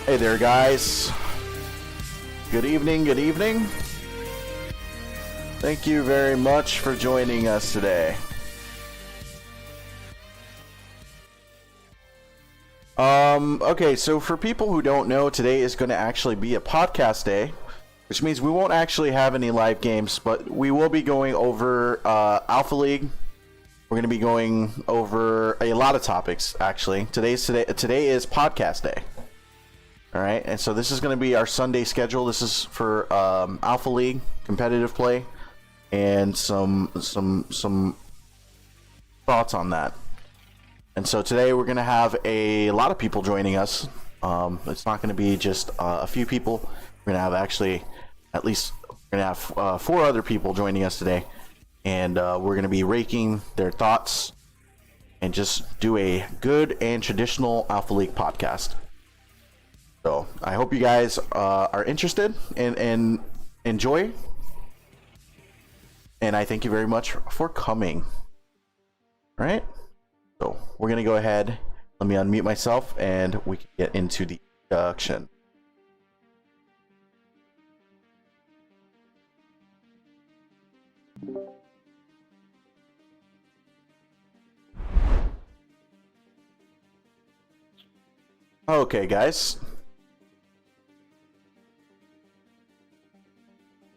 Hey there, guys. Good evening, good evening. Thank you very much for joining us today. Okay, so for people who don't know, today is going to actually be a podcast day, which means we won't actually have any live games, but we will be going over Alpha League. We're going to be going over a lot of topics, actually. Today is podcast day. All right, and so this is going to be our Sunday schedule. This is for Alpha League competitive play and some thoughts on that. And so today we're going to have a lot of people joining us. It's not going to be just a few people. We're going to have actually at least we're going to have 4 other people joining us today, and we're going to be raking their thoughts and just do a good and traditional Alpha League podcast. So I hope you guys are interested and enjoy. And I thank you very much for coming. All right. So we're going to go ahead. Let me unmute myself and we can get into the introduction. Okay, guys.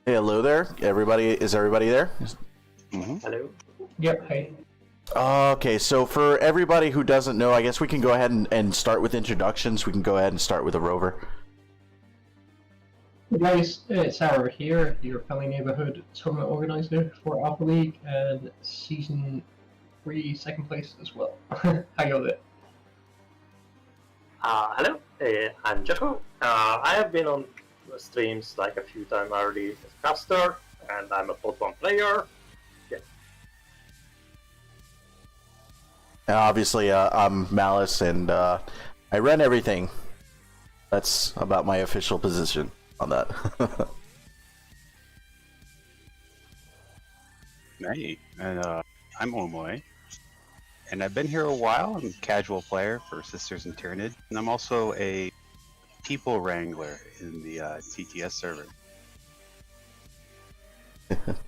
Hey, hello there. Is everybody there? Mm-hmm. Hello. Yep, hey. Okay, so for everybody who doesn't know, I guess we can go ahead and start with introductions. We can go ahead and start with a rover. Hey guys, it's Sarah here, your friendly neighborhood tournament organizer for Alpha League and Season 3 second place as well. How you doing? Hello. I'm Jocko. I have been on streams like a few times already as caster, and I'm a Pod 1 player. Yeah. And obviously, I'm Malice, and I run everything. That's about my official position on that. Hey, and I'm Omoy, and I've been here a while. I'm a casual player for Sisters in Tyrannid, and I'm also a people wrangler in the TTS server.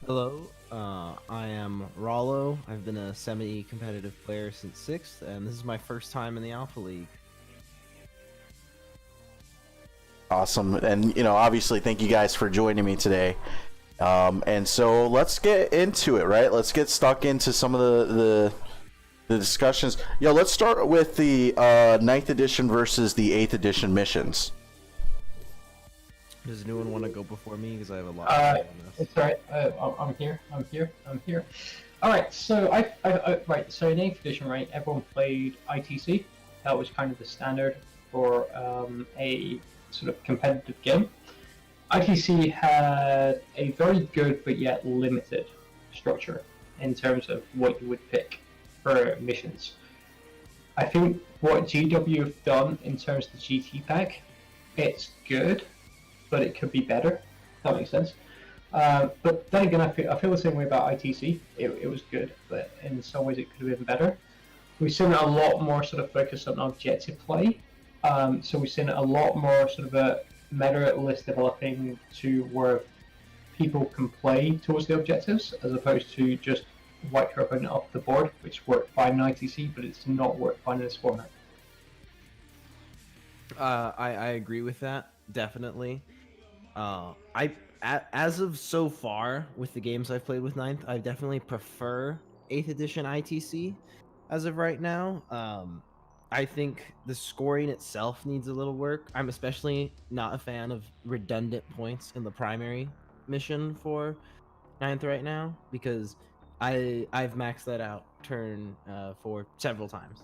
Hello, I am Rollo. I've been a semi-competitive player since 6th, and this is my first time in the Alpha League. Awesome. And, obviously, thank you guys for joining me today. And so let's get into it, right? Let's get stuck into some of the discussions. Let's start with the 9th edition versus the 8th edition missions. Does anyone want to go before me? Because I have a lot to say on this. It's alright, I'm here. Alright, so so in 8th edition, right, everyone played ITC. That was kind of the standard for a sort of competitive game. ITC had a very good but yet limited structure in terms of what you would pick for missions. I think what GW have done in terms of the GT pack, it's good, but it could be better. If that makes sense. But then again, I feel the same way about ITC. It was good, but in some ways it could have been better. We've seen a lot more sort of focus on objective play. So we've seen a lot more sort of a meta list developing to where people can play towards the objectives, as opposed to just wipe your opponent off the board, which worked fine in ITC, but it's not worked fine in this format. I agree with that, definitely. As of so far with the games I've played with 9th, I definitely prefer 8th edition ITC as of right now. I think the scoring itself needs a little work. I'm especially not a fan of redundant points in the primary mission for 9th right now, because I've maxed that out turn 4 several times.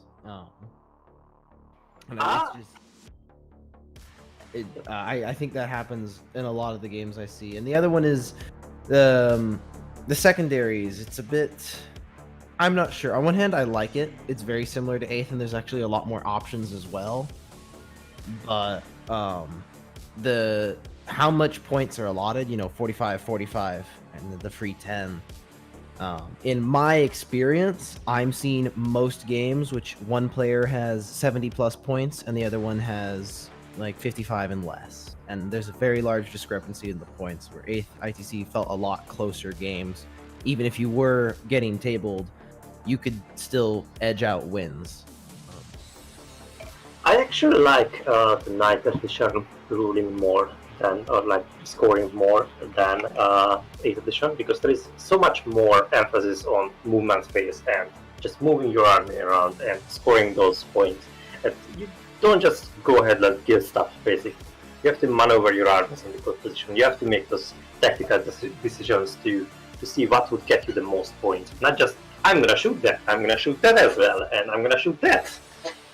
I think that happens in a lot of the games I see. And the other one is the secondaries. It's a bit, I'm not sure. On one hand, I like it. It's very similar to 8th, and there's actually a lot more options as well. But the how much points are allotted, 45, 45, and the free 10. In my experience, I'm seeing most games which one player has 70 plus points and the other one has like 55 and less. And there's a very large discrepancy in the points where 8th ITC felt a lot closer games. Even if you were getting tabled, you could still edge out wins. I actually like the ninth edition ruling more than, or like scoring more than 8th edition, because there is so much more emphasis on movement space and just moving your army around and scoring those points. And you don't just go ahead and kill stuff, basically. You have to maneuver your armies in the good position. You have to make those tactical decisions to see what would get you the most points. Not just, I'm gonna shoot that, I'm gonna shoot that as well, and I'm gonna shoot that.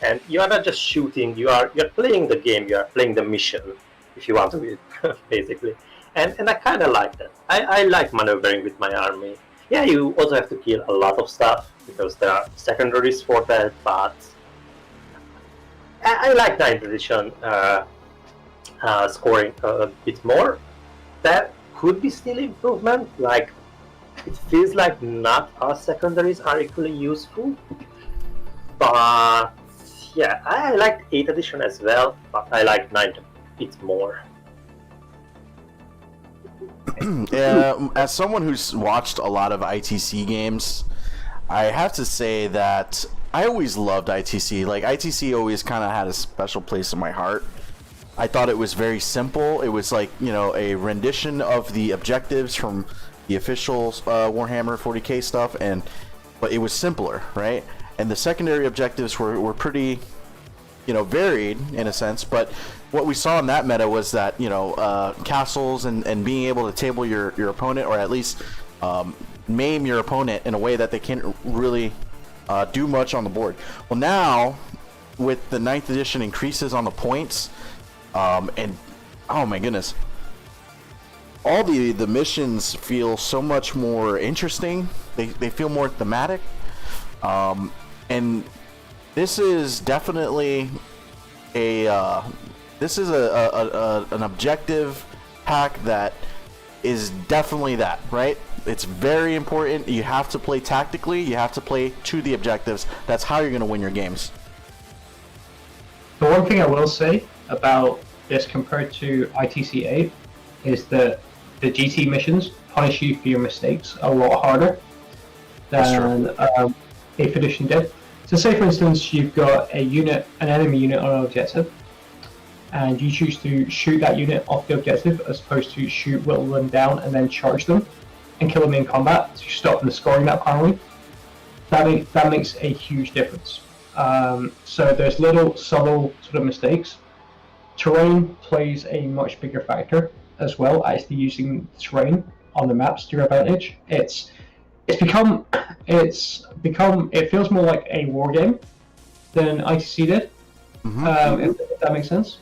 And you are not just shooting, you're playing the game, you are playing the mission, if you want to be, basically. And I kind of like that. I like maneuvering with my army. Yeah, you also have to kill a lot of stuff, because there are secondaries for that, but I like 9th edition scoring a bit more. That could be still improvement, like it feels like not all secondaries are equally useful, but yeah, I like 8th edition as well, but I like 9th a bit more. Yeah, as someone who's watched a lot of ITC games, I have to say that I always loved ITC. Like, ITC always kind of had a special place in my heart. I thought it was very simple. It was like, you know, a rendition of the objectives from the official Warhammer 40k stuff, but it was simpler, right? And the secondary objectives were pretty, you know, varied in a sense. But what we saw in that meta was that, you know, castles and being able to table your opponent, or at least maim your opponent in a way that they can't really do much on the board. Well, now with the 9th edition increases on the points, and oh my goodness, all the missions feel so much more interesting. They feel more thematic, and this is definitely an objective pack that is definitely that, right? It's very important. You have to play tactically. You have to play to the objectives. That's how you're going to win your games. The one thing I will say about this compared to ITC 8 is that the GT missions punish you for your mistakes a lot harder than 8th edition did. So say for instance you've got an enemy unit on an objective, and you choose to shoot that unit off the objective as opposed to whittle them down and then charge them and kill them in combat to stop them scoring that penalty. That makes a huge difference. So there's little subtle sort of mistakes. Terrain plays a much bigger factor as well, actually using terrain on the maps to your advantage. It feels more like a war game than ITC did, if that makes sense.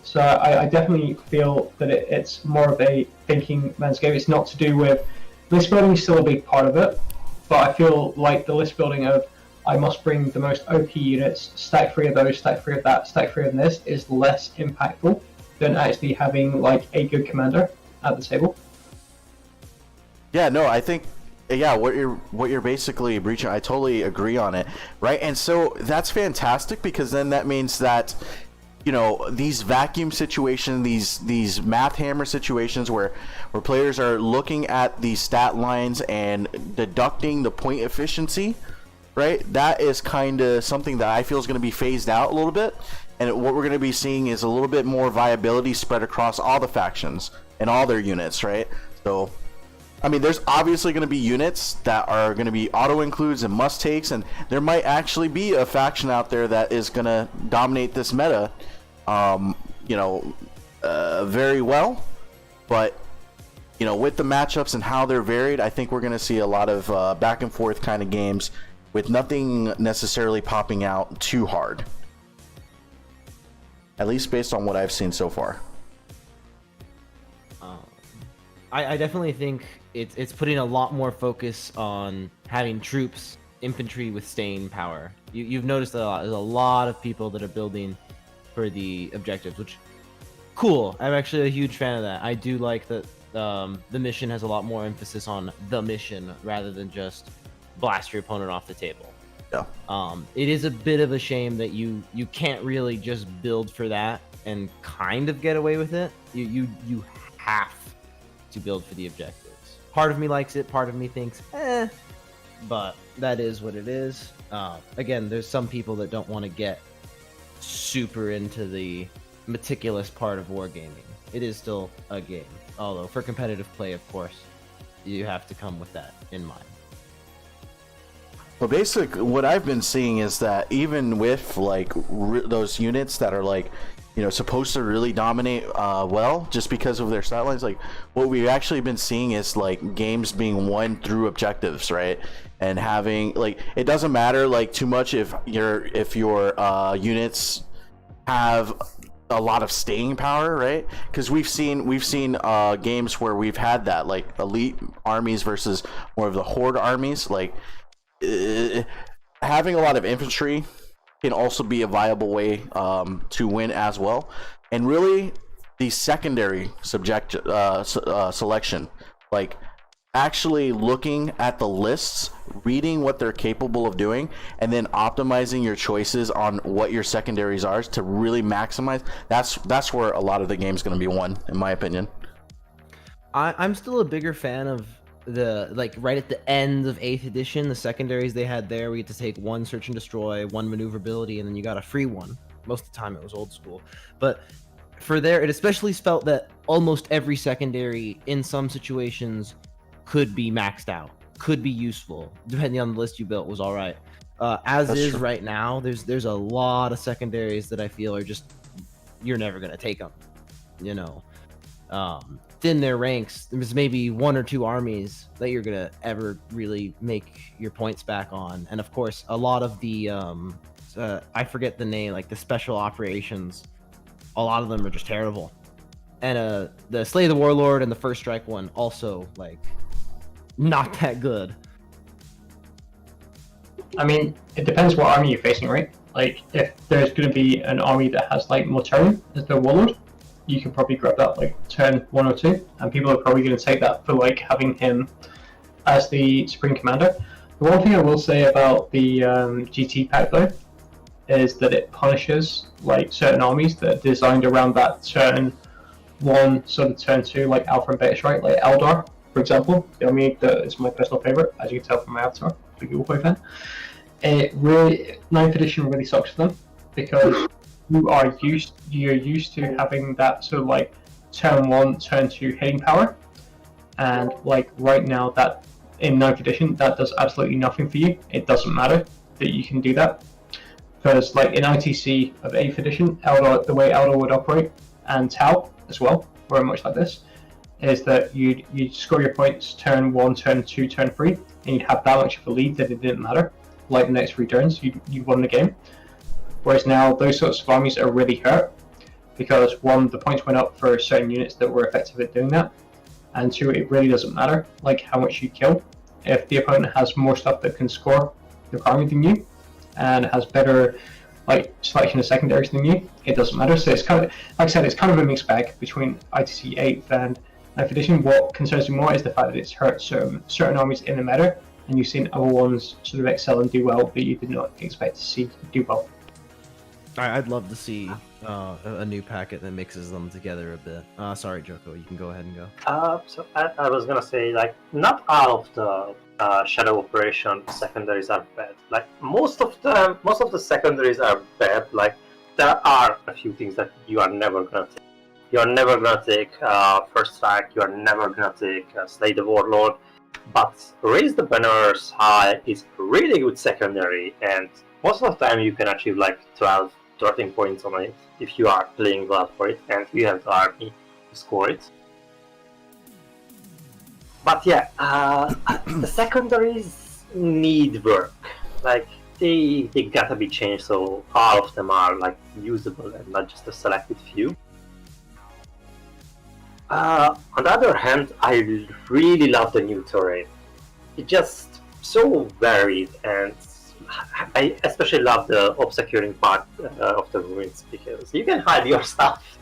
So I definitely feel that it's more of a thinking man's game. It's not to do with list building is still a big part of it, but I feel like the list building of I must bring the most OP units, stack 3 of those, stack 3 of that, stack 3 of this is less impactful than actually having like a good commander at the table. Yeah, no, I think what you're basically breaching, I totally agree on it, right? And so that's fantastic, because then that means that, you know, these vacuum situations, these math hammer situations where players are looking at the stat lines and deducting the point efficiency, right? That is kind of something that I feel is going to be phased out a little bit, and what we're going to be seeing is a little bit more viability spread across all the factions and all their units, right? So, I mean, there's obviously going to be units that are going to be auto includes and must takes, and there might actually be a faction out there that is going to dominate this meta, very well. But, you know, with the matchups and how they're varied, I think we're going to see a lot of back and forth kind of games with nothing necessarily popping out too hard. At least based on what I've seen so far. I definitely think it's putting a lot more focus on having troops, infantry with staying power. You've noticed that there's a lot of people that are building for the objectives, which cool. I'm actually a huge fan of that. I do like that the mission has a lot more emphasis on the mission rather than just blast your opponent off the table. It is a bit of a shame that you can't really just build for that and kind of get away with it. You have to build for the objectives. Part of me likes it, part of me thinks, but that is what it is. Again, there's some people that don't want to get super into the meticulous part of wargaming. It is still a game, although for competitive play, of course, you have to come with that in mind. Well, basically, what I've been seeing is that even with like those units that are like, you know, supposed to really dominate well, just because of their stat lines, like what we've actually been seeing is like games being won through objectives, right? And having like, it doesn't matter like too much if your units have a lot of staying power, right? Because we've seen games where we've had that, like elite armies versus more of the horde armies. Like having a lot of infantry can also be a viable way to win as well. And really, the secondary selection, like actually looking at the lists, reading what they're capable of doing, and then optimizing your choices on what your secondaries are to really maximize. That's where a lot of the game's going to be won, in my opinion. I'm still a bigger fan of the, like, right at the end of 8th edition, the secondaries they had there, we had to take 1 search and destroy, 1 maneuverability, and then you got a free one. Most of the time it was old school. But for there, it especially felt that almost every secondary in some situations could be maxed out, could be useful, depending on the list you built was all right. As That's is true. right now, there's a lot of secondaries that I feel are just, you're never going to take them, you know. Thin their ranks, there's maybe 1 or 2 armies that you're going to ever really make your points back on. And of course, a lot of the, I forget the name, like the special operations, a lot of them are just terrible. And the Slay the Warlord and the First Strike one also, like, not that good. I mean, it depends what army you're facing, right? Like, if there's going to be an army that has like Mortarion as their warlord, you can probably grab that like turn 1 or 2, and people are probably going to take that for like having him as the Supreme Commander. The one thing I will say about the GT pack though is that it punishes like certain armies that are designed around that turn 1, sort of turn 2, like Alpha and Beta Strike, like Eldar, for example. The army that is my personal favorite, as you can tell from my avatar, big Google fan. It really, 9th edition really sucks for them because you're used to having that sort of like turn 1, turn 2 hitting power, and like right now that in 9th edition that does absolutely nothing for you. It doesn't matter that you can do that because like in ITC of 8th edition, Eldar, the way Eldar would operate, and Tau as well, very much like this, is that you'd score your points turn 1, turn 2, turn 3, and you'd have that much of a lead that it didn't matter. Like the next 3 turns, you'd won the game. Whereas now those sorts of armies are really hurt because 1, the points went up for certain units that were effective at doing that, and 2, it really doesn't matter like how much you kill. If the opponent has more stuff that can score your army than you, and has better like selection of secondaries than you, it doesn't matter. So it's kind of, like I said, it's kind of a mixed bag between ITC 8th and 9th edition. What concerns me more is the fact that it's hurt certain armies in the meta, and you've seen other ones sort of excel and do well that you did not expect to see do well. I'd love to see a new packet that mixes them together a bit. Sorry, Joko, you can go ahead and go. So I was gonna say, like, not all of the shadow operation secondaries are bad. Like most of the secondaries are bad. Like there are a few things that you are never gonna take. You are never gonna take First Strike. You are never gonna take Slay the Warlord. But Raise the Banners High is a really good secondary, and most of the time you can achieve like 12, 13 points on it if you are playing well for it and you have the army to score it. But yeah, the secondaries need work. Like they gotta be changed so all of them are like usable and not just a selected few. On the other hand, I really love the new terrain. It's just so varied, and I especially love the obscuring part of the ruins because you can hide your stuff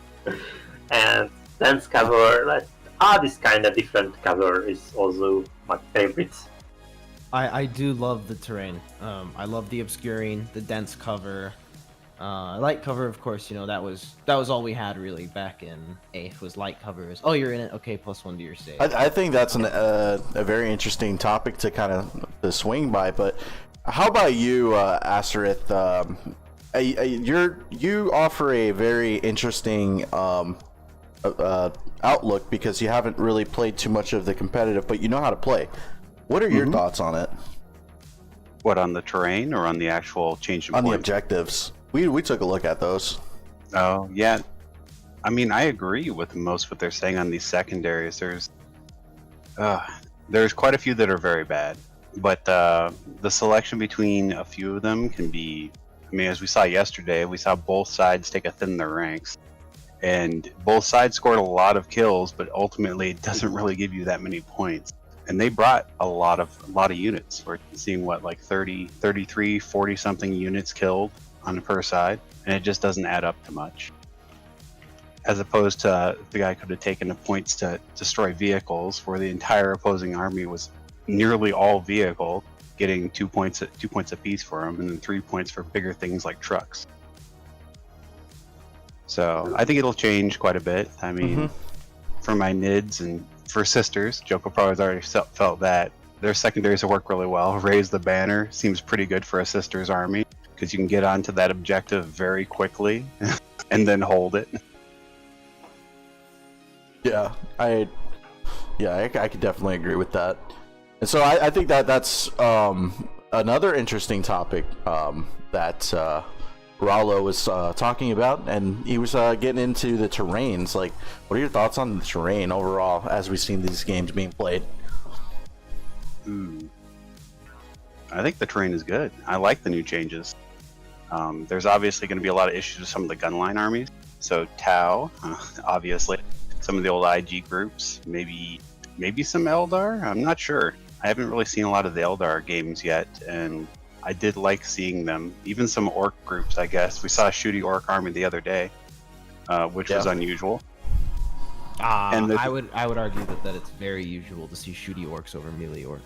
and dense cover. Like this kind of different cover is also my favorite. I do love the terrain. I love the obscuring, the dense cover. Light cover, of course, you know, that was all we had really back in 8th was light covers. Oh, you're in it. Okay, +1 to your save. I think that's a very interesting topic to kind of to swing by. But how about you, Asterith? You offer a very interesting outlook because you haven't really played too much of the competitive, but you know how to play. What are your thoughts on it? What, on the terrain or on the actual change in On the points? objectives. We took a look at those. Oh, yeah. I mean, I agree with most what they're saying on these secondaries. There's quite a few that are very bad, but the selection between a few of them can be. I mean, as we saw yesterday, we saw both sides take a thin in their ranks, and both sides scored a lot of kills, but ultimately it doesn't really give you that many points. And they brought a lot of units. We're seeing what, like 30, 33, 40 something units killed on per side, and it just doesn't add up to much. As opposed to the guy could have taken the points to destroy vehicles, where the entire opposing army was nearly all vehicle, getting 2 points apiece for them, and then 3 points for bigger things like trucks. So I think it'll change quite a bit. I mean, for my NIDs and for sisters, Joko probably has already felt that their secondaries will work really well. Raise the banner seems pretty good for a sisters army, because you can get onto that objective very quickly and then hold it. Yeah, I could definitely agree with that. And so I think that's another interesting topic that Rallo was talking about, and he was getting into the terrains. Like, what are your thoughts on the terrain overall as we've seen these games being played? I think the terrain is good. I like the new changes. There's obviously going to be a lot of issues with some of the gunline armies. So Tau, obviously, some of the old IG groups, maybe some Eldar. I'm not sure. I haven't really seen a lot of the Eldar games yet, and I did like seeing them. Even some Orc groups, I guess. We saw a shooty Orc army the other day, which was unusual. And I would argue that it's very usual to see shooty orcs over melee orcs.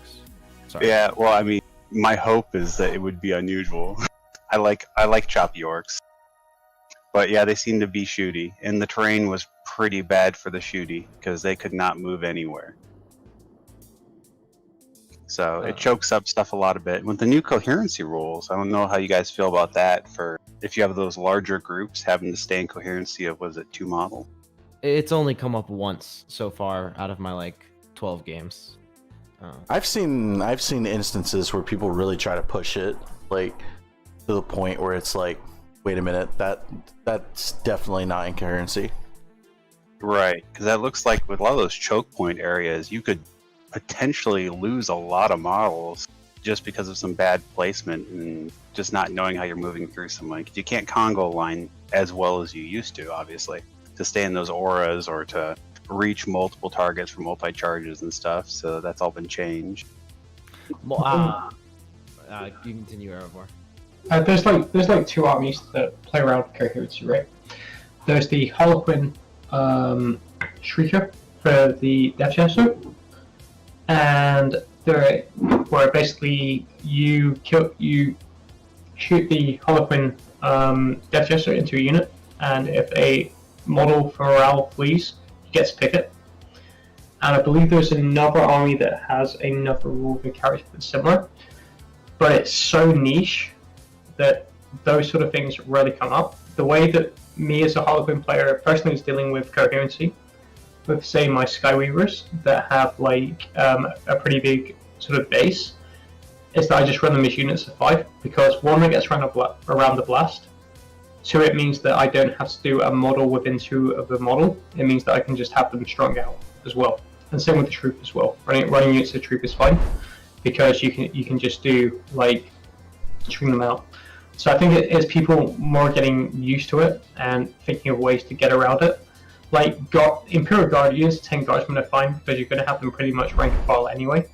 Sorry. Yeah, well, I mean, my hope is that it would be unusual. I like choppy orcs, but yeah, they seem to be shooty, and the terrain was pretty bad for the shooty because they could not move anywhere. So it chokes up stuff a lot a bit. With the new coherency rules, I don't know how you guys feel about that. For if you have those larger groups having to stay in coherency of, was it 2 model? It's only come up once so far out of my 12 games. I've seen instances where people really try to push it, like to the point where it's like, wait a minute, that's definitely not in coherency. Right, because that looks like with a lot of those choke point areas, you could potentially lose a lot of models just because of some bad placement and just not knowing how you're moving through someone. Because you can't Congo line as well as you used to, obviously, to stay in those auras or to reach multiple targets for multi-charges and stuff. So that's all been changed. You can continue, Erebor. There's 2 armies that play around with coherency, right? There's the Harlequin Shrieker for the Death Chancellor, and where basically you shoot the Harlequin Death Chancellor into a unit, and if a model for morale flees, he gets pick it. And I believe there's another army that has another rule that carries similar, but it's so niche that those sort of things rarely come up. The way that me as a Harlequin player personally is dealing with coherency, with say my Skyweavers that have a pretty big sort of base, is that I just run them as units of 5, because 1, it gets around the blast. 2, it means that I don't have to do a model within 2 of the model. It means that I can just have them strung out as well. And same with the troop as well. Running units of troop is fine, because you can just do string them out. So I think it is people more getting used to it and thinking of ways to get around it. Imperial Guardians, 10 Guardsmen are fine, because you're going to have them pretty much rank and file anyway.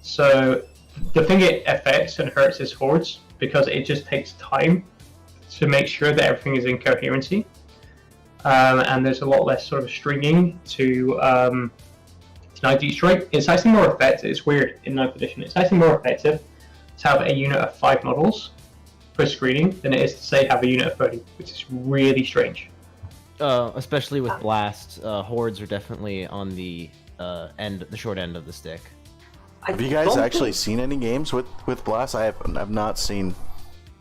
So the thing it affects and hurts is hordes, because it just takes time to make sure that everything is in coherency. And there's a lot less sort of stringing to 90 strike, it's actually more effective. It's weird in 9th edition. It's actually more effective to have a unit of 5 models for screening than it is to say have a unit of 30, which is really strange. Especially with Blast, hordes are definitely on the short end of the stick. Have you guys actually seen any games with Blast? I've not seen.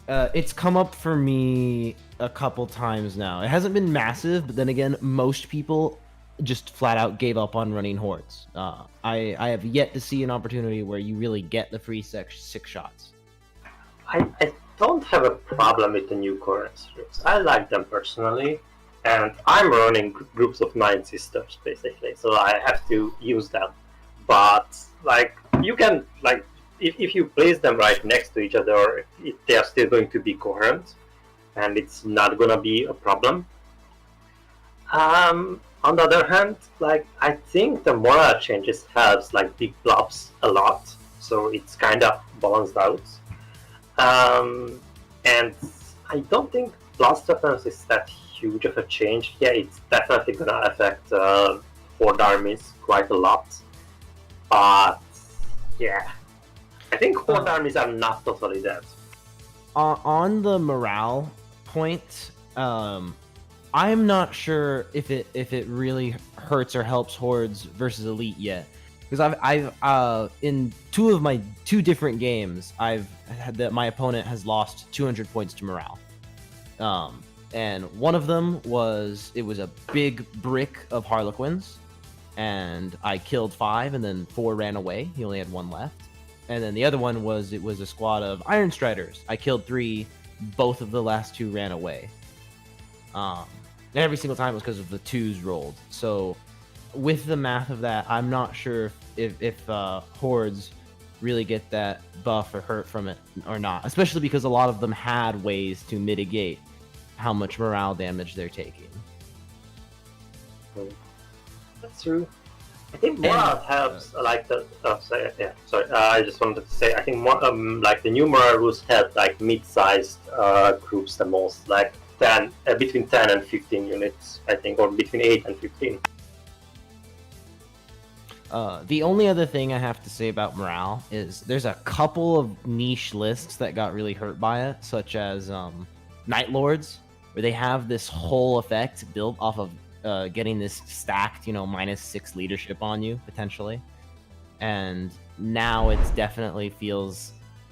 It's come up for me a couple times now. It hasn't been massive, but then again, most people just flat out gave up on running hordes. I have yet to see an opportunity where you really get the free 6 shots. I don't have a problem with the new currency rules. I like them personally, and I'm running groups of 9 sisters basically, so I have to use them. But like you can like if you place them right next to each other, they are still going to be coherent, and it's not gonna be a problem. On the other hand, like I think the morale changes helps like big blobs a lot, so it's kind of balanced out. And I don't think blast weapons is that huge of a change. Yeah, it's definitely gonna affect horde armies quite a lot, but yeah, I think horde armies are not totally dead. On the morale point, I'm not sure if it really hurts or helps hordes versus elite yet, because I've in two different games I've had that my opponent has lost 200 points to morale, and one of them was a big brick of Harlequins, and I killed 5 and then 4 ran away. He only had 1 left, and then the other one was a squad of Iron Striders. I killed 3, both of the last 2 ran away. And every single time it was because of the 2s rolled. So with the math of that, I'm not sure if hordes really get that buff or hurt from it or not, especially because a lot of them had ways to mitigate how much morale damage they're taking. That's true. I think morale helps, like the. Sorry. I just wanted to say, I think more, like the new morale rules help like mid-sized groups the most, like between 10 and 15 units, I think, or between 8 and 15. The only other thing I have to say about morale is there's a couple of niche lists that got really hurt by it, such as Night Lords, where they have this whole effect built off of getting this stacked, -6 leadership on you, potentially. And now it definitely feels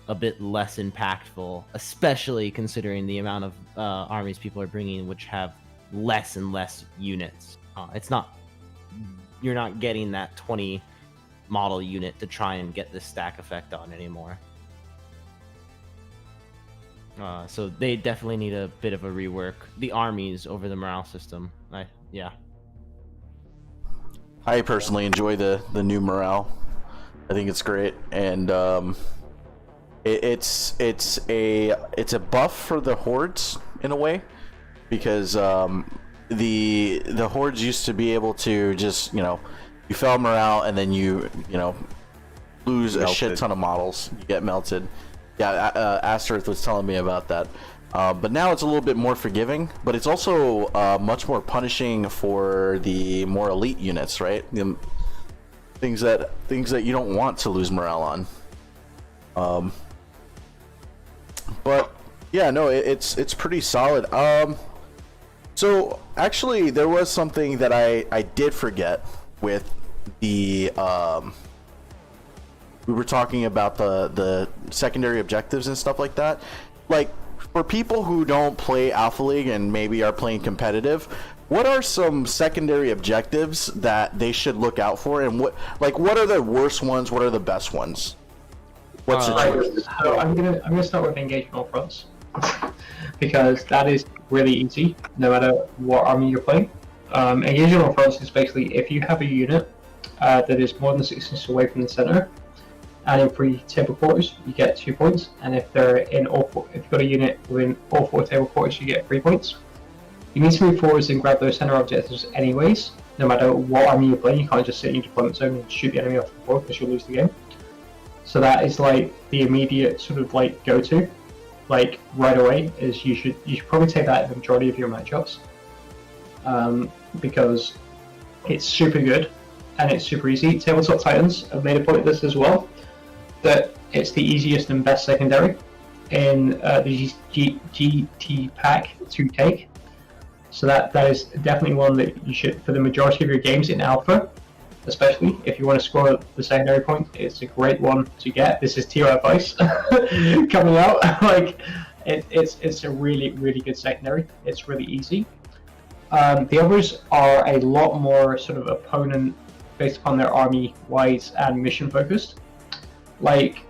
a bit less impactful, especially considering the amount of armies people are bringing, which have less and less units. You're not getting that 20 model unit to try and get this stack effect on anymore. So they definitely need a bit of a rework. The armies over the morale system. I personally enjoy the new morale. I think it's great, and it's a buff for the hordes in a way, because the hordes used to be able to just you fail morale and then you lose a shit ton of models. You get melted. Yeah, Asterith was telling me about that. But now it's a little bit more forgiving, but it's also much more punishing for the more elite units, right? Things that you don't want to lose morale on. But yeah, no, it's pretty solid. So actually, there was something that I did forget with the we were talking about the secondary objectives and stuff like that. Like, for people who don't play Alpha League and maybe are playing competitive, what are some secondary objectives that they should look out for, and what are the worst ones? What are the best ones? What's the So I'm gonna start with engagement fronts because that is really easy, no matter what army you're playing. Engagement fronts is basically if you have a unit that is more than 6 inches away from the center, and in 3 table quarters, you get 2 points. And if they're in all 4, if you've got a unit within all 4 table quarters, you get 3 points. You need to move forwards and grab those center objectives anyways, no matter what army you're playing. You can't just sit in your deployment zone and shoot the enemy off the board because you'll lose the game. So that is like the immediate sort of like go-to, like right away. Is you should probably take that in the majority of your matchups, because it's super good. and it's super easy. Tabletop Titans have made a point of this as well, that it's the easiest and best secondary in the GT pack to take. So that is definitely one that you should, for the majority of your games in alpha, especially if you want to score the secondary point, it's a great one to get. This is tier advice coming out. Like it's a really good secondary. It's really easy. The others are a lot more sort of opponent based upon their army wise and mission focused. Like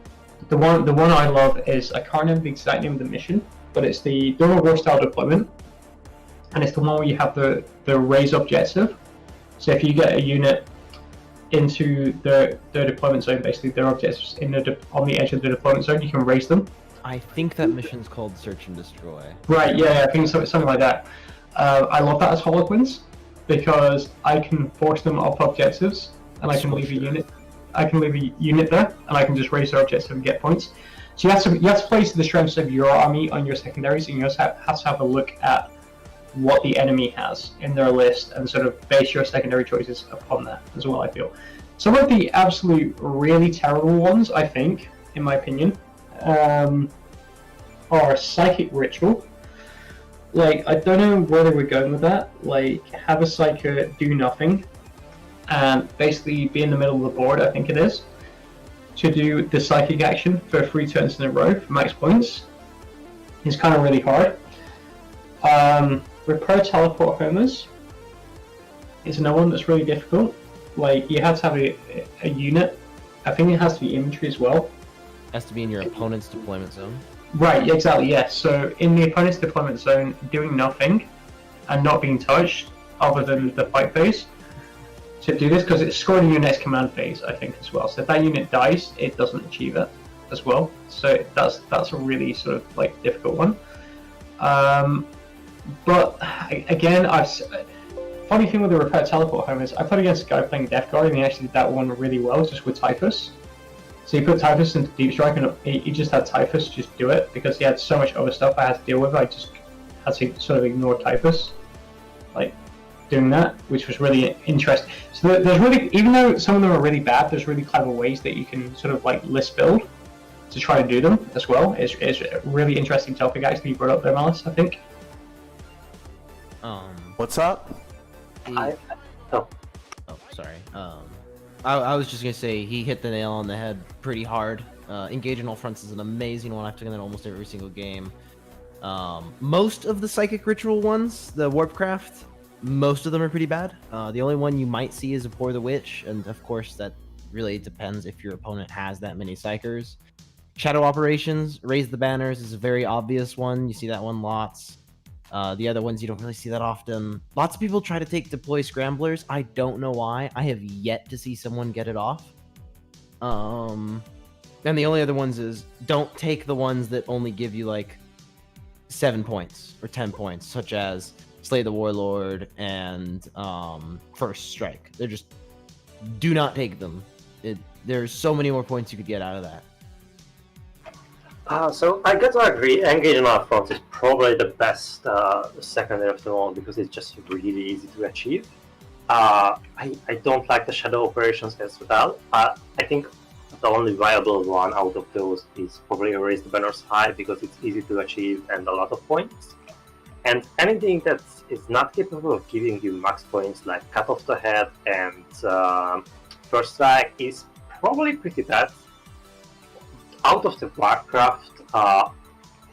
the one I love is, I can't remember the exact name of the mission, but it's the Dawn of War style deployment, and it's the one where you have the raise objective. So if you get a unit into their deployment zone, basically their objectives on the edge of the deployment zone, you can raise them. I think that mission's called Search and Destroy. Right, yeah, I think something like that. I love that as Harlequins because I can force them up objectives, and I can leave a unit. I can leave a unit there, and I can just raise their objective and get points. So you have to place the strengths of your army on your secondaries, and you also have to have a look at what the enemy has in their list and sort of base your secondary choices upon that as well, I feel. Some of the absolute really terrible ones, I think, in my opinion, are Psychic Ritual. Like, I don't know where they were going with that. Like, have a Psyker do nothing and basically be in the middle of the board, I think it is, to do the Psychic action for 3 turns in a row for max points. It's kind of really hard. Repair Teleport Homers is another one that's really difficult. Like, you have to have a unit. I think it has to be infantry as well. It has to be in your opponent's deployment zone. Right, exactly, yes. So in the opponent's deployment zone, doing nothing and not being touched other than the fight phase to do this, because it's scored in your next command phase, I think, as well. So if that unit dies, it doesn't achieve it as well. So that's a really sort of like difficult one. But again, funny thing with the Repair Teleport Home is I played against a guy playing Death Guard, and he actually did that one really well, just with Typhus. So he put Typhus into Deep Strike, and he just had Typhus just do it, because he had so much other stuff I had to deal with. I just had to sort of ignore Typhus, like doing that, which was really interesting. So there's really, even though some of them are really bad, there's really clever ways that you can sort of like list build to try to do them as well. It's a really interesting topic actually you brought up there, Malice, I think. What's up? Oh, sorry. I was just gonna say he hit the nail on the head pretty hard. Engage in all fronts is an amazing one. I've taken that almost every single game. Most of the Psychic Ritual ones, the Warpcraft, most of them are pretty bad. The only one you might see is Abhor the Witch, and of course that really depends if your opponent has that many Psychers. Shadow Operations, Raise the Banners is a very obvious one. You see that one lots. The other ones you don't really see that often. Lots of people try to take Deploy Scramblers. I don't know why. I have yet to see someone get it off. And the only other ones is don't take the ones that only give you like 7 points or 10 points, such as Slay the Warlord and First Strike. They're just, do not take them. There's so many more points you could get out of that. So I got to agree, Engage in all fronts is probably the best secondary of them all, because it's just really easy to achieve. I don't like the Shadow Operations as well. I think the only viable one out of those is probably Raise the Banners High, because it's easy to achieve and a lot of points. And anything that is not capable of giving you max points, like Cut Off the Head and First Strike, is probably pretty bad. Out of the Warcraft, I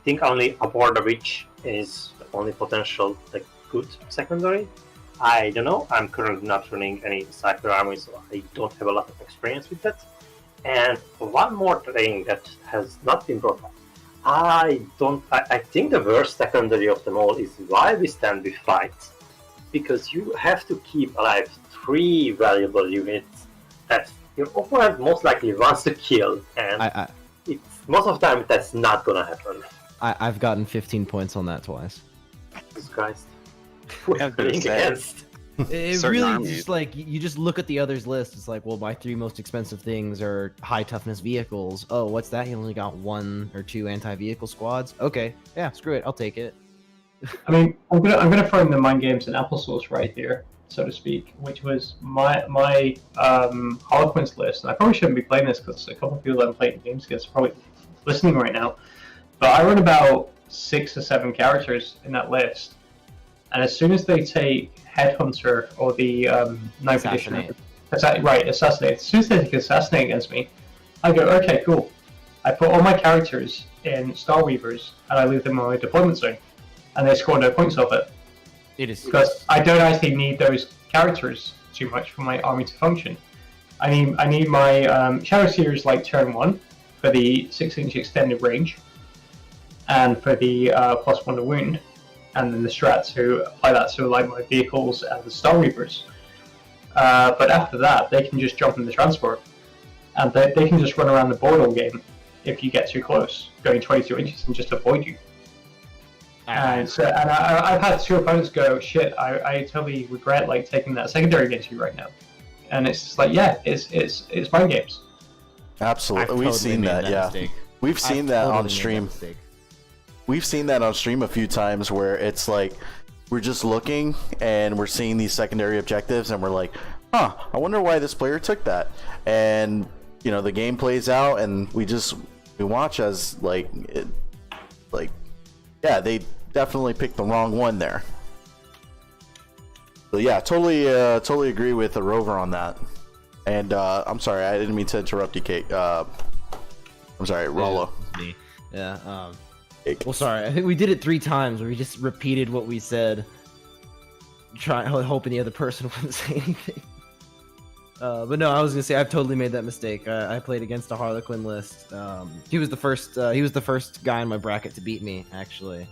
think only Abhor the Witch is the only potential like good secondary. I don't know. I'm currently not running any Cypher army, so I don't have a lot of experience with that. And one more thing that has not been brought up. I think the worst secondary of them all is Why We Stand We Fight, because you have to keep alive 3 valuable units that your opponent most likely wants to kill, and most of the time that's not gonna happen. I've gotten 15 points on that twice. Jesus Christ. It really just like, you just look at the others list, it's like, well, my 3 most expensive things are high toughness vehicles. Oh, what's that? You only got 1 or 2 anti-vehicle squads? Okay, yeah, screw it, I'll take it. I mean, I'm gonna throw in the mind games and applesauce right here, so to speak, which was my Harlequins list. And I probably shouldn't be playing this because a couple of people that I'm playing games against are probably listening right now. But I run about 6 or 7 characters in that list, and as soon as they take Headhunter or the 9th edition, assassinate. As soon as they take assassinate against me, I go, okay, cool. I put all my characters in Starweavers and I leave them on my deployment zone, and they score no points off it. It is Because I don't actually need those characters too much for my army to function. I need my Shadow Seers like turn 1 for the 6-inch extended range, and for the +1 to wound, and then the strats who apply that to like my vehicles and the Star Reapers. But after that, they can just jump in the transport, and they can just run around the board all game if you get too close, going 22 inches and just avoid you. And so, I've had 2 opponents go, shit, I totally regret like taking that secondary against you right now. And it's just like, yeah, it's mind games. Absolutely, we've seen that. Yeah, we've seen that on stream. We've seen that on stream a few times where it's like we're just looking and we're seeing these secondary objectives and we're like, huh, I wonder why this player took that. And you know, the game plays out and we watch as yeah, they definitely picked the wrong one there. So yeah, totally agree with the Rover on that. And I'm sorry, I didn't mean to interrupt you, Kate. I'm sorry, Rollo. Me. Yeah. Well, sorry. I think we did it 3 times where we just repeated what we said, hoping the other person wouldn't say anything. But no, I was gonna say I've totally made that mistake. I played against a Harlequin list. He was the first guy in my bracket to beat me, actually.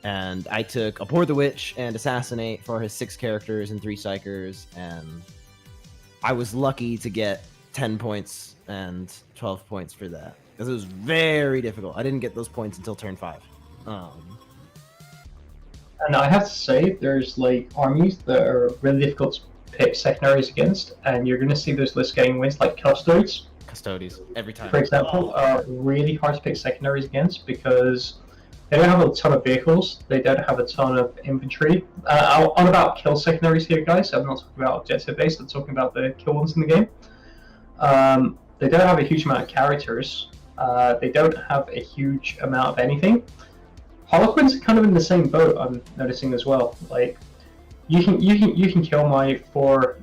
And I took Abhor the Witch and Assassinate for his 6 characters and 3 Psychers, and I was lucky to get 10 points and 12 points for that. Because it was very difficult. I didn't get those points until turn 5. And I have to say, there's like armies that are really difficult to pick secondaries against, and you're going to see those lists getting wins, like Custodes. Custodes, every time. For example, are really hard to pick secondaries against because they don't have a ton of vehicles, they don't have a ton of infantry. I'm on about kill secondaries here, guys. I'm not talking about objective based, I'm talking about the kill ones in the game. They don't have a huge amount of characters. They don't have a huge amount of anything. Harlequins are kind of in the same boat, I'm noticing as well. Like, you can kill my 4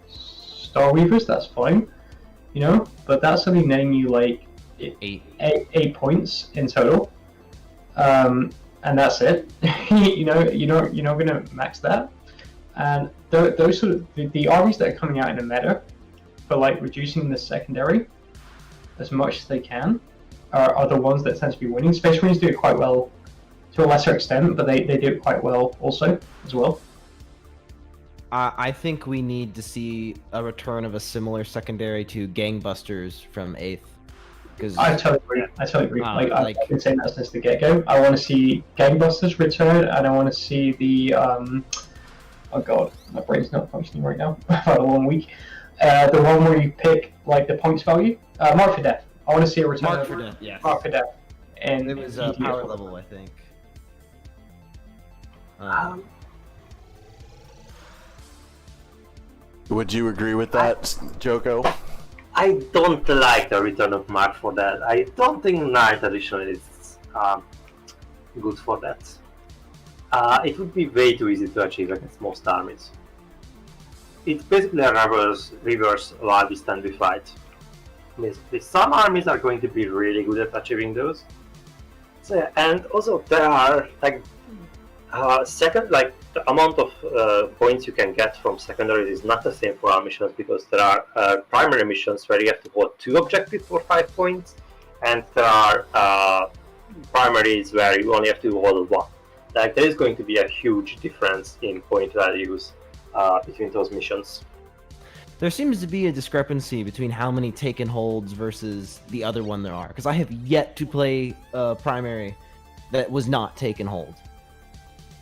Star Weavers, that's fine, you know, but that's only netting you like 8 points in total, and that's it. you're not gonna max that. And those sort of the armies that are coming out in the meta for like reducing the secondary as much as they can are the ones that tend to be winning. Space Marines do it quite well to a lesser extent, but they do it quite well also as well. I think we need to see a return of a similar secondary to Gangbusters from 8th. I totally agree. I've been saying that since the get-go. I want to see Gangbusters return, and I want to see the oh god, my brain's not functioning right now. I've had a long week. The one where you pick like the points value. Mark for Death. I want to see a return. Mark for Death, yes. Mark for Death. And it was power level, I think. Would you agree with that, Joko? I don't like the return of Mark for that. I don't think 9th edition is good for that. It would be way too easy to achieve against most armies. It's basically a reverse large stand we fight. Basically, some armies are going to be really good at achieving those. So, and also there are like the amount of points you can get from secondaries is not the same for our missions, because there are primary missions where you have to hold 2 objectives for 5 points, and there are primaries where you only have to hold 1. Like, there is going to be a huge difference in point values between those missions. There seems to be a discrepancy between how many taken holds versus the other one there are, because I have yet to play a primary that was not taken hold,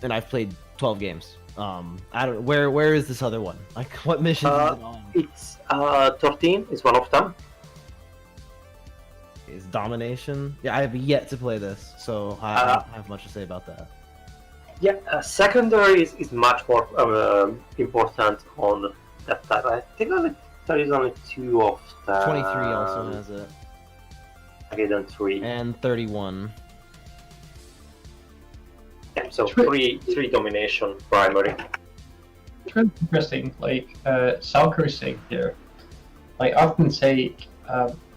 and I've played 12 games. I don't. Where is this other one? Like, what mission is it on? It's 13 is one of them. is domination. Yeah, I have yet to play this, so I don't have much to say about that. Yeah, secondary is much more important on that type. I think there is only 2 of them. 23 also has it. Okay, then 3. And 31. Yeah, so 3 domination primary. It's really interesting, like Salco's saying here. Like, I often say,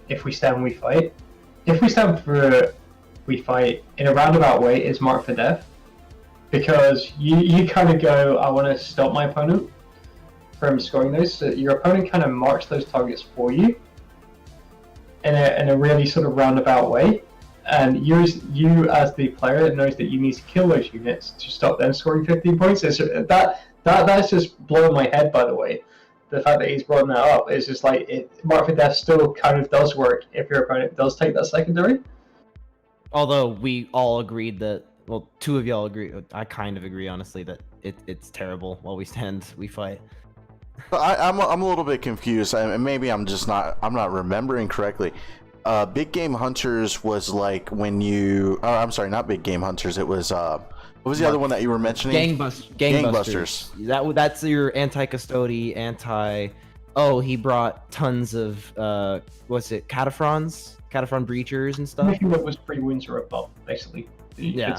if we stand, we fight. If we stand for we fight, in a roundabout way, is marked for death. Because you kind of go, I want to stop my opponent from scoring those. So your opponent kind of marks those targets for you in a really sort of roundabout way. And you as the player knows that you need to kill those units to stop them scoring 15 points. That's just blowing my head, by the way. The fact that he's brought that up is just like, mark for death still kind of does work if your opponent does take that secondary. Although we all agreed that, well, 2 of y'all agree, I kind of agree, honestly, that it's terrible. While we stand, we fight. I'm a little bit confused, and maybe I'm not remembering correctly. Big Game Hunters was like when you... Oh, I'm sorry, not Big Game Hunters. It was... what was the other one that you were mentioning? Gangbusters. That's your anti-custody, Oh, he brought tons of... what's it? Cataphrons? Cataphren breachers and stuff? Anything that was 3 wounds or above, basically. Yeah.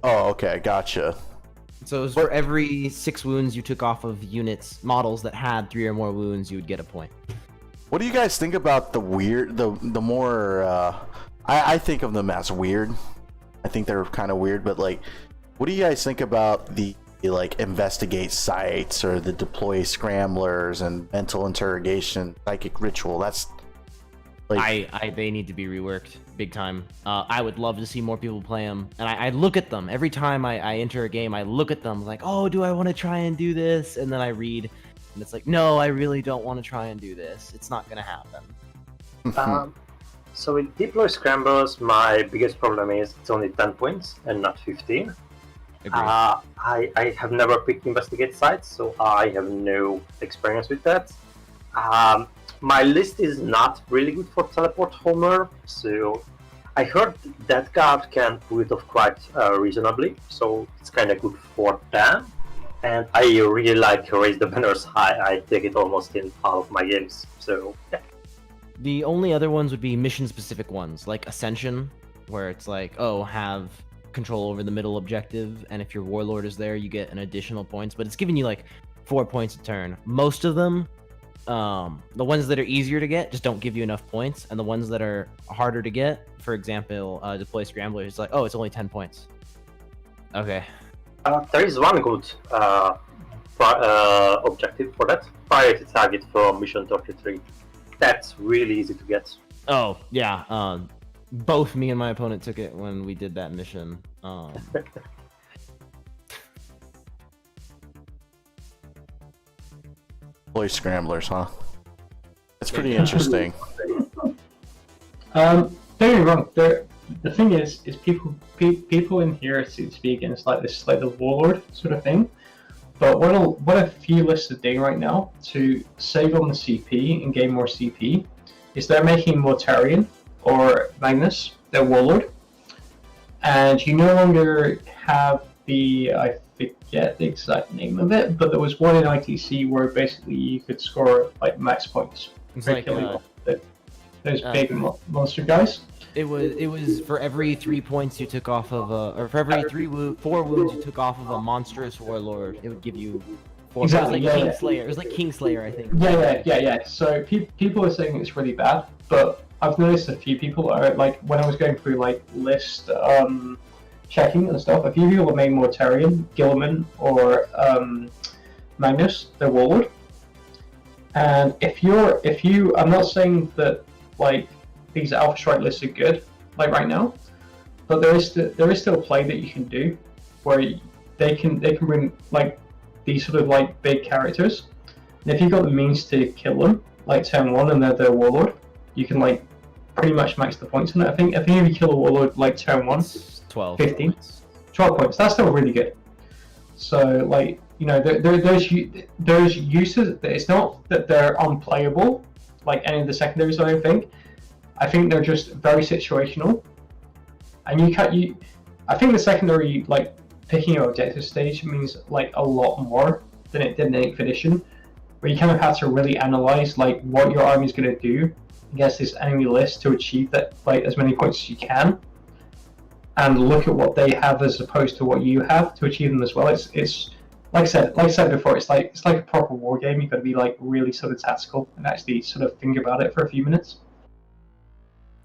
Oh, okay, gotcha. So it was for every 6 wounds you took off of units, models that had 3 or more wounds, you would get a point. What do you guys think about the more... I think of them as weird. I think they're kind of weird, but like, what do you guys think about the like investigate sites or the deploy scramblers and mental interrogation, psychic ritual? That's like... they need to be reworked big time. I would love to see more people play them, and I look at them every time I enter a game. I look at them like, oh, do I want to try and do this? And then I read, and it's like, no, I really don't want to try and do this. It's not gonna happen. So with deploy scramblers, my biggest problem is it's only 10 points and not 15. I have never picked investigate sites, so I have no experience with that. My list is not really good for teleport homer, so I heard that card can pull it off quite reasonably, so it's kind of good for them. And I really like raise the banners high. I take it almost in all of my games, so yeah. The only other ones would be mission-specific ones, like Ascension, where it's like, oh, have control over the middle objective, and if your Warlord is there, you get an additional points, but it's giving you like 4 points a turn. Most of them, the ones that are easier to get just don't give you enough points, and the ones that are harder to get, for example, Deploy Scrambler, is like, oh, it's only 10 points. Okay. There is one good objective for that. Priority target from Mission 33. That's really easy to get. Oh, yeah. Both me and my opponent took it when we did that mission. Deploy scramblers, huh? That's pretty interesting. Don't get me wrong. The thing is people in here seem to be against like this, like the Warlord sort of thing. But what a few lists are doing right now to save on the CP and gain more CP is they're making Mortarion or Magnus their Warlord, and you no longer have the, I forget the exact name of it, but there was one in ITC where basically you could score like max points. It's like those big monster guys. It was for every 3 points you took off of or for every 4 wounds you took off of a monstrous warlord, it would give you 4. Exactly. It was like Kingslayer. It was like Kingslayer, I think. Yeah. So people are saying it's really bad, but I've noticed a few people are like, when I was going through like list checking and stuff, a few people have made Mortarion, Gilliman, or Magnus their warlord. And if you, I'm not saying that like these Alpha Strike lists are good, like right now, but there is still a play that you can do where they can bring like these sort of like big characters, and if you've got the means to kill them, like turn 1 and they're their warlord, you can like pretty much max the points on it. I think if you kill a warlord like turn 1, 12 15, points. 12 points. That's still really good. So like, you know, those uses, it's not that they're unplayable like any of the secondaries, I don't think. I think they're just very situational, and I think the secondary, like picking your objective stage, means like a lot more than it did in 8th edition, where you kind of have to really analyze like what your army is going to do against this enemy list to achieve that, like as many points as you can, and look at what they have as opposed to what you have to achieve them as well. It's like I said before, it's like a proper war game. You've got to be like really sort of tactical and actually sort of think about it for a few minutes.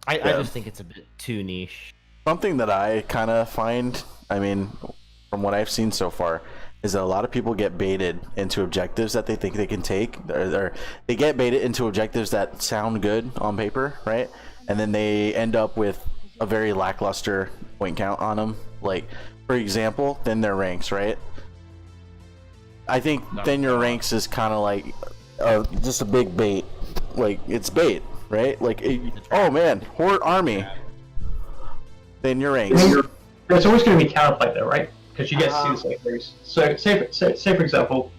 I just think it's a bit too niche. Something that I kind of find, I mean, from what I've seen so far, is that a lot of people get baited into objectives that they think they can take, or they get baited into objectives that sound good on paper, right? And then they end up with a very lackluster point count on them. Like, for example, thin their ranks, right? I think thin your ranks is kind of like just a big bait. Like, it's bait, right? Like, oh man, horde army. Thin your ranks. There's always going to be counterplay though, right? Because you get to see the secondaries. So, say for example,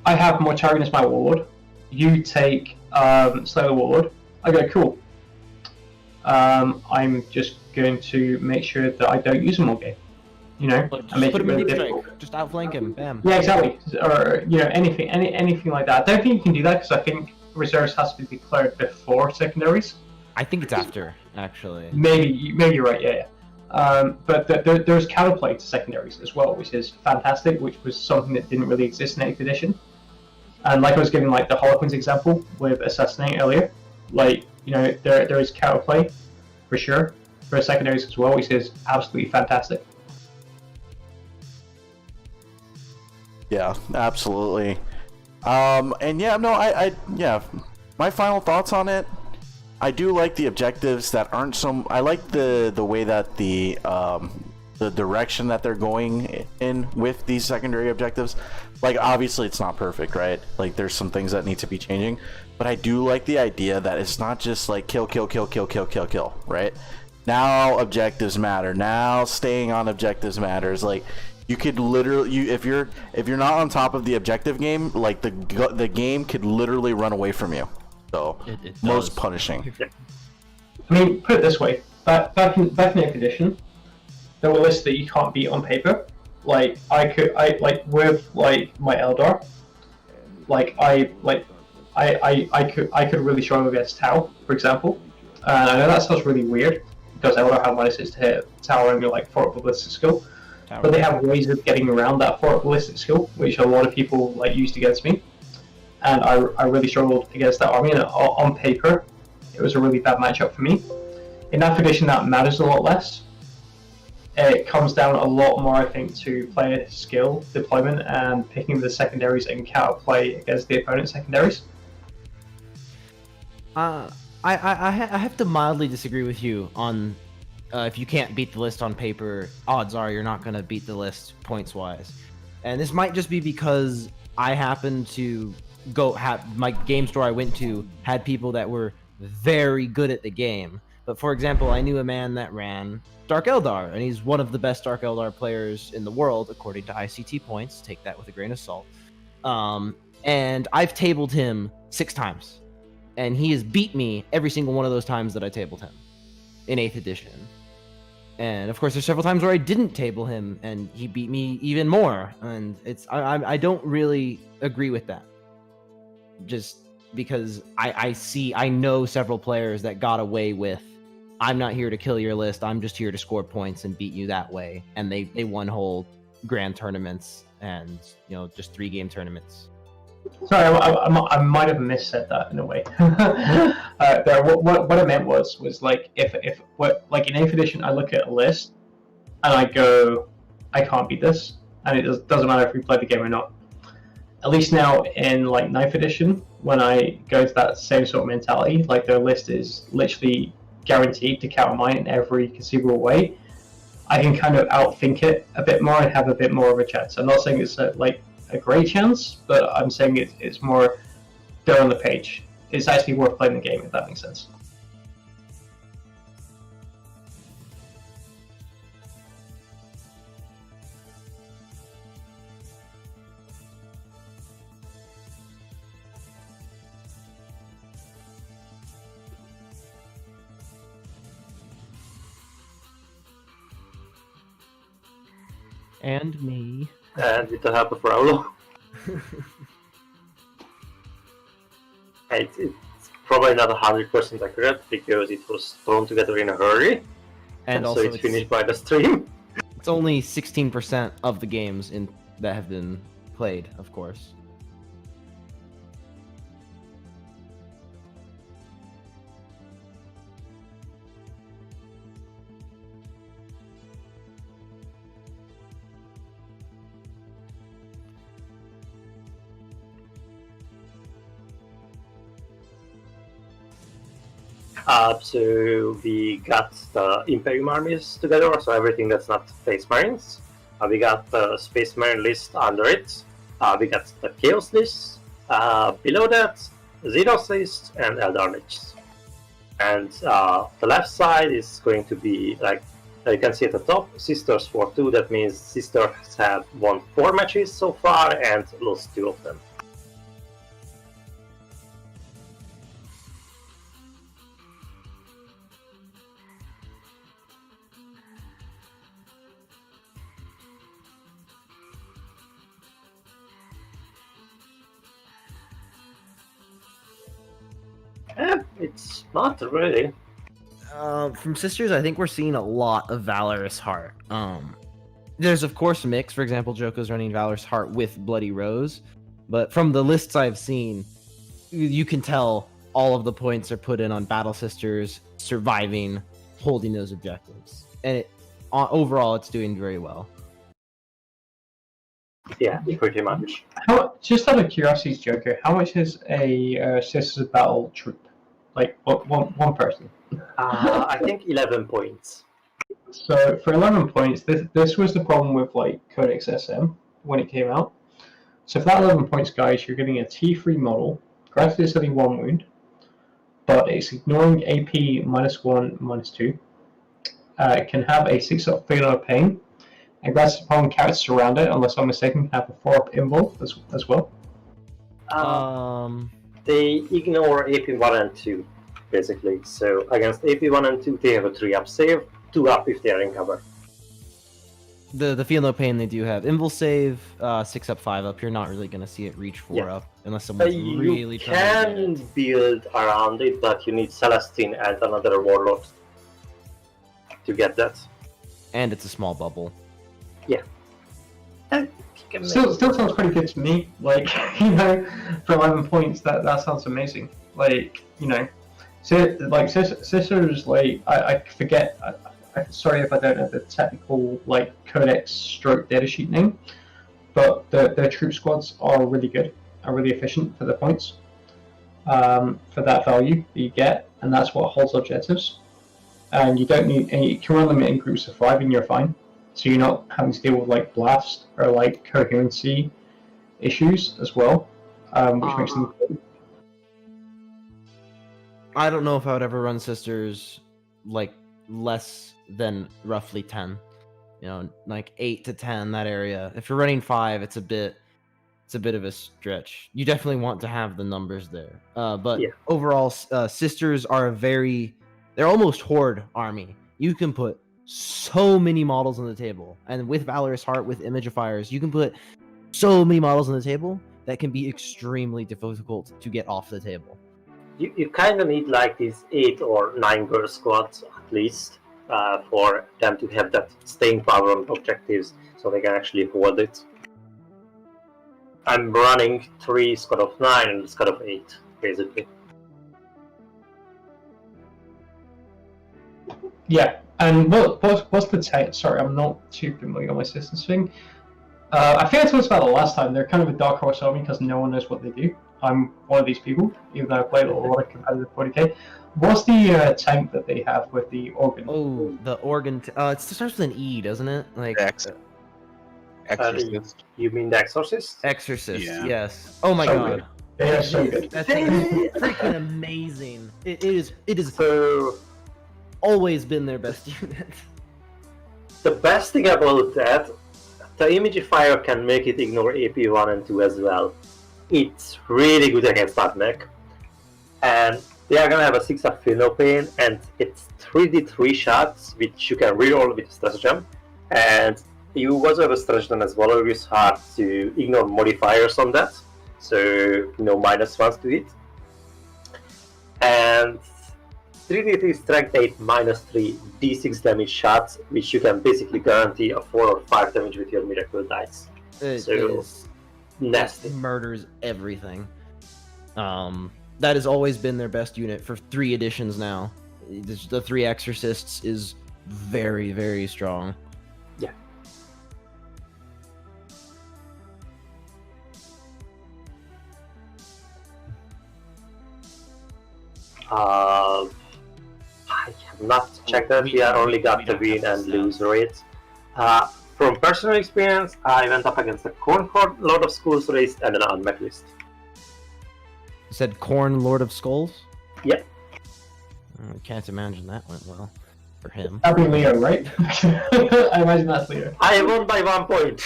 I have more target as my warlord. You take Slay the Warlord. I go, cool. I'm just going to make sure that I don't use him all game. You know, Just and make put it him in really deep difficult. strike. Just outflank him. Bam. Yeah, exactly. Or anything like that. I don't think you can do that because I think reserves has to be declared before secondaries. I think it's after, actually. Maybe you're right. Yeah. But there's counterplay to secondaries as well, which is fantastic. Which was something that didn't really exist in 8th edition. And like I was giving like the Harlequins example with Assassinate earlier, like there is counterplay for sure for secondaries as well, which is absolutely fantastic. Yeah, absolutely. And yeah, no, yeah. My final thoughts on it. I do like the objectives that aren't so. I like the way that the direction that they're going in with these secondary objectives. Like, obviously, it's not perfect, right? Like, there's some things that need to be changing. But I do like the idea that it's not just like kill, right? Now objectives matter. Now staying on objectives matters. Like, you could literally, if you're not on top of the objective game, like the game could literally run away from you. So It most does. punishing. I mean, put it this way: back in 8th edition, there were lists that you can't beat on paper. Like I with like my Eldar, I could really struggle against Tau, for example. I know that sounds really weird because Eldar have minuses to hit Tower and you're like forward ballistic skill. But they have ways of getting around that forward ballistic skill, which a lot of people like used against me. And I really struggled against that army. And on paper, it was a really bad matchup for me. In that edition, that matters a lot less. It comes down a lot more, I think, to player skill, deployment, and picking the secondaries and counterplay against the opponent's secondaries. I have to mildly disagree with you on if you can't beat the list on paper, odds are you're not going to beat the list points-wise. And this might just be because I happen to my game store I went to had people that were very good at the game. But for example, I knew a man that ran Dark Eldar, and he's one of the best Dark Eldar players in the world, according to ICT points. Take that with a grain of salt. And I've tabled him 6 times. And he has beat me every single one of those times that I tabled him in 8th edition. And of course, there's several times where I didn't table him, and he beat me even more. And I don't really agree with that. Just because I know several players that got away with, I'm not here to kill your list, I'm just here to score points and beat you that way. And they won whole grand tournaments and just 3-game tournaments. Sorry, I might have missaid that in a way. What I meant was like if in 8th edition I look at a list and I go, I can't beat this, and it doesn't matter if we play the game or not. At least now in like 9th edition, when I go to that same sort of mentality, like their list is literally guaranteed to counter mine in every conceivable way, I can kind of outthink it a bit more and have a bit more of a chance. I'm not saying it's a great chance, but I'm saying it's more there on the page. It's actually worth playing the game, if that makes sense. And me. and with the help of Raulo. It's probably not 100% accurate because it was thrown together in a hurry, And so also, it's finished by the stream. it's only 16% of the games that have been played, of course. So we got the Imperium armies together, so everything that's not Space Marines. We got the Space Marine list under it. We got the Chaos list. Below that, Xenos list and Eldar list. And the left side is going to be like you can see at the top, Sisters 4-2. That means Sisters have won 4 matches so far and lost 2 of them. It's not really. From Sisters, I think we're seeing a lot of Valorous Heart. There's of course a mix. For example, Joko's running Valorous Heart with Bloody Rose, but from the lists I've seen, you can tell all of the points are put in on Battle Sisters surviving, holding those objectives, and overall it's doing very well. Yeah, pretty much. Just out of curiosity, Joker, how much is a Sisters of Battle troop? Like one person? I think 11 points. So for 11 points, this was the problem with like Codex SM when it came out. So for that 11 points, guys, you're getting a T3 model. Granted, it's only 1 wound, but it's ignoring AP -1, -2. It can have a 6-up failure pain. And granted, upon characters around it, unless I'm mistaken, have a 4-up invul as well. They ignore AP 1 and 2, basically. So against AP 1 and 2, they have a 3-up save, 2-up if they are in cover. The Feel No Pain, they do have invul save, 6-up, 5-up. You're not really going to see it reach 4-up unless someone's really you trying to can get it. build around it, but you need Celestine and another Warlord to get that. And it's a small bubble. Still sounds pretty good to me. Like, you know, for 11 points, that sounds amazing. Like, you know, so like Sisters, like I forget. Sorry if I don't know the technical like codex stroke datasheet name, but their troop squads are really good, are really efficient for their points, for that value that you get, and that's what holds objectives. And you don't need, and you can run them in groups of 5 and you're fine. So you're not having to deal with like blast or like coherency issues as well, which makes them good. I don't know if I would ever run Sisters like less than roughly 10. You know, like 8 to 10, that area. If you're running 5, it's a bit of a stretch. You definitely want to have the numbers there. But overall, Sisters are they're almost Horde army. You can put so many models on the table, and with Valorous Heart, with Imagifiers, you can put so many models on the table that can be extremely difficult to get off the table. You kind of need like these 8 or 9 girl squads at least for them to have that staying power on objectives, so they can actually hold it. I'm running 3 squad of 9 and a squad of 8, basically. Yeah, and what's the tank? Sorry, I'm not too familiar on my systems thing. I think I talked about it last time. They're kind of a dark horse army because no one knows what they do. I'm one of these people, even though I played a lot of competitive 40k. What's the tank that they have with the organ? Oh, the organ. It starts with an E, doesn't it? Like Exorcist. You mean the Exorcist? Exorcist. Yeah. Yes. Oh my So god. good. They are so good. That thing is freaking amazing. It is So always been their best unit. the best thing about that, the Imagifier can make it ignore AP 1 and 2 as well. It's really good against that mech. And they are gonna have a 6-up Feel No Pain, and it's 3d3 shots, which you can reroll with Stratagem. And you also have a strategy then as well, where it's hard to ignore modifiers on that, so no -1s to it. And 3d3 strength 8 -3 d6 damage shots, which you can basically guarantee a 4 or 5 damage with your miracle dice. It So is nasty. It murders everything. That has always been their best unit for 3 editions now. The 3 Exorcists is very, very strong. Yeah. I have not checked that. We only got the win and lose rate. From personal experience, I went up against a Cornhorde Lord of Schools race and an unmet list. You said Corn Lord of Skulls? Yep. I can't imagine that went well for him. That'd be Leo, right? I imagine that's Leo. I won by 1 point.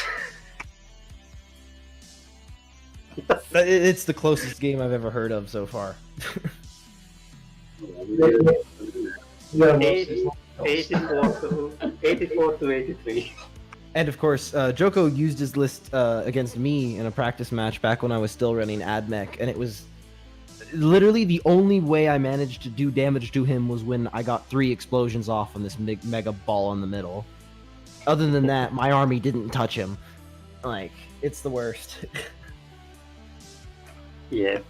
It's the closest game I've ever heard of so far. Yeah, 84 to 83. And of course, Joko used his list against me in a practice match back when I was still running AdMech, and it was literally the only way I managed to do damage to him was when I got 3 explosions off on this mega ball in the middle. Other than that, my army didn't touch him. Like, it's the worst. Yeah.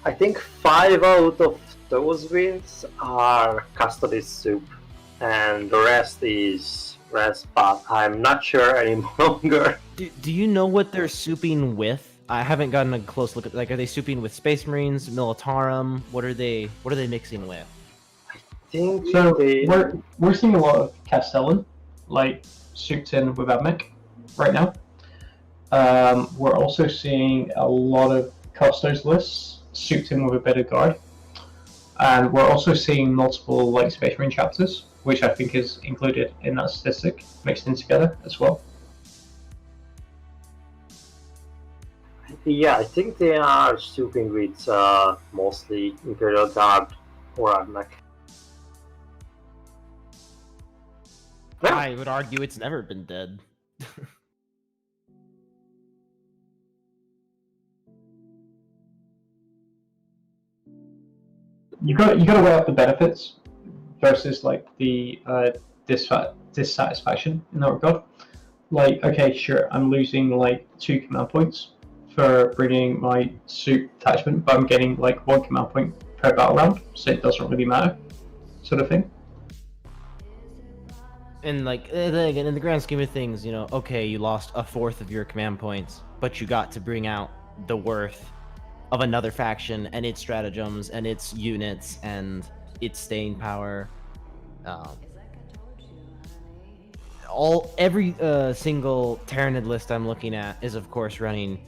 I think 5 out of those wins are custody soup, and the rest is rest, but I'm not sure any longer. Do you know what they're souping with? I haven't gotten a close look at, like, are they souping with Space Marines, Militarum? What are they mixing with? I think So they... we're seeing a lot of Castellan, like souped in with Admech right now. We're also seeing a lot of Custos lists souped in with a bit of guard. And we're also seeing multiple like Space Marine chapters, which I think is included in that statistic, mixed in together as well. Yeah, I think they are souping with mostly Imperial Guard or Admech. I would argue it's never been dead. You got to weigh up the benefits versus like the dissatisfaction in that regard. Like, okay, sure, I'm losing like 2 command points for bringing my suit attachment, but I'm getting like 1 command point per battle round, so it doesn't really matter, sort of thing. And like, then again, in the grand scheme of things, you know, okay, you lost 1/4 of your command points, but you got to bring out the worth of another faction and its stratagems and its units and its staying power. Every single Tyranid list I'm looking at is of course running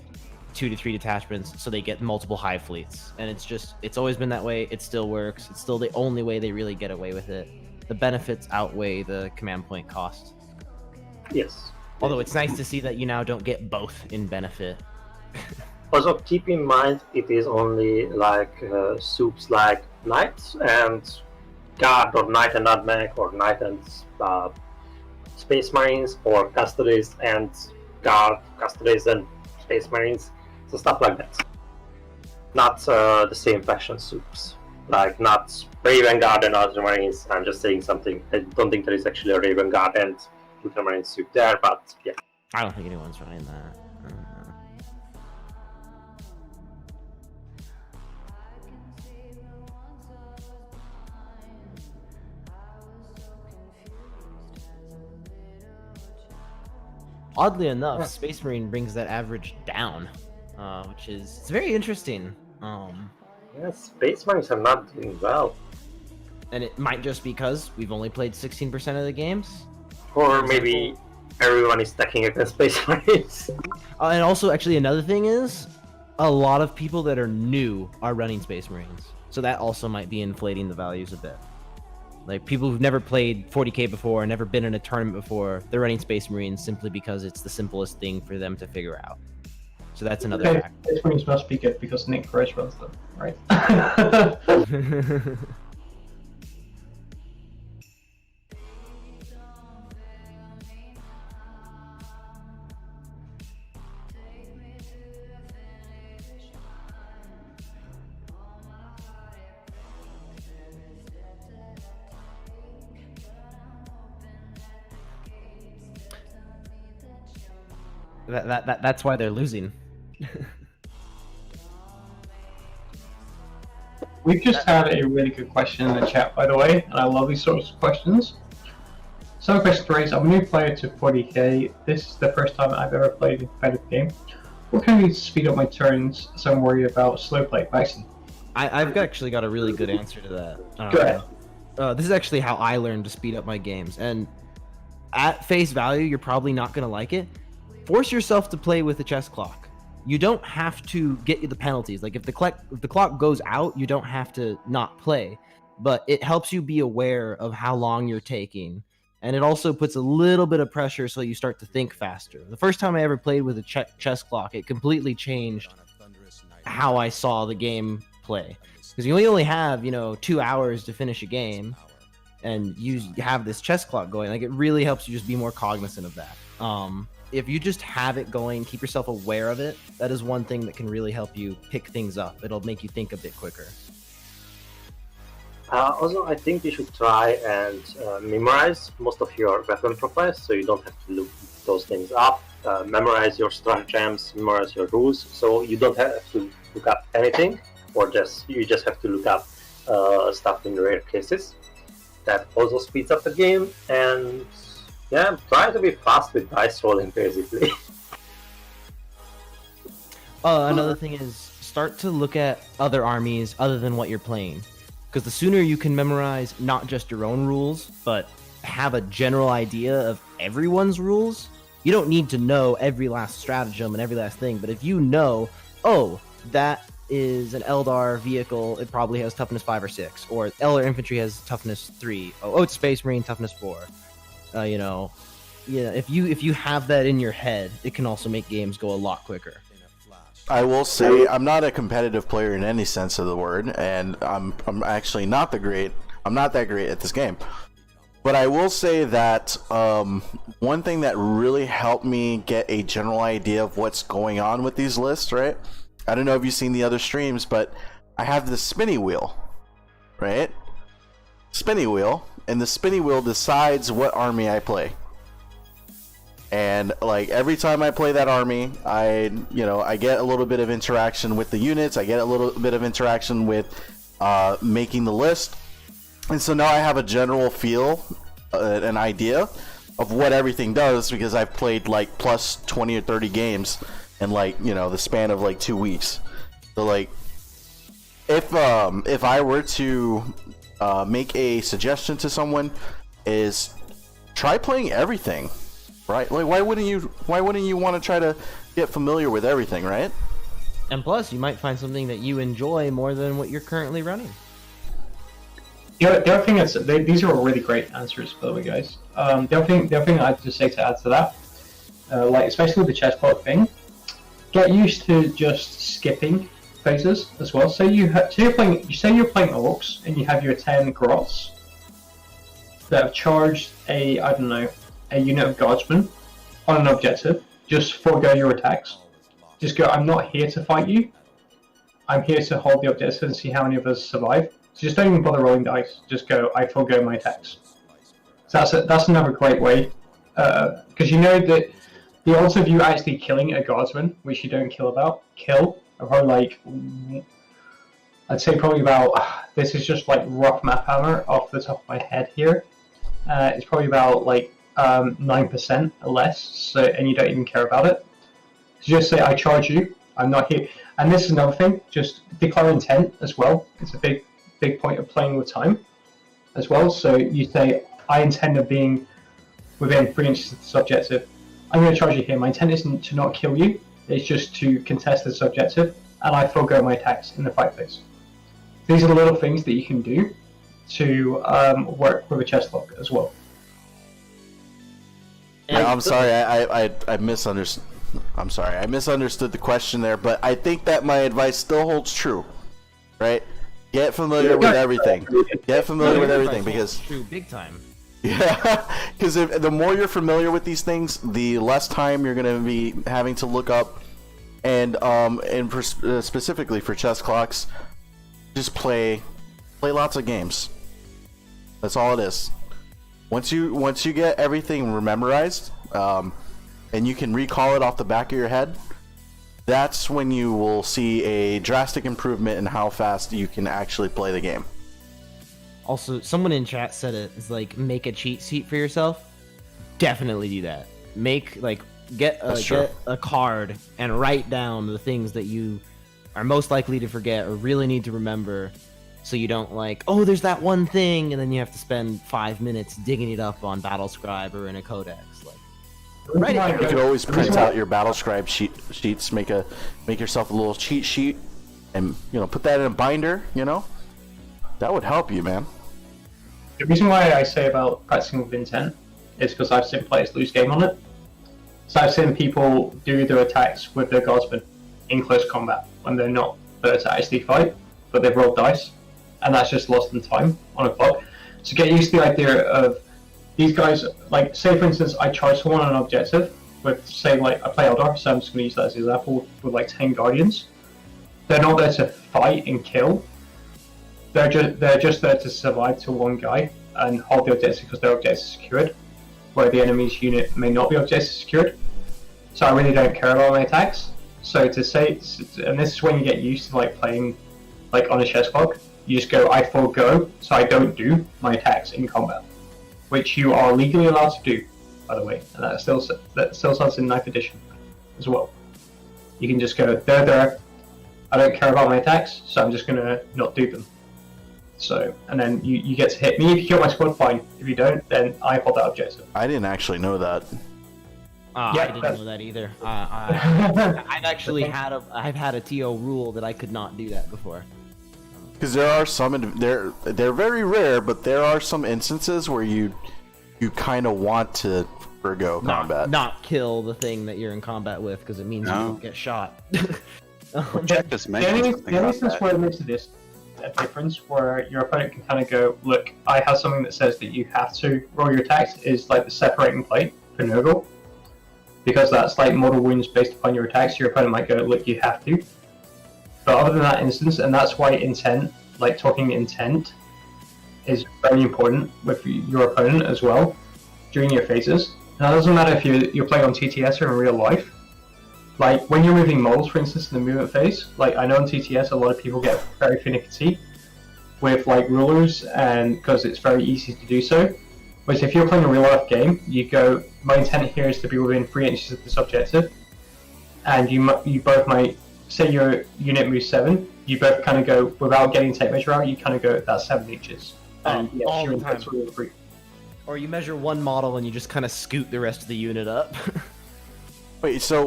2 to 3 detachments, so they get multiple hive fleets, and it's always been that way. It still works. It's still the only way they really get away with it. The benefits outweigh the command point cost. Yes. Although it's nice to see that you now don't get both in benefit. Also, keep in mind it is only like soups like Knights and Guard, or Knight and Admech, or Knight and Space Marines, or Custodes and Guard, Custodes and Space Marines, so stuff like that. Not the same faction soups. Like, not Raven Guard and Ultramarines. I'm just saying something. I don't think there is actually a Raven Guard and Ultramarine soup there, but yeah. I don't think anyone's running that. I don't know. Oddly enough, Space Marine brings that average down, which is it's very interesting. Yeah, Space Marines are not doing well. And it might just because we've only played 16% of the games. Or maybe everyone is stacking against Space Marines. And also, actually, another thing is, a lot of people that are new are running Space Marines. So that also might be inflating the values a bit. Like, people who've never played 40k before, never been in a tournament before, they're running Space Marines simply because it's the simplest thing for them to figure out. So that's another Okay, factor. this rooms must be good because Nick Gross runs them, right? That's why they're losing. We've just had a really good question in the chat, by the way, and I love these sorts of questions. So question 3 is, I'm a new player to 40k. This is the first time I've ever played a competitive game. What can I do to speed up my turns so I'm worried about slow play? Bison. I've actually got a really good answer to that. Go ahead. This is actually how I learned to speed up my games, and at face value, you're probably not going to like it. Force yourself to play with a chess clock. You don't have to get the penalties. Like if the clock goes out, you don't have to not play, but it helps you be aware of how long you're taking, and it also puts a little bit of pressure so you start to think faster. The first time I ever played with a chess clock, it completely changed how I saw the game play, because you only have 2 hours to finish a game, and you have this chess clock going. Like it really helps you just be more cognizant of that. If you just have it going, keep yourself aware of it, that is one thing that can really help you pick things up. It'll make you think a bit quicker. Also, I think you should try and memorize most of your weapon profiles, so you don't have to look those things up. Memorize your stratagems, memorize your rules, so you don't have to look up anything, or you just have to look up stuff in rare cases. That also speeds up the game, and yeah, try to be fast with dice rolling, basically. Another thing is start to look at other armies other than what you're playing, because the sooner you can memorize not just your own rules, but have a general idea of everyone's rules. You don't need to know every last stratagem and every last thing, but if you know, oh, that is an Eldar vehicle, it probably has toughness 5 or 6, or Eldar infantry has toughness 3. Oh, it's Space Marine toughness 4. If you have that in your head, it can also make games go a lot quicker. I will say I'm not a competitive player in any sense of the word, and I'm actually not that great at this game. But I will say that one thing that really helped me get a general idea of what's going on with these lists, right? I don't know if you've seen the other streams, but I have the spinny wheel, right? Spinny wheel, and the spinny wheel decides what army I play. And like every time I play that army, I get a little bit of interaction with the units. I get a little bit of interaction with making the list, and so now I have a general feel, an idea of what everything does, because I've played like plus 20 or 30 games in the span of like 2 weeks. So like, if I were to make a suggestion to someone, is try playing everything. Right? Like, why wouldn't you want to try to get familiar with everything, right? And plus, you might find something that you enjoy more than what you're currently running. The other thing is, these are all really great answers, by the way, guys. The other thing I'd just say to add to that, especially with the chess clock thing, get used to just skipping phases as well. Say you're playing orcs and you have your 10 grots that have charged a unit of guardsmen on an objective. Just forego your attacks. Just go, I'm not here to fight you. I'm here to hold the objective and see how many of us survive. So just don't even bother rolling dice. Just go, I forego my attacks. So that's another great way. Because you know that the odds of you actually killing a guardsman, which you don't are probably I'd say probably about, this is just like rough map hammer off the top of my head here. It's probably about 9% or less, and you don't even care about it. So just say, I charge you, I'm not here. And this is another thing, just declare intent as well. It's a big point of playing with time as well. So you say, I intend of being within 3 inches of the subjective. I'm going to charge you here. My intent isn't to not kill you, it's just to contest the subjective, and I forego my attacks in the fight phase. These are the little things that you can do to work with a chess log as well. Yeah, I'm sorry, I misunderstood. I'm sorry, I misunderstood the question there, but I think that my advice still holds true, right? Get familiar with everything. Get familiar with everything, because True, big time. yeah, because the more you're familiar with these things, the less time you're going to be having to look up. And specifically for chess clocks, just play lots of games. That's all it is. Once you get everything memorized, and you can recall it off the back of your head, that's when you will see a drastic improvement in how fast you can actually play the game. Also, someone in chat said it. It's like, make a cheat sheet for yourself. Definitely do that. Get a card and write down the things that you are most likely to forget or really need to remember, so you don't there's that one thing, and then you have to spend 5 minutes digging it up on BattleScribe or in a codex. You could always print out your BattleScribe sheets, make yourself a little cheat sheet, and put that in a binder. That would help you, man. The reason why I say about practicing with intent is because I've seen players lose game on it. So I've seen people do their attacks with their guardsmen in close combat when they're not there to actually fight, but they've rolled dice, and that's just lost in time on a clock. So get used to the idea of these guys, say for instance, I charge someone on an objective with, say, I play Eldar, so I'm just going to use that as an example, with 10 Guardians. They're not there to fight and kill. They're just there to survive to one guy and hold the objective because their objective is secured, where the enemy's unit may not be objective secured. So I really don't care about my attacks. So to say, and this is when you get used to playing on a chess clock, you just go, I forego, so I don't do my attacks in combat, which you are legally allowed to do, by the way, and that still starts in 9th edition as well. You can just go, there, I don't care about my attacks, so I'm just going to not do them. So, and then you get to hit me. If you kill my squad, fine. If you don't, then I hold that objective. I didn't actually know that. I didn't know that either. I've had a TO rule that I could not do that before. Because there are some, they're very rare, but there are some instances where you kind of want to forgo combat. Not kill the thing that you're in combat with, because it means you don't get shot. Jack just The mentioned only something about instance that. where it makes a difference, where your opponent can kind of go, look, I have something that says that you have to roll your attacks, is the separating plate for Nurgle. Because that's mortal wounds based upon your attacks, your opponent might go, look, you have to. But other than that instance, and that's why intent, talking intent, is very important with your opponent as well during your phases. Now, it doesn't matter if you're playing on TTS or in real life. When you're moving models, for instance, in the movement phase, I know in TTS a lot of people get very finicky with rulers, and because it's very easy to do so. Whereas if you're playing a real life game, you go, my intent here is to be within 3 inches of this objective, and you both might, say your unit moves 7, you both kind of go, without getting tape measure out, you kind of go, that's 7 inches. And yes, all your the time. intent's really free. Or you measure one model and you just kind of scoot the rest of the unit up. So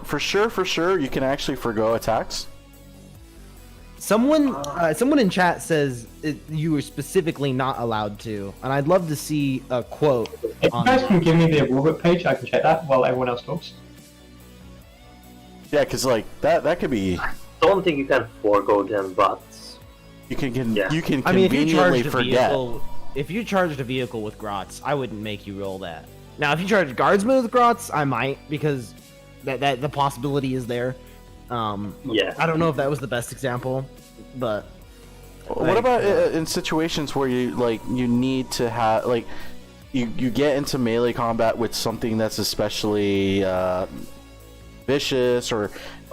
for sure, you can actually forgo attacks. Someone in chat says you were specifically not allowed to, and I'd love to see a quote. If you guys can give me the rulebook page, I can check that while everyone else talks. Yeah, because that could be. I don't think you can forego them, but You can Yeah. you can I mean, conveniently forget. if you charged a vehicle with grots, I wouldn't make you roll that. Now, if you charged guardsmen with grots, I might, because that the possibility is there. yeah. I don't know if that was the best example, but What about in situations where you need to have you get into melee combat with something that's especially vicious, or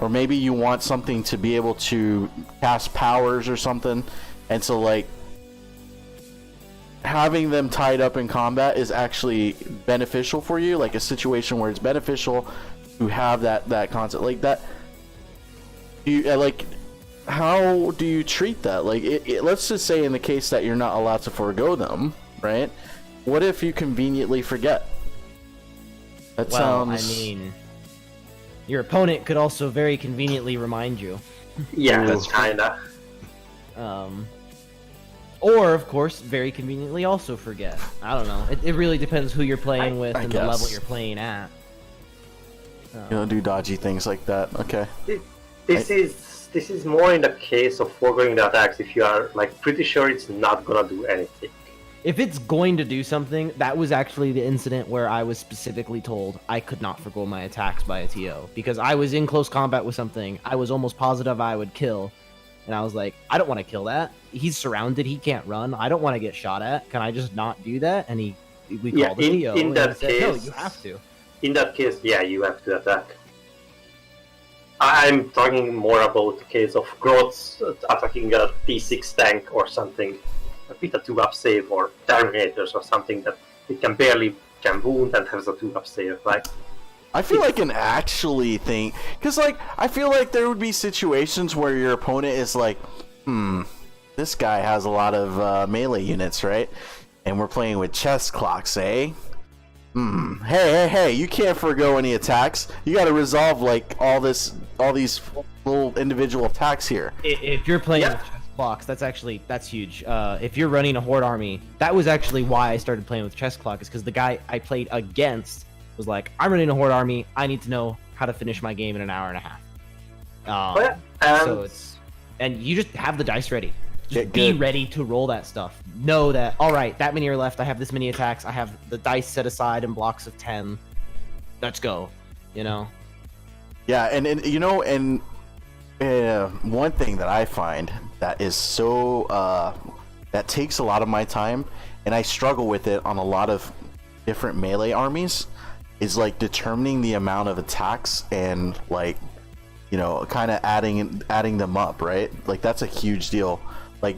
maybe you want something to be able to cast powers or something, and so having them tied up in combat is actually beneficial for you, a situation where it's beneficial to have that concept like that. How do you treat that? Let's just say in the case that you're not allowed to forego them, right? What if you conveniently forget? That sounds. I mean, your opponent could also very conveniently remind you. Yeah, Ooh. that's kinda. Or, of course, very conveniently also forget. I don't know. It really depends who you're playing with I and the guess. level you're playing at. You don't do dodgy things like that. Okay. This is more in the case of foregoing the attacks if you are like pretty sure it's not gonna do anything. If it's going to do something, that was actually the incident where I was specifically told I could not forgo my attacks by a TO because I was in close combat with something I was almost positive I would kill, and I was like, I don't want to kill that. He's surrounded. He can't run. I don't want to get shot at. Can I just not do that? And we called the TO. In that and he case, said, no, you have to. In that case, yeah, you have to attack. I'm talking more about the case of Grots attacking a T6 tank or something. With a 2-up save, or Terminators or something that it can wound and has a 2-up save. Like, I feel like an actually thing, because like I feel like there would be situations where your opponent is like, this guy has a lot of melee units, right? And we're playing with chest clocks, eh? Hey, you can't forgo any attacks. You got to resolve like all these little individual attacks here. If you're playing with chest clocks, that's huge. If you're running a horde army, that was actually why I started playing with chest clock, is because the guy I played against was like, I'm running a horde army. I need to know how to finish my game in an hour and a half. And you just have the dice ready. Just be ready to roll that stuff. Know that, all right, that many are left. I have this many attacks. I have the dice set aside in blocks of 10. Let's go. You know? Yeah, and you know, and one thing that I find that is so that takes a lot of my time, and I struggle with it on a lot of different melee armies, is like determining the amount of attacks and like, you know, kind of adding them up, right? Like that's a huge deal. Like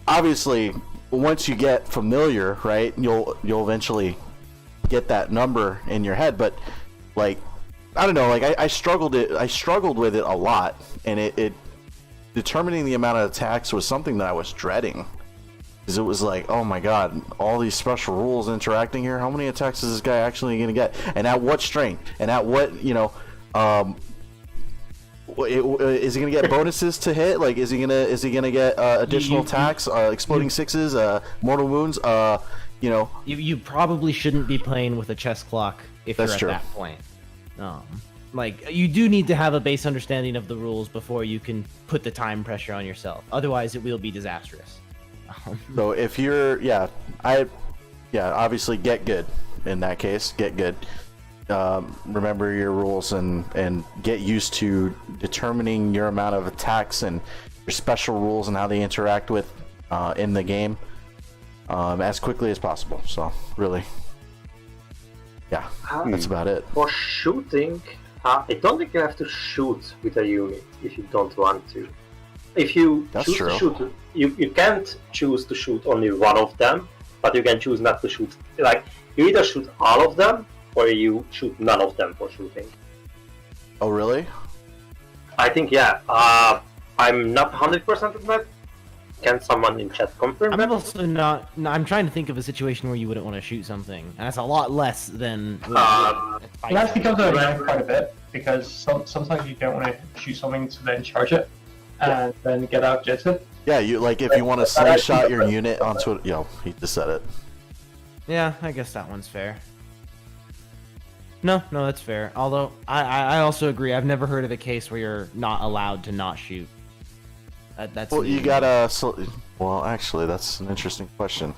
obviously once you get familiar, right, you'll eventually get that number in your head, but like I don't know, like I struggled with it a lot, and it determining the amount of attacks was something that I was dreading, because it was like, oh my god, all these special rules interacting here, how many attacks is this guy actually gonna get, and at what strength, and at what, you know, is he gonna get bonuses to hit? Like, is he gonna get additional attacks, exploding sixes, mortal wounds? You know, you probably shouldn't be playing with a chest clock if That's you're at true. that point. Like, you do need to have a base understanding of the rules before you can put the time pressure on yourself. Otherwise, it will be disastrous. so if you're, obviously get good. In that case, get good. Remember your rules and get used to determining your amount of attacks and your special rules and how they interact with in the game as quickly as possible. So really, yeah, that's about it. For shooting, I don't think you have to shoot with a unit if you don't want to. If you choose to shoot, you can't choose to shoot only one of them, but you can choose not to shoot. Like, you either shoot all of them or you shoot none of them for shooting. Oh really? I think, yeah. I'm not 100% on that. Can someone in chat confirm that? I'm also not. No, I'm trying to think of a situation where you wouldn't want to shoot something, and that's a lot less than. That becomes annoying quite a bit, because sometimes you don't want to shoot something to then charge it and then get outjetted. Yeah, you like if you want to slingshot your unit onto it. Yo, he just said it. Yeah, I guess that one's fair. No, that's fair. Although I also agree. I've never heard of a case where you're not allowed to not shoot. That's well, you gotta. Well, actually, that's an interesting question.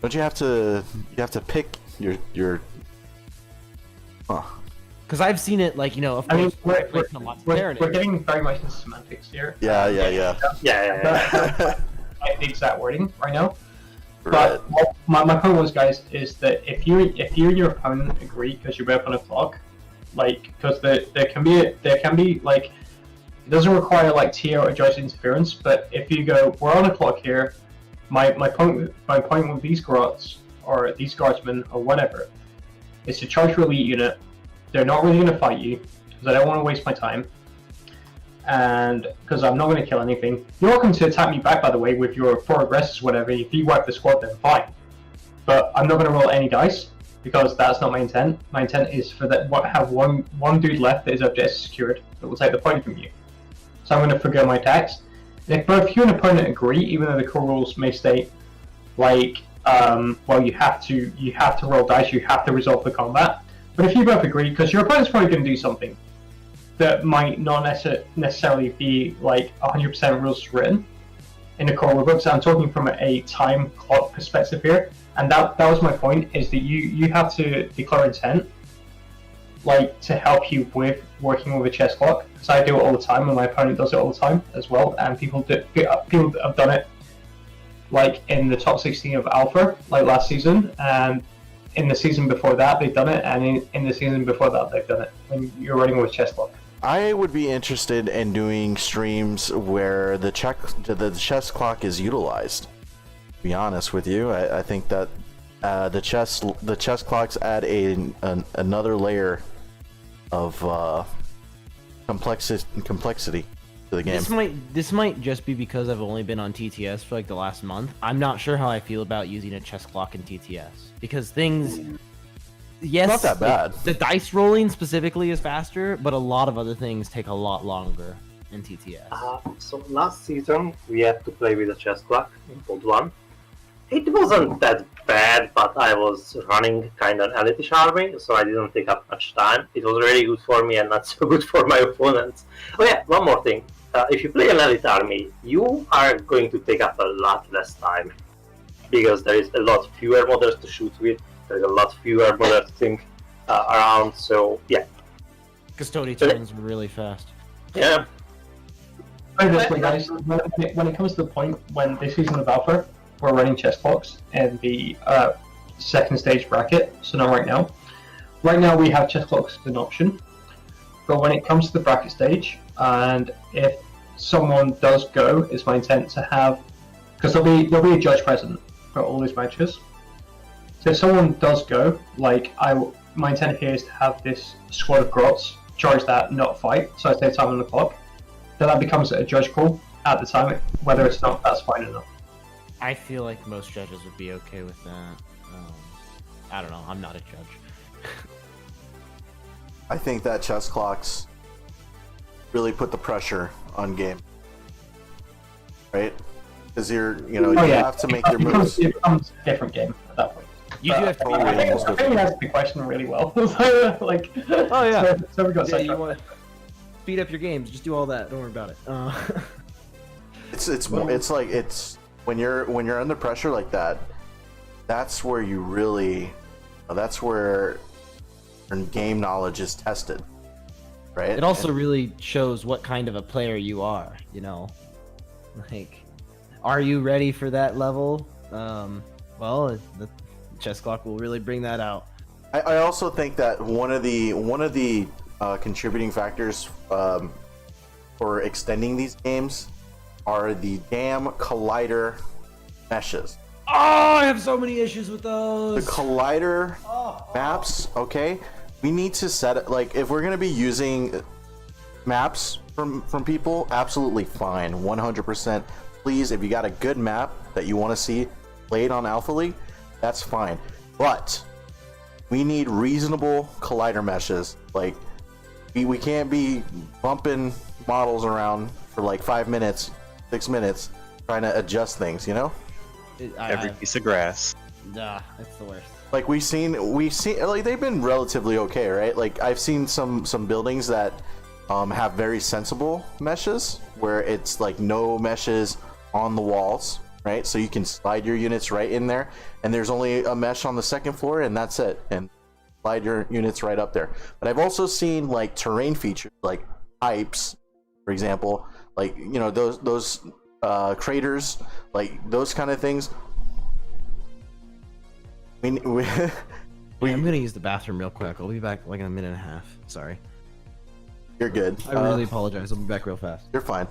Don't you have to? You have to pick your. Huh. Because I've seen it, like, you know. Of course, I mean, we're we're getting very much into semantics here. Yeah. Like the exact wording right now. Right. But my point was, guys, is that if you and your opponent agree, because you're both on a clock, like, because there can be like, it doesn't require like TO or judge interference, but if you go, we're on a clock here, my point with these grots or these guardsmen or whatever is to charge your elite unit. They're not really going to fight you because I don't want to waste my time, and because I'm not going to kill anything. You're welcome to attack me back, by the way, with your 4 aggressors, whatever. If you wipe the squad, then fine. But I'm not going to roll any dice because that's not my intent. My intent is for that have one dude left that is objective secured that will take the point from you. So I'm going to forgo my attacks. And if both you and opponent agree, even though the core rules may state, like, well, you have to roll dice, you have to resolve the combat. But if you both agree, because your opponent's probably going to do something that might not necessarily be like 100% rules written in the core rulebooks. I'm talking from a time clock perspective here, and that was my point. Is that you have to declare intent, like to help you with working with a chess clock. Because I do it all the time, and my opponent does it all the time as well. And people have done it, like in the top 16 of Alpha, like last season, and in the season before that they've done it, and in the season before that they've done it when you're running with chess clock. I would be interested in doing streams where the chess clock is utilized. To be honest with you, I think that the chess clocks add another layer of complexity to the game. This might just be because I've only been on TTS for like the last month. I'm not sure how I feel about using a chess clock in TTS because things. Yes, not that bad. The dice rolling specifically is faster, but a lot of other things take a lot longer in TTS. So last season we had to play with a chess clock in Code 1. It wasn't that bad, but I was running kind of an elite army, so I didn't take up much time. It was really good for me and not so good for my opponents. Oh yeah, one more thing. If you play an elite army, you are going to take up a lot less time because there is a lot fewer models to shoot with. There's a lot fewer models to think around, so yeah. Custody turns really fast. Yeah. Honestly, guys, when it comes to the point when this season of Alpha, we're running chess clocks in the second stage bracket, so not right now. Right now we have chess clocks as an option, but when it comes to the bracket stage, and if someone does go, it's my intent to have, because there'll be a judge present for all these matches. So if someone does go, like my intent here is to have this squad of grots charge that, not fight, so I stay time on the clock. Then that becomes a judge call at the time, whether it's not, that's fine or not. I feel like most judges would be okay with that. I don't know, I'm not a judge. I think that chess clocks really put the pressure on game, right? Because you have to make your moves. It becomes a different game at that point. You do have to be I ready. think you answered the question really well. Like, Oh yeah. So we got Yeah, you sidetracked. want to speed up your games, just do all that, don't worry about it. It's like when you're under pressure like that, that's where you really, that's where your game knowledge is tested, right? It also really shows what kind of a player you are, you know? Like, are you ready for that level? Well, the chess clock will really bring that out. I also think that one of the contributing factors for extending these games are the damn collider meshes. Oh, I have so many issues with those. The collider maps, okay? We need to set it, like, if we're gonna be using maps from people, absolutely fine, 100%. Please, if you got a good map that you want to see played on Alpha League, that's fine. But we need reasonable collider meshes. Like, we can't be bumping models around for like 5 minutes, 6 minutes, trying to adjust things, you know? Every piece of grass. Nah, it's the worst. Like we've seen like they've been relatively okay, right? Like I've seen some buildings that have very sensible meshes where it's like no meshes on the walls, right? So you can slide your units right in there, and there's only a mesh on the second floor, and that's it. And slide your units right up there. But I've also seen like terrain features, like pipes, for example, like those craters, like those kind of things. I'm gonna use the bathroom real quick. I'll be back like in a minute and a half. Sorry. You're good. I really apologize. I'll be back real fast. You're fine.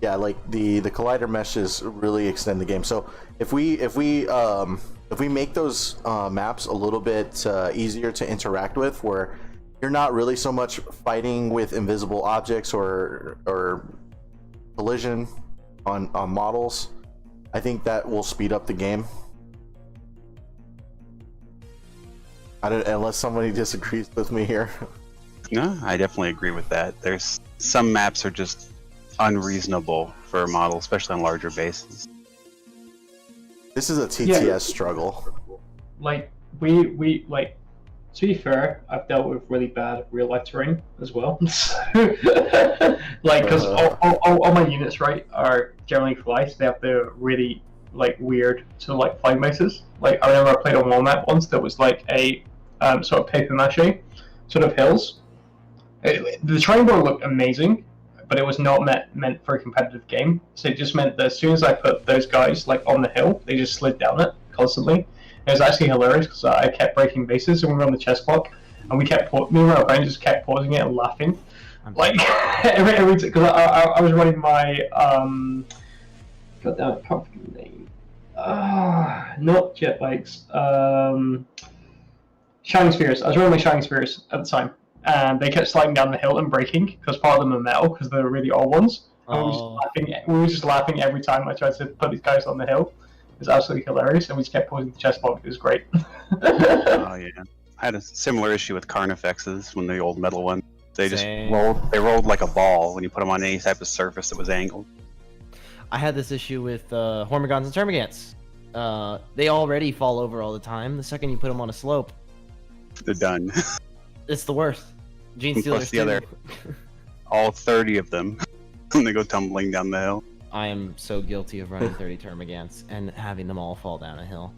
Yeah, like the collider meshes really extend the game. So if we make those maps a little bit easier to interact with, where you're not really so much fighting with invisible objects or collision on models, I think that will speed up the game. Unless somebody disagrees with me here. No, I definitely agree with that. There's some maps are just unreasonable for a model, especially on larger bases. This is a TTS struggle. Like we like To be fair, I've dealt with really bad real life terrain as well. Like, because all my units, right, are generally fly, so they have the really like weird sort of like flying bases. Like, I remember I played on one map once that was like a sort of paper mache sort of hills. The terrain board looked amazing, but it was not meant for a competitive game. So it just meant that as soon as I put those guys like on the hill, they just slid down it constantly. It was actually hilarious because I kept breaking bases and we were on the chess block, and me and my friend just kept pausing it and laughing, like every because I was running my God damn it, I can't think of the name. Not jet bikes. Shining Spears. I was running my Shining Spears at the time, and they kept sliding down the hill and breaking because part of them are metal because they're really old ones. And we were just laughing every time I tried to put these guys on the hill. It was absolutely hilarious, and we just kept pausing the chess block. It was great. Oh yeah, I had a similar issue with Carnifexes when the old metal one. They just rolled like a ball when you put them on any type of surface that was angled. I had this issue with Hormigons and Termagants. They already fall over all the time. The second you put them on a slope, They're done. it's the worst. Gene Plus Stealers the too. other, all 30 of them, when they go tumbling down the hill. I am so guilty of running 30 Termagants and having them all fall down a hill.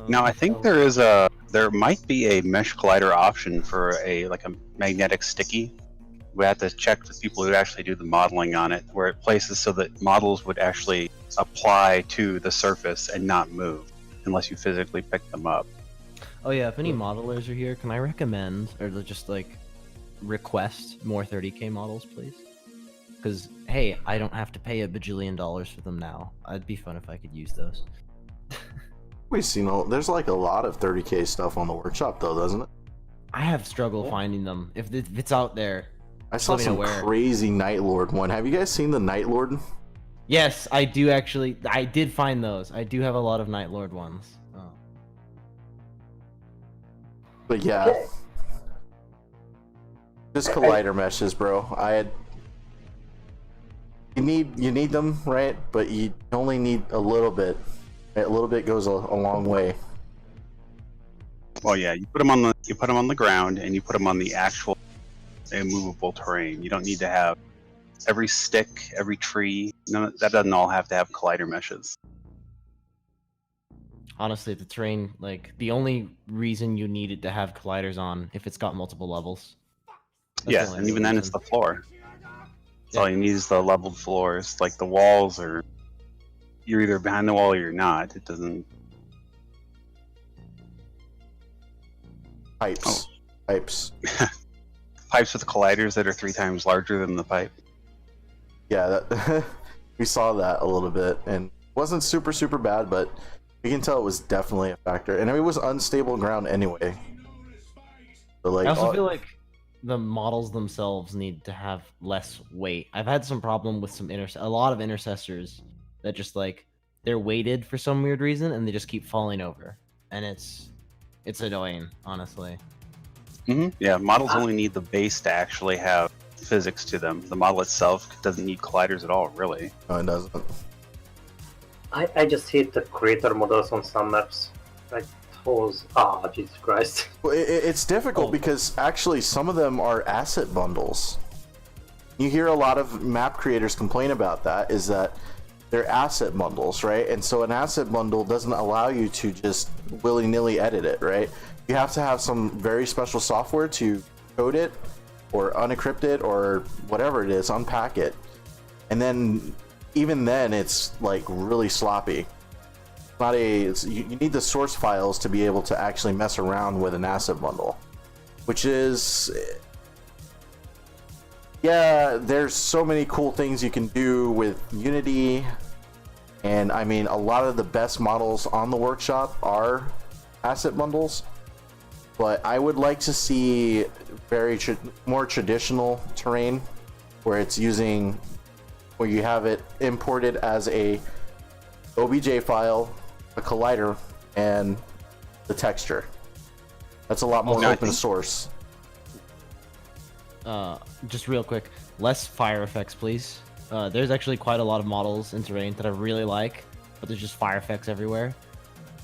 Now I think there might be a mesh collider option for a magnetic sticky. We have to check with people who actually do the modeling on it, where it places so that models would actually apply to the surface and not move unless you physically pick them up. Oh yeah, if any modelers are here, can I recommend or just like request more 30k models, please? Because hey, I don't have to pay $1 bajillion for them now. It'd be fun if I could use those. We've seen there's like a lot of 30k stuff on the workshop though, doesn't it? I have struggle finding them. If it's out there, I saw some crazy Night Lord one. Have you guys seen the Night Lord? yes, I do actually. I did find those. I do have a lot of Night Lord ones. Oh. But yeah, just collider meshes, bro. You need them, right? But you only need a little bit. A little bit goes a long way. Well, yeah, you put them on the ground, and you put them on the actual immovable terrain. You don't need to have every stick, every tree. That doesn't all have to have collider meshes. Honestly, the terrain, like the only reason you need it to have colliders on if it's got multiple levels. That's Yeah, the only and real even then reason. it's the floor. Yeah. All you need is the leveled floors. Like the walls are, you're either behind the wall or you're not. It doesn't. Pipes. Pipes. Pipes with colliders that are 3 times larger than the pipe. Yeah, that we saw that a little bit, and it wasn't super bad, but you can tell it was definitely a factor. And I mean, it was unstable ground anyway. But like, I also feel like the models themselves need to have less weight. I've had some problem with a lot of intercessors that just like they're weighted for some weird reason and they just keep falling over, and it's annoying, honestly. Yeah, models only need the base to actually have physics to them. The model itself doesn't need colliders at all, really. no, it doesn't. I just hate the creator models on some maps. Like those. Jesus Christ. Well, it's difficult Oh. because actually some of them are asset bundles. You hear a lot of map creators complain about that, is that they're asset bundles, right? And so an asset bundle doesn't allow you to just willy-nilly edit it, right? You have to have some very special software to code it or unencrypt it or whatever it is, unpack it. And then even then it's like really sloppy. You need the source files to be able to actually mess around with an asset bundle, which is, yeah, there's so many cool things you can do with Unity, and I mean a lot of the best models on the workshop are asset bundles, but I would like to see more traditional terrain where where you have it imported as a OBJ file, a collider, and the texture. That's a lot more Okay. open source. Just real quick, less fire effects, please. There's actually quite a lot of models in terrain that I really like, but there's just fire effects everywhere.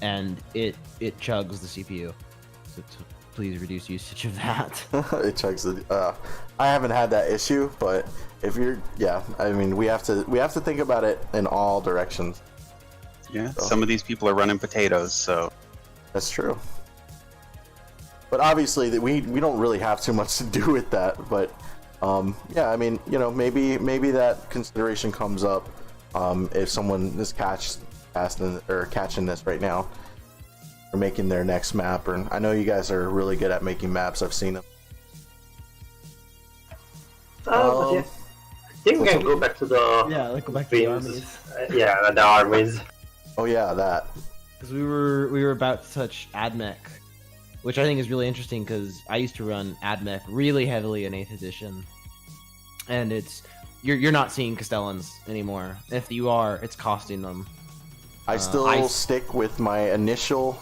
and it chugs the CPU. So please reduce usage of that. It checks the. I haven't had that issue, but if you're, yeah, I mean, we have to think about it in all directions. Yeah, So. some of these people are running potatoes, so That's true. But obviously, we don't really have too much to do with that. But yeah, I mean, you know, maybe that consideration comes up if someone is catching this right now, or making their next map. Or I know you guys are really good at making maps. I've seen them. But yeah, I think we can go back to the Yeah, go back to the dreams. armies. Yeah, the armies. Oh yeah, that. Because we were about to touch AdMech, which I think is really interesting because I used to run AdMech really heavily in 8th edition, and you're not seeing Castellans anymore. If you are, it's costing them. I still stick with my initial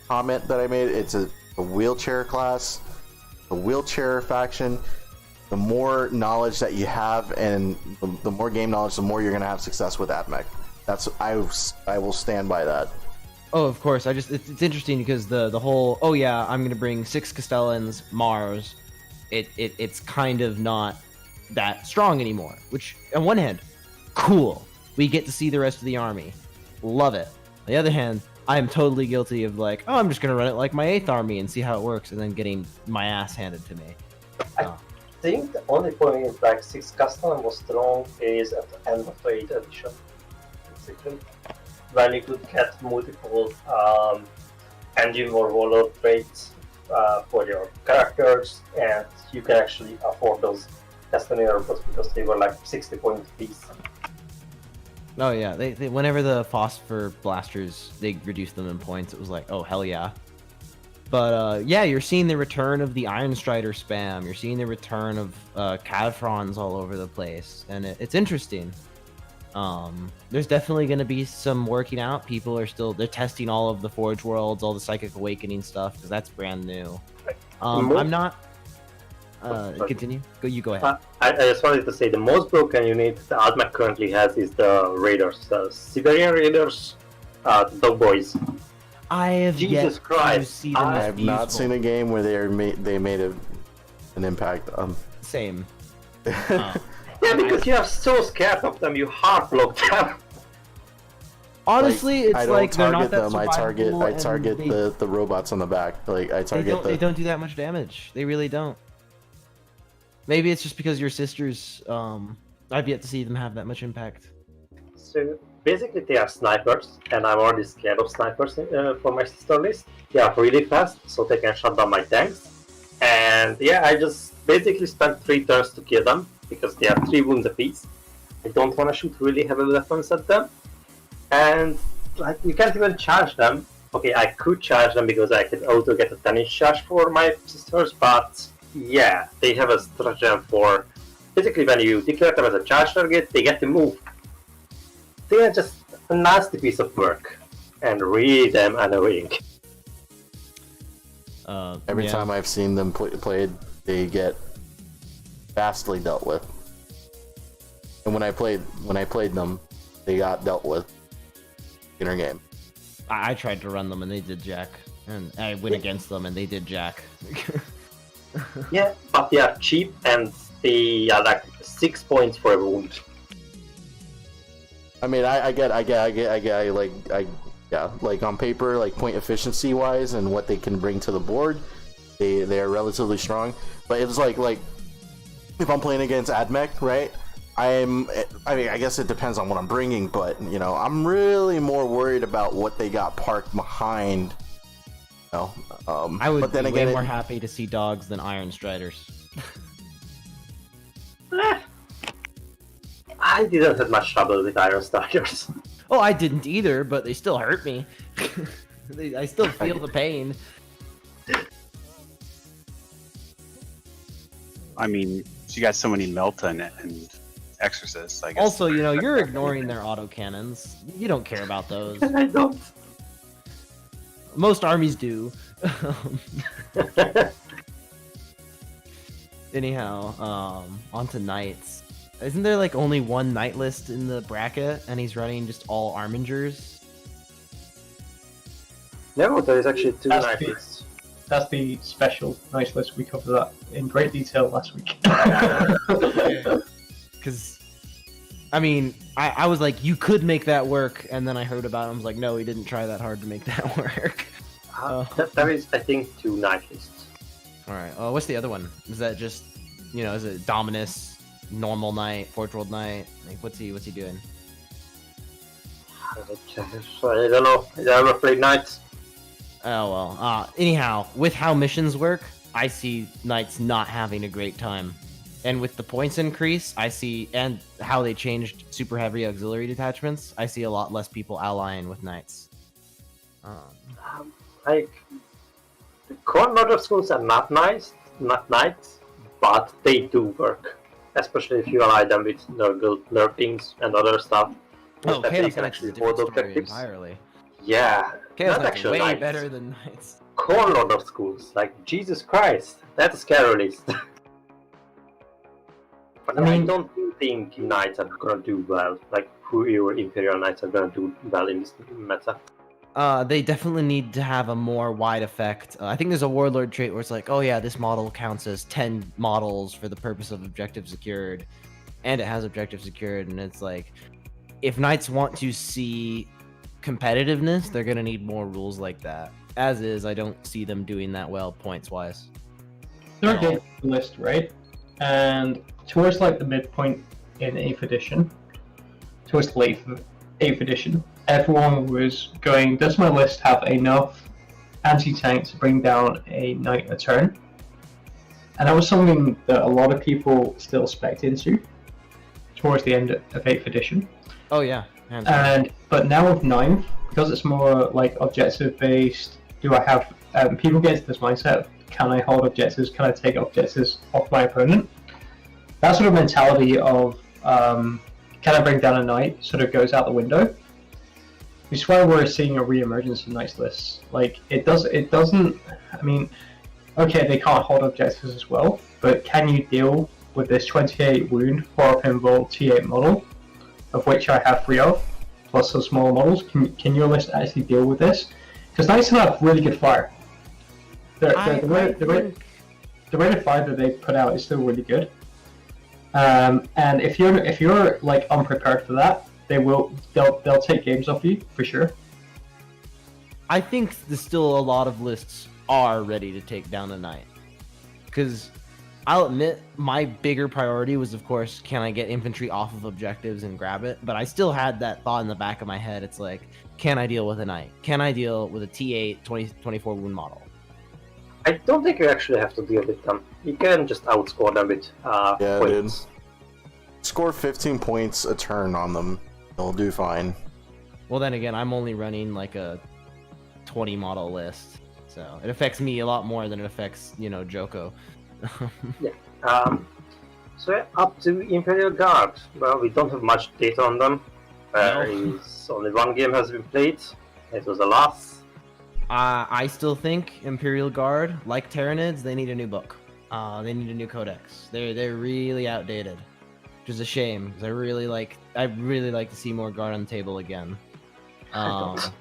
comment that I made. It's a wheelchair class, a wheelchair faction. The more knowledge that you have, and the more game knowledge, the more you're gonna have success with AdMech. I will stand by that. Oh, of course. It's interesting because the whole I'm gonna bring 6 Castellans Mars. It's kind of not that strong anymore. Which on one hand, cool. We get to see the rest of the army. Love it. On the other hand, I am totally guilty of like, I'm just gonna run it like my 8th army and see how it works, and then getting my ass handed to me. I think the only point like 6 custom was strong is at the end of the 8th edition, basically, when you could get multiple engine or warlord traits for your characters, and you can actually afford those Castaneer robots because they were like 60 points apiece. Oh yeah, they whenever the phosphor blasters they reduced them in points, it was like, oh hell yeah. But yeah, you're seeing the return of the Iron Strider spam. You're seeing the return of Cadfrons all over the place, and it's interesting. There's definitely going to be some working out. People are they're testing all of the Forge Worlds, all the Psychic Awakening stuff, because that's brand new. I'm not. Continue. Go ahead. I just wanted to say the most broken unit the AdMech currently has is the Raiders, the Siberian Raiders, the Dog Boys. I have Jesus yet Christ. to see them I as have not useful. seen a game where they made an impact. Same. Yeah, because you are so scared of them, you hard block them. Honestly, I it's don't like they're target not that them. I target survivable, the robots on the back. Like I target they don't do that much damage. They really don't. Maybe it's just because your sisters. I've yet to see them have that much impact. So basically, they are snipers, and I'm already scared of snipers for my sister list. They are really fast, so they can shut down my tanks. And yeah, I just basically spent 3 turns to kill them because they have 3 wounds apiece. I don't want to shoot really heavy weapons at them, and like you can't even charge them. Okay, I could charge them because I could auto get a 10-inch charge for my sisters, but yeah, they have a stratagem for basically when you declare them as a charge target, they get to move. They are just a nasty piece of work and really damn annoying. Every time I've seen them played, they get vastly dealt with. And when I played them, they got dealt with in our game. I tried to run them and they did jack, and I went against them and they did jack. Yeah, but they are cheap and they are like 6 points for a wound. I mean, like on paper, like point efficiency wise and what they can bring to the board, they are relatively strong. But it's like if I'm playing against AdMech, right? I mean, I guess it depends on what I'm bringing, but you know, I'm really more worried about what they got parked behind. You know, I would but then be again, way more happy to see dogs than Iron Striders. I didn't have much trouble with Iron Starters. Oh, I didn't either, but they still hurt me. I still feel the pain. I mean, you got so many Melta and Exorcists, I guess. Also, you know, you're ignoring their autocannons. You don't care about those. I don't. Most armies do. Anyhow, on to knights. Isn't there like only one knight list in the bracket, and he's running just all Armingers? No, there is actually two That's knight the- lists. That's the special nice list. We covered that in great detail last week. Because, I mean, I was like, you could make that work, and then I heard about it and was like, no, he didn't try that hard to make that work. There is, I think, two knight lists. Alright, what's the other one? Is that just, is it Dominus, Normal Knight, Forge World Knight? Like, what's he doing? I don't know. I never played knights. Oh, well. Anyhow, with how missions work, I see Knights not having a great time. And with the points increase, and how they changed super heavy auxiliary detachments, I see a lot less people allying with Knights. Like, the core murder schools are not knights, but they do work. Especially if you ally them with Nurgle nerfings and other stuff. Oh, That Chaos you can Knights is actually a different hold story objectives. entirely. Yeah, Chaos not Knights is actually way knights. better than Knights. Core Lord of Schools, like Jesus Christ, that's a scary list. But I I mean- don't think knights are gonna do well. Like, who your Imperial Knights are gonna do well in this meta. They definitely need to have a more wide effect. I think there's a Warlord trait where it's like, oh yeah, this model counts as 10 models for the purpose of objective secured, and it has objective secured, and it's like, if Knights want to see competitiveness, they're gonna need more rules like that. As is, I don't see them doing that well points-wise. Third game list, right? And towards like the midpoint in 8th edition, towards the late 8th edition, everyone was going, does my list have enough anti-tank to bring down a knight a turn? And that was something that a lot of people still spec'd into towards the end of 8th edition. Oh yeah, hands down. But now with 9th, because it's more like objective based, do I have people get into this mindset of, can I hold objectives, can I take objectives off my opponent? That sort of mentality of can I bring down a knight sort of goes out the window. Which is why we're seeing a re-emergence of knights lists. Like it doesn't I mean, okay, they can't hold objectives as well, but can you deal with this 28 wound 4 pinball T8 model, of which I have 3 of, plus some smaller models? Can your list actually deal with this? Because knights have really good fire. The rate of fire that they put out is still really good. And if you're like unprepared for that, they'll take games off you for sure. I think there's still a lot of lists are ready to take down a knight. Because I'll admit, my bigger priority was, of course, can I get infantry off of objectives and grab it? But I still had that thought in the back of my head. It's like, can I deal with a knight? Can I deal with a T8 24 wound model? I don't think you actually have to deal with them. You can just outscore them with points. Dude. Score 15 points a turn on them. They'll do fine. Well, then again, I'm only running like a 20 model list. So it affects me a lot more than it affects, Joko. So up to Imperial Guard. Well, we don't have much data on them. Only one game has been played. It was a loss. I still think Imperial Guard, like Tyranids, they need a new book. They need a new codex. They're really outdated, which is a shame. 'Cause I really like to see more Guard on the table again. I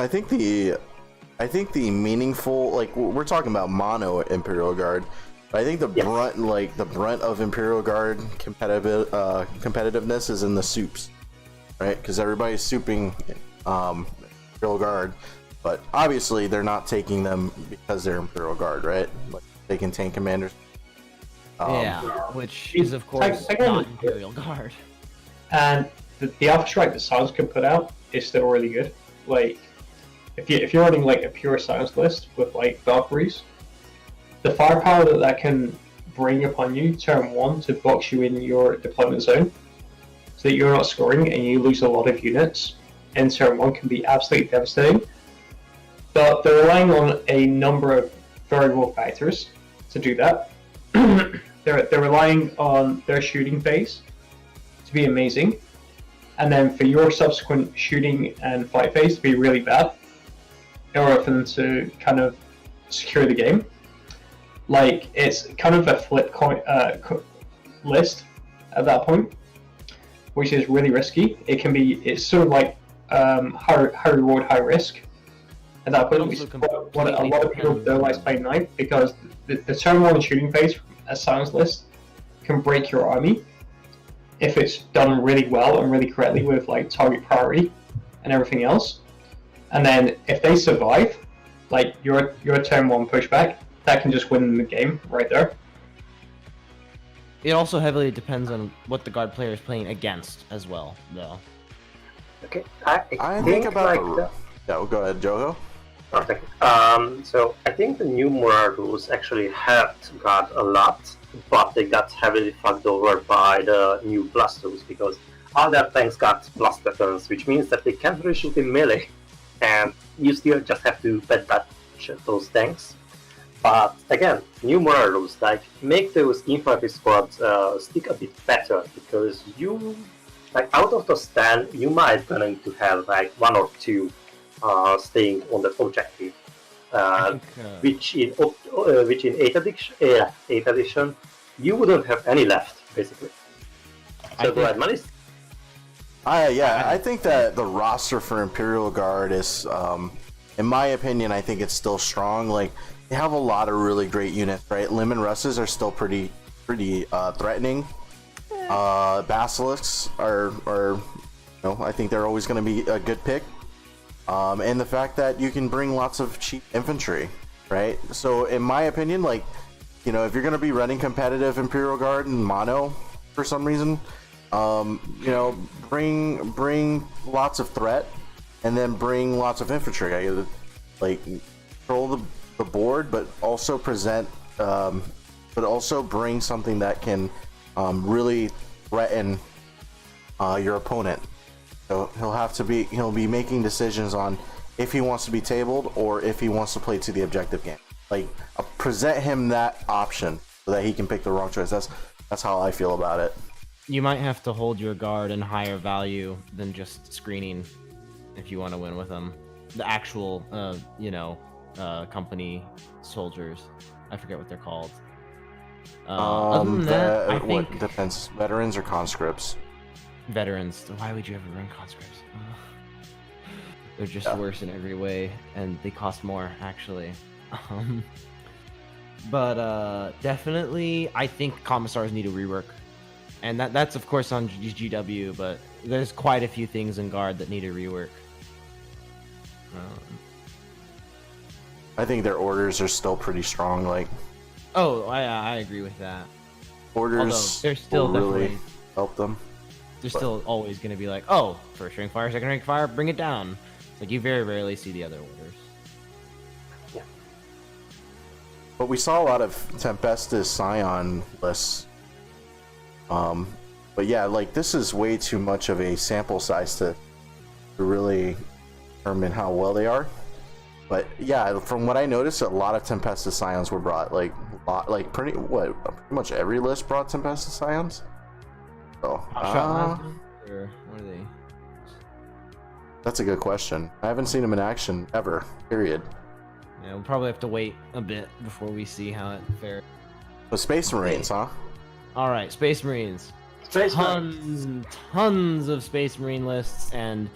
think the meaningful, like, we're talking about mono Imperial Guard, but I think the brunt of Imperial Guard competitiveness is in the soups, right? Because everybody's souping Imperial Guard, but obviously they're not taking them because they're Imperial Guard, right? Like, taking tank commanders. Which is of course not Imperial Guard. And the Alpha Strike that Silence can put out is still really good. Like, if you're running like a pure Silence list with like Valkyries, the firepower that can bring upon you turn 1 to box you in your deployment zone, so that you're not scoring and you lose a lot of units in turn 1 can be absolutely devastating. But they're relying on a number of variable factors to do that. They're relying on their shooting phase to be amazing, and then for your subsequent shooting and fight phase to be really bad, in order for them to kind of secure the game. Like, it's kind of a flip coin list at that point, which is really risky. It's sort of like high reward, high risk. at that point, It which also is what a completely lot of people depends don't like on- playing Knight, because the turn 1 shooting phase as Sounds list can break your army if it's done really well and really correctly with like target priority and everything else. And then if they survive, like your turn 1 pushback, that can just win the game right there. It also heavily depends on what the guard player is playing against as well, though. Okay, I think about like the. Yeah, well, go ahead, Jogo. So I think the new moral rules actually helped God a lot, but they got heavily fucked over by the new blast rules because all their tanks got blast weapons, which means that they can't really shoot in melee, and you still just have to bet that those tanks. But again, new moral rules like make those infantry squads stick a bit better because you like out of those 10, you might going to have like 1 or 2 staying on the objective, which in 8th edition you wouldn't have any left basically. So the right money. I think that the roster for Imperial Guard is, in my opinion, I think it's still strong. Like they have a lot of really great units, right? Lemon Russes are still pretty threatening. Basilisks are, I think they're always going to be a good pick. And the fact that you can bring lots of cheap infantry, right? So in my opinion, like, if you're going to be running competitive Imperial Guard and mono for some reason, bring lots of threat and then bring lots of infantry. Like control the board, but also present, but also bring something that can really threaten your opponent. So he'll be making decisions on if he wants to be tabled or if he wants to play to the objective game. Like present him that option so that he can pick the wrong choice. That's how I feel about it. You might have to hold your guard in higher value than just screening if you want to win with them. The actual, company soldiers. I forget what they're called. Other than that, I think what depends. Veterans or conscripts? Veterans. Why would you ever run conscripts? They're just worse in every way, and they cost more actually. But definitely, I think commissars need a rework, and that's of course on GW. But there's quite a few things in Guard that need a rework. I think their orders are still pretty strong. Like, I agree with that. Orders Although they're still will really definitely help them. They're still always going to be like, oh, first rank fire, second rank fire, bring it down. It's like you very rarely see the other orders. Yeah. But we saw a lot of Tempestus Scion lists. But yeah, like this is way too much of a sample size to really determine how well they are. But yeah, from what I noticed, a lot of Tempestus Scions were brought. Pretty much every list brought Tempestus Scions. So, Or what are they? That's a good question. I haven't seen them in action ever. Period. Yeah, we'll probably have to wait a bit before we see how it fares. So Space Marines, huh? All right, Space Marines. Tons of Space Marine lists, and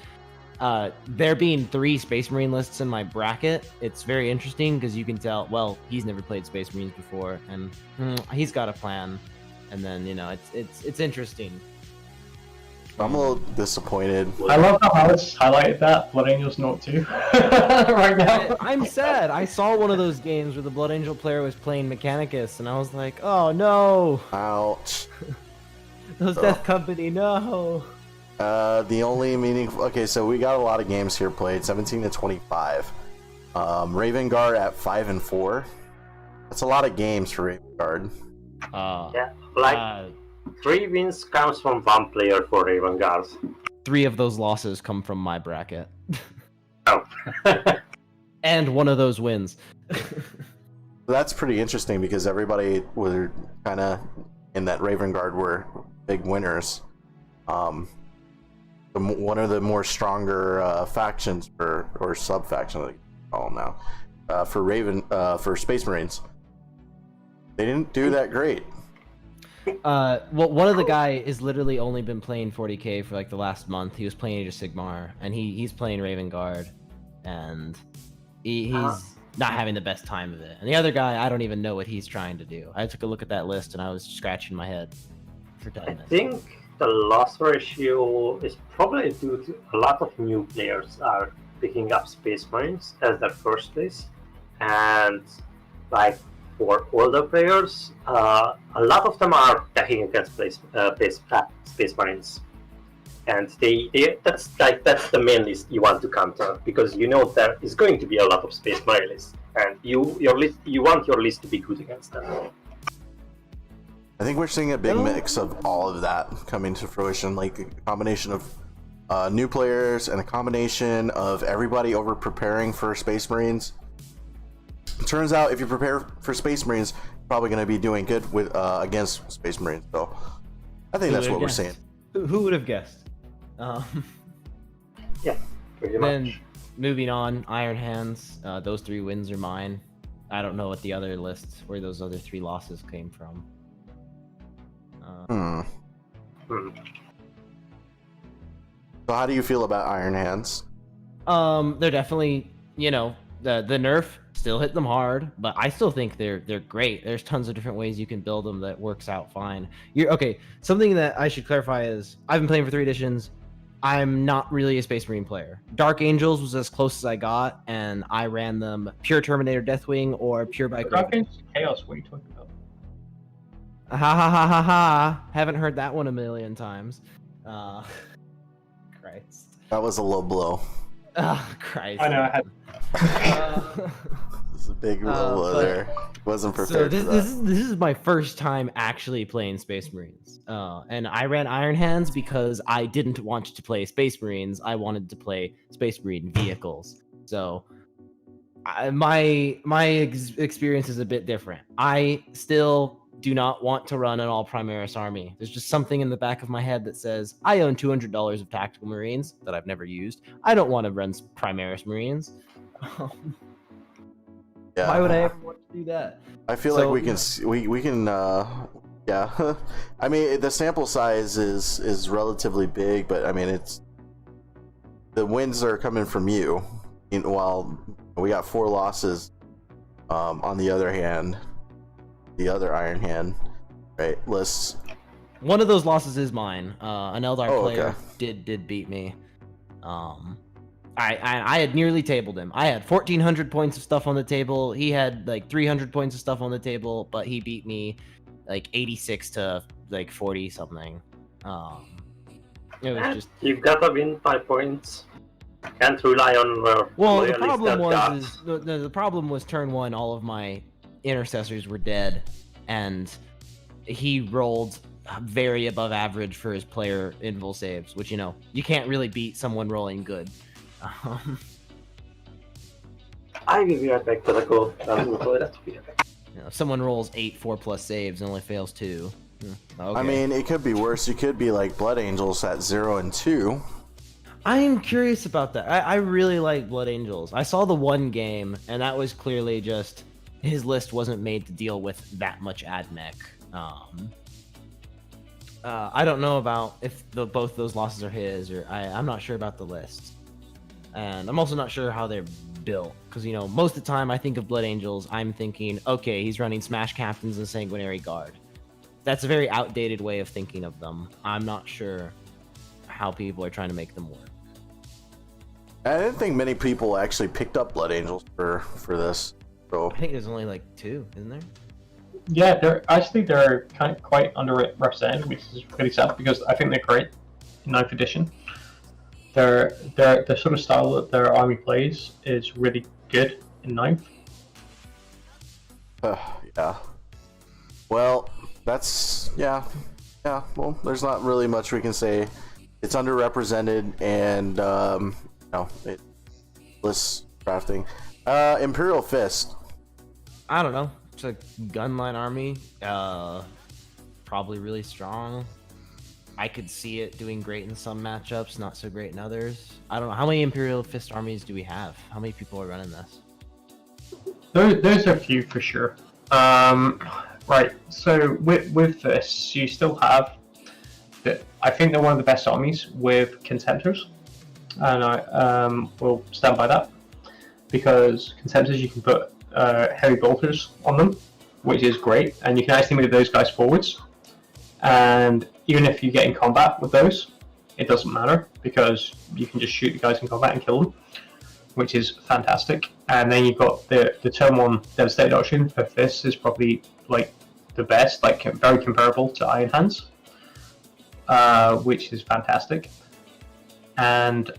there being 3 Space Marine lists in my bracket, it's very interesting because you can tell, well, he's never played Space Marines before, and he's got a plan, and then it's interesting. I'm a little disappointed. I love how Alex highlighted that Blood Angel's Note 2 right now. I'm sad. I saw one of those games where the Blood Angel player was playing Mechanicus, and I was like, oh no! Ouch. Those Death Company, no! The only meaningful... Okay, so we got a lot of games here played. 17 to 25. Raven Guard at 5 and 4. That's a lot of games for Raven Guard. Yeah, 3 wins comes from 1 player for Raven Guards. 3 of those losses come from my bracket. Oh. And one of those wins. That's pretty interesting because everybody were kind of in that Raven Guard were big winners. One of the more stronger factions or sub factions, like you call them now, for Space Marines. They didn't do that great. Well, one of the guy has literally only been playing 40k for like the last month. He was playing Age of Sigmar, and he's playing Raven Guard, and He's not having the best time of it. And the other guy, I don't even know what he's trying to do. I took a look at that list and I was scratching my head for 10 I minutes. think the loss ratio is probably due to a lot of new players are picking up Space Marines as their first list, and like for older players, a lot of them are attacking against Space Marines, and that's the main list you want to counter, because you know there is going to be a lot of Space Marine lists, and you want your list to be good against them. I think we're seeing a big mix of all of that coming to fruition, like a combination of new players and a combination of everybody over preparing for Space Marines. It turns out if you prepare for Space Marines, you're probably going to be doing good with against Space Marines. So I think that's what we're seeing. Who would have guessed? Yeah, pretty Then much. moving on, Iron Hands. Those 3 wins are mine. I don't know what the other lists, where those other 3 losses came from. Hmm. So how do you feel about Iron Hands? They're definitely, the nerf still hit them hard, but I still think they're great. There's tons of different ways you can build them that works out fine. Okay, something that I should clarify is I've been playing for 3 editions. I'm not really a Space Marine player. Dark Angels was as close as I got, and I ran them pure Terminator Deathwing or pure Bike Dark Angels Chaos, what are you talking about? Ha ha ha ha ha! Haven't heard that one a million times. Christ. That was a low blow. Christ. I know, I had... This is a big low blow but- there. Wasn't So prepared for that. this is my first time actually playing Space Marines, and I ran Iron Hands because I didn't want to play Space Marines. I wanted to play Space Marine vehicles. So my experience is a bit different. I still do not want to run an all Primaris army. There's just something in the back of my head that says I own $200 of tactical Marines that I've never used. I don't want to run Primaris Marines. Yeah. Why would I ever want to do that? I feel So- like we can yeah. I mean, the sample size is relatively big, but I mean, it's the wins are coming from you, while we got 4 losses. On the other hand, the other Iron Hand, right? Lists. One of those losses is mine. An Eldar Oh, player okay. did beat me. I had nearly tabled him. I had 1,400 points of stuff on the table. He had like 300 points of stuff on the table, but he beat me like 86 to like 40 something. It was just You've got to win 5 points. Can't rely on the loyalists problem that was the problem was turn 1. All of my intercessors were dead, and he rolled very above average for his player invul saves, which you can't really beat someone rolling good. I will be right back to the goal. That's weird. Someone rolls 8 4+ saves and only fails 2. Okay. I mean, it could be worse. You could be like Blood Angels at 0 and 2. I'm curious about that. I really like Blood Angels. I saw the one game, and that was clearly just his list wasn't made to deal with that much admech. I don't know about if both those losses are his, or I'm not sure about the list. And I'm also not sure how they're built, because most of the time I think of Blood Angels, I'm thinking, okay, he's running Smash Captains and Sanguinary Guard. That's a very outdated way of thinking of them. I'm not sure how people are trying to make them work. I didn't think many people actually picked up Blood Angels for this. So I think there's only like 2, isn't there? Yeah, they're kind of quite underrepresented, which is pretty sad because I think they're great in 9th edition. The sort of style that their army plays is really good in 9th. yeah. Well, that's yeah. Well, there's not really much we can say. It's underrepresented, and it lists crafting. Imperial Fist. I don't know. It's a gunline army. Probably really strong. I could see it doing great in some matchups, not so great in others. I don't know. How many Imperial Fist armies do we have? How many people are running this? There's a few for sure. Right, so with this, you still have I think they're one of the best armies with contenders, and I will stand by that. because consensus you can put heavy bolters on them, which is great, and you can actually move those guys forwards. And even if you get in combat with those, it doesn't matter because you can just shoot the guys in combat and kill them, which is fantastic. And then you've got the turn 1 Devastated option for Fists is probably like the best, like very comparable to Iron Hands, which is fantastic. And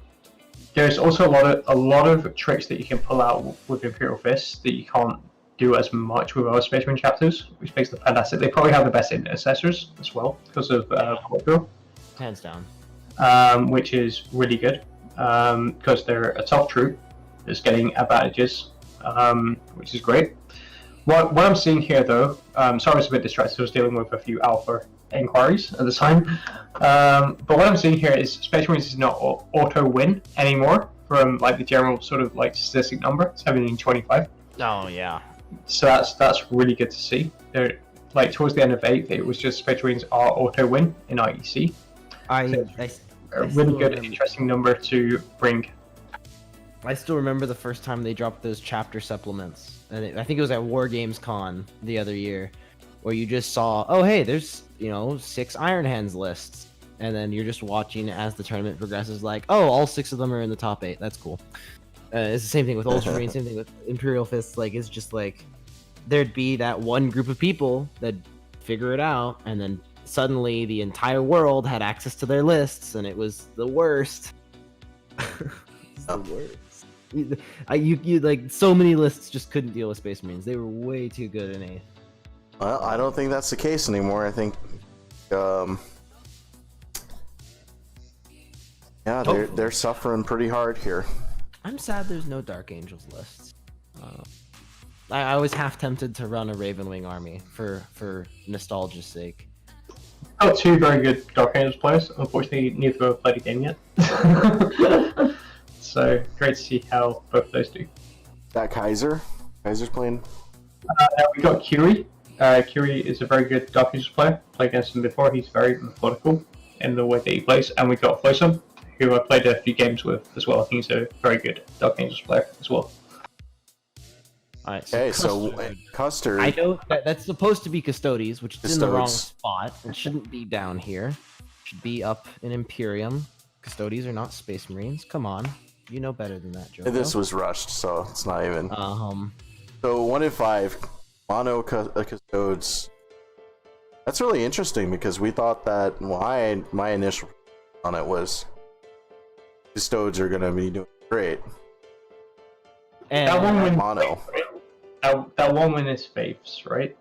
there's also a lot of tricks that you can pull out with Imperial Fists that you can't do as much with other Space Marine chapters, which makes them fantastic. They probably have the best intercessors as well because of Portfolio. Hands down. Which is really good because they're a tough troop that's getting advantages, which is great. What I'm seeing here, though, sorry I was a bit distracted. I was dealing with a few alpha inquiries at the time. But what I'm seeing here is Space Marines is not auto win anymore from like the general sort of like statistic number, 1725. Oh yeah. So that's really good to see. They're, like towards the end of 8th, it was just Space Marines are auto win in IEC. A really good, interesting number to bring. I still remember the first time they dropped those chapter supplements, and I think it was at War Games Con the other year, where you just saw, oh hey, there's 6 Iron Hands lists, and then you're just watching as the tournament progresses, like, oh, all 6 of them are in the top 8. That's cool. It's the same thing with Ultramarine, same thing with Imperial Fists. Like, it's just like there'd be that one group of people that figure it out, and then suddenly the entire world had access to their lists, and it was the worst. It's the worst. You like so many lists just couldn't deal with Space Marines. They were way too good in 8th. Well, I don't think that's the case anymore. I think, yeah, they're suffering pretty hard here. I'm sad there's no Dark Angels lists. I was half tempted to run a Ravenwing army for nostalgia's sake. Got 2 very good Dark Angels players. Unfortunately, neither have played a game yet. So great to see how both of those do. That Kaiser's playing. We got Curie. Curie is a very good Dark Angels player. Played against him before. He's very methodical in the way that he plays. And we got Flosum, who I played a few games with as well. He's a very good Dark Angels player as well. Alright, Okay, so Custard. I know that's supposed to be Custodes, which is in the wrong Custodes. spot. It shouldn't be down here. It should be up in Imperium. Custodes are not Space Marines. Come on. You know better than that, Joe. This was rushed, so it's not even. Uh-huh. So 1 in 5, mono Custodes. That's really interesting because we thought that my initial on it was Custodes are gonna be doing great. And That one win, Mono. that one win is Faith's, right?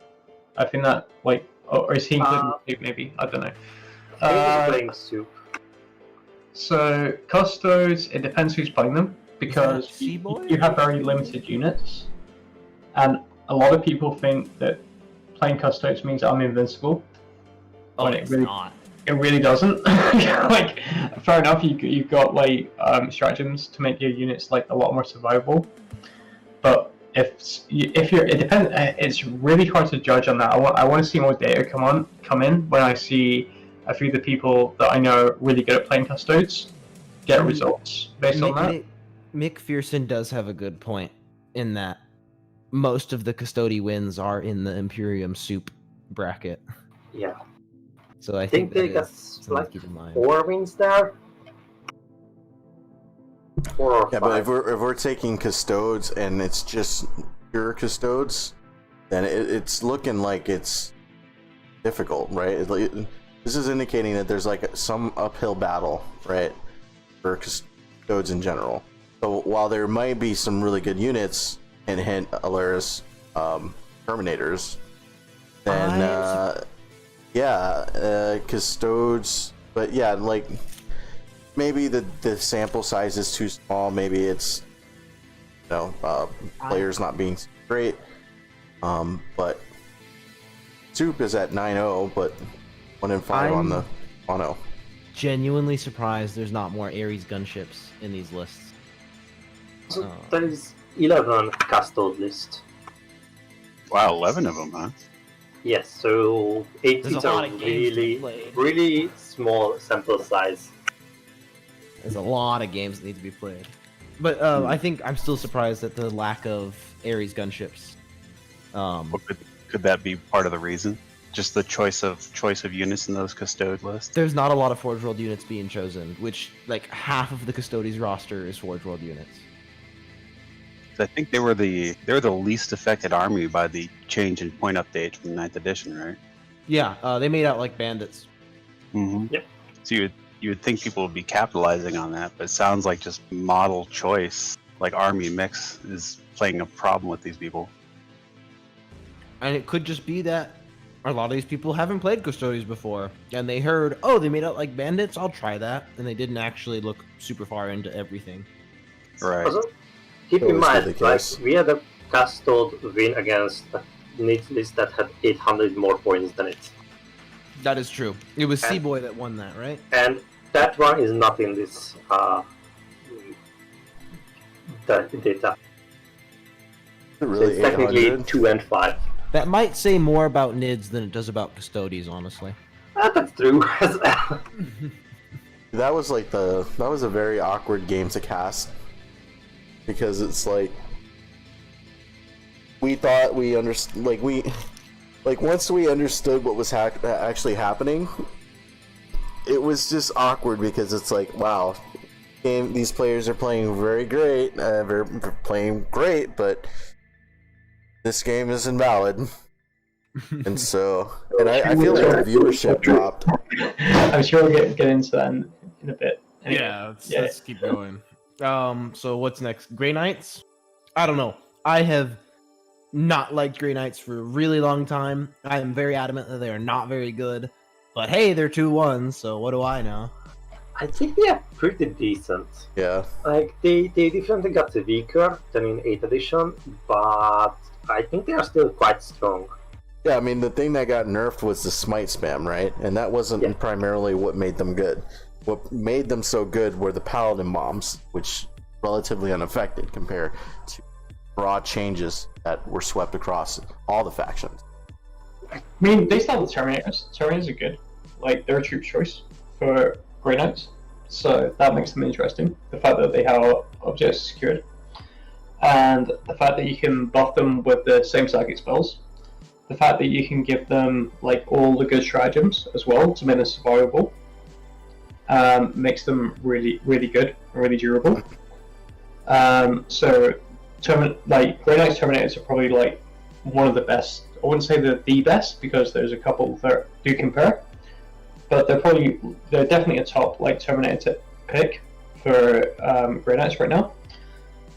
I think that, like, or is he including Faith maybe? I don't know. He's playing Soup. So Custodes, it depends who's playing them because Seaboy? you have very limited units, and a lot of people think that playing Custodes means I'm invincible. Oh, when it's not. It really doesn't. Like, fair enough, you've got like stratagems to make your units like a lot more survivable, but if you're, it depends. It's really hard to judge on that. I want to see more data come in when I see a few of the people that I know are really good at playing Custodes get results based on that. McPherson does have a good point in that most of the Custody wins are in the Imperium Soup bracket. Yeah. So I think they that got is something like to keep in mind. 4 wins there. 4 or 5. Yeah, but if we're taking Custodes and it's just pure Custodes, then it's looking like it's difficult, right? This is indicating that there's like some uphill battle, right, for Custodes in general. So while there might be some really good units, and hint Alaris Terminators, then Custodes, but yeah, like maybe the sample size is too small. Maybe it's players not being great. But Soup is at 9-0, but 1 in 5 on the mono. Genuinely surprised there's not more Ares gunships in these lists. So there is 11 Custode list. Wow, 11 of them, huh? Yes, so 8 There's is a a lot of games to really, play. really small sample size. There's a lot of games that need to be played. But I think I'm still surprised at the lack of Ares gunships. What could that be part of the reason? Just the choice of units in those custode lists. There's not a lot of Forge World units being chosen, which like half of the Custodes roster is Forge World units. I think they were the least affected army by the change in point update from 9th edition, right? Yeah, they made out like bandits. Mm-hmm. Yep. So you would think people would be capitalizing on that, but it sounds like just model choice, like army mix, is playing a problem with these people. And it could just be that a lot of these people haven't played Custodes before, and they heard, oh, they made out like bandits, I'll try that, and they didn't actually look super far into everything. Right. Also, keep in Always been mind, the like, case. we had a custode win against a needs list that had 800 more points than it. That is true. It was And- Seaboy that won that, right? And that one is not in this data. Really, It's technically 800? 2 and 5. That might say more about NIDS than it does about Custodes, honestly. That's true as well. That was like that was a very awkward game to cast, because it's like we thought we understood, like once we understood what was actually happening, it was just awkward, because it's like, wow, these players are playing very great, playing great, but this game is invalid. And so, and I feel like the viewership dropped. I'm sure we'll get into that in a bit. Anyway, Let's keep going. So what's next? Grey Knights? I don't know. I have not liked Grey Knights for a really long time. I am very adamant that they are not very good. But hey, they're 2-1, so what do I know? I think they are pretty decent. Yeah. Like, they definitely got weaker than in 8th edition, but I think they are still quite strong. Yeah, I mean, the thing that got nerfed was the smite spam, right? And that wasn't primarily what made them good. What made them so good were the paladin bombs, which relatively unaffected compared to broad changes that were swept across all the factions. I mean, they start with Terminators. Terminators are good. Like, they're a troop choice for Grey Knights, so that makes them interesting. The fact that they have objects secured, and the fact that you can buff them with the same psychic spells, the fact that you can give them like all the good stratagems as well to make them survivable, makes them really, really good and really durable. So, like Grey Knights Terminators are probably like one of the best. I wouldn't say they're the best, because there's a couple that do compare, but they're definitely a top like Terminator pick for Grey Knights right now.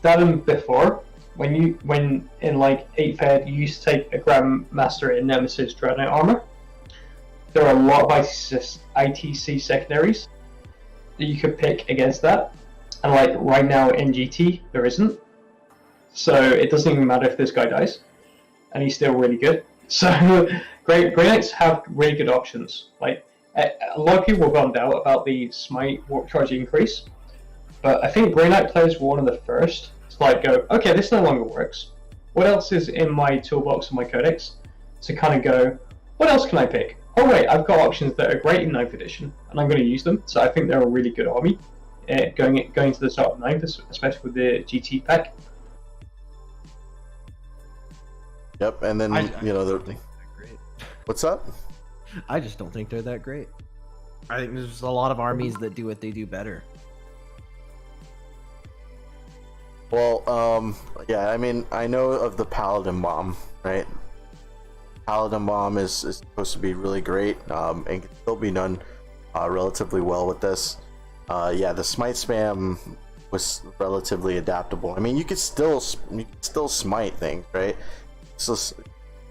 That and before, when in like 8th ed you used to take a Grandmaster in Nemesis Dreadnought armor, there are a lot of ITC secondaries that you could pick against that, and like right now in GT there isn't, so it doesn't even matter if this guy dies, and he's still really good. So Grey Knights have really good options. Like, a lot of people bummed out about the Smite Warp Charge increase, but I think Grey Knight players were one of the first to like go, okay, this no longer works. What else is in my toolbox and my codex? To kind of go, what else can I pick? Oh wait, I've got options that are great in 9th edition, and I'm going to use them. So I think they're a really good army going to the start of 9th, especially with the GT pack. Yep, and then, I don't think they're that great. what's up? I just don't think they're that great. I think there's just a lot of armies that do what they do better. Well, yeah, I mean, I know of the Paladin Bomb, right? Paladin Bomb is supposed to be really great, and can still be done relatively well with this. Yeah, the Smite spam was relatively adaptable. I mean, you could still smite things, right? It's just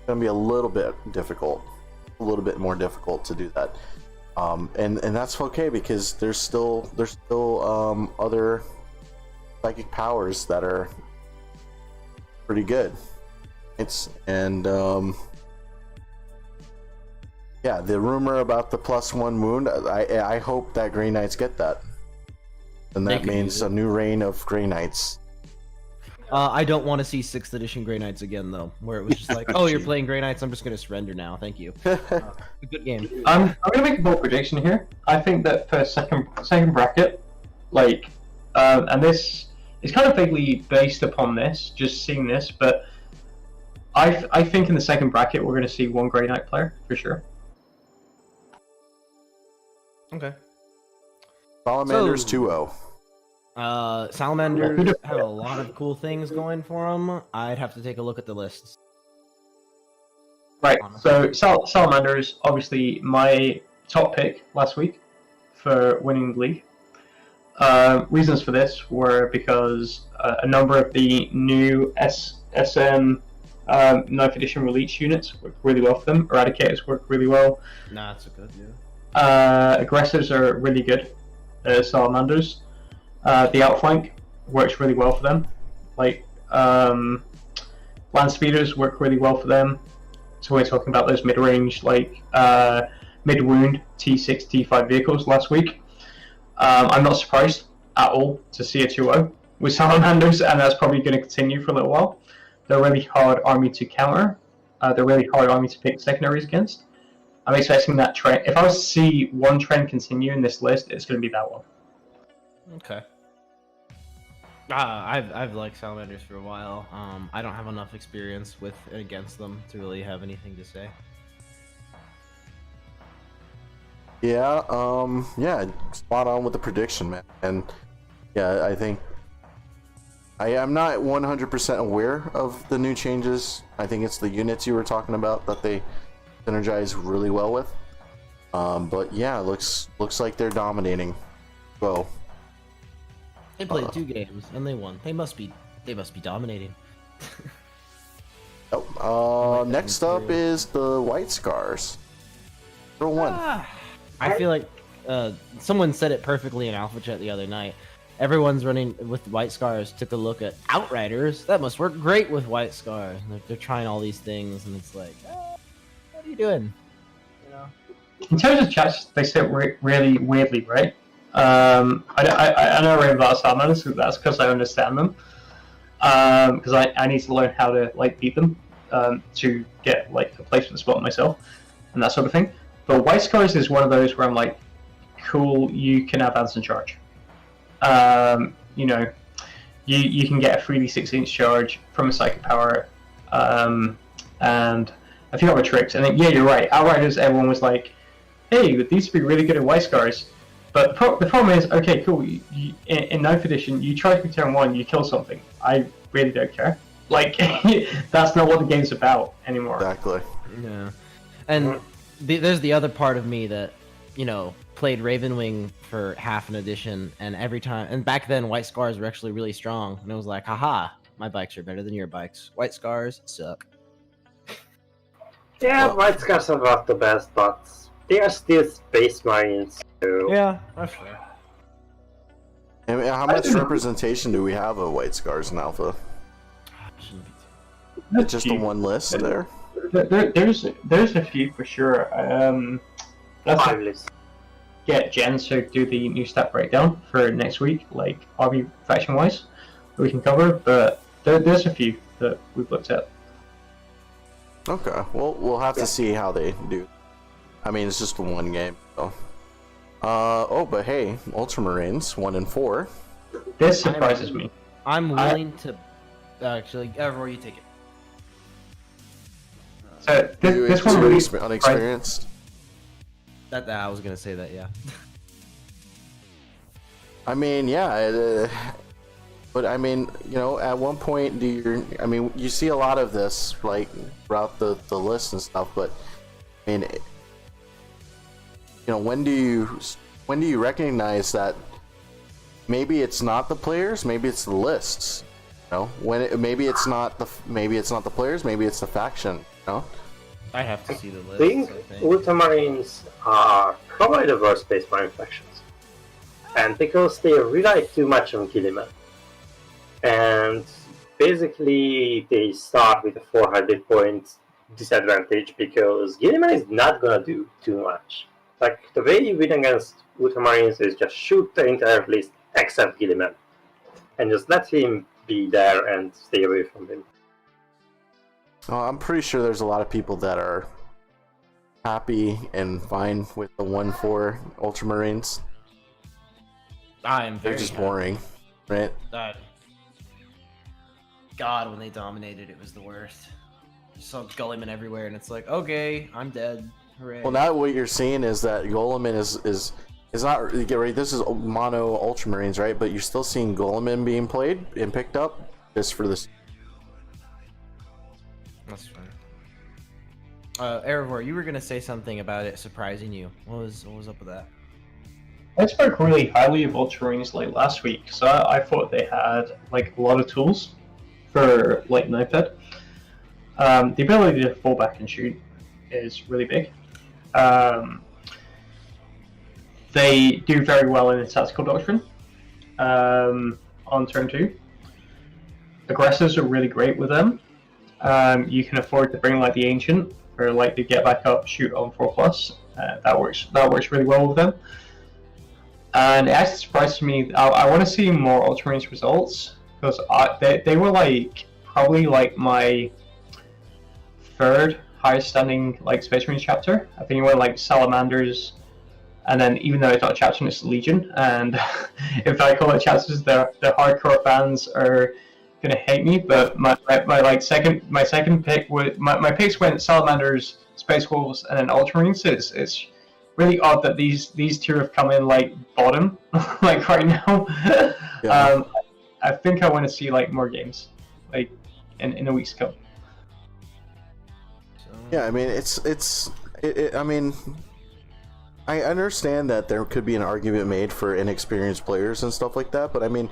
gonna be a little bit difficult, a little bit more difficult to do that, and that's okay, because there's still other psychic powers that are pretty good. Yeah, the rumor about the +1 wound, I hope that Grey Knights get that, and They that could means use it. a new reign of Grey Knights. I don't want to see 6th edition Grey Knights again, though, where it was just like, oh, you're playing Grey Knights, I'm just going to surrender now, thank you. Good game. I'm going to make a bold prediction here. I think that for second bracket, like, and this it's kind of vaguely based upon this, just seeing this, but I think in the second bracket we're going to see one Grey Knight player for sure. Okay. Salamanders So- 2-0. Salamanders have a lot of cool things going for them. I'd have to take a look at the lists. Right. So Salamanders, obviously my top pick last week for winning the league. Reasons for this were because a number of the new SM 9th edition release units work really well for them. Eradicators work really well. Nah, it's a good, yeah. Aggressors are really good. Salamanders. The outflank works really well for them. Like land speeders work really well for them. So we're talking about those mid-range, like mid-wound T6, T5 vehicles last week. I'm not surprised at all to see a 2-0 with Salamanders, and that's probably going to continue for a little while. They're a really hard army to counter. They're a really hard army to pick secondaries against. I'm expecting that trend. If I was to see one trend continue in this list, it's going to be that one. Okay. I've liked Salamanders for a while. I don't have enough experience with and against them to really have anything to say. Yeah, yeah, spot on with the prediction, man. And yeah, I think I'm not 100% aware of the new changes. I think it's the units you were talking about that they synergize really well with. But yeah, looks like they're dominating. Well, They played 2 games and they won. They must be dominating. next up is the White Scars. 0-1. I feel like someone said it perfectly in Alpha Chat the other night. Everyone's running with White Scars. Took a look at Outriders. That must work great with White Scars. They're trying all these things, and it's like, what are you doing? You know. In terms of chats, they say it really weirdly, right? I know very about Salamanders, so that's because I understand them. Because I need to learn how to like beat them to get like a placement spot myself and that sort of thing. But White Scars is one of those where I'm like, cool, you can advance and charge. You know, you can get a 3d6 charge from a psychic power, and a few other tricks. And then, yeah, you're right. Outriders, everyone was like, hey, these would be really good at White Scars. But the problem is, okay, cool. In 9th edition, you charge me turn 1, you kill something. I really don't care. Like, that's not what the game's about anymore. Exactly. Yeah. And there's the other part of me that, you know, played Ravenwing for half an edition, and every time, and back then White Scars were actually really strong, and it was like, haha, my bikes are better than your bikes. White Scars suck. Yeah, Well- White Scars are not the best, but they are still Space Marines. So Yeah, that's fair. And how much representation do we have of White Scars in Alpha? It's just the one list there. There's a few for sure. That's 5 lists. get Jen to do the new stat breakdown for next week, like army faction wise, that we can cover. But there's a few that we've looked at. Okay, well, we'll have to see how they do. I mean, it's just one game, so. Oh, but hey, Ultramarines 1-4. This surprises me. I'm willing to actually. Roy, you take it. So You this too one really unexperienced. That I was gonna say that, yeah. I mean, yeah, but I mean, you know, at one point, I mean, you see a lot of this like throughout the list and stuff, but I mean, you know, when do you recognize that maybe it's not the players, maybe it's the lists, you know, maybe it's not the players, maybe it's the faction, you know. I have to see the I list. think I think. Ultramarines are probably the worst Space Marine factions. And because they rely too much on Gilliman. And basically they start with a 400 point disadvantage because Gilliman is not gonna do too much. Like, the way you win against Ultramarines is just shoot the entire list except Gilliman. And just let him be there and stay away from him. I'm pretty sure there's a lot of people that are happy and fine with the 1-4 Ultramarines. I am very They're just happy. boring, right? God, when they dominated, it was the worst. Saw Gulliman everywhere, and it's like, okay, I'm dead. Hooray. Well, now what you're seeing is that Goleman is not get right. This is mono Ultramarines, right? But you're still seeing Goleman being played and picked up just for this. That's fine. Erebor, you were gonna say something about it surprising you. What was up with that? I spoke really highly of Ultramarines like last week, so I thought they had like a lot of tools for like knife ed. The ability to fall back and shoot is really big. They do very well in the tactical doctrine on turn 2. Aggressors are really great with them. You can afford to bring like the Ancient or like the get back up shoot on 4+. That works really well with them. And it actually surprised me. I want to see more Ultramarines results because they were like probably like my 3rd highest standing like Space Marines chapter. I think it went like Salamanders, and then even though it's not a chapter, it's Legion. And if I call it chapters, the hardcore fans are gonna hate me. But my second pick was my picks went Salamanders, Space Wolves, and then Ultramarines. It's really odd that these 2 have come in like bottom like right now. Yeah. I think I want to see like more games like in the weeks to come. Yeah, I mean I mean, I understand that there could be an argument made for inexperienced players and stuff like that, but I mean,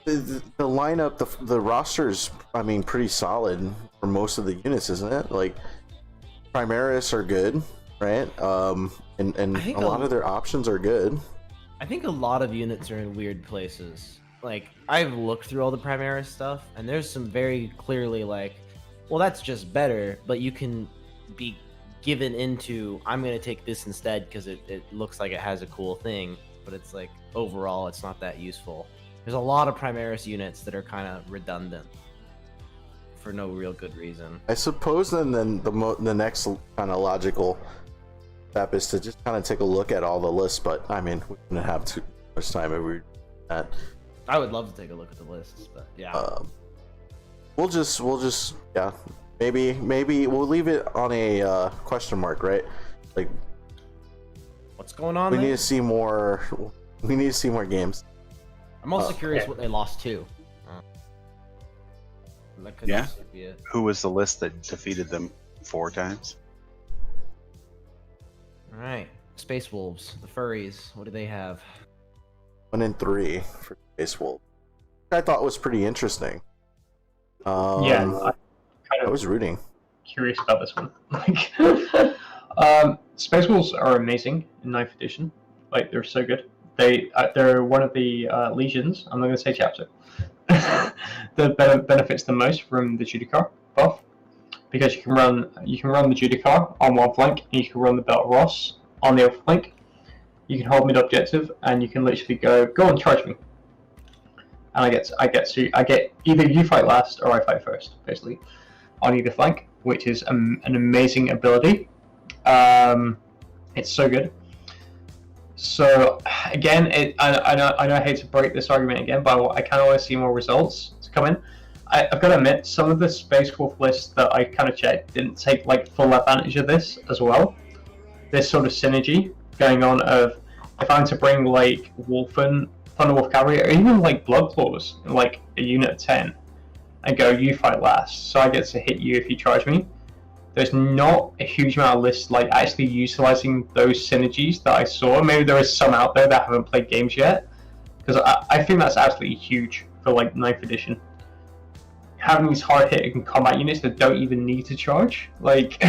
the lineup, the roster's, I mean, pretty solid for most of the units, isn't it? Like, Primaris are good, right? And a lot of their options are good. I think a lot of units are in weird places. Like, I've looked through all the Primaris stuff, and there's some very clearly like, well, that's just better, but you can be given into, I'm going to take this instead because it looks like it has a cool thing, but it's like, overall, it's not that useful. There's a lot of Primaris units that are kind of redundant for no real good reason. I suppose then the next kind of logical step is to just kind of take a look at all the lists, but I mean, we wouldn't have too much time if we were doing that. I would love to take a look at the lists, but yeah. We'll just yeah, maybe we'll leave it on a question mark, right? Like, what's going on? We need to see more. We need to see more games. I'm also curious what they lost to. That could also be it. Who was the list that defeated them 4 times? All right, Space Wolves, the furries. What do they have? 1 and 3 for Space Wolves. I thought was pretty interesting. I was rooting. Curious about this one. Space Wolves are amazing in 9th edition. Like, they're so good. They're one of the legions. I'm not going to say chapter. that benefits the most from the Judicar buff, because you can run the Judicar on one flank, and you can run the Belt Ross on the other flank. You can hold mid objective, and you can literally go and charge me. And I get either you fight last or I fight first, basically, on either flank, which is an amazing ability. It's so good. So again, I know I hate to break this argument again, but I kind of want to see more results to come in. I've got to admit, some of the Space Wolf lists that I kind of checked didn't take like full advantage of this as well. This sort of synergy going on of, if I'm to bring like Wolfen, Thunderwolf Cavalry, or even like Blood Claws in like a unit of 10, and go, you fight last, so I get to hit you if you charge me. There's not a huge amount of lists like actually utilizing those synergies that I saw. Maybe there is some out there that haven't played games yet, because I think that's absolutely huge for like 9th edition. Having these hard hitting combat units that don't even need to charge, like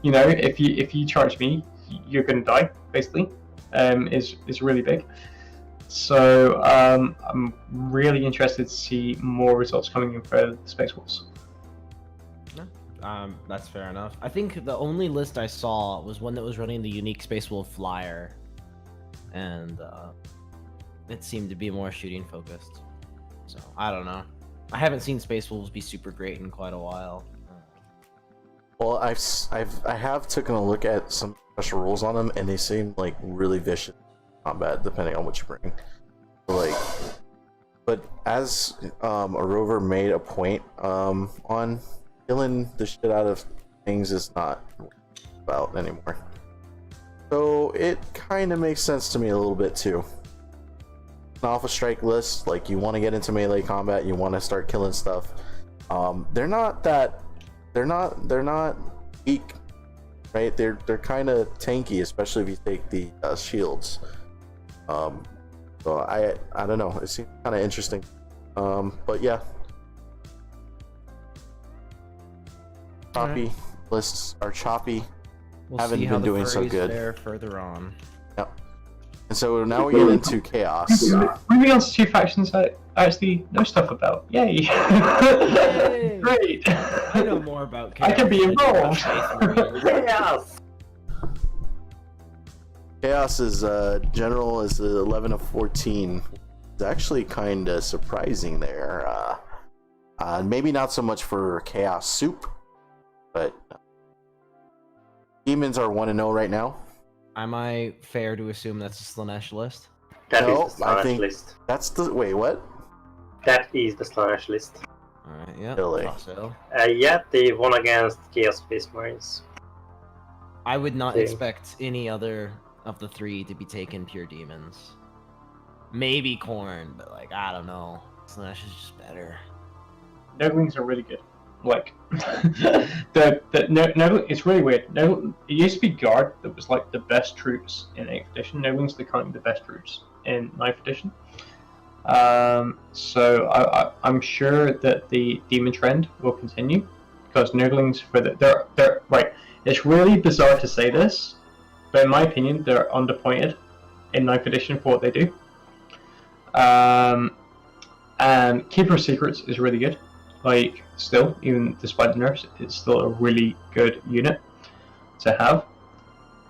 you know, if you charge me, you're gonna die basically, is really big. So I'm really interested to see more results coming in for the Space Wolves. That's fair enough. I think the only list I saw was one that was running the unique Space Wolf Flyer, and it seemed to be more shooting focused. So I don't know. I haven't seen Space Wolves be super great in quite a while. Well, I have taken a look at some special rules on them, and they seem like really vicious combat depending on what you bring. So, like, But as a rover made a point on killing the shit out of things is not about anymore. So it kind of makes sense to me a little bit too. An alpha strike list, like you want to get into melee combat, you want to start killing stuff. They're not weak, right? They're kind of tanky, especially if you take the shields. So I don't know. It seems kind of interesting. But yeah, choppy lists are choppy. We'll Haven't see how been the doing so furries good. fare further on. Yep. And so now we get into chaos. Moving on to two factions I actually know stuff about. Yay! Yay! Great! I know more about chaos. I can be than involved! Space Marines. Yes. Chaos's general is 11 of 14. It's actually kind of surprising there. Maybe not so much for Chaos Soup, but demons are 1-0 right now. Am I fair to assume that's a Slanesh list? That No, is the I Slanesh think- list. That's the wait. What? That is the Slanesh list. Alright, yeah. Really? thought so. Yeah, they won against Chaos Space Marines. I would not Okay. expect any other of the three to be taken pure demons. Maybe Korn, but like, I don't know. Slanesh is just better. Noglings are really good. Like, it's really weird. It used to be Guard that was like the best troops in 8th edition. Noglings are currently the best troops in 9th edition. So I'm sure that the demon trend will continue because Noglings they're right. It's really bizarre to say this, but in my opinion, they're underpointed in 9th edition for what they do. And Keeper of Secrets is really good. Like, still, even despite the nerfs, it's still a really good unit to have.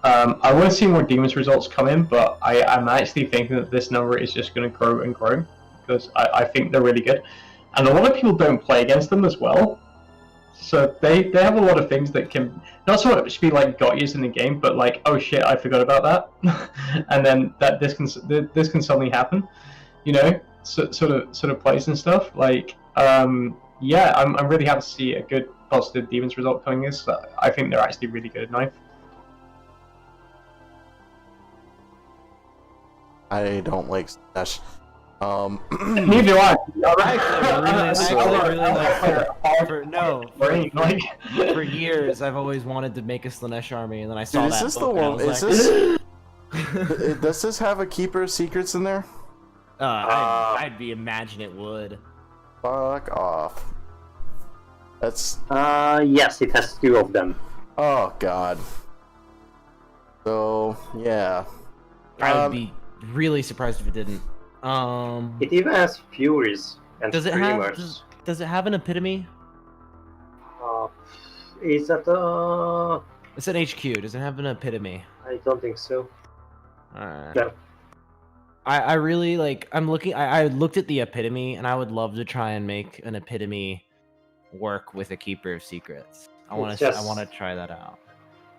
I want to see more Demons results come in, but I'm actually thinking that this number is just going to grow and grow because I think they're really good. And a lot of people don't play against them as well. So they have a lot of things that can not so much be like got used in the game, but like, oh shit, I forgot about that, and then this can suddenly happen, you know, sort of plays and stuff. Like, yeah, I'm really happy to see a good positive Demons result coming this. I think they're actually really good at 9th. I don't like Slash. Neither do I. I actually really like Brain, like, for years I've always wanted to make a Slanesh army, and then I saw Dude, is that this the book, and I one? was Is like, this? Does this have a Keeper of Secrets in there? I'd be imagine it would. Fuck off. That's Yes, it has 2 of them. oh god. So yeah. I would be really surprised if it didn't. It even has Furies and Does it have Screamers. does it have an epitome? Is that It's an HQ. Does it have an epitome? I don't think so. Alright. No. I really like. I'm looking. I looked at the epitome, and I would love to try and make an epitome work with a Keeper of Secrets. I want to. I just- want to try that out.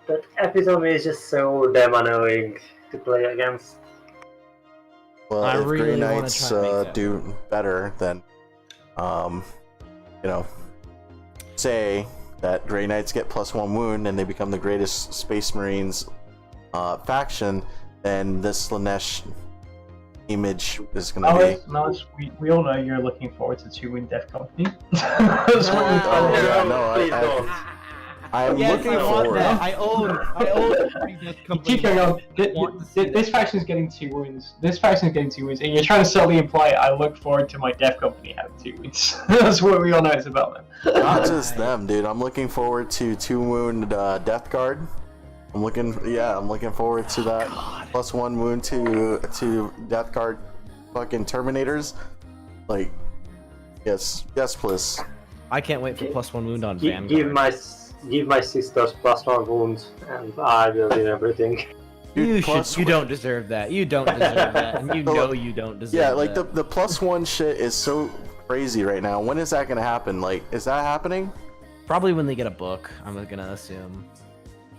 That epitome is just so damn annoying to play against. Well, I if really Grey wanna Knights try and make that do better, then you know, say that Grey Knights get +1 wound and they become the greatest Space Marines faction, then this Slanesh image is gonna be. Nice. We all know you're looking forward to 2-win Death Company. That's what we're Oh talking yeah, about. no, Please don't. I'm Yes, looking I want forward. that. I own. Keep going on. This faction's getting 2 wins. This faction's getting 2 wins, and you're trying to subtly imply I look forward to my Death Company having 2 wins. That's what we all know it's about, man. Not just them, dude. I'm looking forward to 2 wound Death Guard. I'm looking forward to that +1 wound to Death Guard, fucking Terminators. Like, yes, please. I can't wait for +1 wound on Give Vanguard. my sisters +1 wound, and I will do everything. Dude, plus- You don't deserve that. You don't deserve that, and you know you don't deserve Yeah, that. like the +1 shit is so crazy right now. When is that gonna happen? Like, is that happening? Probably when they get a book. I'm gonna assume.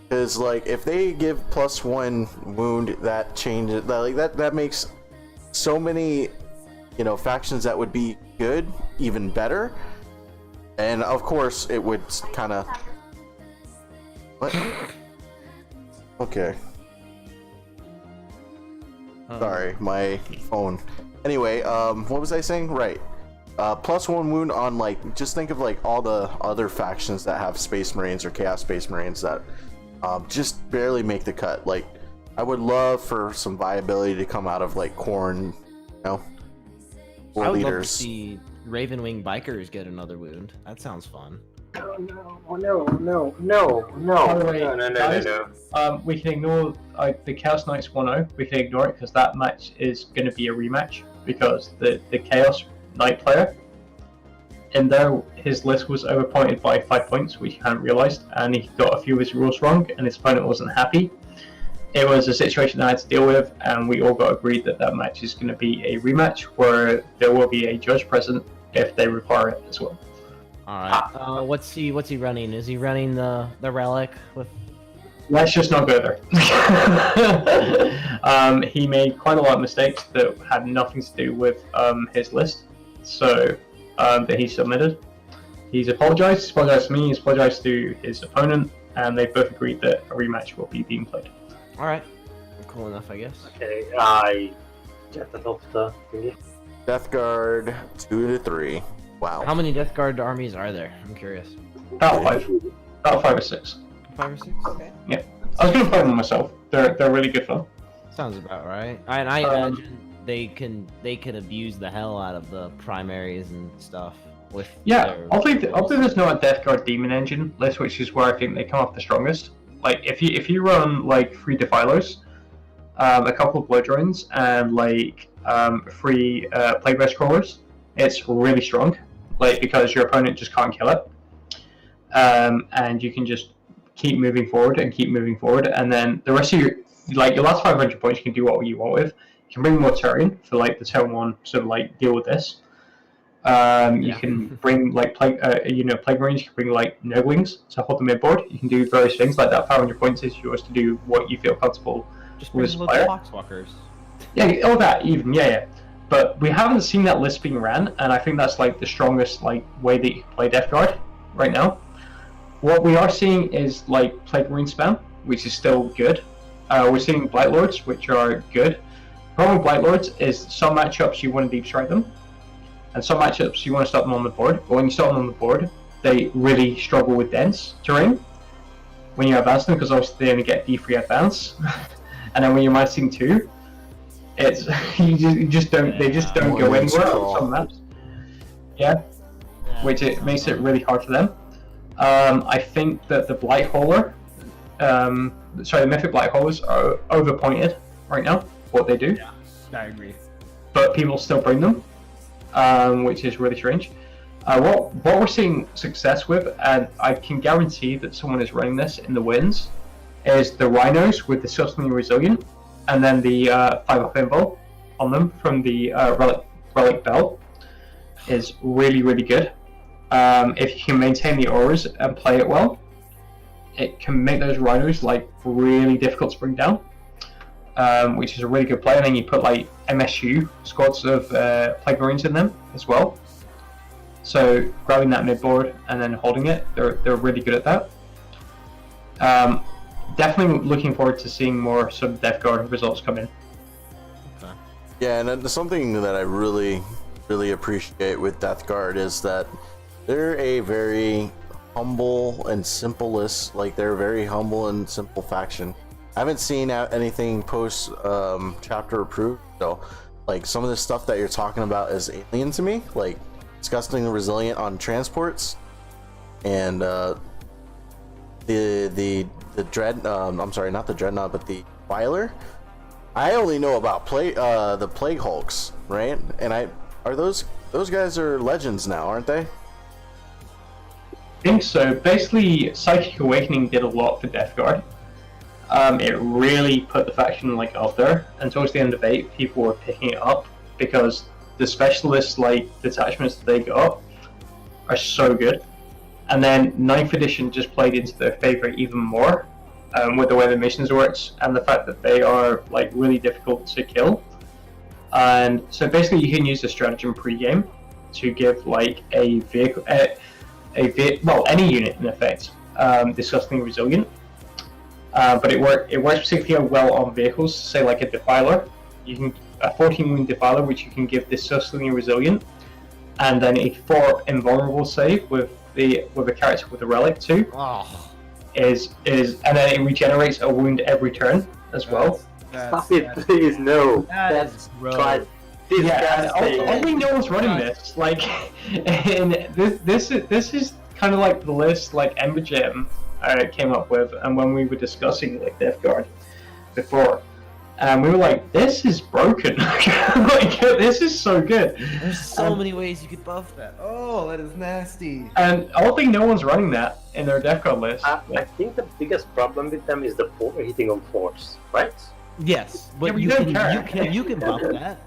Because like, if they give +1 wound, that changes. That makes so many factions that would be good, even better. And of course, it would kind of. What? Okay. Sorry, my phone. Anyway, what was I saying? Right. +1 wound on, like, just think of like all the other factions that have Space Marines or Chaos Space Marines that just barely make the cut. Like, I would love for some viability to come out of like Khorne, I would love to leaders. see Ravenwing Bikers get another wound. That sounds fun. No. By the way, No. guys, we can ignore the Chaos Knights 1-0. We can ignore it because that match is going to be a rematch because the Chaos Knight player in there, his list was overpointed by 5 points, which he hadn't realised, and he got a few of his rules wrong, and his opponent wasn't happy. It was a situation I had to deal with, and we all got agreed that that match is going to be a rematch where there will be a judge present if they require it as well. All right. What's he running? Is he running the relic with? Let's just not go there. He made quite a lot of mistakes that had nothing to do with his list, so that he submitted. He's apologized. He's apologized to me. He's apologized to his opponent, and they both agreed that a rematch will be being played. All right. Cool enough, I guess. Okay, I get that off the thingy. Death Guard 2 to 3. Wow. How many Death Guard armies are there? I'm curious. About 5 or 6. 5 or 6. Okay. I was gonna play them myself. They're really good fun. Sounds about right. And I imagine they can abuse the hell out of the primaries and stuff with. Yeah, their- hopefully there's not a Death Guard Demon Engine list, which is where I think they come off the strongest. Like if you run like 3 Defilers, a couple of Blood Drones, and like 3 Plague Bear Crawlers, it's really strong. Like because your opponent just can't kill it, and you can just keep moving forward, and then the rest of your last 500 points you can do what you want with. You can bring Mortarion for like the turn 1 sort of like deal with this. You can bring like Plague Marines. You can bring like Nurglings to hold the midboard. You can do various things like that. 500 points is yours to do what you feel comfortable just with bring this player. Foxwalkers. Yeah, all that even. Yeah. But we haven't seen that list being ran, and I think that's like the strongest like way that you can play Death Guard right now. What we are seeing is like Plague Marine spam, which is still good. We're seeing Blight Lords, which are good. The problem with Blight Lords is some matchups you want to deep strike them, and some matchups you want to stop them on the board. But when you stop them on the board, they really struggle with dense terrain when you advance them, because obviously they only get D3 advance, and then when you're minusing 2, it's you just don't. They just don't go anywhere on some maps. Yeah, which it makes it really hard for them. I think that the Blight Hauler, the Mythic Blight Haulers are overpointed right now, what they do. Yeah, I agree. But people still bring them, which is really strange. What we're seeing success with, and I can guarantee that someone is running this in the wins, is the Rhinos with the Disgustingly Resilient, and then the 5-up invul on them from the Relic Belt is really, really good. If you can maintain the auras and play it well, it can make those Rhinos like really difficult to bring down, which is a really good play. And then you put like MSU squads of Plague Marines in them as well. So grabbing that midboard and then holding it, they're really good at that. Definitely looking forward to seeing more sort of Death Guard results come in. Okay. Yeah, and something that I really appreciate with Death Guard is that they're a very humble and simplest, they're a very humble and simple faction. I haven't seen anything post chapter approved, so like some of the stuff that you're talking about is alien to me, like disgustingly resilient on transports, and the dread I'm sorry, not the dreadnought, but the Viler. I only know about the Plague Hulks, right? And those guys are legends now, aren't they? I think so. Basically, Psychic Awakening did a lot for Death Guard. It really put the faction up there, and towards the end of 8, people were picking it up because the specialist detachments that they got are so good. And then 9th edition just played into their favor even more with the way the missions works and the fact that they are really difficult to kill. And so basically, you can use the stratagem pre-game to give like a vehicle, well, any unit in effect, disgustingly resilient. But it works particularly well on vehicles. Say like a defiler, you can a 14 wound defiler, which you can give disgustingly resilient, and then a 4 invulnerable save with a character with a relic too. Oh, Is and then it regenerates a wound every turn as well. Stop it, please, no. That's gross. quite Yeah, disgusting. only no one's running this. Like, and this is kind of like the list like Ember Gem came up with, and when we were discussing like Death Guard before, and we were like, this is broken. Like, this is so good. There's so many ways you could buff that. Oh, that is nasty. And oddly, no one's running that in their Death Guard list. I think the biggest problem with them is the hitting on force, right? Yes, Yeah, but but you you don't care. can buff that.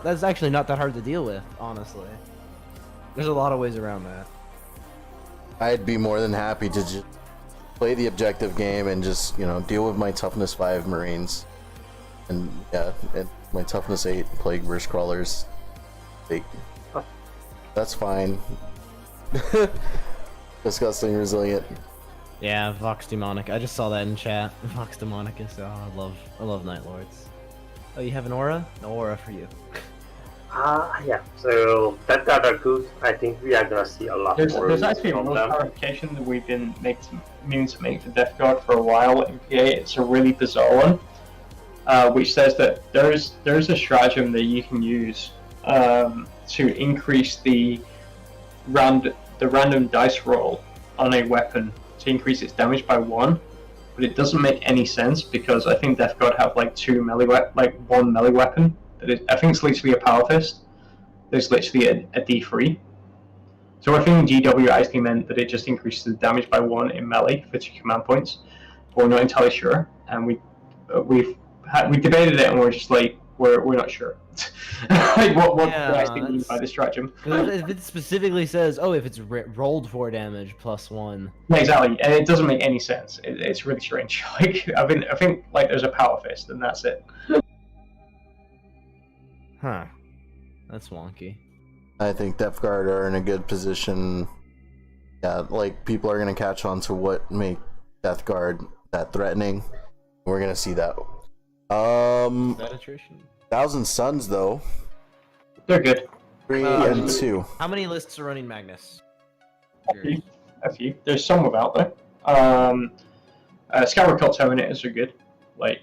That's actually not that hard to deal with, honestly. There's a lot of ways around that. I'd be more than happy to just play the objective game and just, deal with my toughness 5 Marines. And and my toughness 8 Plague Burst Crawlers. That's fine. Disgusting resilient. Yeah, Vox Demonic. I just saw that in chat. Vox Demonicus. Oh, I love Night Lords. Oh, you have an aura? No aura for you. Yeah. So that are good. I think we are gonna see a lot more. There's actually a from little them. clarification that we've been meaning to make for Death Guard for a while in PA. It's a really bizarre one, which says that there's a stratagem that you can use to increase the random dice roll on a weapon to increase its damage by 1, but it doesn't make any sense because I think Death Guard have like one melee weapon. I think it's literally a Power Fist. There's literally a D3. So I think GW actually meant that it just increases the damage by 1 in melee for 2 command points, but we're not entirely sure. And we debated it and we're just like we're not sure. Like what do I actually mean by this stratagem? If it specifically says, oh, if it's rolled for damage plus 1. Yeah, exactly, and it doesn't make any sense. It's really strange. Like I think like there's a Power Fist and that's it. Huh. That's wonky. I think Death Guard are in a good position. Yeah, like people are gonna catch on to what make Death Guard that threatening. We're gonna see that. Is that attrition? Thousand Suns though. They're good. 3 and 2. How many lists are running Magnus? A few. There's some without though. Scour Cult Terminators are good. Like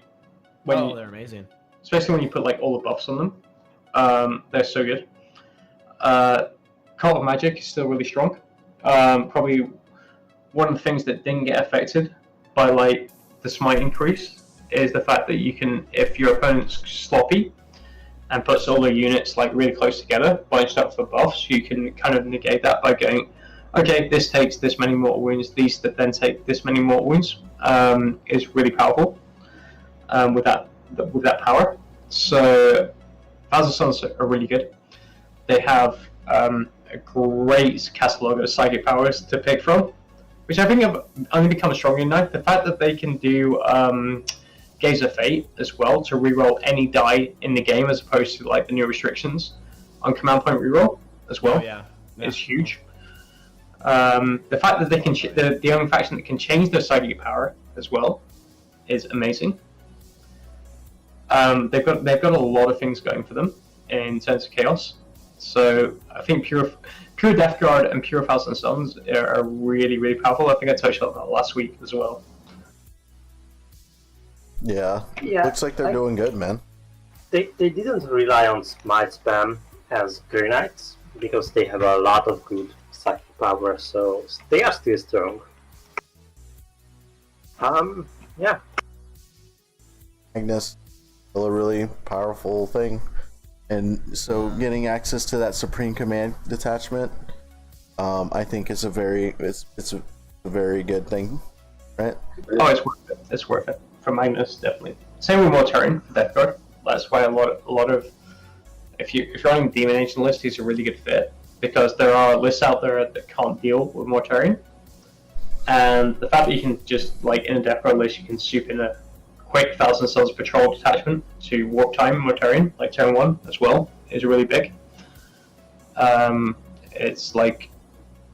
when they're amazing. especially when you put like all the buffs on them. They're so good. Cult of Magic is still really strong. Probably one of the things that didn't get affected by like the smite increase is the fact that you can, if your opponent's sloppy and puts all their units like really close together, bunched up for buffs, you can kind of negate that by going, okay, this takes this many mortal wounds, these that then take this many mortal wounds, is really powerful with that power. So Thousand Suns are really good. They have a great catalogue of psychic powers to pick from, which I think have only become stronger now. The fact that they can do Gaze of Fate as well to reroll any die in the game as opposed to like the new restrictions on command point reroll as well is huge. The fact that they can the only faction that can change their psychic power as well is amazing. They've got a lot of things going for them in terms of chaos. So I think pure Death Guard and pure Thousand Suns are really, really powerful. I think I touched on that last week as well. Yeah. Yeah, Looks like they're doing good, man. They didn't rely on Smite spam as Grey Knights because they have a lot of good psychic power, so they are still strong. Yeah. Magnus, still a really powerful thing. And so getting access to that Supreme Command detachment, I think is a very good thing, right? Oh, it's worth it. It's worth it for Magnus, definitely. Same with Mortarion for Death Guard. That's why a lot of if you're running Demon Agent list, he's a really good fit because there are lists out there that can't deal with Mortarion, and the fact that you can just like in a Death Guard list, you can soup in a quick 1,000 Suns patrol detachment to warp time Mortarion, like turn 1 as well, is really big. It's like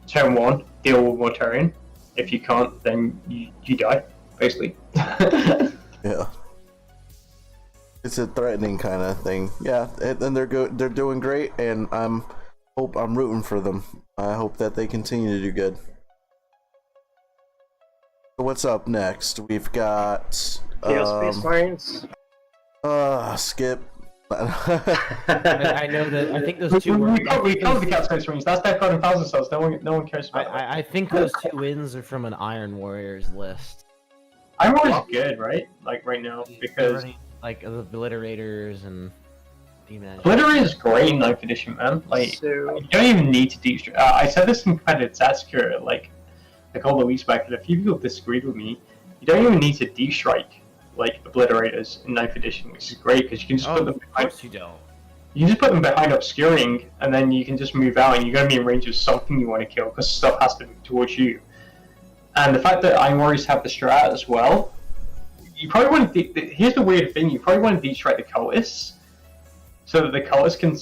turn 1, deal with Mortarion. If you can't, then you die, basically. Yeah. It's a threatening kind of thing. Yeah, and they're doing great, and I'm rooting for them. I hope that they continue to do good. So what's up next? We've got Chaos Space Marines. Skip. I know that. I think those two were. We covered the Chaos Space Marines. That's their card in 1,000 Suns. No one cares about that. I think those 2 wins are from an Iron Warriors list. I'm always good, right? Like right now, because Like the Obliterators and Demon. Obliterator is great in 9th edition, man. Like So, you don't even need to deep strike. I said this in competitive Tatsuka like a couple of weeks back, and a few people disagreed with me. You don't even need to deep strike like Obliterators in 9th edition, which is great because you can just put them behind. Of course you don't. You can just put them behind obscuring, and then you can just move out, and you're going to be in range of something you want to kill because stuff has to move towards you. And the fact that Iron Warriors have the strat as well, you probably want to. Here's the weird thing: you probably want to deep strike the cultists, so that the cultists can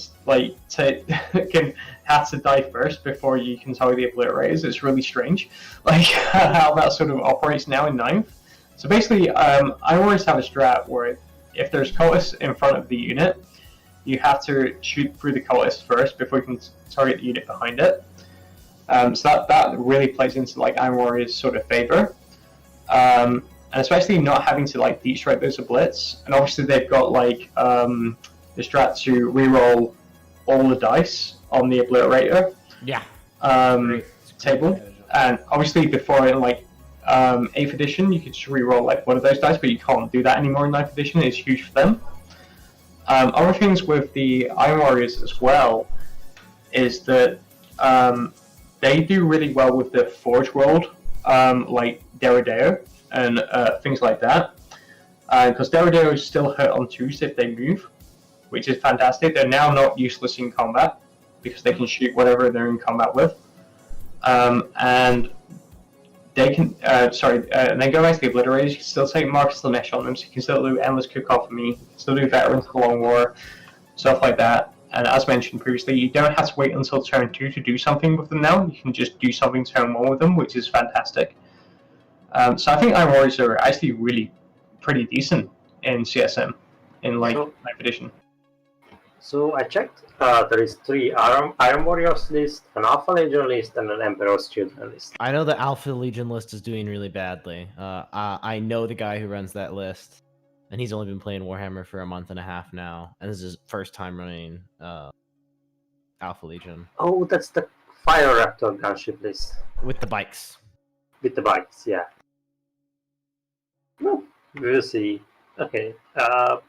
can have to die first before you can target the Obliterators. It's really strange, like how that sort of operates now in 9th. So basically, Iron Warriors have a strat where if there's cultists in front of the unit, you have to shoot through the cultist first before you can target the unit behind it. So that really plays into like Iron Warriors' sort of favor, and especially not having to like deep strike those oblits. And obviously they've got like the strat to reroll all the dice on the Obliterator Yeah. table. And obviously before in like 8th edition, you could just reroll like one of those dice, but you can't do that anymore in 9th edition. It's huge for them. Other things with the Iron Warriors as well is that they do really well with the Forge World, like Derrideo and things like that. Because Derrideo is still hurt on 2s if they move, which is fantastic. They're now not useless in combat because they can shoot whatever they're in combat with. And they can, and then go back to the Obliterators. You can still take Marcus Lanesh on them, so you can still do Endless Cook-Off for me. You can still do Veterans of the Long War, stuff like that. And as mentioned previously, you don't have to wait until turn 2 to do something with them now. You can just do something turn 1 with them, which is fantastic. So I think Iron Warriors are actually really pretty decent in CSM, in like 9th edition. So I checked. There is 3 Iron Warriors list, an Alpha Legion list, and an Emperor's Children list. I know the Alpha Legion list is doing really badly. I know the guy who runs that list, and he's only been playing Warhammer for a month and a half now, and this is his first time running Alpha Legion. Oh, that's the Fire Raptor gunship list. With the bikes. With the bikes, yeah. No, we'll see. Okay. I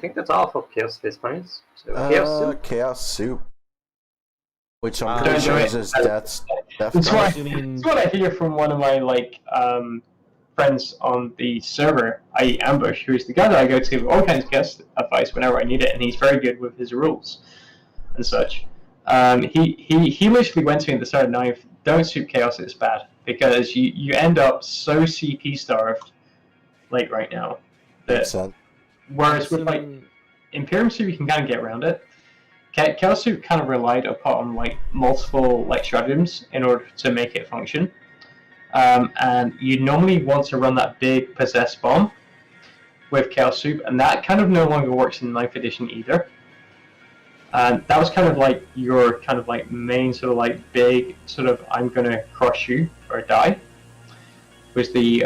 think that's all for Chaos Space Marines. So Chaos Soup. Which I'm Don't pretty do sure it. is his death That's card. what I hear from one of my like friends on the server, i.e. Ambush, who is the guy that I go to with all kinds of guest advice whenever I need it, and he's very good with his rules and such. He literally went to me at the start of 9th, don't soup Chaos, it's bad, because you end up so CP starved like right now. Makes That, sense. whereas with like Imperium Soup, you can kind of get around it. Chaos Soup kind of relied upon like multiple like stratagems in order to make it function, and you normally want to run that big possess bomb with Chaos Soup, and that kind of no longer works in 9th edition either. And that was kind of like your kind of like main sort of like big sort of I'm gonna crush you or die was the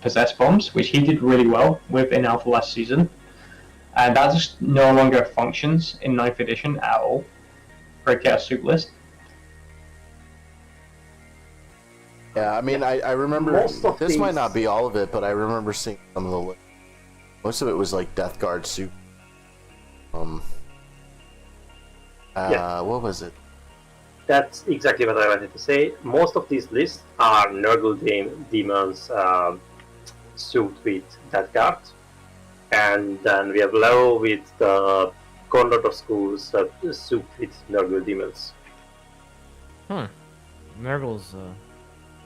possess bombs, which he did really well with in Alpha last season. And that just no longer functions in 9th edition at all for a Chaos Soup list. Yeah, I mean, I remember, Most of this might these- not be all of it, but I remember seeing some of the list. Most of it was like Death Guard Soup. Yeah. What was it? That's exactly what I wanted to say. Most of these lists are Nurgle Demons suit with that card. And then we have Leo with the Condor Schools suit with Nurgle Demons. Nurgle's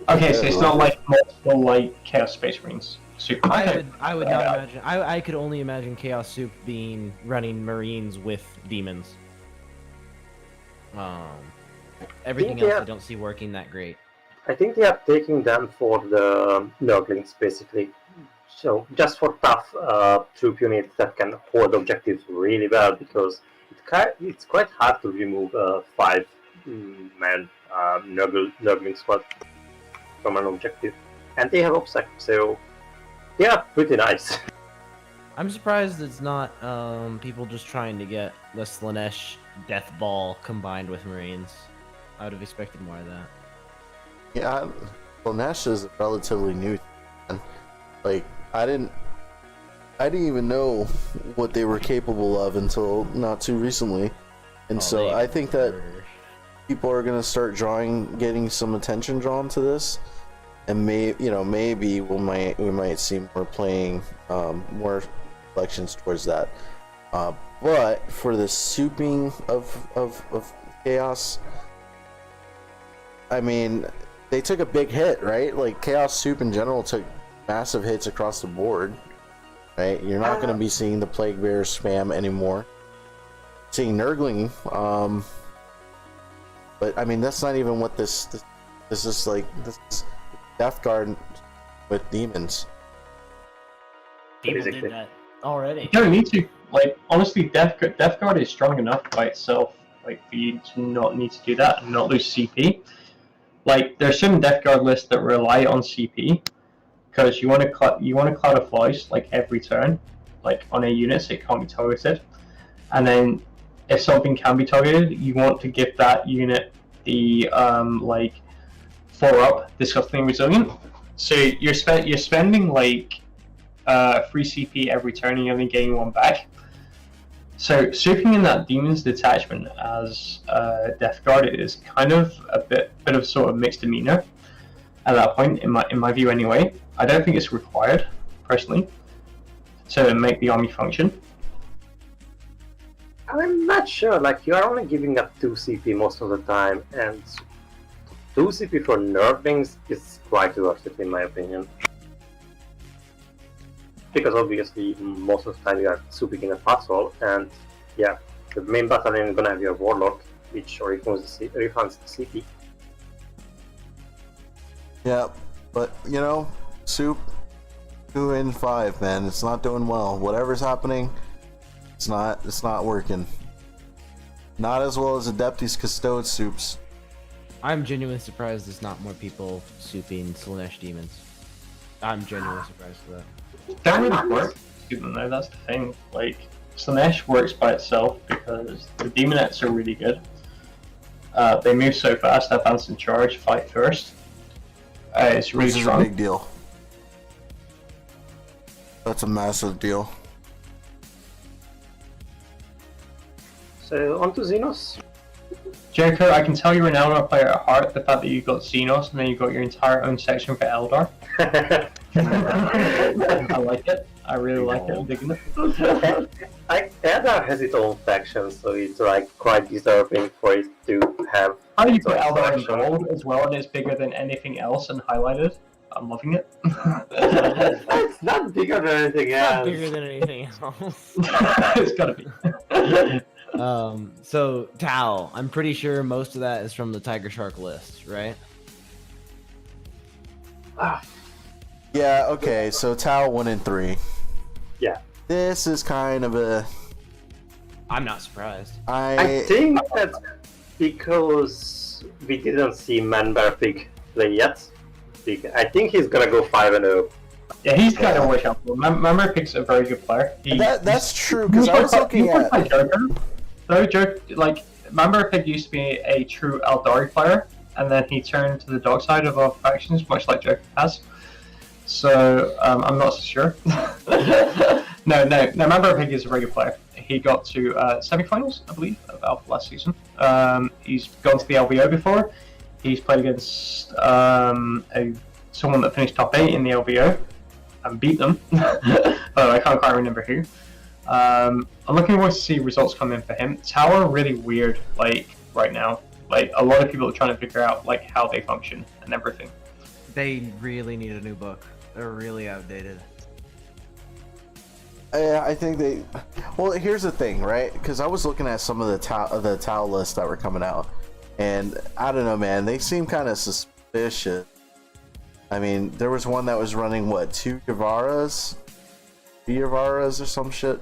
Okay, so it's not like multiple like Chaos Space Marines. Super. I would not imagine. I could only imagine Chaos Soup running Marines with demons. Everything else I don't see working that great. I think they are taking them for the Nurglings, basically. So just for tough troop units that can hold objectives really well, because it's quite hard to remove a 5-man Nurgling squad from an objective. And they have obstac, so they are pretty nice. I'm surprised it's not people just trying to get the Slanesh Death Ball combined with Marines. I would have expected more of that. Yeah, well, Nash is relatively new. Like, I didn't even know what they were capable of until not too recently, and so I think that people are gonna start getting some attention drawn to this, and maybe we might see more playing, more reflections towards that. But for the souping of chaos, I mean, they took a big hit, right? Like, Chaos Soup in general took massive hits across the board, right? You're not going to be seeing the Plague Bear spam anymore. Seeing Nurgling, but I mean, that's not even what this is like. This is Death Guard with demons. People did that already. You don't need to. Like, honestly, Death Guard is strong enough by itself, like, for you to not need to do that and not lose CP. Like, there are certain Death Guard lists that rely on CP, because you want to cloud of flies like every turn, like on a unit, so it can't be targeted. And then, if something can be targeted, you want to give that unit the 4-up disgustingly resilient. So you're spending like 3 CP every turn, and you're only getting 1 back. So souping in that Demon's detachment as Death Guard is kind of a bit of sort of mixed demeanor at that point, in my view anyway. I don't think it's required, personally, to make the army function. I'm not sure, like, you are only giving up 2 CP most of the time, and 2 CP for Nurglings is quite worth it in my opinion. Because obviously most of the time you are souping in a patrol, and yeah, the main battalion is gonna have your Warlock, which refunds the CP. Yeah, but Soup 2 and 5, man, it's not doing well. Whatever's happening, it's not working. Not as well as Adeptus Custode Soups. I'm genuinely surprised there's not more people souping Slanesh demons. I'm genuinely surprised for that. Don't really work, even though that's the thing. Like, Slanesh works by itself because the Demonettes are really good. They move so fast, advance and charge, fight first. It's really strong. That's a big deal. That's a massive deal. So, on to Xenos. Jericho, I can tell you're an Eldar player at heart. The fact that you got Xenos and then you got your entire own section for Eldar. I like it. I really like it. I'm digging it. Eldar has its own faction, so it's like quite deserving for it to have. How you its put own Eldar in faction. gold as well, and it's bigger than anything else and highlighted. I'm loving it. It's not bigger than anything else. Not bigger than anything else. It's gotta be. So Tau, I'm pretty sure most of that is from the Tiger Shark list, right? Yeah, okay, so Tau 1 and 3. Yeah. This is kind of a... I'm not surprised. I think that's because we didn't see Manberpig play yet. I think he's gonna go 5-0. Yeah, he's kind of wish out. Remember, Pig's a very good player. That's true, because I was looking at... Remember, Pig used to be a true Eldari player, and then he turned to the dark side of our factions, much like Joker has. So, I'm not so sure. No, Remember, Pig is a very good player. He got to semi-finals, I believe, of Alpha last season. He's gone to the LVO before. He's played against someone that finished top 8 in the LVO and beat them. I can't quite remember who. I'm looking forward to see results come in for him. Tower really weird, like, right now. Like, a lot of people are trying to figure out, like, how they function and everything. They really need a new book. They're really outdated. I think they. Well, here's the thing, right? Because I was looking at some of the Tau lists that were coming out, and I don't know, man. They seem kind of suspicious. I mean, there was one that was running what, 2 Guevaras, 3 Guevaras or some shit.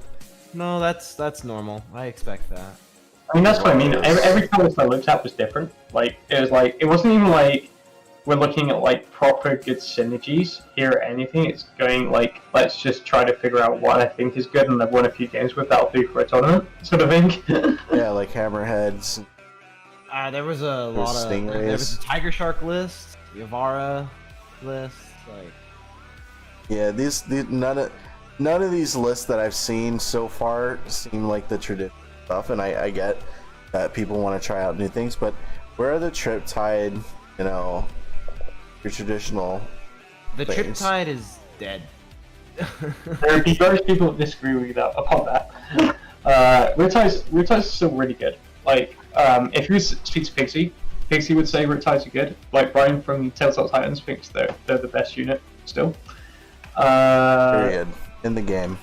No, that's normal. I expect that. I mean, that's what I mean. Every time I looked at was different. Like, it wasn't even like we're looking at like proper good synergies here or anything. It's going like, let's just try to figure out what I think is good, and I've won a few games with that'll do for a tournament, sort of thing. Yeah, like hammerheads. There was a lot of stingrays. there was a Tiger Shark list, Yavara list, like. Yeah, these none of these lists that I've seen so far seem like the traditional stuff, and I get that people want to try out new things, but where are the Triptide, you know, your traditional The things? Triptide is dead. There would be various people that disagree with that upon that. Riptides is still really good. Like, if you speak to Pixie would say Riptides are good. Like Brian from Telltale Titans thinks they're the best unit still. Period. In the game.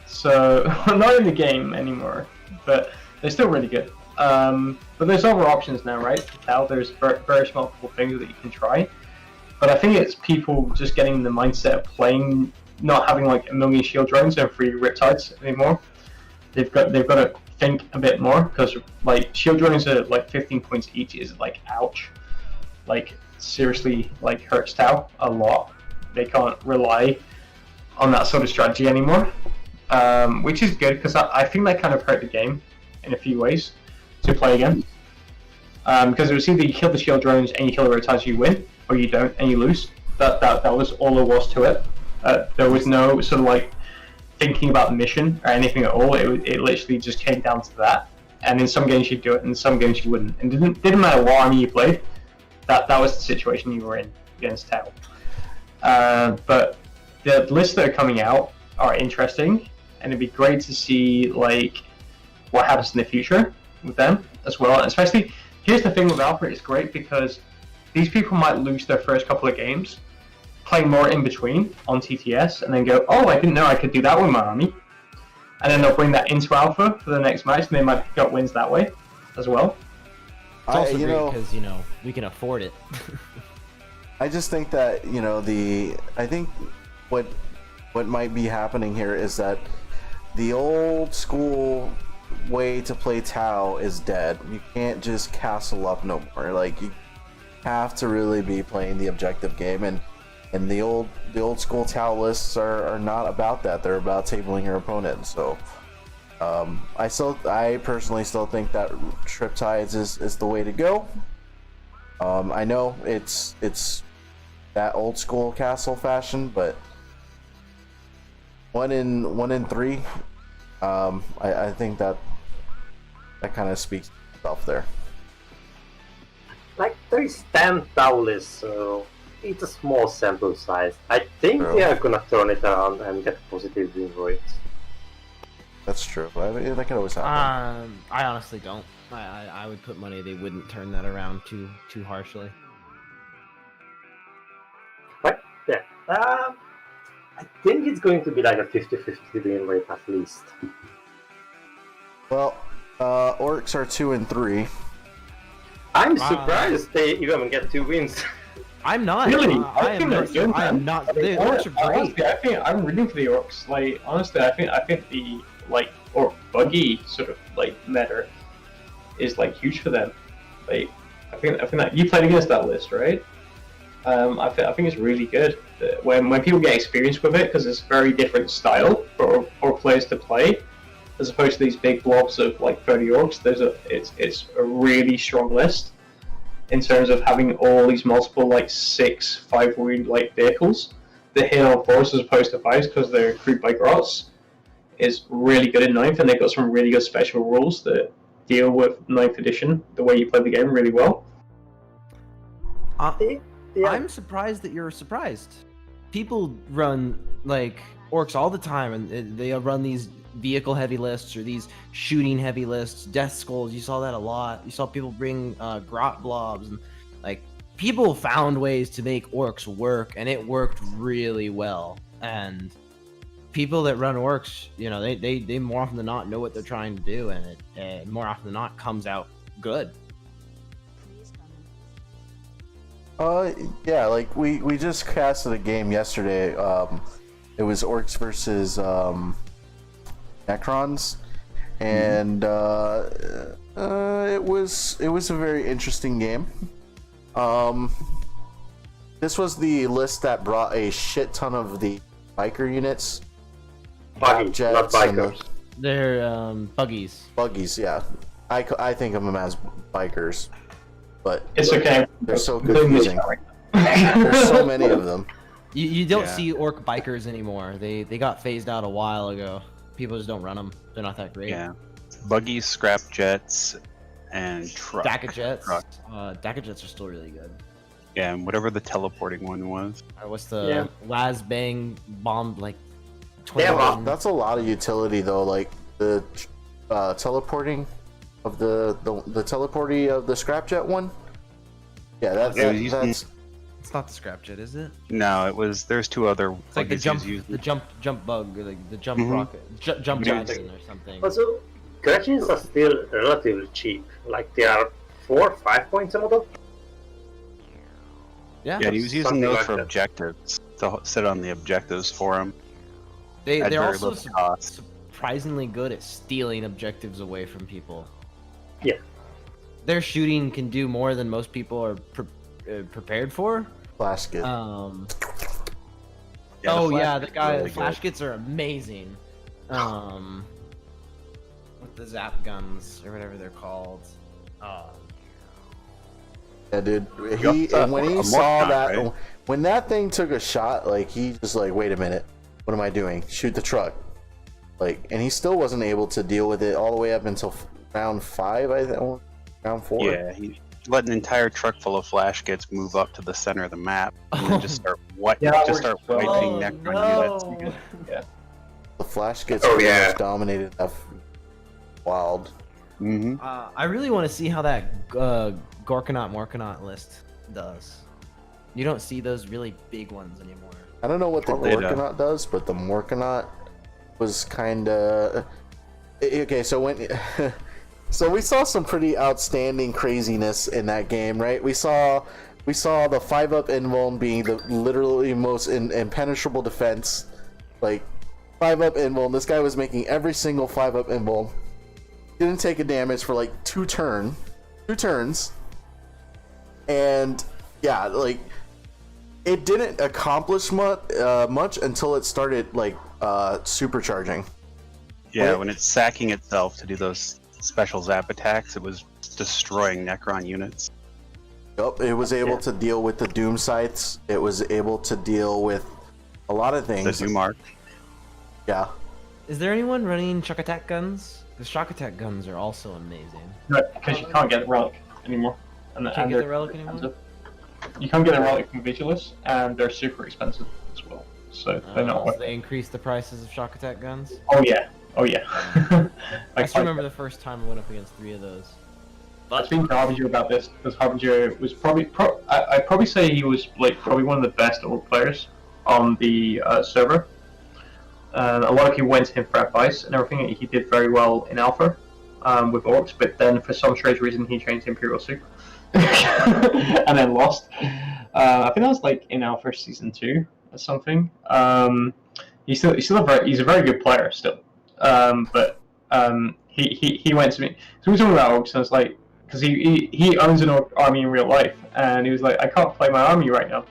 So not in the game anymore, but they're still really good. But there's other options now, right? To tell there's various multiple things that you can try. But I think it's people just getting the mindset of playing, not having like a million shield drones and 3 Riptides anymore. They've got to think a bit more, because like shield drones are like 15 points each is like ouch. Like seriously, like hurts Tau a lot. They can't rely on that sort of strategy anymore, which is good because I think that kind of hurt the game in a few ways to play again. Because it was either you kill the shield drones and you kill the Riptides, you win, or you don't and you lose. That was all there was to it. There was no sort of like thinking about the mission or anything at all. It literally just came down to that. And in some games you'd do it, and in some games you wouldn't. And it didn't matter what army you played. That was the situation you were in against Tau. But the lists that are coming out are interesting, and it'd be great to see like what happens in the future with them as well. And especially, here's the thing with Alpha, it's great because these people might lose their first couple of games, playing more in between on TTS, and then go, oh, I didn't know I could do that with my army. And then they'll bring that into Alpha for the next match, and they might pick up wins that way as well. It's also great because, we can afford it. I just think that, I think what might be happening here is that the old school way to play Tau is dead. You can't just castle up no more. Like, you have to really be playing the objective game, and the old school Tau lists are not about that. They're about tabling your opponent. So I personally still think that Triptides is the way to go. I know it's that old school castle fashion, but 1 in 3, I think that kind of speaks for itself there. Like, there is 10 Tau lists, so it's a small sample size. I think True. they are gonna turn it around and get positive win rates. That's true. I mean, that can always happen. I honestly don't. I would put money they wouldn't turn that around too harshly. But yeah, I think it's going to be like a 50-50 win rate at least. Well, orcs are 2 and 3. I'm surprised they even get 2 wins. I'm not. Really? I am not. I am not. The orcs are great. Honestly, I think I'm rooting for the orcs. Like, honestly, I think the like orc buggy sort of like meta is like huge for them. Like, I think that you played against that list, right? I think it's really good when people get experience with it, because it's a very different style for players to play, as opposed to these big blobs of like 30 orcs. It's a really strong list in terms of having all these multiple like 6-5 wound like vehicles that hit on 4s as opposed to 5s because they're crewed by grots. Is really good in 9th, and they've got some really good special rules that deal with 9th edition, the way you play the game, really well. Yeah. I'm surprised that you're surprised. People run like orcs all the time, and they run these vehicle heavy lists or these shooting heavy lists, death skulls. You saw that a lot. You saw people bring grot blobs, and like people found ways to make orcs work, and it worked really well. And people that run orcs, they more often than not know what they're trying to do, and it more often than not comes out good. Yeah, like we just casted a game yesterday. It was orcs versus Necrons, and it was a very interesting game. This was the list that brought a shit ton of the biker units. Buggies, not bikers. They're buggies. Buggies, yeah. I think of them as bikers, but It's okay. they're so confusing. There's so many of them. You don't see orc bikers anymore. They got phased out a while ago. People just don't run them. They're not that great. Yeah. Buggies, scrap jets, and trucks. Daka jets. Daka jets are still really good. Yeah, and whatever the teleporting one was. What's the Las Bang bomb like? 20 Yeah, That's a lot of utility though. Like the teleporting of the teleporty of the scrapjet one. Yeah, that's It's not the scrapjet, is it? No, it was. There's two other. It's like the jump bug, or like the jump rocket, jump Johnson or something. Also, Gretchins are still relatively cheap. Like they are 4 or 5 points a model. Yeah, Yeah, he was using Something those like for that. objectives to sit on the objectives for him. they're very also little cost. surprisingly good at stealing objectives away from people. Yeah. Their shooting can do more than most people are prepared for. flash kit. The flash guy really flash good. kits are amazing. With the zap guns or whatever they're called. Yeah, dude. When he a saw Morknot, that, right? when that thing took a shot, like he just like, wait a minute, what am I doing? Shoot the truck. Like, and he still wasn't able to deal with it all the way up until round 5, I think, round 4. Yeah, he let an entire truck full of flash kits move up to the center of the map and then just start wiping Necron units. The flash gets Oh, pretty yeah. much dominated. Wild. Mm-hmm. I really want to see how that Gorkanaut Morkanaut list does. You don't see those really big ones anymore. I don't know what the Probably not. Morkanaut does, but the Morkanaut was kind of okay. So when so we saw some pretty outstanding craziness in that game, right? We saw the 5-up invuln being the literally most impenetrable defense. Like 5-up invuln, this guy was making every single 5-up invuln. Didn't take a damage for like 2 turns, and yeah, like it didn't accomplish much until it started like supercharging. Yeah, Right. when it's sacking itself to do those special zap attacks, it was destroying Necron units. Yep, it was able to deal with the Doom Scythes. It was able to deal with a lot of The things. Dumark. Yeah. Is there anyone running shock attack guns? The shock attack guns are also amazing. No, because you can't get the relic anymore. And Can't get the relic anymore? You can't get a relic from Vigilus, and they're super expensive as well. So they're not So worth it. they increased the prices of shock attack guns. Oh yeah. I Like, still remember the first time I went up against 3 of those. I've been to Harbinger about this because Harbinger was I'd probably say he was like probably one of the best orc players on the server. And a lot of people went to him for advice and everything. He did very well in Alpha with orcs, but then for some strange reason he changed Imperial Super and then lost. I think that was like in Alpha season 2 or something. He's a very good player still, but he went to me. So we were talking about orcs, and it's like because he owns an orc army in real life, and he was like, I can't play my army right now.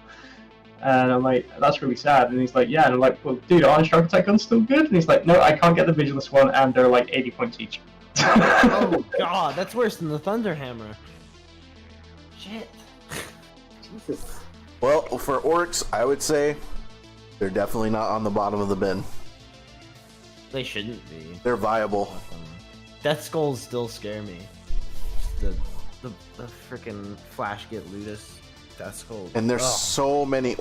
And I'm like, that's really sad. And he's like, yeah. And I'm like, well, dude, aren't shock attack guns still good? And he's like, no, I can't get the Vigilus one, and they're like 80 points each. Oh god, that's worse than the Thunderhammer. Shit. Jesus. Well, for orcs, I would say they're definitely not on the bottom of the bin. They shouldn't be. They're viable. Death Skulls still scare me. The freaking Flash get Ludus Death Skulls. And there's Ugh. so many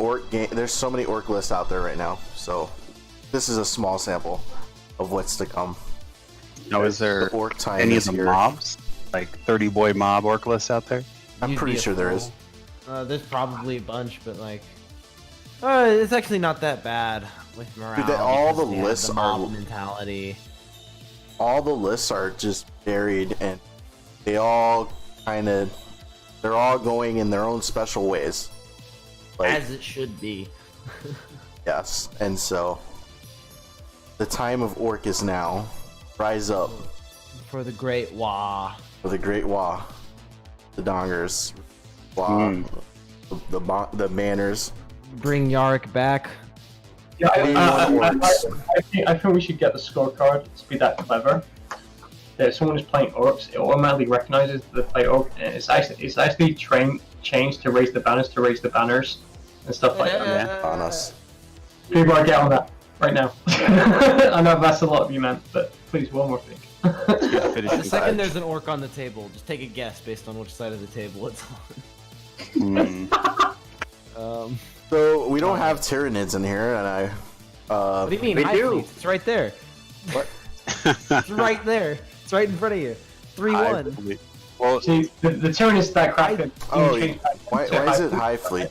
there's so many orc lists out there right now. So this is a small sample of what's to come. Now, is there The orc time any of is the here. mobs? Like 30 boy mob orc lists out there? I'm You'd pretty be a sure there fool. is. There's probably a bunch, but like, It's actually not that bad with morale. Dude, all because the they have lists the mob are- mentality. All the lists are just varied, and they all they're all going in their own special ways. Like, As it should be. yes, and so the time of orc is now. Rise up For the great Wah. for the great Wa, the Dongers, Wa, the Manners. Bring Yarick back. Yeah, Anyone orcs. I think we should get the scorecard to be that clever. That if someone is playing orcs, it automatically recognizes that they play orc, and it's actually changed to raise the banners and stuff like that. On us. People are getting on that right now. I know that's a lot of you meant, but please, one more thing. The second there's an orc on the table, just take a guess based on which side of the table it's on. So we don't have Tyranids in here, and I. What do you mean? We High do. Fleet? It's right there. What? It's right there. It's right in front of you. 3-1. Well, See, the turn is that cracker. Oh, why is it High Fleet?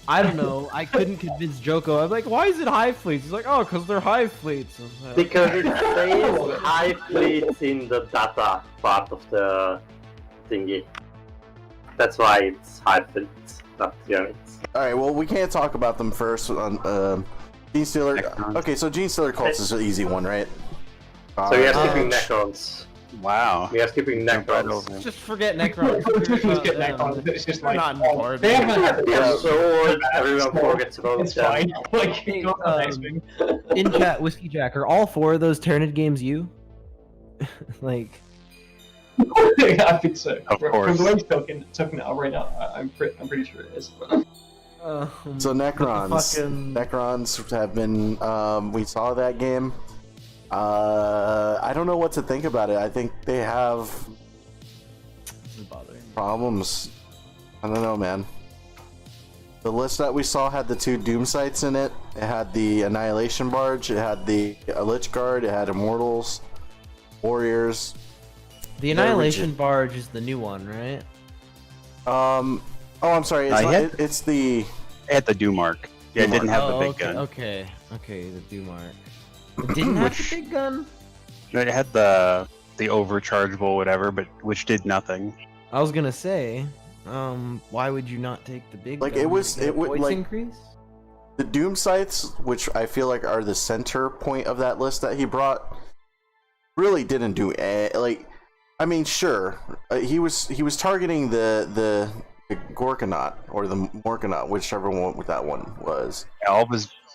I don't know. I couldn't convince Joko. I'm like, why is it High Fleets? He's like, oh, because they're High Fleets. I was like, Because it says high fleet in the data part of the thingy. That's why it's high fleet, not units. All right, well, we can't talk about them first. On Gene Stealer. Okay, so Gene Stealer cults is an easy one, right? So we are Uh, skipping Necrons. wow. We are skipping Necrons. just forget Necron. Politicians get Necrons. It's just They're like not important. they haven't had We are the so old, everyone forgets about It's them. fine. Like, Hey, go on the next thing. In chat, Whiskey Jack, are all 4 of those Tyrannid games you? Like, I think so. Of From course. the way he's talking it out right now, I'm pretty sure it is. So Necrons. fucking- Necrons have been. We saw that game. I don't know what to think about it. I think they have this is bothering me. problems. I don't know, man. The list that we saw had the 2 Doom sites in it. It had the Annihilation Barge. It had the Lich Guard. It had Immortals, Warriors. The Annihilation Barge is the new one, right? Oh, I'm sorry. It's, Not not, yet? it's the. It had the Dumark. Yeah, it didn't have the big gun. Okay, the Dumark. It didn't have the big gun? It had the overchargeable whatever, but which did nothing. I was gonna say, why would you not take the big Like, gun? it was- to get it would, points like- increase? The Doom sites, which I feel like are the center point of that list that he brought, really didn't do like. I mean, sure, he was targeting the Gorkanaut or the Morkanaut, whichever one that one was. Yeah,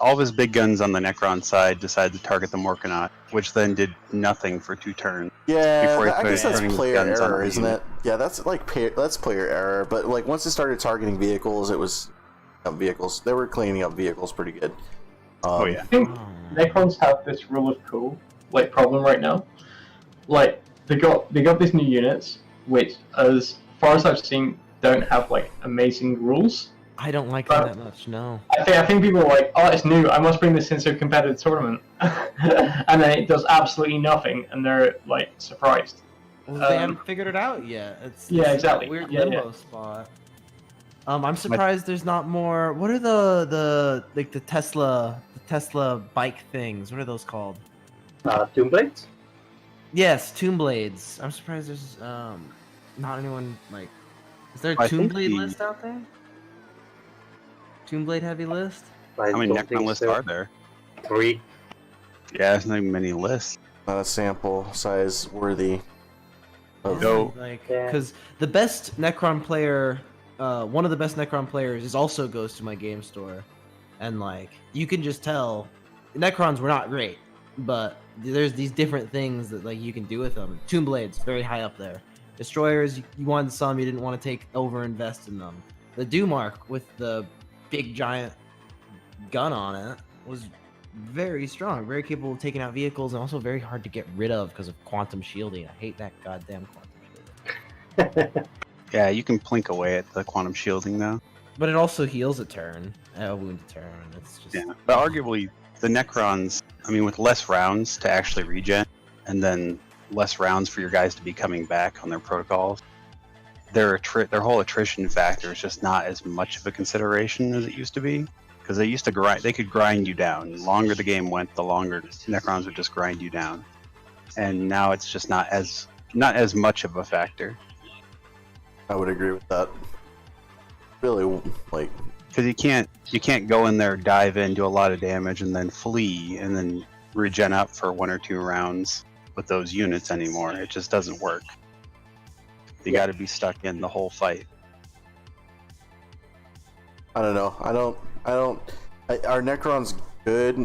all of his big guns on the Necron side decided to target the Morkanaut, which then did nothing for 2 turns. Yeah, Before he I guess started that's turning his player guns on error, the isn't unit. it? Yeah, that's like that's player error. But like once it started targeting vehicles, it was vehicles. They were cleaning up vehicles pretty good. Oh yeah. I think Necrons have this rule of cool problem right now. Like they got these new units, which, as far as I've seen, don't have like amazing rules. I don't like them that much, no. I think people are like, oh, it's new. I must bring this into a competitive tournament, and then it does absolutely nothing, and they're like surprised. Well, they haven't figured it out yet. It's Yeah, that exactly. weird Yeah, limbo spot. I'm surprised there's not more. What are the Tesla bike things? What are those called? Doomblade? Yes, Tomb Blades. I'm surprised there's not anyone like. Is there a I Tomb think Blade the- list out there? Tomb Blade heavy list? How many don't Necron think lists so. are there? 3. Yeah, there's not even many lists. Not a sample size worthy of. No. Like, Yeah. because the best Necron player, one of the best Necron players, is also goes to my game store, and like you can just tell, Necrons were not great, but there's these different things that like you can do with them. Tomb Blades, very high up there. Destroyers, you wanted some, you didn't want to invest in them. The Dumark with the big giant gun on it was very strong, very capable of taking out vehicles, and also very hard to get rid of because of quantum shielding. I hate that goddamn quantum shielding. Yeah, you can plink away at the quantum shielding though. But it also heals a turn, a wound a turn. It's just Yeah, but arguably the Necrons, I mean, with less rounds to actually regen, and then less rounds for your guys to be coming back on their protocols, their whole attrition factor is just not as much of a consideration as it used to be. because they used to grind. They could grind you down. The longer the game went, the longer Necrons would just grind you down. And now it's just not as much of a factor. I would agree with that. Really, like, Because you can't go in there, dive in, do a lot of damage, and then flee, and then regen up for 1 or 2 rounds with those units anymore. It just doesn't work. You got to be stuck in the whole fight. I don't know. Our Necron's good.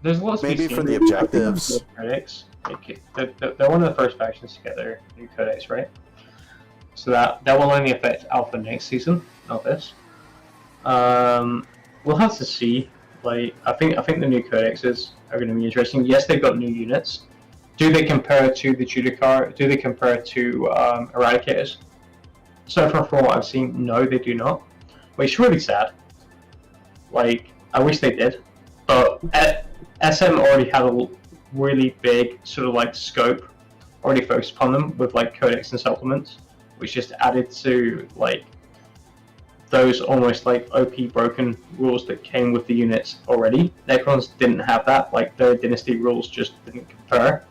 There's lots to be Maybe seen. for the objectives. Codex. Like, they're one of the first factions to get their new codex, right? So that will only affect Alpha next season, not this. We'll have to see. Like, I think the new codexes are going to be interesting. Yes, they've got new units. Do they compare to the Judicar? Do they compare to Eradicators? So far, from what I've seen, no, they do not. Which is really sad. Like, I wish they did. But SM already had a really big sort of like scope already focused upon them with like codex and supplements, which just added to like those almost like OP broken rules that came with the units already. Necrons didn't have that. Like, their dynasty rules just didn't compare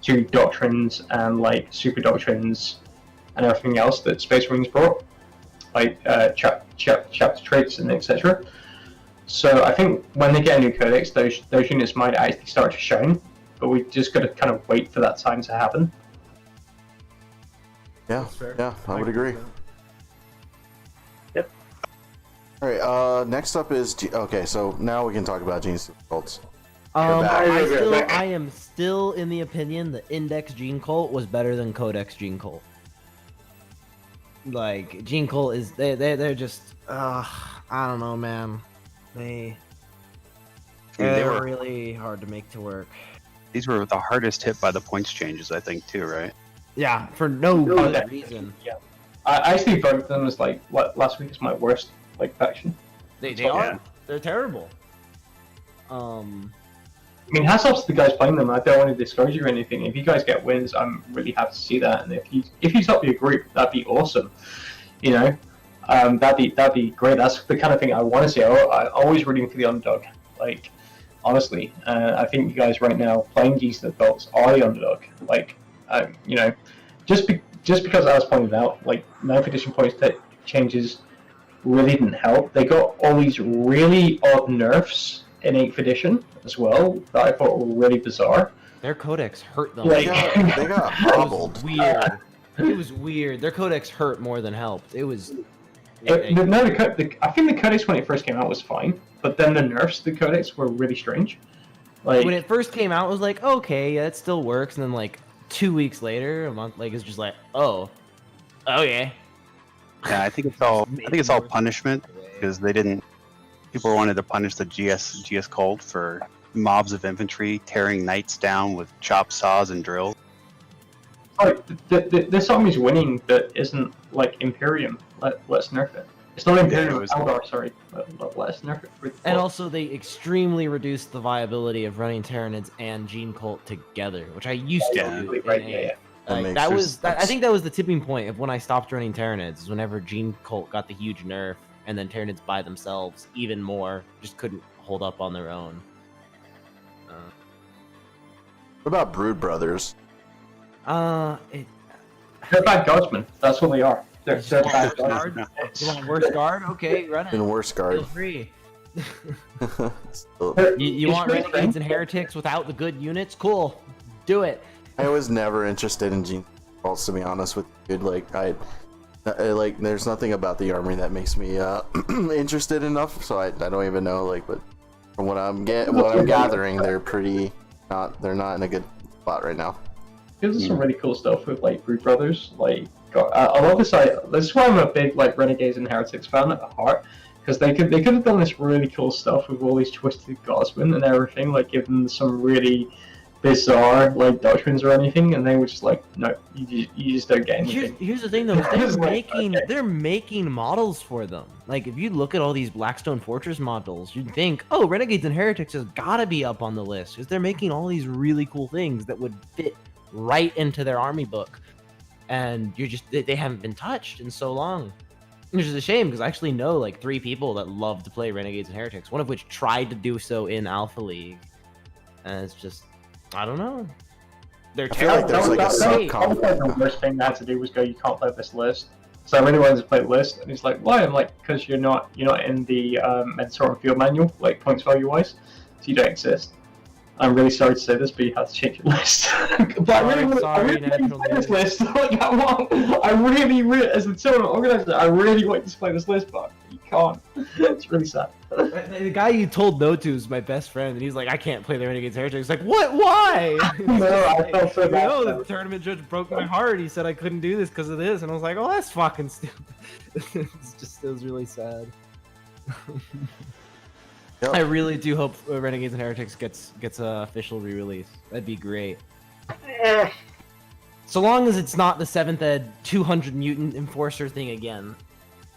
to doctrines and like super doctrines and everything else that Space Marines brought, like chapter traits and etc. So I think when they get a new codex, those units might actually start to shine, but we just got to kind of wait for that time to happen. Yeah, That's fair. yeah, I would agree. Yep. All right. Next up is okay. So now we can talk about Genius results. I back. am still in the opinion that Index Gene Cult was better than Codex Gene Cult. Like, Gene Cult is they're just I don't know, man. They're were really hard to make to work. These were the hardest hit by the points changes, I think, too, right? Yeah, for no good reason. Yeah, I actually voted them as like last week is my worst like faction. They Yeah. are. They're terrible. I mean, hats off to the guys playing them. I don't want to discourage you or anything. If you guys get wins, I'm really happy to see that. And if you top your group, that'd be awesome. You know, that'd be great. That's the kind of thing I want to see. I'm always rooting for the underdog. Like, honestly, I think you guys right now playing decent belts are the underdog. Like, you know, just because I was pointed out, like 9th edition points changes really didn't help. They got all these really odd nerfs in 8th edition as well that I thought were really bizarre. Their codex hurt them. Like- They got hobbled. Weird. It was weird. Their codex hurt more than helped. It was. I think the codex when it first came out was fine, but then the nerfs to the codex were really strange. Like, When it first came out, it was like, okay, yeah, it still works, and then like 2 weeks later, a month, like it's just like, oh yeah. Yeah, I think it's all punishment because they didn't. People wanted to punish the GS Colt for mobs of infantry tearing knights down with chop saws and drills. like this army's winning that isn't like Imperium. Let's nerf it. It's not Imperium. Yeah, it was- Eldar, sorry. Let's nerf it. And also, they extremely reduced the viability of running Tyranids and Gene Cult together, which I used to Yeah, do. right, in yeah, A. yeah. That makes That sense. was that. I think that was the tipping point of when I stopped running Tyranids. Is whenever Gene Cult got the huge nerf, and then Tyranids by themselves even more just couldn't hold up on their own. What about Brood Brothers? It, They're bad guardsmen. That's what they are. They're bad guardsmen. guard. You want worst guard? Okay, run In it. worse Feel guard. free. Still- You It's want really renegades and heretics without the good units? Cool, do it. I was never interested in Gene Faults, to be honest with you. Like, like, there's nothing about the army that makes me interested enough. So I don't even know. Like, but from what I'm gathering, they're not in a good spot right now. There's some really cool stuff with like Brood Brothers. Like, I love this. This is why I'm a big like Renegades and Heretics fan at heart, because they could have done this really cool stuff with all these twisted guardsmen and everything, like give them some really bizarre like doctrines or anything, and they were just like, no, you just don't get anything. Here's the thing though, is It's like, they're making models for them. Like, if you look at all these Blackstone Fortress models, you'd think, oh, Renegades and Heretics has gotta be up on the list, because they're making all these really cool things that would fit right into their army book. And they haven't been touched in so long. Which is a shame because I actually know like 3 people that love to play Renegades and Heretics. One of which tried to do so in Alpha League, and it's just I don't know. They're I feel like there's like a That was like the worst thing they had to do was go, you can't play this list. So I really wanted to play the list, and he's like, why? I'm like, because you're not in the Mentorum Field Manual, like points value wise, so you don't exist. I'm really sorry to say this, but you have to change your list. But I really want to play this list. Like, I really, as the tournament organizer, I really want to play this list, but you can't. It's really sad. The guy you told no to is my best friend, and he's like, I can't play the Renegades Heretics. Like, what? Why? No, I felt so bad. The tournament judge broke my heart. He said I couldn't do this because of this, and I was like, oh, that's fucking stupid. It was really sad. Yep. I really do hope Renegades and Heretics gets a official re-release. That'd be great. Eh, So long as it's not the 7th Ed 200 mutant enforcer thing again.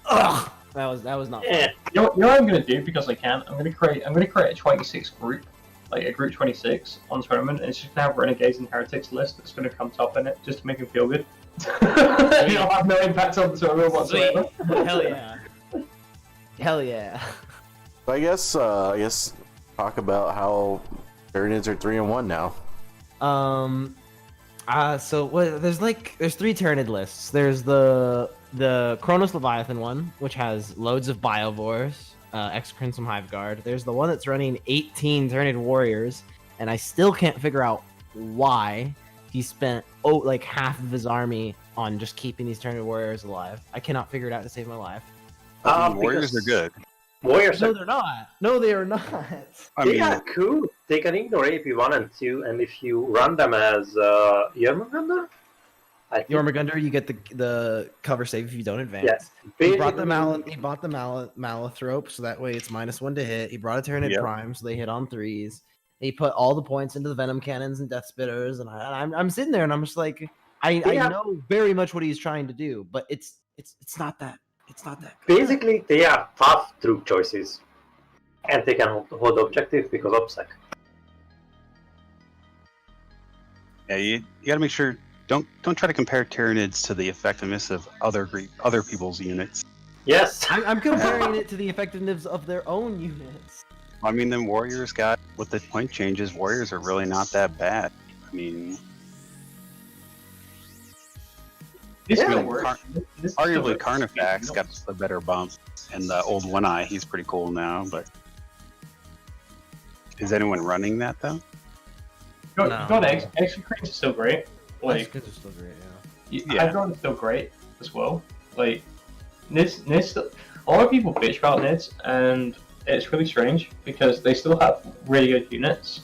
Ugh, that was not. eh. You know what I'm gonna do because I can. I'm gonna create a 26 group, like a group 26 on tournament, and it's just gonna have Renegades and Heretics list that's gonna come top in it just to make them feel good. It'll have no impact on the tournament whatsoever. Hell yeah. Hell yeah. So I guess talk about how Tyranids are 3-1 now. So there's 3 Tyranid lists. There's the Kronos Leviathan one, which has loads of Biovores, X Crimson Hive Guard. There's the one that's running 18 Tyranid Warriors, and I still can't figure out why he spent like half of his army on just keeping these Tyranid Warriors alive. I cannot figure it out to save my life. Warriors are good. Warriors No, are they're not. No, they are not. they are cool. They can ignore AP1 and 2, and if you run them as Jormungandr, Jormungandr, you get the cover save if you don't advance. Yes. He brought the Malathrop, so that way it's -1 to hit. He brought a Tyranid Prime, so they hit on 3s. He put all the points into the Venom Cannons and Death Spitters, and I'm sitting there and I'm just like, I know very much what he's trying to do, but it's not that. It's not that good. Basically, they are tough troop choices, and they can hold objective because OPSEC. Yeah, you gotta make sure don't try to compare Tyranids to the effectiveness of other people's units. Yes. I'm comparing it to the effectiveness of their own units. I mean, then Warriors got with the point changes. Warriors are really not that bad. I mean, This Yeah, will like work. This still arguably works. Carnifex got a better bump, and the old One Eye, he's pretty cool now. But is anyone running that though? Got extra cranes are still great. Like, Executes are still great, Yeah. Hydron is still great as well. Like, Nids, a lot of people bitch about Nids, and it's really strange because they still have really good units.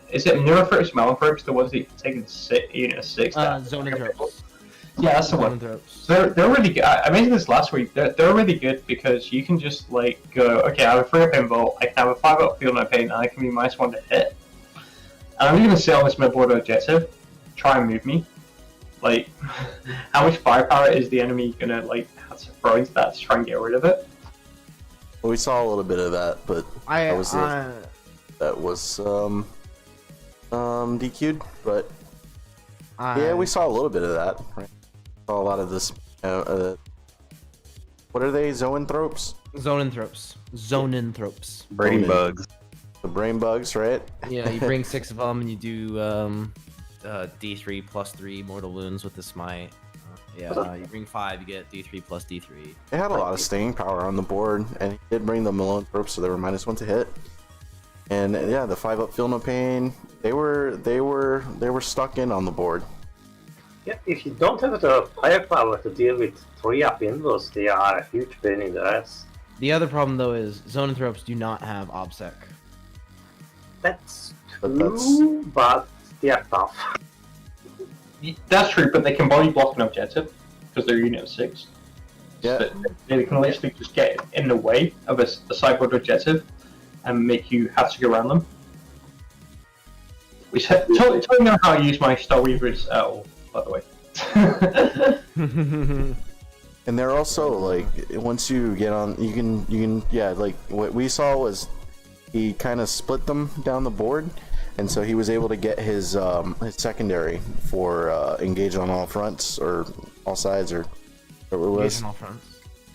Is it Neurophobes, Malanthropes, the ones that you can take in unit 6? Zonanthropes. Yeah, that's the one. Zonanthropes. So they're really good. I mentioned this last week. They're really good because you can just like go, okay, I have a 3-up involt, I can have a 5-up field no pain, and I can be -1 to hit. And I'm just gonna sit on this midboard objective, try and move me. Like, how much firepower is the enemy gonna like have to throw into that to try and get rid of it? Well, we saw a little bit of that, but that was DQ'd. But yeah, we saw a little bit of that. Right? Saw a lot of this. What are they? Zoanthropes? Zonanthropes. Brain bugs. The brain bugs, right? Yeah, you bring 6 of them and you do D3 plus 3 mortal wounds with the smite. You bring 5, you get D3 plus D3. They had a lot of staying power on the board, and he did bring the Milanthropes, so they were -1 to hit. And yeah, the 5-up feel no pain. They were stuck in on the board. Yeah, if you don't have the firepower to deal with 3-up invos, they are a huge pain in the ass. The other problem though is Zonanthropes do not have OBSEC. That's But true, but they are tough. That's true, but they can body block an objective because they're unit of 6. Yeah. So they can literally just get in the way of a sideboard objective and make you have to go around them. Which totally know how I use my Star Weavers at all, by the way. And they're also like, once you get on, you can like what we saw was he kind of split them down the board, and so he was able to get his secondary for engage on all fronts or all sides or whatever it was. Engage on all fronts.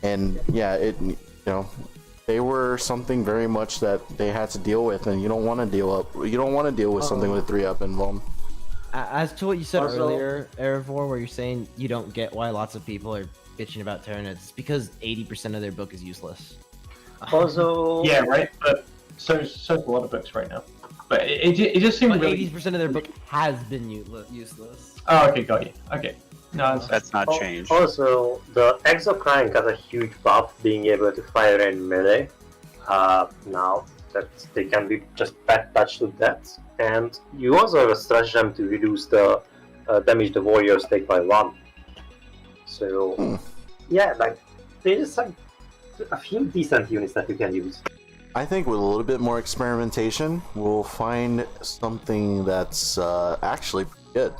And yeah, they were something very much that they had to deal with, and you don't want to deal with something with 3-up involved. As to what you said Also- earlier, Eravor, where you're saying you don't get why lots of people are bitching about Tyranids, it's because 80% of their book is useless. Also, Yeah, right. But so's a lot of books right now. But it just seemed But really. 80% of their book has been useless. Oh, okay, got you. Okay. No, That's not changed. Also, the Exocrine got a huge buff being able to fire in melee. Now that they can be just back touched to death. And you also have a stratagem to reduce the damage the warriors take by 1. So, yeah, like, there's like a few decent units that you can use. I think with a little bit more experimentation, we'll find something that's actually pretty good.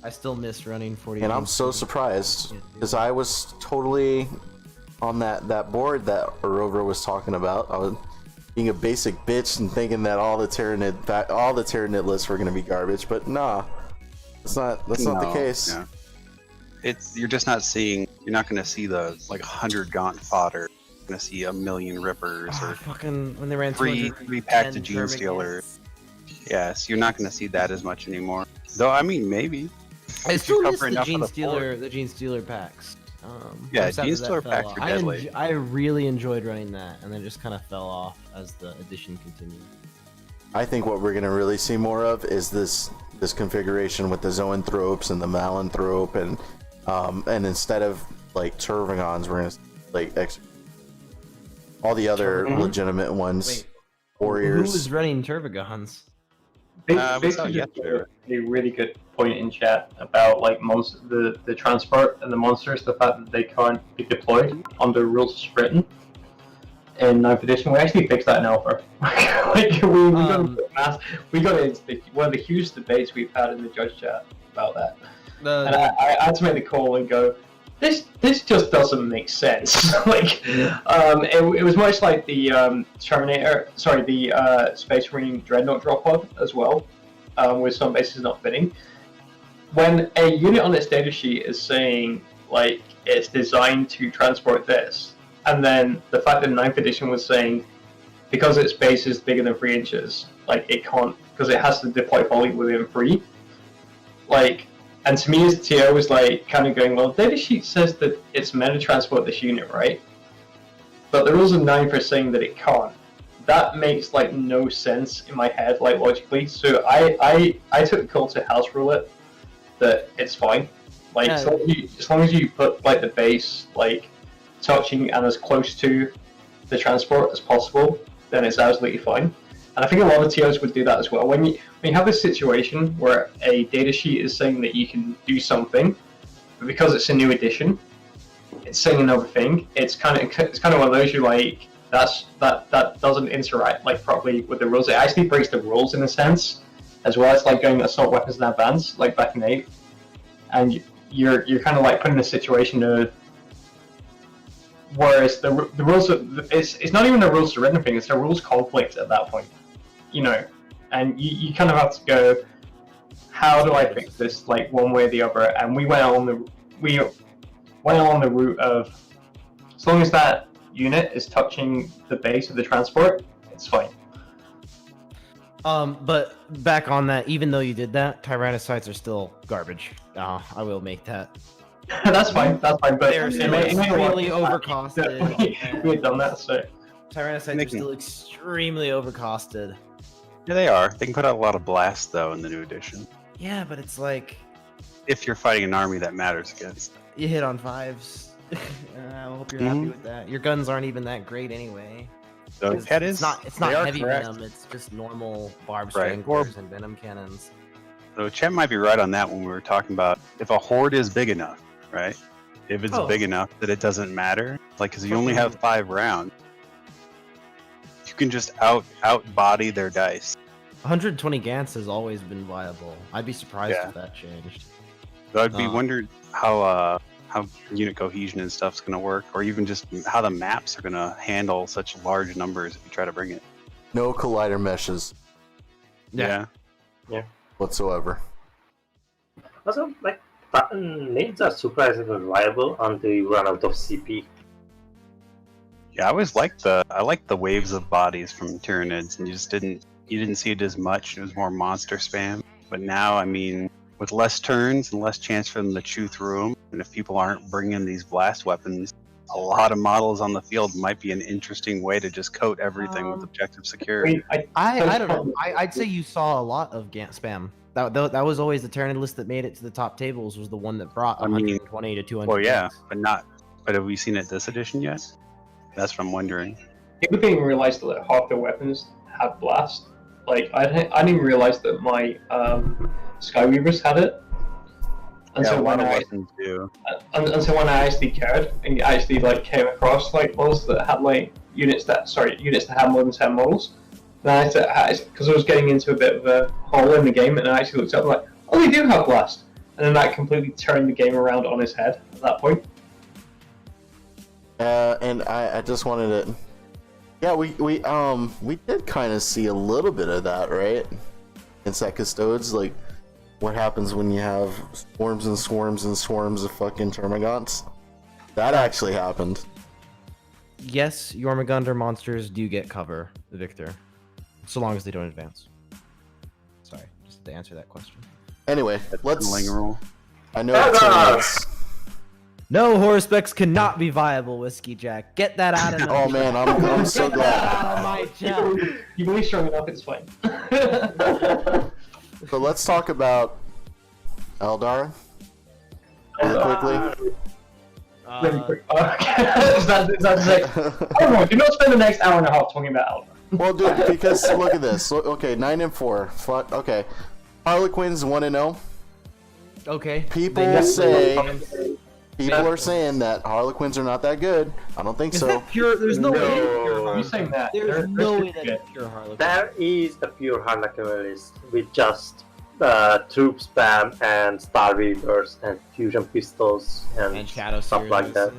I still miss running 40. And I'm so surprised because I was totally on that board that Rover was talking about. I was being a basic bitch and thinking that all the Tyranid lists were going to be garbage, but nah, that's not the case. Yeah. You're just not seeing. You're not going to see the 100 Gaunt fodder. You're going to see a million Rippers or fucking when they ran three packed of Gene Stealers. Yes, you're not going to see that as much anymore. Though I mean, maybe. I If still you miss cover the enough Gene of the board. Stealer packs. Yeah, I'm sad Gene that Stealer fell packs off. are deadly. I really enjoyed running that, and then just kind of fell off as the edition continued. I think what we're going to really see more of is this configuration with the Zoanthropes and the Malanthrope, and instead of like Tervagons, we're going to all the other legitimate ones. Wait, Warriors. Who was running Tervagons? we saw Basically, yesterday. a really good point in chat about like the transport and the monsters, the fact that they can't be deployed under rules of Britain. In 9th edition, we actually fixed that in Alpha. we got into one of the huge debates we've had in the judge chat about that. And I had to make the call and go, this just doesn't make sense. It was much like the Space Marine Dreadnought drop pod as well, with some bases not fitting. When a unit on its datasheet is saying like it's designed to transport this, and then the fact that 9th edition was saying because its base is bigger than 3 inches, like it can't, because it has to deploy fully within 3. And to me as TO was like kind of going, well, the datasheet says that it's meant to transport this unit, right? But the rules of 9th are saying that it can't. That makes like no sense in my head, like logically. So I took the call to house rule it that it's fine. Like as long as you put like the base like touching and as close to the transport as possible, then it's absolutely fine. And I think a lot of TOs would do that as well. When you have a situation where a datasheet is saying that you can do something, but because it's a new edition, it's saying another thing. It's kind of one of those you like that doesn't interact like properly with the rules. It actually breaks the rules in a sense, as well as like going assault weapons in advance, like back in 8, and you're kind of like put in a situation of. Whereas the rules, it's not even a rules to written thing; it's a rules conflict at that point, And you kind of have to go, how do I fix this, like one way or the other? And we went on the route of, as long as that unit is touching the base of the transport, it's fine. But back on that, even though you did that, Tyrannicides are still garbage. I will make that. That's fine. But They're still extremely overcosted. We had done that, so Tyrannicides are still extremely overcosted. Yeah, they are. They can put out a lot of blast though in the new edition. Yeah, but it's like If you're fighting an army that matters against. you hit on 5s. I hope you're happy with that. Your guns aren't even that great anyway. So It's not they are heavy correct. venom. It's just normal barb Right. stranglers and venom cannons. So Chet might be right on that when we were talking about if a horde is big enough, right? If it's big enough that it doesn't matter, like because you only have 5 rounds, you can just out body their dice. 120 Gants has always been viable. I'd be surprised Yeah. if that changed. So I'd be wondering how unit cohesion and stuff's gonna work, or even just how the maps are gonna handle such large numbers if you try to bring it. No collider meshes Yeah. whatsoever. Also, like, nades are surprisingly reliable until you run out of CP. Yeah, I always liked the waves of bodies from Tyranids, and you didn't see it as much. It was more monster spam. But now, I mean, with less turns and less chance for them to chew through them, and if people aren't bringing these blast weapons, a lot of models on the field might be an interesting way to just coat everything with objective security. I don't know. I'd say you saw a lot of Gant spam. That was always the Tyranid list that made it to the top tables. Was the one that brought 120 to 200. Well, yeah, but have we seen it this edition yet? That's what I'm wondering. People didn't even realize that half their weapons had blast. Like I didn't even realize that my Skyweavers had it. And so when I actually cared and actually like came across like models that had like units that had more than 10 models, then because I was getting into a bit of a hole in the game, and I actually looked up like, oh, they do have blast, and then that completely turned the game around on its head at that point. And I just wanted to, yeah, we did kind of see a little bit of that, right? In Set Custodes, like what happens when you have swarms and swarms and swarms of fucking Termagants. That actually happened. Yes, Jormungandr monsters do get cover, Victor, so long as they don't advance. Sorry, just to answer that question. Anyway, let's. Rule. I know it's No, Horospecs cannot be viable, Whiskey Jack. Get that out of my Oh man, I'm so Get that glad. out of my chat. You believe strong enough, it's fine. So let's talk about Eldar quickly. Really quick. Is that sick? Oh no, do not spend the next hour and a half talking about Alpha. Well, dude, because look at this. Okay, 9-4. Fuck. Okay, Harlequins 1-0. Okay. People are saying that Harlequins are not that good. I don't think Is so. that pure? There's no way. That's pure You Harlequin. saying that? There's no way that's pure Harlequin. There is a pure Harlequin list with just troop spam and Star Weavers and fusion pistols and Shadow stuff Seers, like that.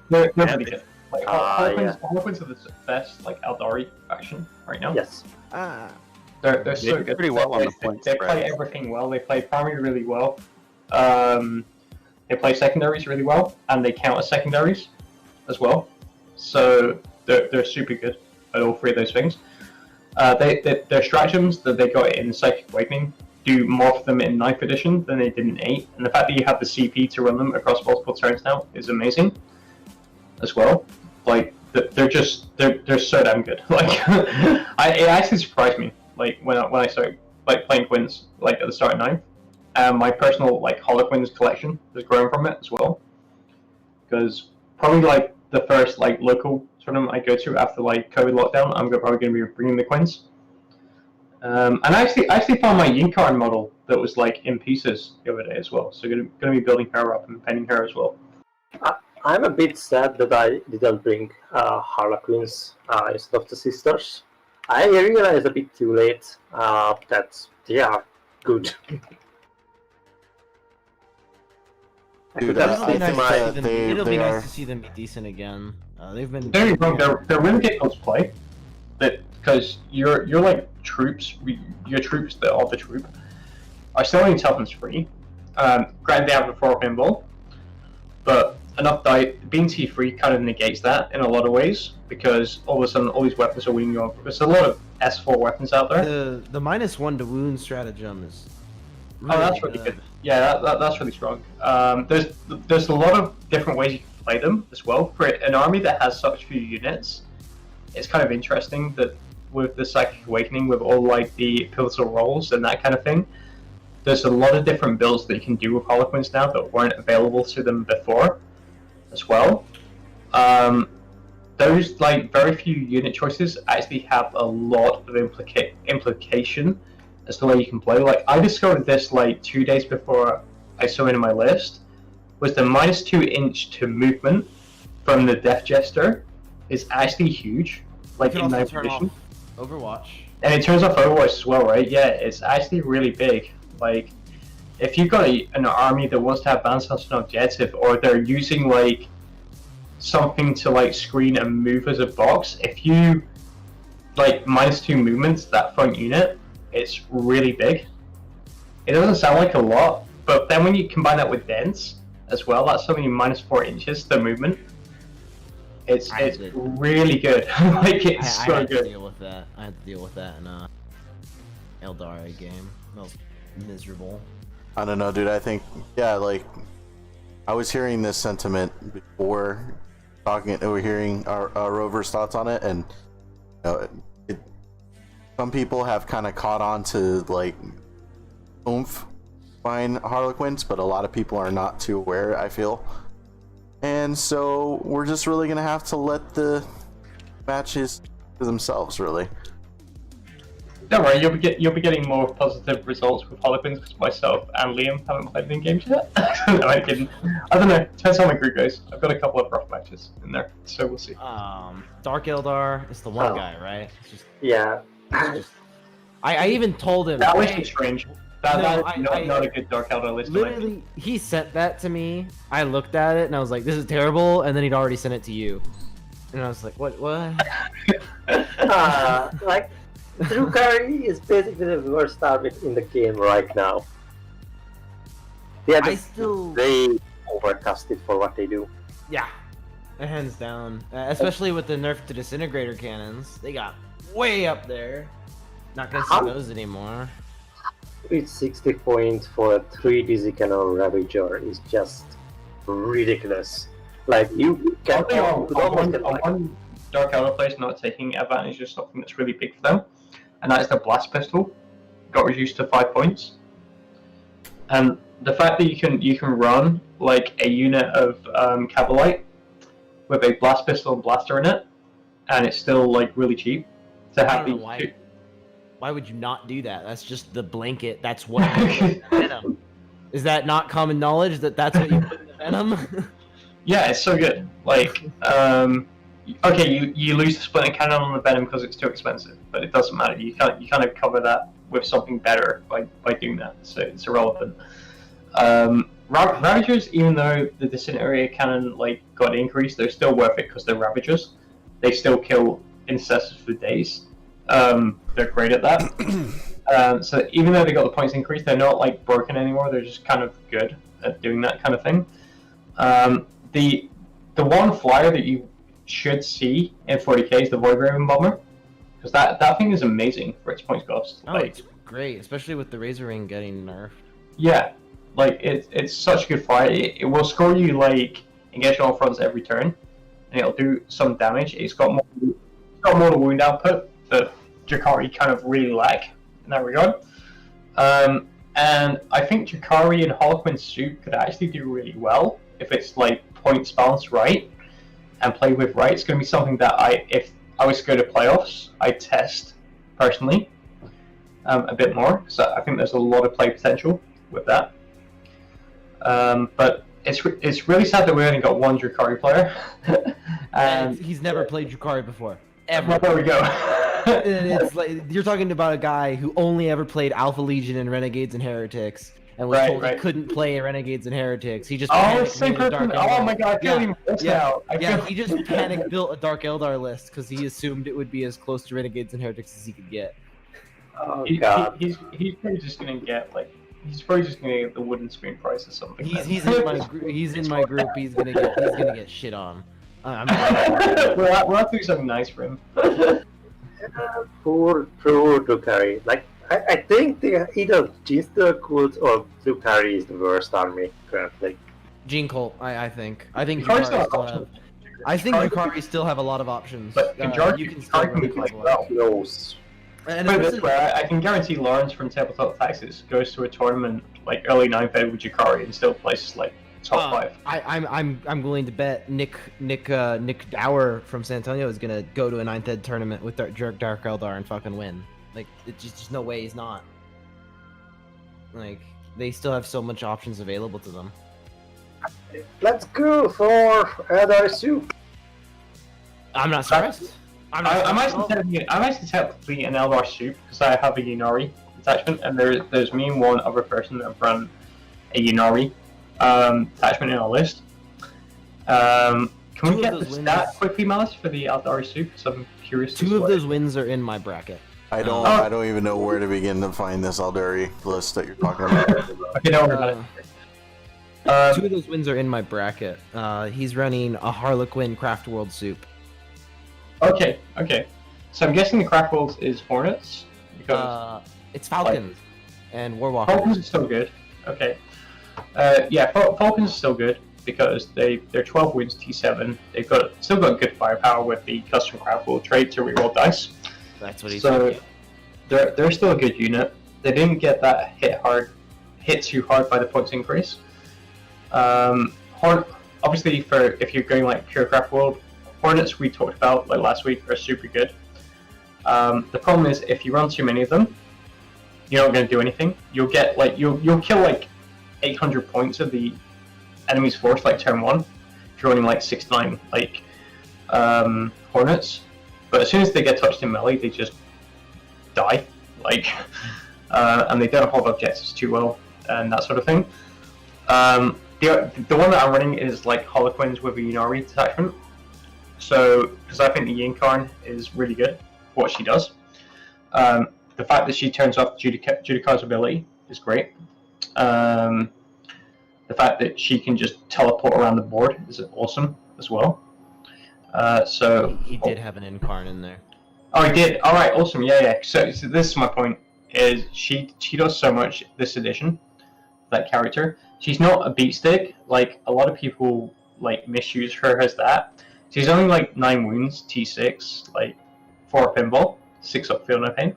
They're pretty good. Like, yeah. Harlequins are the best like Eldari faction right now. Yes. They're They so do good. pretty well on the point They spread. play everything well. They play primary really well. They play secondaries really well, and they counter secondaries as well. So they're super good at all three of those things. Their stratagems that they got in Psychic Awakening do more for them in 9th edition than they did in 8, and the fact that you have the CP to run them across multiple turns now is amazing as well. Like they're so damn good. Like it actually surprised me. Like when I started like playing Quins like at the start of 9th. My personal like Harlequins collection has grown from it as well, because probably like the first like local tournament I go to after like COVID lockdown, I'm probably going to be bringing the Quins. And I actually found my Yinkarn model that was like in pieces the other day as well, so going to be building her up and painting her as well. I'm a bit sad that I didn't bring Harlequins instead of the sisters. I realized a bit too late that they are good. Dude, It'll I be think nice to that see them. they It'll be are. nice to see them be decent again. They've been. Don't get me wrong, they're really difficult to play, because your like troops, your troops that are the troop, are still only toughness free. Granted, they have a 4 pinball, but enough die being T3 kind of negates that in a lot of ways, because all of a sudden all these weapons are winning you over. There's a lot of S4 weapons out there. The -1 to wound stratagem is. Oh, that's really good. Yeah, that's really strong. There's a lot of different ways you can play them as well. For an army that has such few units, it's kind of interesting that with the Psychic Awakening, with all like the pivotal roles and that kind of thing, there's a lot of different builds that you can do with Harlequins now that weren't available to them before, as well. Those like very few unit choices actually have a lot of implication as to the way you can play. Like I discovered this like 2 days before I saw it in my list, was the -2 inch to movement from the Death Jester is actually huge. Like You in can also 9th turn edition. off Overwatch. And it turns off Overwatch as well, right? Yeah, it's actually really big. Like, if you've got an army that wants to have balance on an objective, or they're using like something to like screen and move as a box, if you like -2 movements that front unit, it's really big. It doesn't sound like a lot, but then when you combine that with dense as well, that's only -4 inches the movement. It's I did. really good. Like it's I so had to good. deal with that. I had to deal with that in Eldari game. That was miserable. I don't know, dude. I think, yeah, like, I was hearing this sentiment before hearing our Rover's thoughts on it, and some people have kind of caught on to, like, oomph behind Harlequins, but a lot of people are not too aware, I feel. And so we're just really going to have to let the matches to themselves, really. Don't worry, you'll be getting more positive results with Harlequins because myself and Liam haven't played any games yet. No, I'm kidding. I don't know. Depends how my group goes. I've got a couple of rough matches in there, so we'll see. Dark Eldar is the one Oh. guy, right? It's just, Yeah. I even told him. That list "Hey, is strange. That No, is not a good Dark Elder list. literally, he sent that to me. I looked at it and I was like, "This is terrible," and then he'd already sent it to you, and I was like, "What? What?" Like, Drukari is basically the worst target in the game right now. They are I just still- way overcasted for what they do. Yeah, hands down. Especially with the nerf to disintegrator cannons, they got way up there. Not gonna see How- those anymore. It's 60 points for a 3 Dizzy Cannon Ravager is just ridiculous. Like, you can Something on, could almost get on like, one Dark Elder player not taking advantage of something that's really big for them, and that is the Blast Pistol. Got reduced to 5 points. And the fact that you can run like a unit of Cavalite with a Blast Pistol and Blaster in it, and it's still like really cheap to I have don't know these why. two. Why would you not do that? That's just the blanket. That's what you put in the Venom. Is that not common knowledge that that's what you put in the Venom? Yeah, it's so good. Like, okay, you lose the Splinter Cannon on the Venom because it's too expensive, but it doesn't matter. You kind of cover that with something better by doing that, so it's irrelevant. Ravagers, even though the Disintegrator Cannon like got increased, they're still worth it because they're Ravagers. They still kill Intercessors for days. They're great at that. So even though they got the points increased, they're not like broken anymore. They're just kind of good at doing that kind of thing. The one flyer that you should see in 40k is the Void Raven Bomber, because that thing is amazing for its points cost. Oh, it's great, especially with the Razor Ring getting nerfed. Yeah, like it's such a good flyer. It will score you like engage on fronts every turn, and it'll do some damage. It's got more wound output that Jakari kind of really lack in that regard. And I think Jakari and Harlequin suit could actually do really well if it's like points balanced right and played with right. It's going to be something that if I was to go to playoffs, I'd test personally a bit more. So I think there's a lot of play potential with that. But it's really sad that we only got one Jakari player. And he's never played Drukari before. Ever. Well, there we go. And it's like you're talking about a guy who only ever played Alpha Legion and Renegades and Heretics, and was told he couldn't play Renegades and Heretics. He just Same person. Oh my god, I feel even worse now. He just panic built a Dark Eldar list because he assumed it would be as close to Renegades and Heretics as he could get. oh god. He's probably just gonna get the wooden screen price or something. He's in my group. He's gonna get shit on. We'll have to do something nice for him. Poor Drukari. Like, I think either Ginster Cult or Drukari is the worst army currently. Gene Colt, I think. I think Drukari's Drukari got still options. have. I think Drukari still have a lot of options. But You can still run a couple of- well. Close. And Put it especially- this way, I can guarantee Lawrence from Tabletop Taxes goes to a tournament like early 9th ed with Jakari and still places like top 5. I'm willing to bet Nick Dower from San Antonio is gonna go to a 9th ed tournament with Dark Eldar and fucking win. Like, it's just no way he's not. Like, they still have so much options available to them. Let's go for Eldar Soup. I'm not surprised. I'm actually technically an Eldar soup because I have a Yunari attachment, and there's me and one other person that have run a Yunari attachment in our list. Can Two we of get the those stat wins- quickly, Malice, for the Eldar soup? Because I'm curious. Two of those wins are in my bracket. I don't even know where to begin to find this Aldari list that you're talking about. Okay, don't worry about it. Two of those wins are in my bracket. He's running a Harlequin Craft World soup. Okay. So I'm guessing the Craft World is Hornets because It's Falcons and Warwalkers. Falcons are still good. Okay. Falcons are still good because they're 12 wins T7. They've still got good firepower with the custom Craft World trade to reroll dice. That's what he's So saying. they're still a good unit. They didn't get that hit too hard by the points increase. Obviously, if you're going like pure Craft World, Hornets we talked about like last week are super good. The problem is if you run too many of them, you're not going to do anything. You'll get like you'll kill like 800 points of the enemy's force like turn 1 if you're running like 6-9 like Hornets. But as soon as they get touched in melee, they just die, like, and they don't hold objectives too well and that sort of thing. The one that I'm running is like Harlequins with a Yunari detachment. So, because I think the Yinkarn is really good for what she does. The fact that she turns off Judicar's ability is great. The fact that she can just teleport around the board is awesome as well. He did have an Incarn in there. Oh, he did. All right, awesome. Yeah. So this is my point: is she does so much this edition, that character. She's not a beat stick. Like a lot of people like misuse her as that. She's only like 9 wounds, T6, like 4 pinball, 6 up field no pain,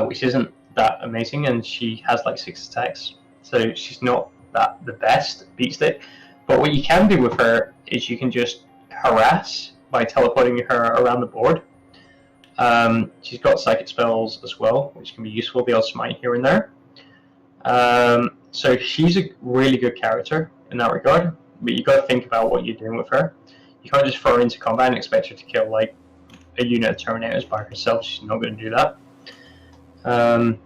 which isn't that amazing, and she has like 6 attacks. So she's not the best beat stick. But what you can do with her is you can just harass by teleporting her around the board. She's got psychic spells as well, which can be useful, the odd smite here and there. So she's a really good character in that regard, but you got to think about what you're doing with her. You can't just throw her into combat and expect her to kill like a unit of Terminators by herself. She's not going to do that. But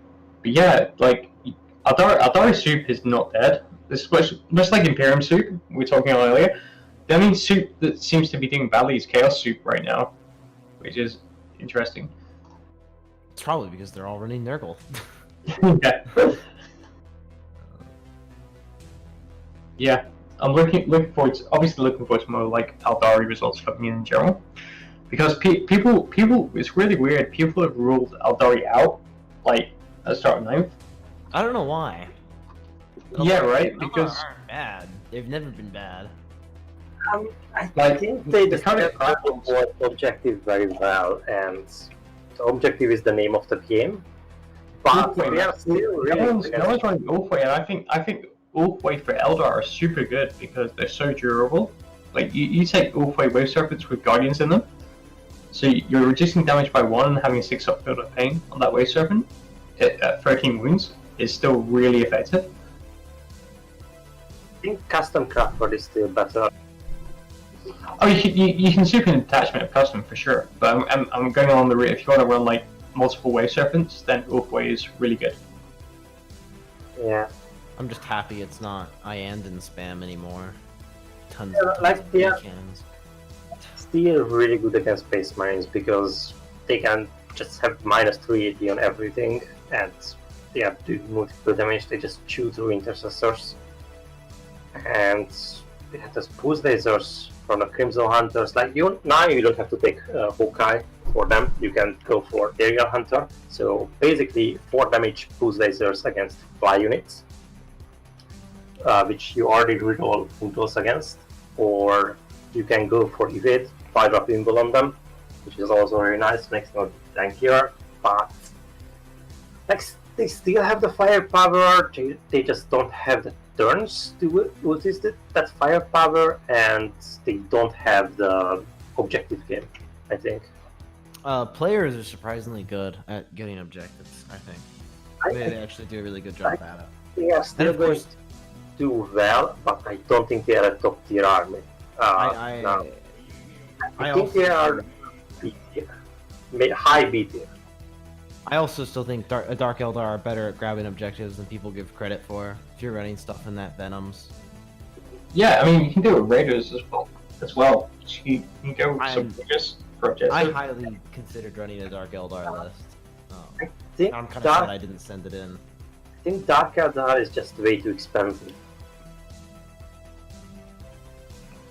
yeah, like Aldari Soup is not dead. This is much like Imperium Soup we were talking about earlier. The only soup that seems to be doing badly is Chaos Soup right now, which is interesting. It's probably because they're all running Nurgle. Yeah. Yeah, I'm looking forward to more like Aldari results coming in general, because people it's really weird. People have ruled Aldari out like at the start of 9th. I don't know why. Yeah, right. Eldar Because aren't bad. They've never been bad. I Like, think they the kind of describe the objective very well, and the objective is the name of the game. But Ulfway, we are still really no one's running Ulfway, and I think Ulfway for Eldar are super good because they're so durable. Like you take Ulfway Wave Serpents with Guardians in them, so you're reducing damage by 1 and having 6 upfield of pain on that Wave Serpent at 13 wounds is still really effective. I think Custom Craftworld is still better. Oh, you can super an attachment of custom for sure, but I'm going on the route. If you want to run like multiple Wave Serpents, then Ulfway is really good. Yeah. I'm just happy it's not Iandon spam anymore. Tons Yeah, of like, yeah. cannons. Still really good against Space Marines because they can just have -3 AD on everything, and they have to do multiple damage. They just chew through intercessors, and they have those pulse lasers from the Crimson Hunters. Like now you don't have to take Hawkeye for them. You can go for Aerial Hunter. So basically 4 damage pulse lasers against fly units, which you already reroll Puntos against, or you can go for evade, 5-up invul on them, which is also very nice, makes them tankier, but like they still have the firepower, they just don't have the turns to use that firepower, and they don't have the objective game, I think. Players are surprisingly good at getting objectives, I think. They actually do a really good job at it. They are still And of going course- to do well, but I don't think they are a top tier army. No. I think they are B tier, high B tier. I also still think Dark Eldar are better at grabbing objectives than people give credit for. If you're running stuff in that Venoms. Yeah, I mean you can do it with Raiders as well. You can go with some Raiders for objectives. I highly considered running a Dark Eldar list. I think I'm kind of Dark, sad I didn't send it in. I think Dark Eldar is just way too expensive.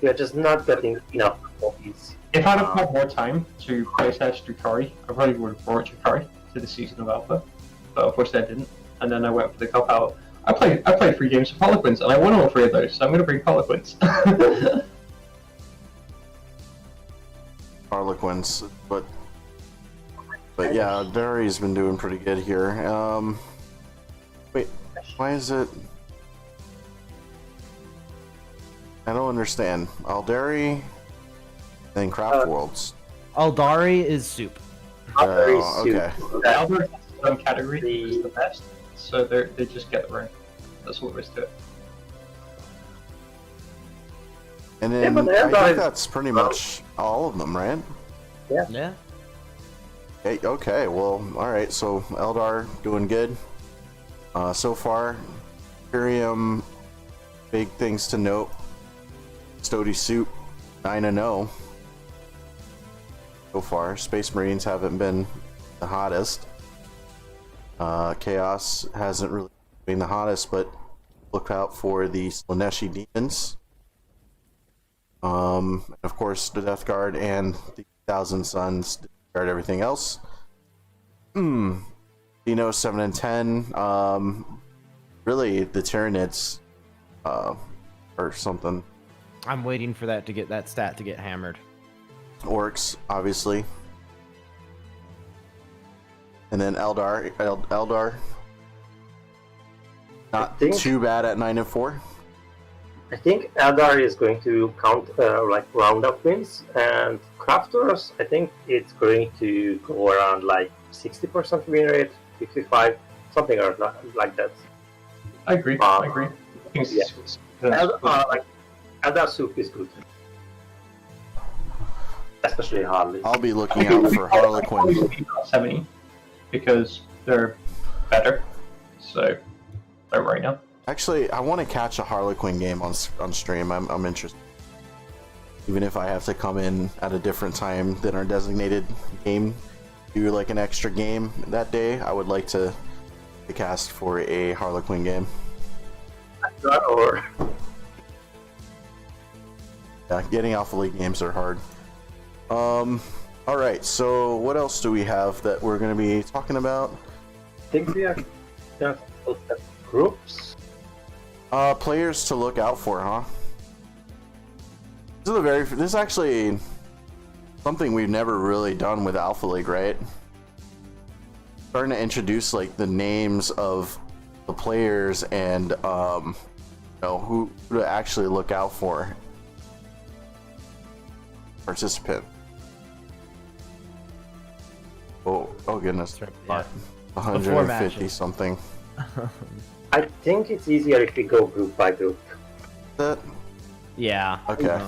We are just not getting enough copies. If I'd have had more time to process Drukhari, I probably would have brought Drukhari to the season of Alpha, but unfortunately I didn't. And then I went for the cop out. I played 3 games of Harlequins, and I won all 3 of those, so I'm going to bring Harlequins. Harlequins, but yeah, Dari's been doing pretty good here. Wait, why is it? I don't understand. Aldari, then Craft Worlds. Aldari is soup. Oh, okay. The Albert category is the best, so they just get the ring. That's all there is to it. And Yeah, then but I Eldar think is- that's pretty much all of them, right? Yeah. Okay, well, alright, so Eldar doing good. So far, Imperium, big things to note. Stody Soup, 9-0. So far, Space Marines haven't been the hottest. Chaos hasn't really been the hottest, but look out for the Slaneshi Demons. Of course, the Death Guard and the Thousand Suns guard everything else. Dino 7 and 10. Really, the Tyranids, or something. I'm waiting for that stat to get hammered. Orcs, obviously. And then Eldar. Eldar. Not too bad at 9 and 4. I think Eldar is going to count like roundup wins, and Crafters, I think it's going to go around like 60% win rate, 55, something like that. I agree. I agree. I think it's- Eldar Soup is good, especially Harley. I'll be looking out for Harlequin. 70 because they're better. So don't worry now. Actually, I want to catch a Harlequin game on stream. I'm interested. Even if I have to come in at a different time than our designated game, do like an extra game that day, I would like to cast for a Harlequin game. Or Yeah, getting Alpha League games are hard. Alright, so what else do we have that we're going to be talking about? I think we are just looked at groups. Players to look out for, huh? This is actually something we've never really done with Alpha League, right? Starting to introduce like the names of the players and who to actually look out for. Participant. Oh goodness. Yeah. 150 something. I think it's easier if we go group by group. That Yeah. okay.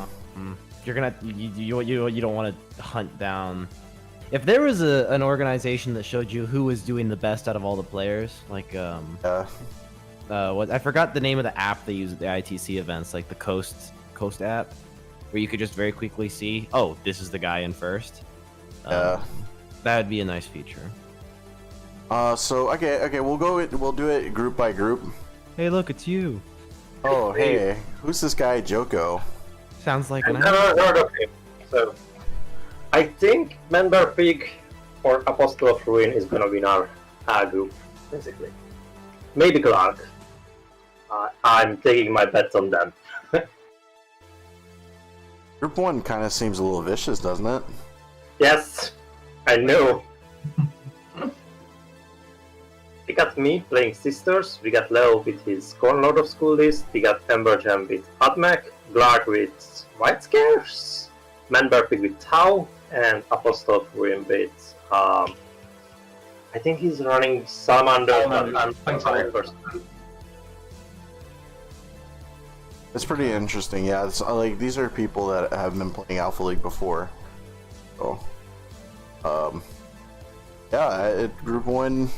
You're gonna you don't want to hunt down. If there was an organization that showed you who was doing the best out of all the players, like what I forgot the name of the app they use at the ITC events, like the Coast app, where you could just very quickly see, oh, this is the guy in first. That would be a nice feature. So okay, we'll do it group by group. Hey, look, it's you. Oh, hey, who's this guy, Joko? Sounds like I've an never heard of him. So I think Member Pig or Apostle of Ruin is gonna win our group, basically. Maybe Clark. I'm taking my bets on them. Group 1 kind of seems a little vicious, doesn't it? Yes, I know. We got me playing Sisters, we got Leo with his Cornlord of School list, we got Emberjam with Admech, Glark with White Scares, Manberpig with Tau, and Apostle of Ruin with, I think he's running Salamander and Vipers. It's pretty interesting. Yeah, it's like these are people that have been playing Alpha League before. So, yeah, Group 1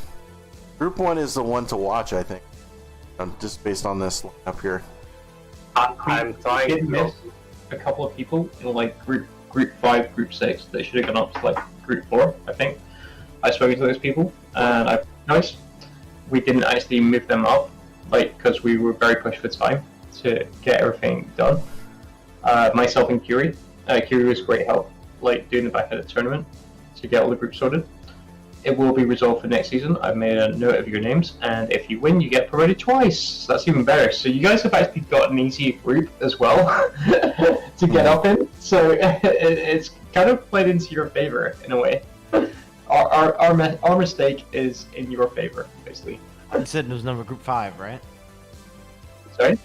is the one to watch, I think. Just based on this lineup here. I'm trying did to miss a couple of people in like group 5, group 6. They should have gone up to like group 4, I think. I've spoken to those people, and I've noticed we didn't actually move them up, like because we were very pushed for time to get everything done. myself and Curie. Curie was great help, like doing the back of the tournament to get all the groups sorted. It will be resolved for next season. I've made a note of your names, and if you win, you get promoted twice. So that's even better. So you guys have actually got an easy group as well to get up in. So it's kind of played into your favor in a way. Our mistake is in your favor, basically. You said it was number group 5, right? Sorry?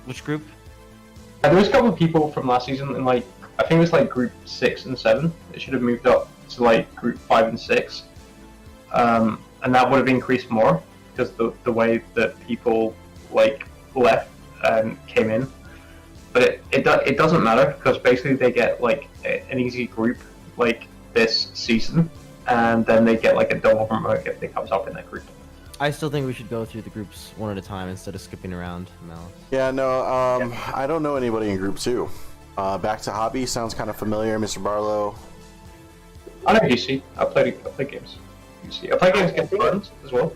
Which group? There was a couple of people from last season, and like I think it was like group 6 and 7. It should have moved up to like group 5 and 6. And that would have increased more because the way that people like left and came in. But it doesn't matter because basically they get like an easy group like this season, and then they get like a double promote if they comes up in that group. I still think we should go through the groups one at a time instead of skipping around, Mel. Yeah, no, I don't know anybody in Group 2. Back to Hobby sounds kind of familiar, Mr. Barlow. I know UC. I play games. UC. I play games against friends as well.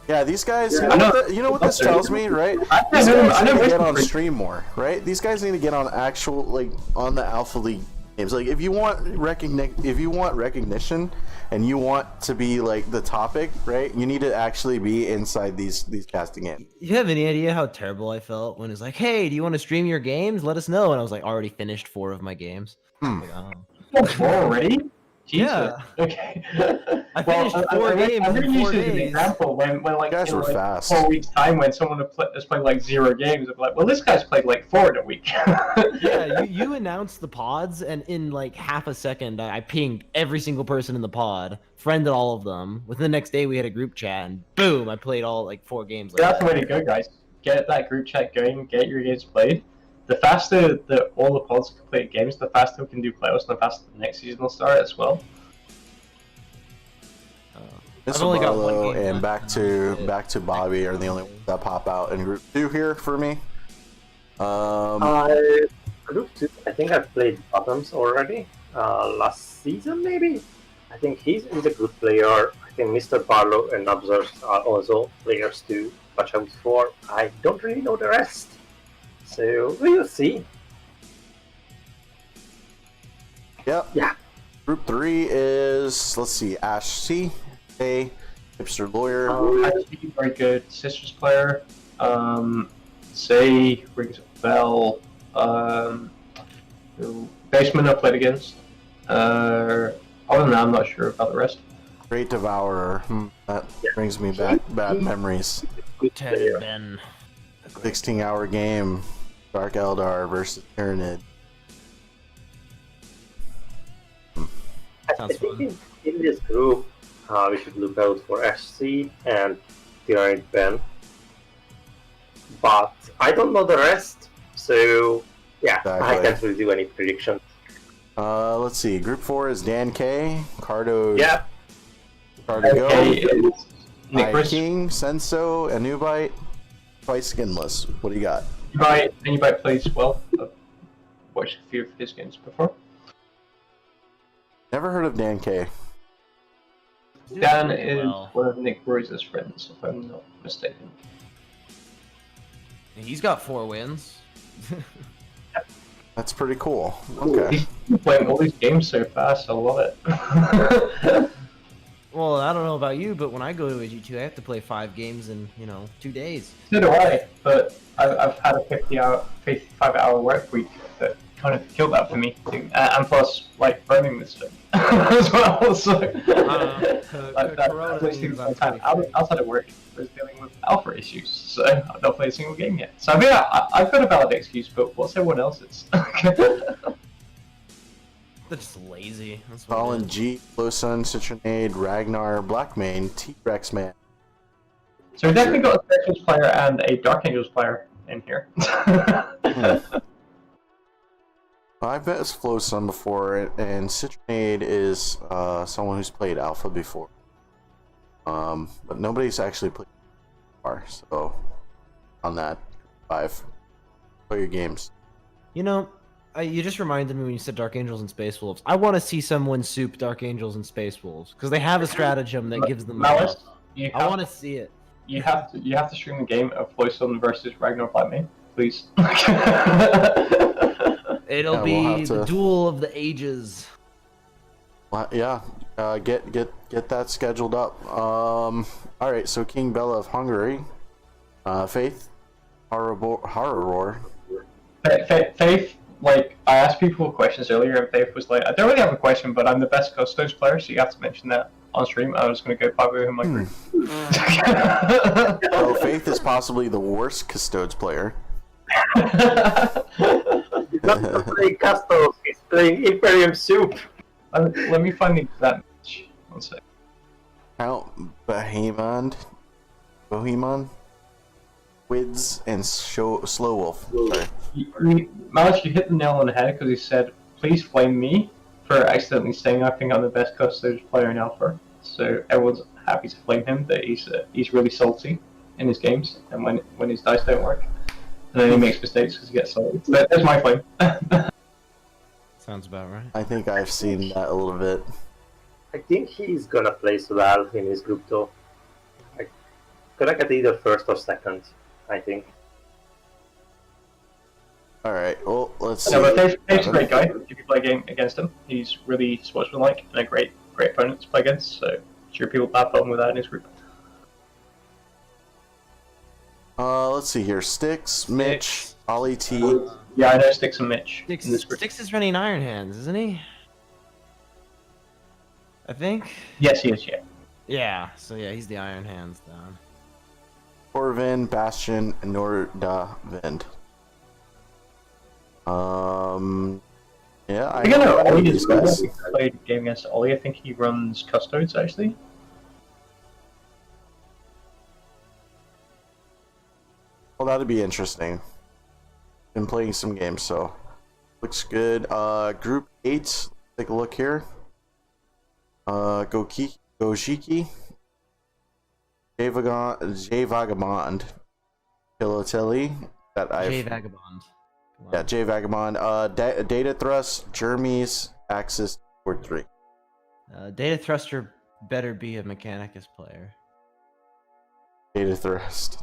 Yeah, these guys, Yeah, you know what this tells me, right? These guys need to get on stream more, right? These guys need to get on actual, like, on the Alpha League games. Like, if you want recognition, and you want to be like the topic, right? You need to actually be inside these casting games. You have any idea how terrible I felt when it's like, "Hey, do you want to stream your games? Let us know." And I was like, already finished 4 of my games. Like, oh. 4 already? Jesus. Yeah. Okay. I finished 4 games I'm in going to 4 use it as an days. example when like, You guys were like fast. 4 weeks time when someone has played like 0 games, I'm like, well, this guy's played like 4 in a week. Yeah, you announced the pods, and in like half a second, I pinged every single person in the pod, friended all of them. Within the next day, we had a group chat, and boom, I played all like 4 games. Like That's the way to go, guys. Get that group chat going, get your games played. The faster that all the pods can play games, the faster we can do playoffs, and the faster the next season will start as well. Mr. only got one Barlow game and left. back to Bobby are the only ones that pop out in Group 2 here for me. Group 2, I think I've played Bottoms already. Last season, maybe? I think he's a good player. I think Mr. Barlow and Observers are also players to watch out for. I don't really know the rest. So, we'll see. Yep. Yeah. Group 3 is, let's see, Ash C, A, Hipster Lawyer. Actually, very good Sisters player. Say rings a bell. Basement I played against. Other than that, I'm not sure about the rest. Great Devourer. That brings me back bad memories. Good Ted player. and Ben. 16-hour game. Dark Eldar versus Tyranid. I Sounds think fun. in this group, we should look out for SC and Tyranid Ben. But I don't know the rest, so yeah, I Exactly. can't really do any predictions. Let's see. Group 4 is Dan K, Cardo, Yeah, Cardo Go, Okay, it's Nick I Chris. King, Senso, Anubite, Twice Skinless. What do you got? Anybody plays well. I've watched a few of his games before. Never heard of Dan K. Dan is Well, one of Nick Rose's friends, if I'm not mistaken. he's got 4 wins. That's pretty cool. Okay. He's playing all these games so fast, I love it. Well, I don't know about you, but when I go to a G2, I have to play 5 games in, 2 days. So do I, but I've had a 55-hour work week that kind of killed that for me. And plus, like, running this thing as well. So, Corona means I'm outside of work, I was dealing with alpha issues, so I've not played a single game yet. So I mean, I've got a valid excuse, but what's everyone else's? They're just lazy. That's what it Colin is. G, Flosun, Citronade, Ragnar, Blackmane, T-Rex Man. So we've definitely got a Spectres player and a Dark Angels player in here. I've met Flosun before, and Citronade is someone who's played Alpha before. But nobody's actually played far, so on that 5. Play your games. You just reminded me when you said Dark Angels and Space Wolves. I want to see someone soup Dark Angels and Space Wolves because they have a stratagem that gives them. Malice, I want to see it. you have to stream the game of Flosun versus Ragnar Blackmane. please. It'll Yeah, be we'll have the to- duel of the ages. Well, yeah, get that scheduled up. All right, so King Bella of Hungary, Faith, Horror. Faith, like, I asked people questions earlier, and Faith was like, I don't really have a question, but I'm the best Custodes player, so you have to mention that on stream. I was going to go public with my group. So Faith is possibly the worst Custodes player. He's not playing Custodes, he's playing Imperium Soup. Let me find the exact match. One sec. Count Bohemond, Wids, and Slow Wolf. Sorry. Malice, you hit the nail on the head because he said, please flame me for accidentally saying I think I'm the best Custodes player in Alpha. So everyone's happy to flame him, that he's really salty in his games, and when his dice don't work. And then he makes mistakes because he gets salty. But there's my flame. Sounds about right. I think I've seen that a little bit. I think he's gonna place Val in his group though. Gonna get either first or second, I think. All right, well, let's see. No, but Dave's a great guy. If you play a game against him, he's really sportsmanlike and a great opponent to play against. So sure, people have fun with that in his group. Let's see here. Sticks, Mitch, Ollie T. Yeah, I know Sticks and Mitch in this group. Sticks is running Iron Hands, isn't he? I think. Yes, he is. Yeah. Yeah. So yeah, he's the Iron Hands then. Corvin, Bastion, and Nordavind. Yeah, I I think I know know Ollie these as well. guys. We played a game against Ollie. I think he runs Custodes actually. Well, that'd be interesting. Been playing some games, so looks good. Group 8. Take a look here. Gojiki, J Vagabond, Piloteli. That J I've Vagabond. yeah, J Vagabond. Data Thrust, Jeremy's, Axis, Word 3. Data Thruster better be a Mechanicus player. Data Thrust.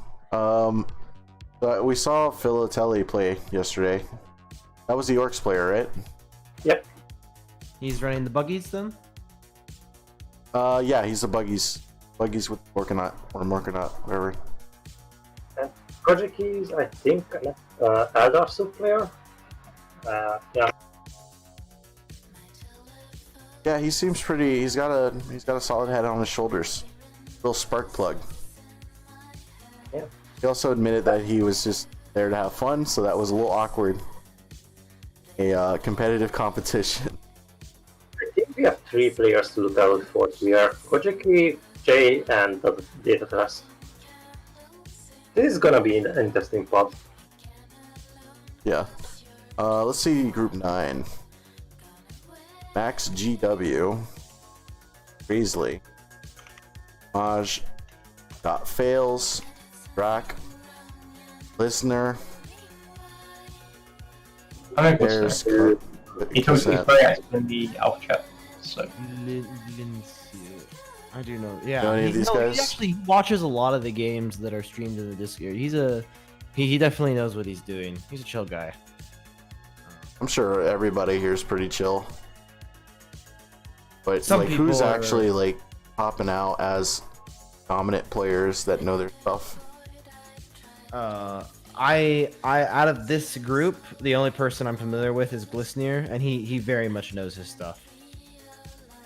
But we saw Philotelli play yesterday. That was the Orcs player, right? Yep. He's running the buggies then? Yeah, he's the Buggies. Buggies with Morkanot, or Morkanot, whatever. Project Keys, I think, Eldar Soup player. Yeah. Yeah, he seems pretty. He's got a solid head on his shoulders. Little spark plug. Yeah. He also admitted that he was just there to have fun, so that was a little awkward. A competitive competition. I think we have 3 players to look out for here. Kojiki, Jay, and the Data Trust. This is gonna be an interesting pod. Yeah. Let's see Group 9. Max GW. Graisley. Maj. Got Fails. Drac. Listener. I know Bears. Custodes. He told me 50%. very active in the alpha chat. So I do know. Yeah, Know any of these he guys? actually watches a lot of the games that are streamed in the Discord. He definitely knows what he's doing. He's a chill guy. I'm sure everybody here is pretty chill. But Some like, who's people are- actually like popping out as dominant players that know their stuff? I out of this group, the only person I'm familiar with is Glisnir, and he very much knows his stuff.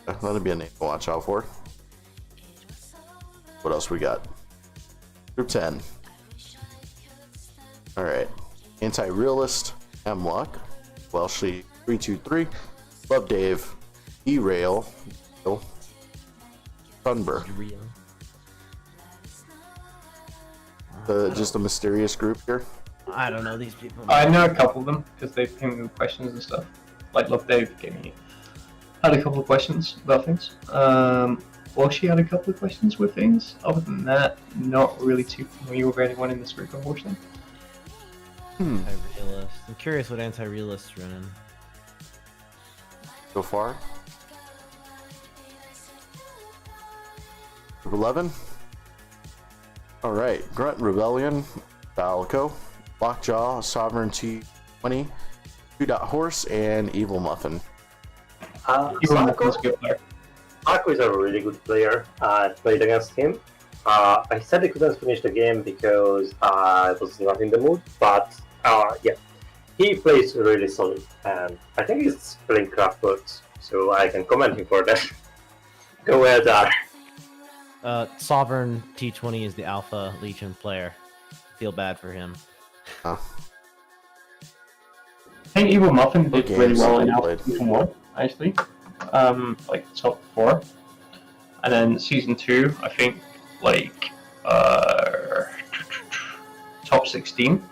That'd be a name to watch out for. What else we got? Group 10. Alright. Anti-Realist, M-Luck, Welshly 323, Love Dave, E-Rail, Sunbur. Just a mysterious group here. I don't know these people. I know a couple of them because they've given me questions and stuff. Like Love Dave had a couple of questions about things. Well, she had a couple of questions with things. Other than that, not really too familiar with anyone in this group, unfortunately. Anti-realist. I'm curious what anti-realist's running. So far. Group 11. Alright. Grunt Rebellion, Valco, Lockjaw, Sovereignty 20, Two Dot Horse, and Evil Muffin. Muffin's a good player. Marco is a really good player. I played against him. I said I couldn't finish the game because I was not in the mood, but yeah, he plays really solid, and I think he's playing Craftworks, so I can commend him for that. Go ahead, Dar. Sovereign T20 is the Alpha Legion player. Feel bad for him. Oh. I think Evil Muffin did Okay, really well so in he Alpha played. Season 1, actually. Like top 4. And then Season 2, I think, like, top 16.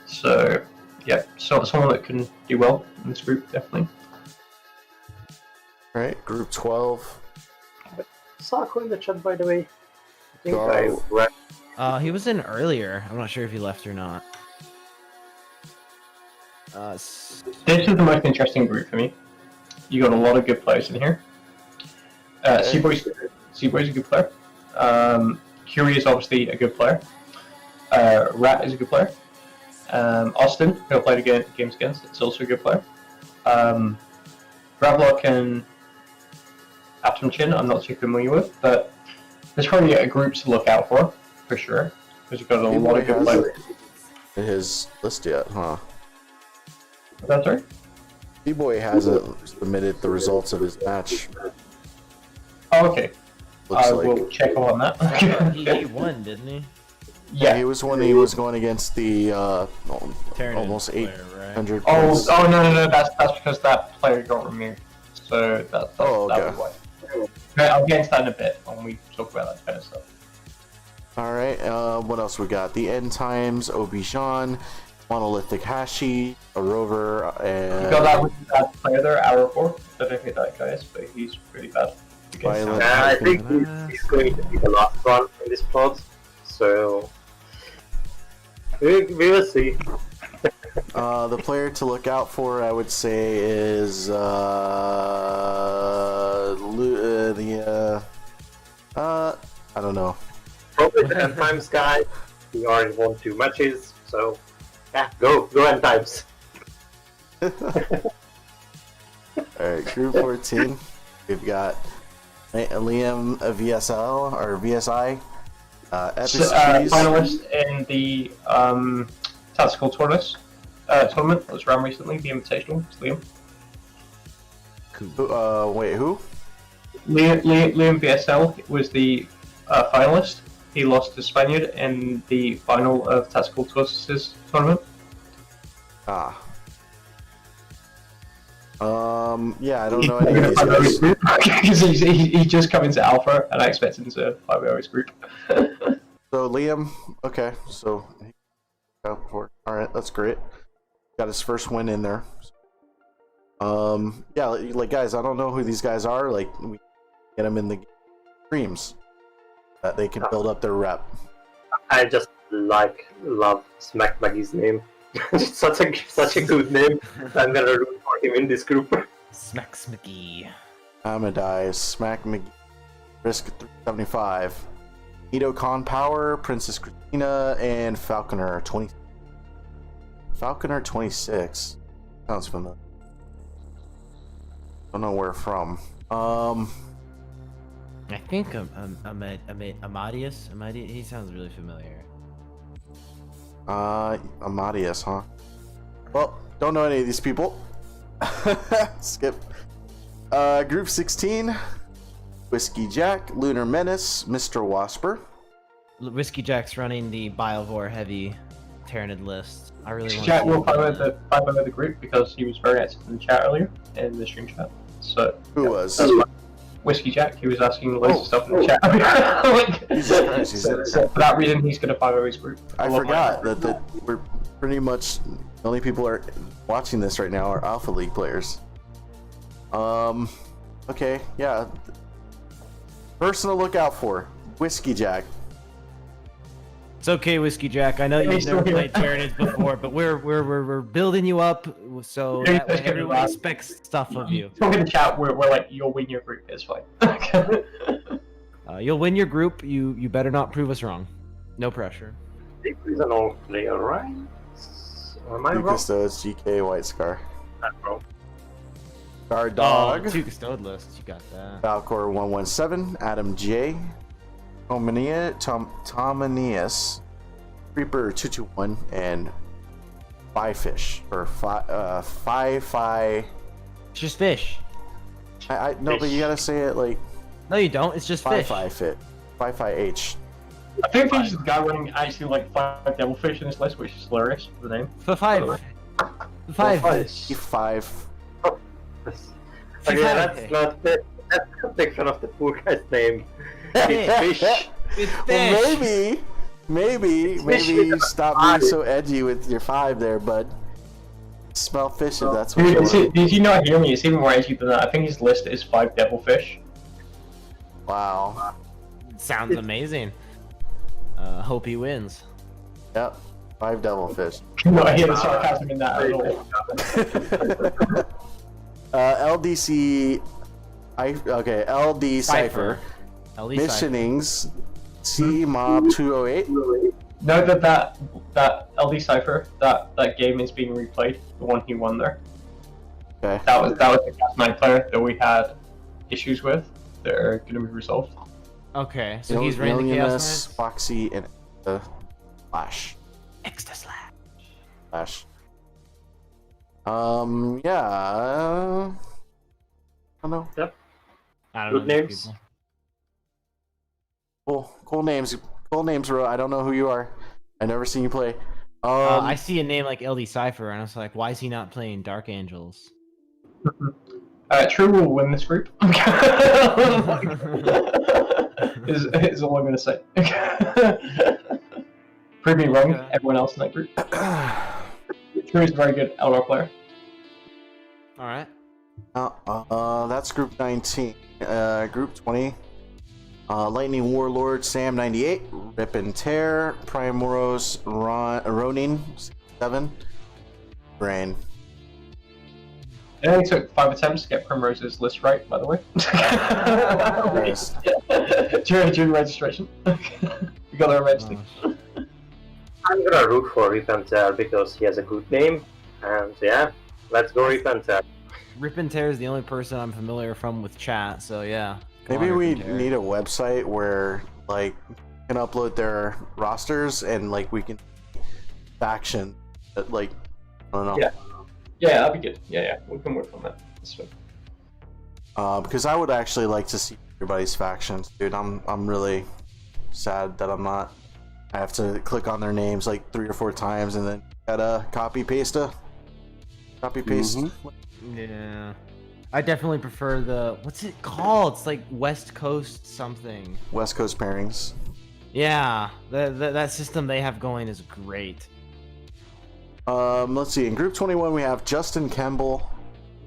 So, yeah, so someone that can do well in this group, definitely. Alright, Group 12. Sako in the chat, by the way. I think Go. I read. He was in earlier. I'm not sure if he left or not. This is the most interesting group for me. You got a lot of good players in here. Seaboy's a good player. Curie is obviously a good player. Rat is a good player. Austin, who I played games against, is also a good player. Gravlock and Atom Chin, I'm not too familiar with, but there's probably a group to look out for sure. Because you've got a lot of good players. In his list yet, huh? That's right. B-Boy hasn't submitted the results of his match. Oh, okay. Looks I like. will check on that. he won, didn't he? Yeah, Yeah. he was when he was going against the Tyranid almost player, right? 800 Oh, points. no, that's because that player got removed. So that's Oh, okay. that was why. Okay, I'll get into that in a bit when we talk about that kind of stuff. Alright, what else we got? The End Times, Obi-Jan, Monolithic Hashi, a Rover, and You got that with that player there, Hour 4. I don't know who that guy is, but he's pretty bad. Violent. I think he's going to be the last one in this pod, so we will see. The player to look out for, I would say, is I don't know. Probably the End Times guy. He already won 2 matches, so yeah, go End Times. Alright, Group 14. We've got Liam VSL or VSI, Epistries. Finalist in the tactical tournament that was run recently, the Invitational. It's Liam. Wait, who? Liam VSL was the finalist. He lost to Spaniard in the final of Tactical Tours tournament. Ah. Yeah, I don't know any of these guys. Because he's just come into Alpha, and I expect him to 5-0 his group. So Liam, okay, so alright, that's great. Got his first win in there. Yeah, like guys, I don't know who these guys are. Like, we get them in the streams that they can build up their rep. I just love Smack Maggie's name. It's such a good name. I'm gonna root for him in this group. Smack Smicky. Amadai, Smack McGee, Risk 375, Ito Con Power, Princess Christina, and Falconer 20. Falconer 26 sounds familiar. Don't know where from. I think Amadius. He sounds really familiar. Amadius, huh? Well, don't know any of these people. Skip. Group 16, Whiskey Jack, Lunar Menace, Mr. Wasper. Whiskey Jack's running the Biovore heavy Tyranid list. I really want Jack to will follow the group because he was very active in the chat earlier, in the stream chat. So Who was? that's why Whiskey Jack, he was asking loads of stuff in the chat. Like, Jesus Christ, he's so for that reason, he's going to 5-0 his group. I love forgot my- that we're pretty much the only people are watching this right now are Alpha League players. Okay, yeah. Person to look out for, Whiskey Jack. It's okay, Whiskey Jack. I know you've never played Tyranids before, but we're building you up so that way everyone expects stuff of you. Talk in the chat, we're like, you'll win your group, it's fine. You'll win your group. You better not prove us wrong. No pressure. He's an old player, right? Or am I Two wrong? Custodes, GK, White Scar. I'm wrong. Guard Dog, Oh, 2 custode lists. You got that. Valcor 117, Adam J, Tomanius, Creeper 221, and Fish or Fi. It's just fish. I no, but you gotta say it like No, you don't. It's just fish. Fi H. I think he's the guy running actually like 5 devilfish in his list, which is hilarious for the name. For 5. 5 fish. Five. Okay, that's not make fun of the poor guy's name. It's fish. It's Well, fish. maybe you stop being so edgy with your 5 there, bud. Smell fish if that's what you want. Did you not hear me? It's even more edgy than that. I think his list is 5 devilfish. Wow. Sounds amazing. Hope he wins. Yep. 5 devilfish. No, I hear the sarcasm in that at all. LDC. LD Cipher. LD Missionings. C Mob 208. Know that LD Cipher, that game is being replayed. The one he won there. Okay. That was the Cas9 player that we had issues with. That are going to be resolved. Okay, so he's running the Chaos Millioness, Knights? Foxy, and Flash. Extra slash. Flash. Yeah. I don't know. I don't Good know these names. people. Cool names. Cool names, bro. I don't know who you are. I never seen you play. I see a name like LD Cipher, and I was like, why is he not playing Dark Angels? True will win this group. is all I'm going to say. Prove me wrong, Okay. everyone else in that group. True is a very good Eldar player. Alright. That's group 19. Group 20. Lightning Warlord Sam 98. Rip and Tear. Primoros Ronin 7. Brain. It only took 5 attempts to get Primrose's list right, by the way. Nice. during registration. We got our registry. I'm gonna root for Rip and Tear because he has a good name, and yeah, let's go Rip and Tear. Rip and Tear is the only person I'm familiar from with chat, so yeah. Come Maybe on, we Rip and Tear. need a website where like can upload their rosters and like we can faction like I don't know. Yeah, that'd be good. Yeah, we can work on that. That's fine. Because I would actually like to see everybody's factions, dude. I'm really sad that I'm not. I have to click on their names like 3 or 4 times and then gotta copy paste. Yeah. I definitely prefer the... What's it called? It's like West Coast something. West Coast pairings. Yeah. That system they have going is great. Let's see. In Group 21, we have Justin Temple,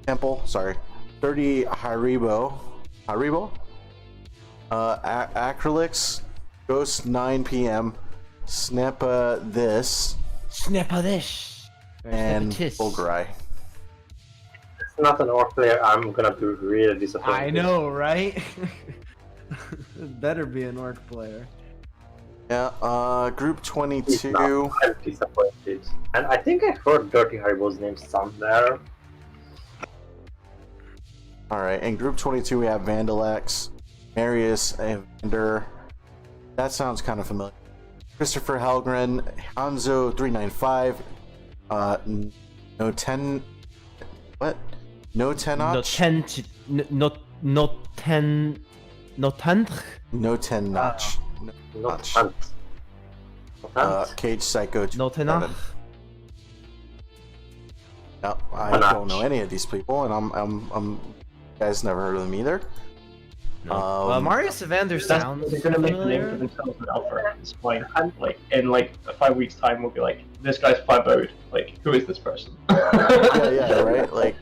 30 Haribo, Acrylics, Ghost 9 p.m., Snepa this, Snappa this. and Snappatis. Bulgarai. It's not an orc player. I'm gonna be really disappointed. I know, right? Better be an orc player. Yeah. Group He's 22. not. I'm disappointed. And I think I heard Dirty Haribo's name somewhere. All right. In Group 22, we have Vandalex, Marius Evander. That sounds kind of familiar. Christopher Helgren, Hanzo 395, No 10. What? No Tenach? No ten. No 10 Notch. Not Notch. Hunt. Hunt? Cage Psycho. No 7. tenach. No, I Notch. don't know any of these people, and I'm you guys never heard of them either. Well, Marius Evander sounds They're gonna make a name familiar. for themselves in Alpha. It's fine. Like in like 5 weeks' time, we'll be like, this guy's 5-0'd. Like, who is this person? Yeah, right. Like,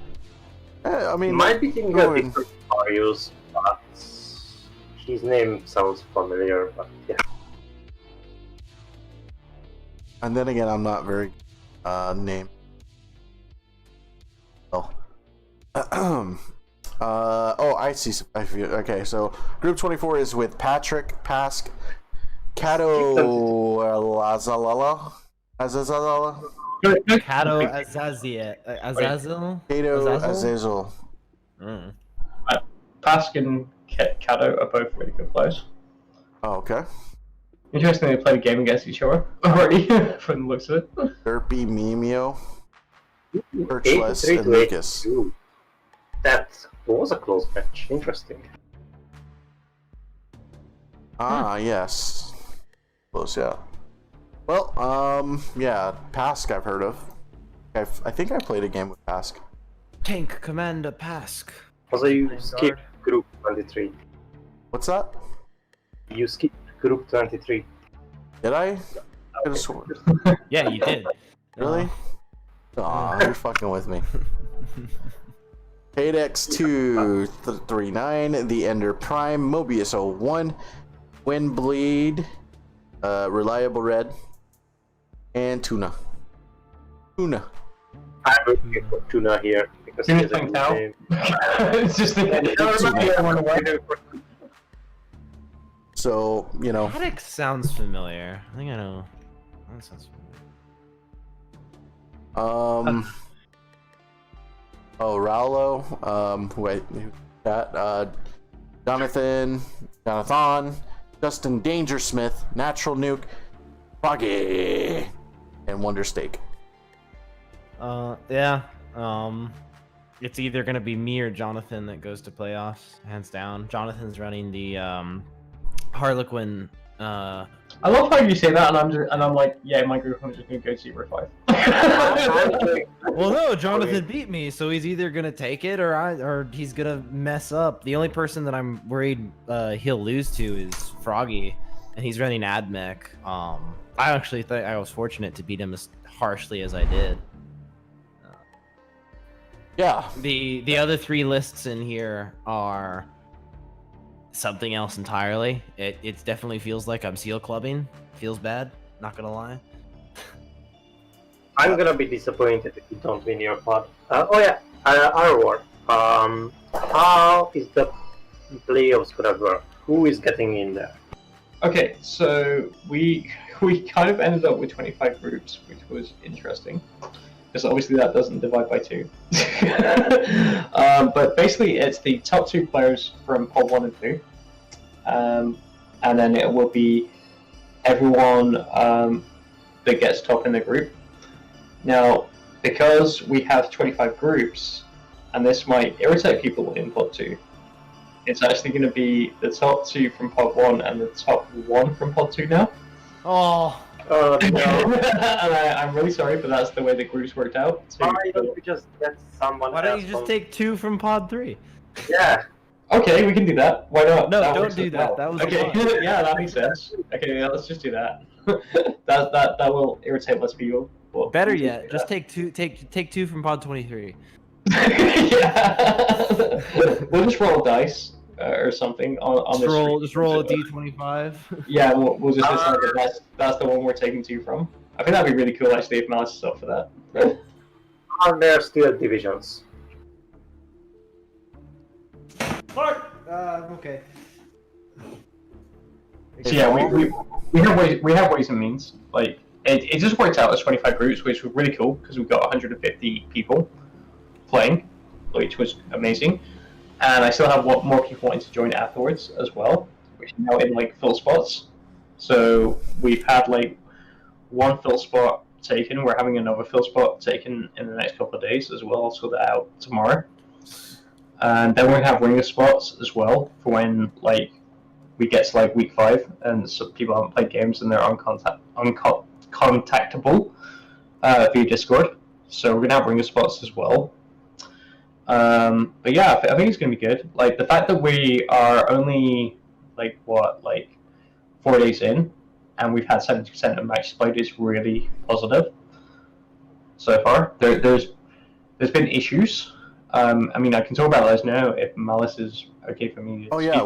I mean, Might be thinking go of in. different Marius, but his name sounds familiar. But yeah, and then again, I'm not very named. Oh, I see. I feel okay. So, Group 24 is with Patrick, Pask, Kato Azalala? Azazalala? Kato Azazel. Kato Azazel. Mm. Pask and Kato are both really good players. Oh, okay. Interesting, they played a game against each other already, from the looks of it. Derpy Mimeo, Perchless, 83 and to Lucas. 82. That was a close match. Interesting. Ah, yes. Close, yeah. Well, yeah, Pask I've heard of. I think I played a game with Pask. Tank Commander Pask. Also, you Vanguard. skipped Group 23. What's that? You skipped Group 23. Did I? Could've sworn. Yeah, you did. Really? Aw, you're fucking with me. Padex 239, The Ender Prime, Mobius 01, Windbleed, Reliable Red, and Tuna. Tuna. I'm looking for Tuna here because he has a good Cow. name. It's just the So, you know, Padex sounds familiar. I think I know. That sounds familiar. oh, Raulo, who's that? Jonathan, Justin Dangersmith, Natural Nuke, Foggy, and Wonder Steak. Yeah. It's either gonna be me or Jonathan that goes to playoffs, hands down. Jonathan's running the Harlequin. I love how you say that, and I'm like, yeah, my group, I'm just gonna go 0-5. Well, no, Jonathan beat me, so he's either gonna take it or he's gonna mess up. The only person that I'm worried he'll lose to is Froggy, and he's running Admech. I actually thought I was fortunate to beat him as harshly as I did. Yeah. The other three lists in here are something else entirely. It definitely feels like I'm seal clubbing. Feels bad, not gonna lie. I'm gonna be disappointed if you don't win your pod. Arwar. How is the playoffs gonna work? Who is getting in there? Okay, so we kind of ended up with 25 groups, which was interesting, because obviously that doesn't divide by 2. But basically, it's the top 2 players from pod 1 and 2, and then it will be everyone that gets top in the group. Now, because we have 25 groups, and this might irritate people in pod 2, it's actually going to be the top 2 from pod 1 and the top 1 from pod 2 now. Oh, No. And I'm really sorry, but that's the way the groups worked out. So, Why don't we just get someone why don't else you just from- take 2 from pod 3? Yeah. okay, we can do that. Why not? No, That don't works do as that. well. That was okay. a lot. Yeah, that makes sense. Okay, yeah, let's just do that. that will irritate less people. Well, Better we can yet, do just that. take 2 from pod 23. Yeah. We'll just roll dice or something on Just roll, this. just roll a d25. Yeah, we'll just decide that that's the one we're taking 2 from. I think that'd be really cool actually if Malice is up for that. Are there still divisions? Okay. So yeah, we have ways and means. Like it just worked out as 25 groups, which was really cool because we've got 150 people playing, which was amazing. And I still have more people wanting to join afterwards as well, which is now in like fill spots. So we've had like 1 fill spot taken. We're having another fill spot taken in the next couple of days as well. I'll sort that out tomorrow. And then we have ringer spots as well for when like we get to like week 5 and some people haven't played games and they're uncontactable via Discord. So we're gonna have ringer spots as well. But yeah, I think it's gonna be good. Like the fact that we are only like 4 days in, and we've had 70% of matches played is really positive so far. There's been issues. I mean, I can talk about those now if Malice is okay for me. Oh yeah,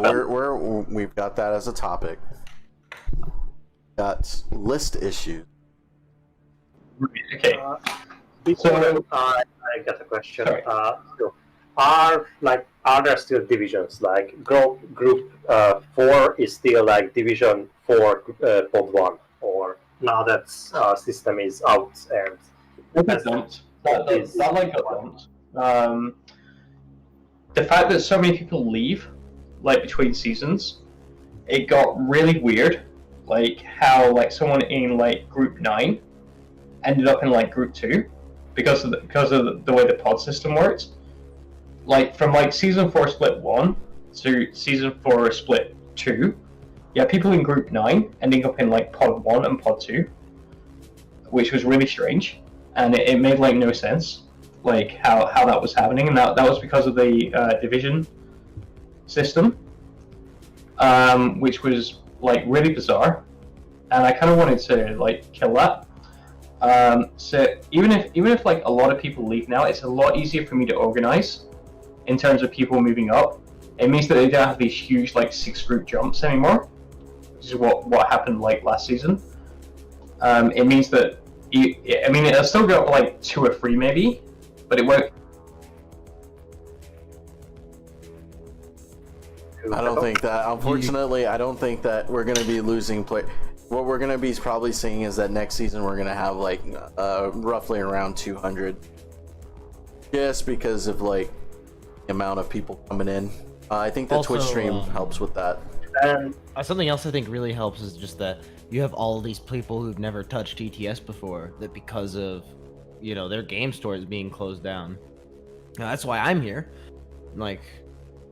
we've got that as a topic. Got list issues. Okay. Before So- I got a question. Sorry. So are there still divisions? Like group 4 is still like division 4 pod 1, or now that system is out and That like got dumped. The fact that so many people leave, like between seasons, it got really weird. Like how like someone in like group 9 ended up in like group 2 because of the way the pod system works. Like from like season 4 split 1 to season 4 split 2, yeah, people in group 9 ending up in like pod 1 and pod 2, which was really strange, and it made like no sense, like how that was happening, and that was because of the division system, which was like really bizarre, and I kind of wanted to like kill that. So even if like a lot of people leave now, it's a lot easier for me to organize in terms of people moving up. It means that they don't have these huge like 6 group jumps anymore, which is what happened like last season. It means that it'll still go up like 2 or 3 maybe, but it won't. I don't think that. Unfortunately, I don't think that we're going to be losing play. What we're going to be probably seeing is that next season we're going to have like roughly around 200, just because of like the amount of people coming in. I think the Also, Twitch stream helps with that. and Something else I think really helps is just that you have all these people who've never touched TTS before, that because of, you know, their game stores being closed down. Now, that's why I'm here. Like,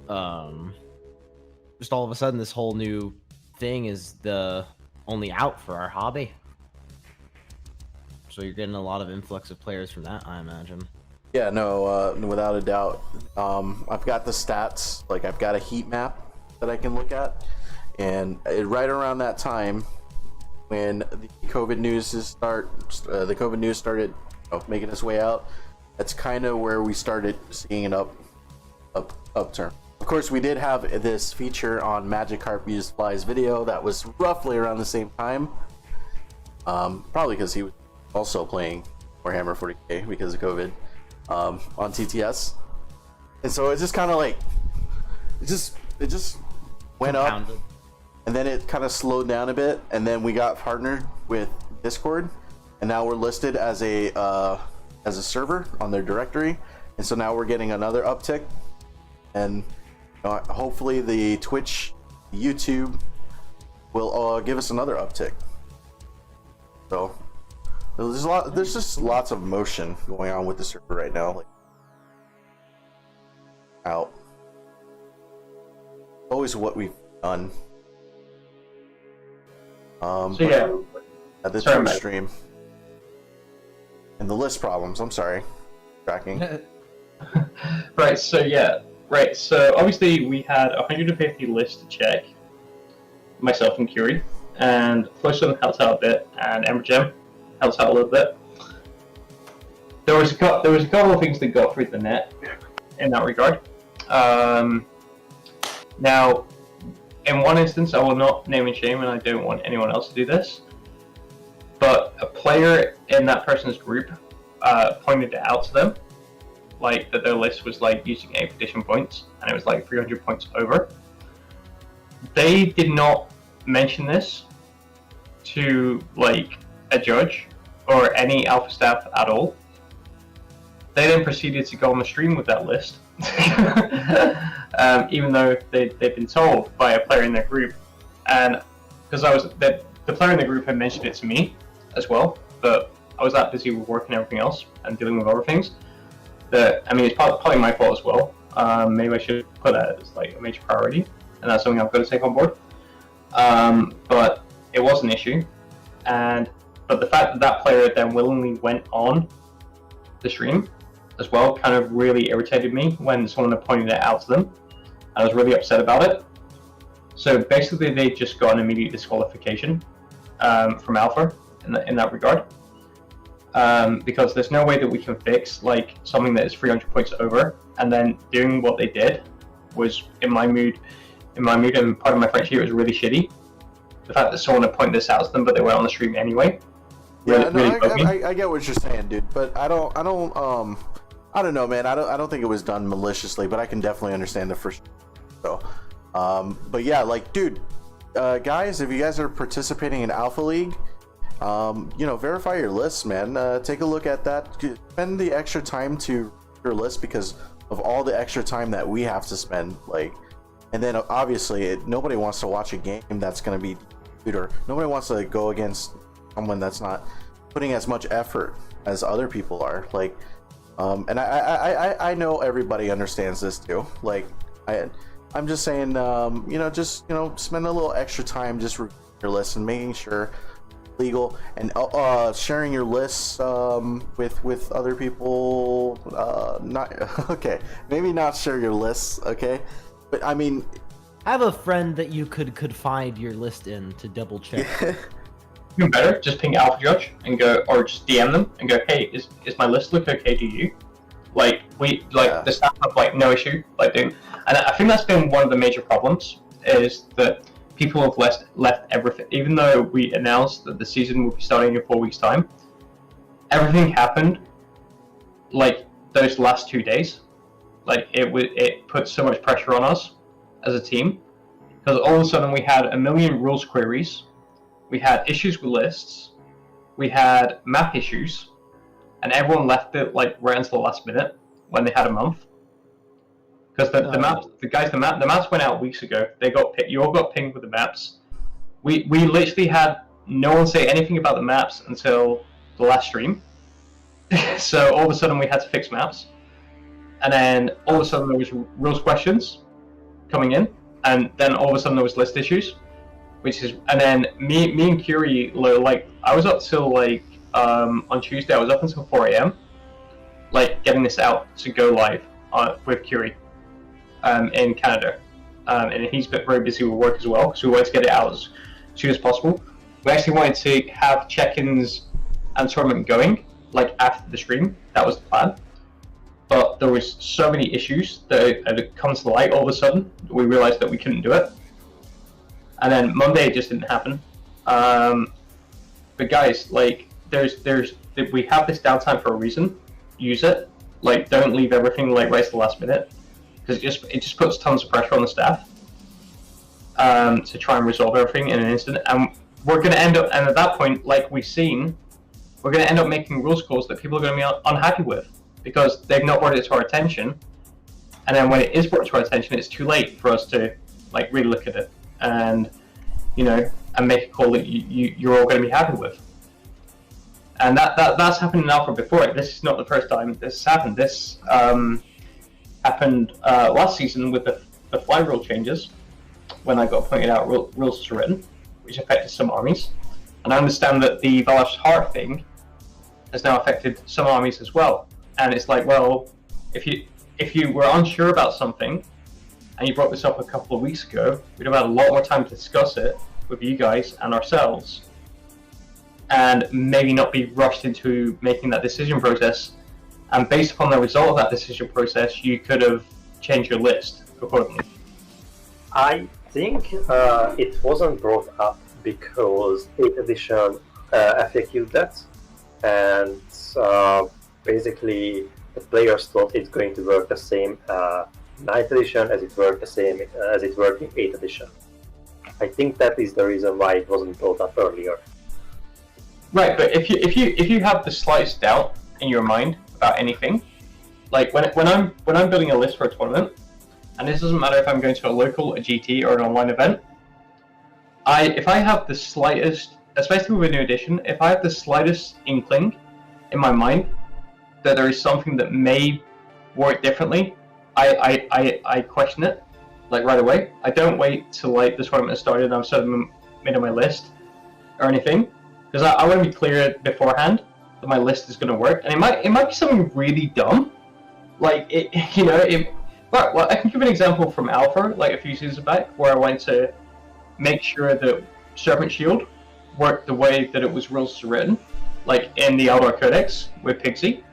just all of a sudden this whole new thing is the only out for our hobby. So you're getting a lot of influx of players from that, I imagine. Yeah, no, without a doubt. I've got the stats, like I've got a heat map that I can look at, and right around that time when the COVID news started making its way out, that's kind of where we started seeing an upturn. Of course, we did have this feature on Magikarp Used Fly's video that was roughly around the same time, probably because he was also playing Warhammer 40k because of COVID. On TTS, and so it just kind of like it just went up, and then it kind of slowed down a bit, and then we got partnered with Discord, and now we're listed as a server on their directory, and so now we're getting another uptick, and hopefully the Twitch, YouTube will give us another uptick. So there's just lots of motion going on with the server right now. Like, out. Always what we've done. So yeah, at the sorry, Twitch Mike. stream. And the list problems, I'm sorry. Tracking. Right, so yeah. Right, so obviously we had 150 lists to check, myself and Curie, and Flowstone helped out a bit, and Embergem helps out a little bit. There was a couple of things that got through the net in that regard. Now, in one instance, I will not name and shame, and I don't want anyone else to do this, but a player in that person's group pointed it out to them, like that their list was like using 8th edition points, and it was like 300 points over. They did not mention this to like a judge or any alpha staff at all. They then proceeded to go on the stream with that list, even though they'd been told by a player in their group, and because the player in the group had mentioned it to me as well, but I was that busy with work and everything else and dealing with other things that, I mean, it's probably my fault as well. Maybe I should put that as like a major priority, and that's something I've got to take on board. But it was an issue, but the fact that that player then willingly went on the stream as well kind of really irritated me when someone had pointed it out to them. I was really upset about it. So basically, they just got an immediate disqualification from Alpha in that regard, because there's no way that we can fix like something that is 300 points over, and then doing what they did was in my mood, and part of my French here was really shitty. The fact that someone had pointed this out to them, but they went on the stream anyway. Yeah, really bugged me. I get what you're saying, dude, but I I don't know, man. I don't think it was done maliciously, but I can definitely understand the first. So, but yeah, like, dude, guys, if you guys are participating in Alpha League, you know, verify your lists, man. Take a look at that. Spend the extra time to your list because of all the extra time that we have to spend. Like, and then obviously, nobody wants to watch a game that's going to be, or nobody wants to go against someone that's not putting as much effort as other people are. Like, and I know everybody understands this too. Like, I'm just saying, you know, just, you know, spend a little extra time just reviewing your list and making sure legal and sharing your lists with other people. Not okay, maybe not share your lists, okay, but I mean, Have a friend that you could confide your list in to double check. Even better, just ping Alpha Judge and go, or just DM them and go, hey, is my list look okay to you? Like, the staff have like no issue like doing, and I think that's been one of the major problems is that people have left everything. Even though we announced that the season will be starting in 4 weeks' time, everything happened like those last 2 days. Like it put so much pressure on us as a team because all of a sudden we had a million rules queries, we had issues with lists, we had map issues, and everyone left it like right until the last minute when they had a month. Because the maps went out weeks ago. You all got pinged with the maps. We literally had no one say anything about the maps until the last stream. So all of a sudden we had to fix maps, and then all of a sudden there was rules questions coming in, and then all of a sudden there was list issues, and then me and Curie, like I was up till like on Tuesday I was up until 4 a.m. like getting this out to go live with Curie. In Canada, and he's been very busy with work as well, so we wanted to get it out as soon as possible. We actually wanted to have check-ins and tournament going like after the stream. That was the plan, but there was so many issues that had come to light all of a sudden. We realized that we couldn't do it, and then Monday it just didn't happen. But guys, like, we have this downtime for a reason. Use it. Like, don't leave everything like right to the last minute. Because it just puts tons of pressure on the staff to try and resolve everything in an instant, and we're going to end up, and at that point, like we've seen, we're going to end up making rules calls that people are going to be unhappy with because they've not brought it to our attention, and then when it is brought to our attention, it's too late for us to like really look at it and, you know, and make a call that you're all going to be happy with. And that's happened in Alpha before. This is not the first time this has happened. This happened last season with the fly rule changes when I got pointed out rules are written, which affected some armies. And I understand that the Valash's Heart thing has now affected some armies as well. And it's like, well, if you were unsure about something and you brought this up a couple of weeks ago, we'd have had a lot more time to discuss it with you guys and ourselves, and maybe not be rushed into making that decision process. And based upon the result of that decision process, you could have changed your list accordingly. I think it wasn't brought up because 8th edition FAQ'd that, and basically the players thought it's going to work the same 9th edition as it worked in 8th edition. I think that is the reason why it wasn't brought up earlier. Right, but if you have the slightest doubt in your mind about anything, like when I'm building a list for a tournament, and this doesn't matter if I'm going to a local, a GT, or an online event, if I have the slightest, especially with a new edition, if I have the slightest inkling in my mind that there is something that may work differently, I question it like right away. I don't wait till like the tournament started and I'm suddenly made on my list or anything, because I want to be clear beforehand that my list is going to work, and it might be something really dumb, like Well, I can give an example from Alpha, like a few seasons back, where I wanted to make sure that Serpent Shield worked the way that it was rules written, like in the Eldar Codex with Pixie.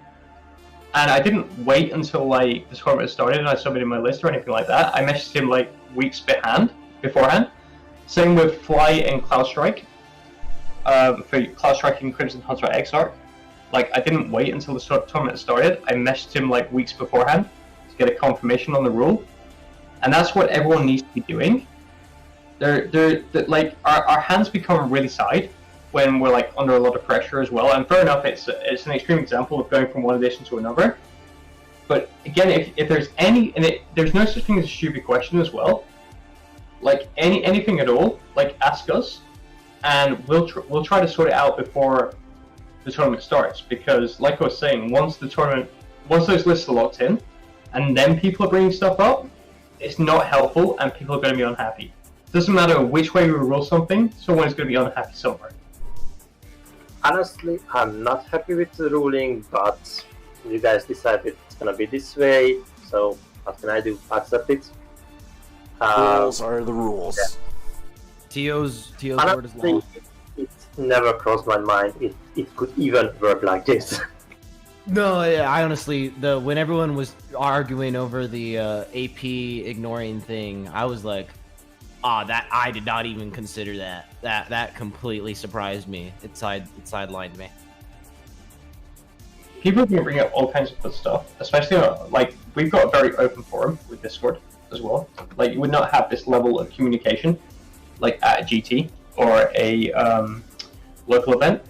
And I didn't wait until like the tournament started and I submitted my list or anything like that. I messaged him like weeks beforehand. Same with Fly and Cloud Strike. For Cloud Strike and Crimson Hunter Exarch. Like, I didn't wait until the tournament started. I messaged him like weeks beforehand to get a confirmation on the rule, and that's what everyone needs to be doing. They're like our hands become really side when we're like under a lot of pressure as well. And fair enough, it's an extreme example of going from one edition to another. But again, if there's any, and there's no such thing as a stupid question as well. Like anything at all, like ask us, and we'll try to sort it out before the tournament starts. Because like I was saying, once those lists are locked in, and then people are bringing stuff up, it's not helpful, and people are going to be unhappy. Doesn't matter which way we rule something, someone's going to be unhappy somewhere. Honestly, I'm not happy with the ruling, but you guys decided it's gonna be this way, so what can I do? Accept it. Rules are the rules. Yeah. Tio's word is law. It never crossed my mind it could even work like this. No, yeah, I honestly, when everyone was arguing over the AP ignoring thing, I was like, that I did not even consider that. That completely surprised me. It sidelined me. People can bring up all kinds of good stuff, especially like we've got a very open forum with Discord as well. Like you would not have this level of communication like at a GT or a local event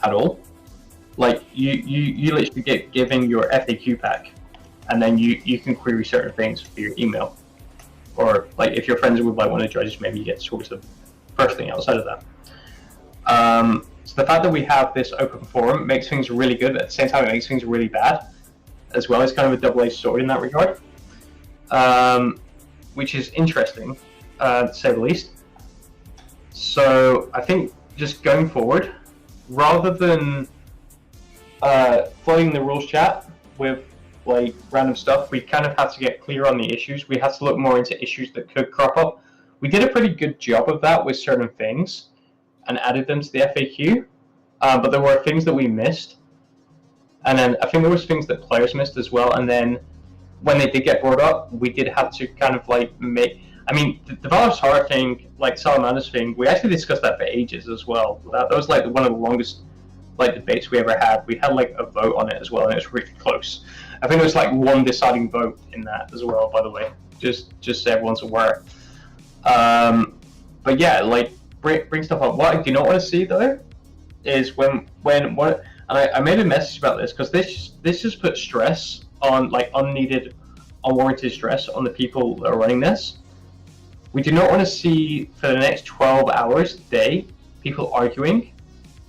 at all. Like you literally get given your FAQ pack, and then you can query certain things via your email, or like if you're friends with like one of the judges, maybe you get sort of first thing outside of that. So the fact that we have this open forum makes things really good, but at the same time it makes things really bad as well. It's kind of a double-edged sword in that regard, which is interesting, to say the least. So I think just going forward, rather than flooding the rules chat with like random stuff, we kind of have to get clear on the issues. We have to look more into issues that could crop up. We did a pretty good job of that with certain things and added them to the FAQ, but there were things that we missed, and then I think there was things that players missed as well. And then when they did get brought up, we did have to kind of like make. I mean, the Valor's Heart thing, like Salamander's thing, we actually discussed that for ages as well. That was like one of the longest like debates we ever had. We had like a vote on it as well, and it was really close. I think there was like one deciding vote in that as well, by the way, just so everyone's aware. But yeah, like bring stuff up. What I do not want to see though is when and I made a message about this because this just puts stress on, like unneeded, unwarranted stress on the people that are running this. We do not want to see for the next 12 hours a day people arguing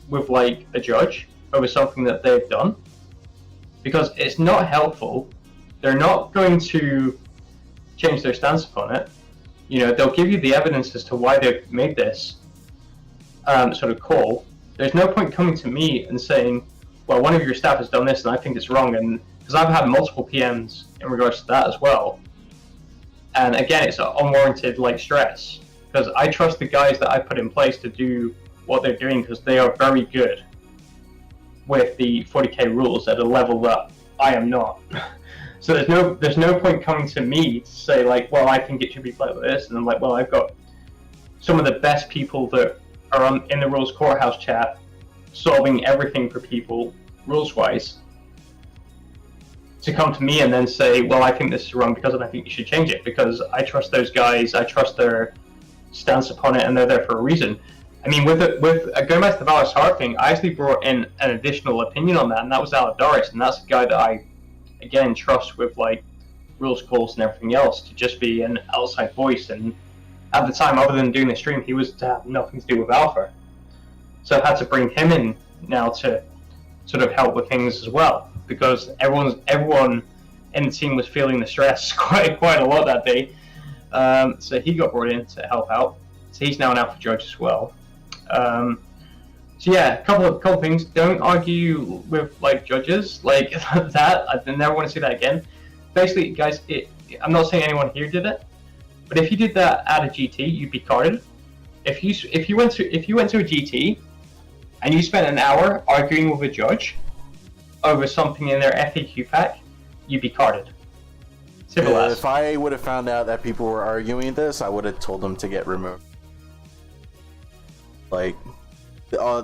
with like a judge over something that they've done, because it's not helpful. They're not going to change their stance upon it. You know, they'll give you the evidence as to why they've made this sort of call. There's no point coming to me and saying, well, one of your staff has done this and I think it's wrong, and because I've had multiple PMs in regards to that as well. And again, it's an unwarranted like stress, because I trust the guys that I put in place to do what they're doing, because they are very good with the 40k rules at a level that I am not. So there's no point coming to me to say like, well, I think it should be played like this, and I'm like, well, I've got some of the best people that are in the rules courthouse chat solving everything for people rules wise, to come to me and then say, well, I think this is wrong because I think you should change it, because I trust those guys, I trust their stance upon it, and they're there for a reason. I mean, with going back to the Valor's Heart thing, I actually brought in an additional opinion on that, and that was Aladaris, and that's a guy that I, again, trust with like rules calls and everything else, to just be an outside voice. And at the time, other than doing the stream, he was to have nothing to do with Alpha. So I had to bring him in now to sort of help with things as well, because everyone in the team was feeling the stress quite a lot that day. So he got brought in to help out. So he's now an Alpha judge as well. So yeah, a couple of things. Don't argue with like judges like that. I never want to see that again. Basically, guys, I'm not saying anyone here did it, but if you did that at a GT, you'd be carded. If you went to a GT and you spent an hour arguing with a judge over something in their FAQ pack, you'd be carded. Simple as. If I would have found out that people were arguing this, I would have told them to get removed. Like,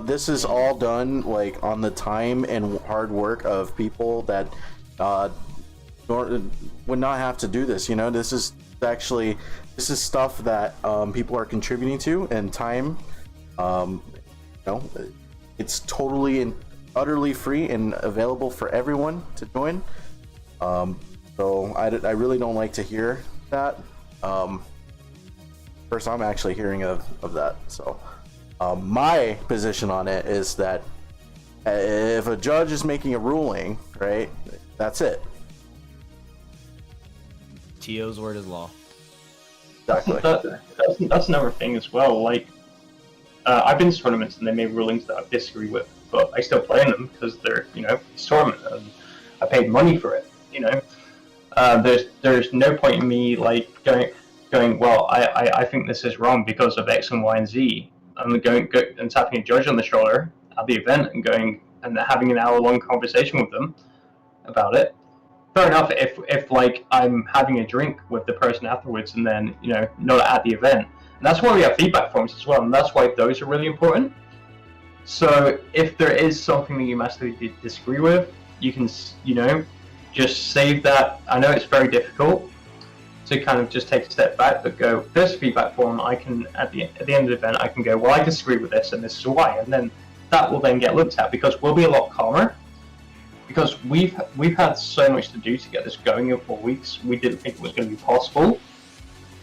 this is all done like on the time and hard work of people that would not have to do this. You know, this is stuff that people are contributing to, and time. You know, it's totally and utterly free and available for everyone to join. So I really don't like to hear that. First, I'm actually hearing of that. So my position on it is that if a judge is making a ruling, right, that's it. TO's word is law. Exactly. That's another thing as well. Like, I've been to tournaments and they made rulings that I disagree with, but I still play in them because they're, you know, it's a tournament and I paid money for it. You know, there's no point in me like going. Well, I think this is wrong because of X and Y and Z. I'm going and tapping a judge on the shoulder at the event and going and having an hour-long conversation with them about it. Fair enough if like I'm having a drink with the person afterwards and then, you know, not at the event. And that's why we have feedback forms as well, and that's why those are really important. So if there is something that you massively disagree with, you can, you know, just save that. I know it's very difficult to kind of just take a step back, but go, there's a feedback form. I can at the end of the event, I can go, well, I disagree with this, and this is why, and then that will then get looked at because we'll be a lot calmer. Because we've had so much to do to get this going in 4 weeks, we didn't think it was going to be possible.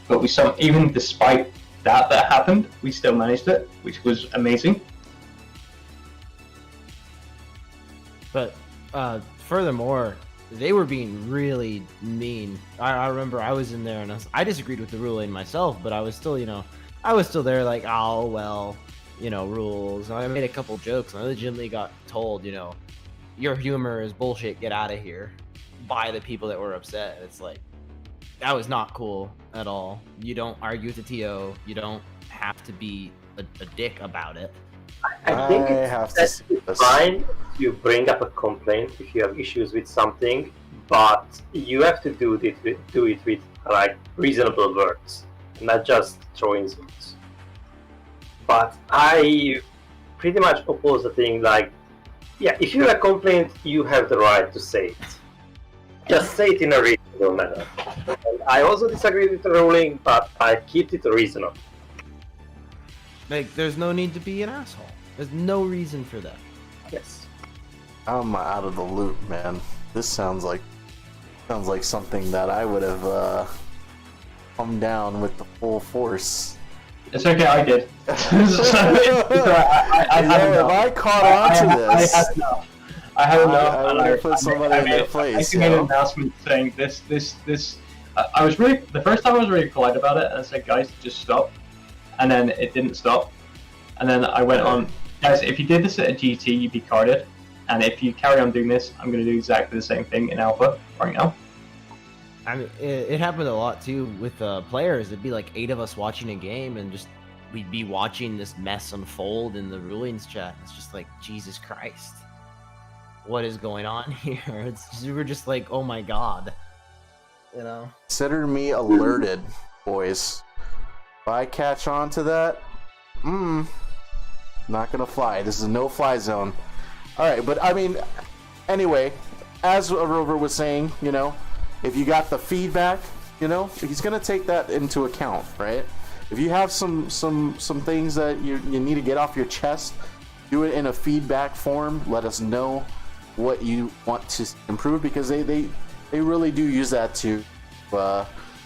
But even despite that happened, we still managed it, which was amazing. But furthermore, they were being really mean. I remember I was in there and I disagreed with the ruling myself, but I was still, you know, there like, oh well, you know, rules. And I made a couple jokes and I legitimately got told, you know, your humor is bullshit, get out of here, by the people that were upset. It's like, that was not cool at all. You don't argue with the TO, you don't have to be a dick about it. I think it's fine to bring up a complaint if you have issues with something, but you have to do it with like reasonable words, not just throw insults. But I pretty much oppose the thing like, yeah, if you have a complaint, you have the right to say it. Just say it in a reasonable manner. And I also disagree with the ruling, but I keep it reasonable. Like, there's no need to be an asshole. There's no reason for that. Yes. I'm out of the loop, man. This sounds like something that I would have come down with the full force. It's okay, I did. I caught on to this. I had enough. I would have put somebody in their place. I made an announcement saying this. I was really, the first time I was really polite about it, and I said, guys, just stop. And then it didn't stop. And then I went on, guys, if you did this at a GT, you'd be carded. And if you carry on doing this, I'm going to do exactly the same thing in Alpha right now. I mean, it happened a lot too with players. It'd be like 8 of us watching a game, and just we'd be watching this mess unfold in the rulings chat. It's just like, Jesus Christ, what is going on here? We're just like, oh my god, you know. Consider me alerted, boys. If I catch on to that, not gonna fly. This is a no-fly zone. All right, but I mean, anyway, as Rover was saying, you know, if you got the feedback, you know, he's gonna take that into account, right? If you have some things that you need to get off your chest, do it in a feedback form. Let us know what you want to improve, because they really do use that to.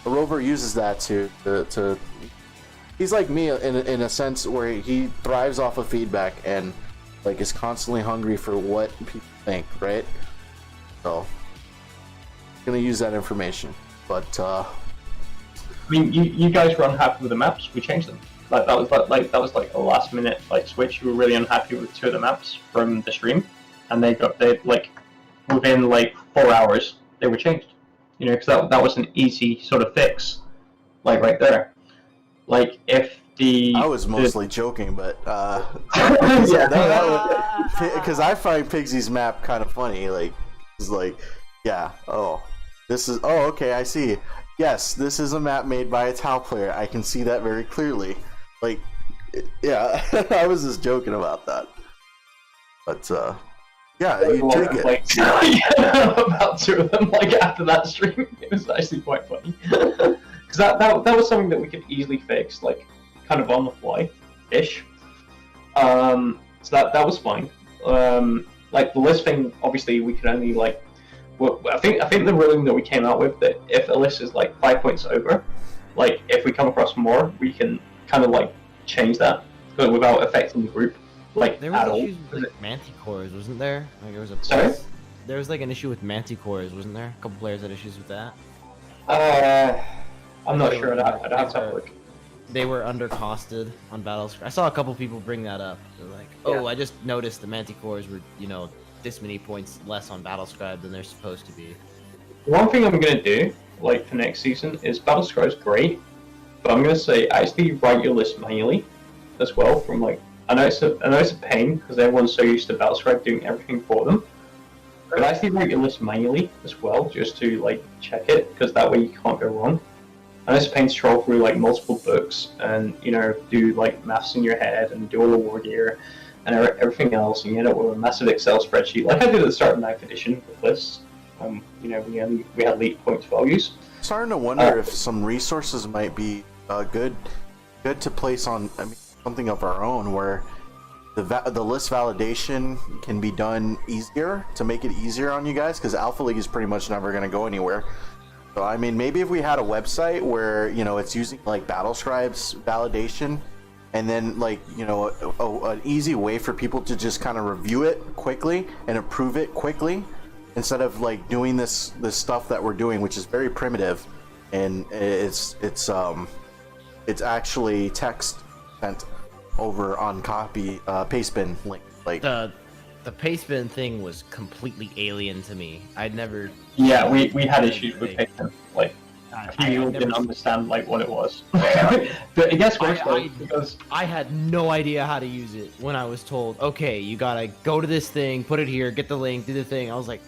Rover uses that to. He's like me in a sense where he thrives off of feedback and like is constantly hungry for what people think, right? So. Gonna use that information, but I mean, you guys were unhappy with the maps. We changed them. Like that was like a last minute like switch. You were really unhappy with 2 of the maps from the stream, and they like within like 4 hours they were changed. You know, because that was an easy sort of fix, like right there. Like if I was mostly joking, but because I find Pigsy's map kind of funny. Like it's like, yeah, okay, I see. Yes, this is a map made by a Tau player. I can see that very clearly. Like, Yeah, I was just joking about that. But yeah, you take it. Like, about 2 of them like after that stream. It was actually quite funny because that was something that we could easily fix, like kind of on the fly ish. So that was fine. Like the list thing, obviously we could only like. Well, I think the ruling that we came out with, that if a list is like 5 points over, like if we come across more, we can kind of like change that, but without affecting the group like There at was all. issues with like, manticores, wasn't there? Like there was a Sorry? There was like an issue with manticores, wasn't there? A couple players had issues with that. I'm not sure. I'd have to have a look. They were undercosted on Battlescribe. I saw a couple people bring that up. They're like, "Oh, I just noticed the manticores were, this many points less on Battlescribe than they're supposed to be." One thing I'm gonna do, like for next season, is Battlescribe's great, but I'm gonna say actually write your list manually as well. From like, I know it's a pain because everyone's so used to Battlescribe doing everything for them. But actually write your list manually as well, just to like check it, because that way you can't go wrong. I know it's a pain to troll through like multiple books and do like maths in your head and do all the war gear and everything else, and you end up with a massive Excel spreadsheet, like I did at the start of 9th edition with lists. We had elite points values. Starting to wonder if some resources might be good to place on. I mean, something of our own where the list validation can be done easier to make it easier on you guys, because Alpha League is pretty much never going to go anywhere. So I mean, maybe if we had a website where it's using like Battlescribe's validation, and then like an easy way for people to just kind of review it quickly and approve it quickly, instead of like doing this stuff that we're doing, which is very primitive, and it's actually text sent over on copy pastebin link. Like The pastebin thing was completely alien to me. I'd never. Yeah, we had issues with Payton. Like, I people never- didn't understand like what it was. But it gets worse though, because I had no idea how to use it when I was told, okay, you gotta go to this thing, put it here, get the link, do the thing. I was like,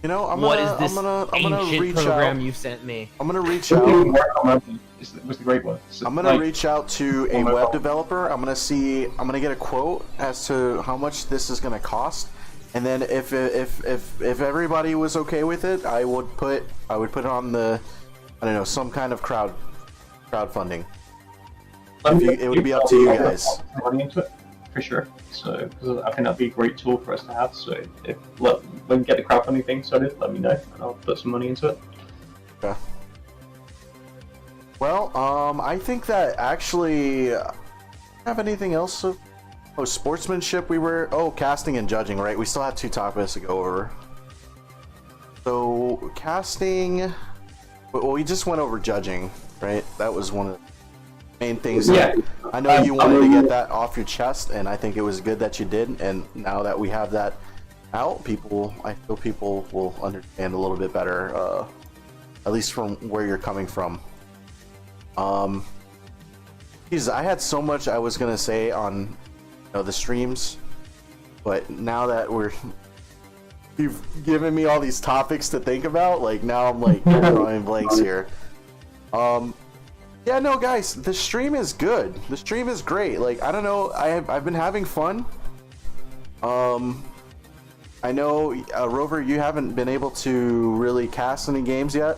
what is this I'm gonna ancient reach program out. you sent me? I'm gonna reach out. Warhammer was the great one. So, I'm gonna like, reach out to a Oh my web God. developer. I'm gonna get a quote as to how much this is gonna cost, and then if everybody was okay with it, I would put it on the, I don't know, some kind of crowdfunding. It would be up to you guys. Money into it, for sure. So, because I think that'd be a great tool for us to have. So, when we get the crowdfunding thing started, let me know, and I'll put some money into it. Okay. Well, I think that actually, have anything else? Sportsmanship. Casting and judging. Right. We still have 2 topics to go over. So casting. Well, we just went over judging, right? That was one of the main things. Yeah. I know you wanted to get that off your chest, and I think it was good that you did. And now that we have that out, I feel people will understand a little bit better, at least from where you're coming from. Jesus, I had so much I was gonna say on the streams, but now that you've given me all these topics to think about, like now I'm like drawing blanks here. Yeah, no, guys, the stream is good. The stream is great. Like, I don't know, I've been having fun. I know, Rover, you haven't been able to really cast any games yet.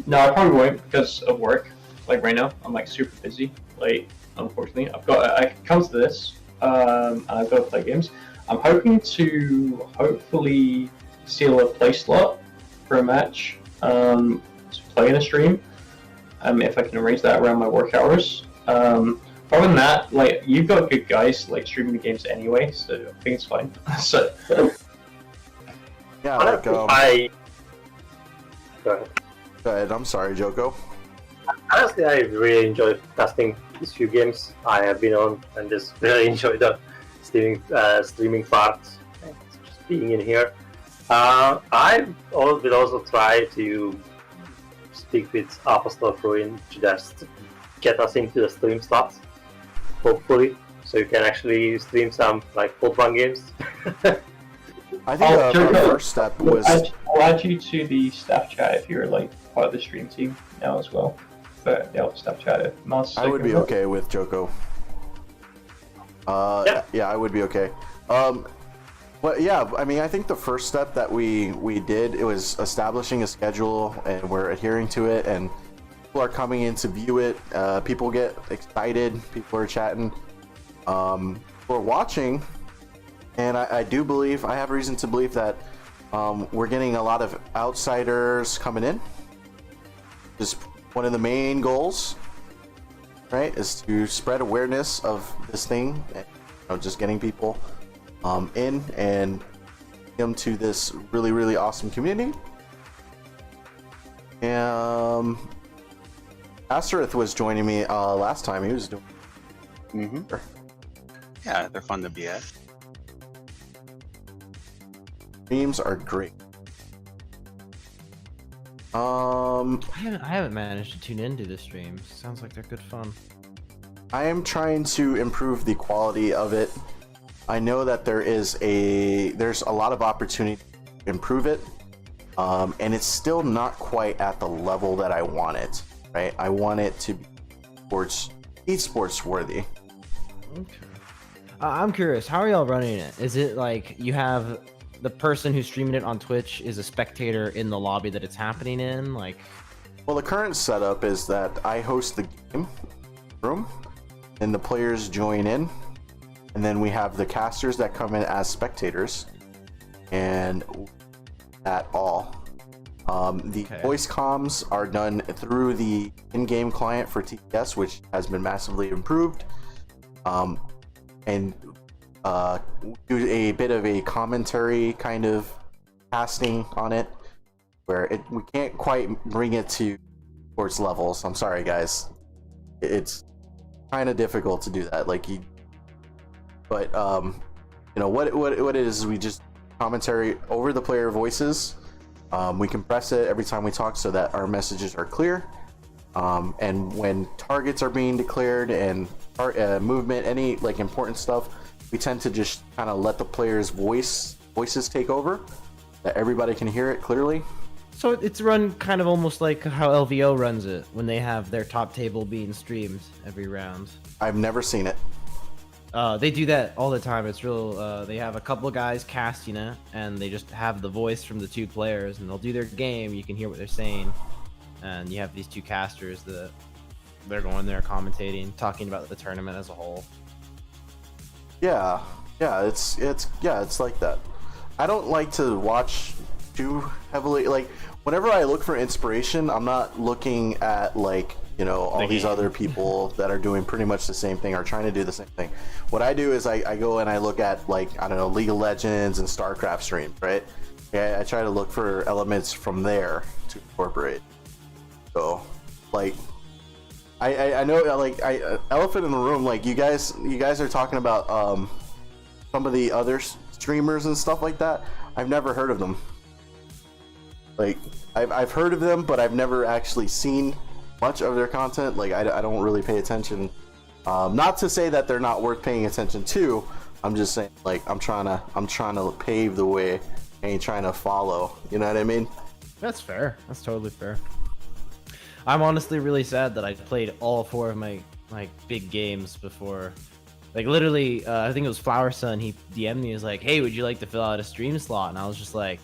No, I probably won't because of work. Like right now, I'm like super busy. Like, unfortunately, it comes to this, and I've got to play games. I'm hoping to hopefully steal a play slot for a match to play in a stream. If I can arrange that around my work hours. Other than that, like you've got good guys like streaming the games anyway, so I think it's fine. So Yeah, like Go ahead. go ahead. I'm sorry, Joko. Honestly, I really enjoy casting these few games I have been on, and just really enjoy the streaming part, and just being in here. I will also try to speak with Apostle Ruin to just get us into the stream slots, hopefully, so you can actually stream some like Pokemon games. I think our first step was. I'll add you to the staff chat if you're like part of the stream team now as well. But the Alpha staff chat, if Mars. I would be okay with Joko. Yeah, I would be okay. But yeah, I mean, I think the first step that we did, it was establishing a schedule, and we're adhering to it, and people are coming in to view it. People get excited. People are chatting. People are watching, and I do believe, I have reason to believe that we're getting a lot of outsiders coming in. Just one of the main goals, right, is to spread awareness of this thing, and, just getting people in and them to this really, really awesome community. Asterith was joining me last time. He was doing. Yeah, they're fun to be at. Streams are great. I haven't managed to tune into the streams. Sounds like they're good fun. I am trying to improve the quality of it. I know that there's a lot of opportunity to improve it, and it's still not quite at the level that I want it. Right? I want it to be esports worthy. Okay. I'm curious. How are y'all running it? Is it like you have the person who's streaming it on Twitch is a spectator in the lobby that it's happening in? Like, well, the current setup is that I host the game room, and the players join in. And then we have the casters that come in as spectators, and at all. The voice comms are done through the in-game client for TTS, which has been massively improved. And do a bit of a commentary kind of casting on it, where we can't quite bring it to sports levels. I'm sorry, guys. It's kind of difficult to do that. Like But what it is, we just commentary over the player voices. We compress it every time we talk so that our messages are clear. And when targets are being declared and movement, any like important stuff, we tend to just kind of let the players' voices take over, that everybody can hear it clearly. so it's run kind of almost like how LVO runs it when they have their top table being streamed every round. I've never seen it. They do that all the time. It's real. They have a couple of guys casting it, and they just have the voice from the two players, and they'll do their game. You can hear what they're saying, and you have these two casters that they're going there commentating, talking about the tournament as a whole. Yeah, it's like that. I don't like to watch too heavily. Like, whenever I look for inspiration, I'm not looking at like, all these other people that are doing pretty much the same thing or trying to do the same thing. What I do is I go and I look at, like, I don't know, League of Legends and StarCraft streams, right? Yeah, I try to look for elements from there to incorporate. So, like, I know, like, elephant in the room, like, you guys are talking about some of the other streamers and stuff like that. I've never heard of them. Like, I've heard of them, but I've never actually seen much of their content. Like, I don't really pay attention. Not to say that they're not worth paying attention to. I'm just saying, like, I'm trying to pave the way. I ain't trying to follow. You know what I mean? That's fair. That's totally fair. I'm honestly really sad that I played all 4 of my big games before. Like, literally, I think it was Flower Sun. He DM'd me. He was like, "Hey, would you like to fill out a stream slot?" And I was just like,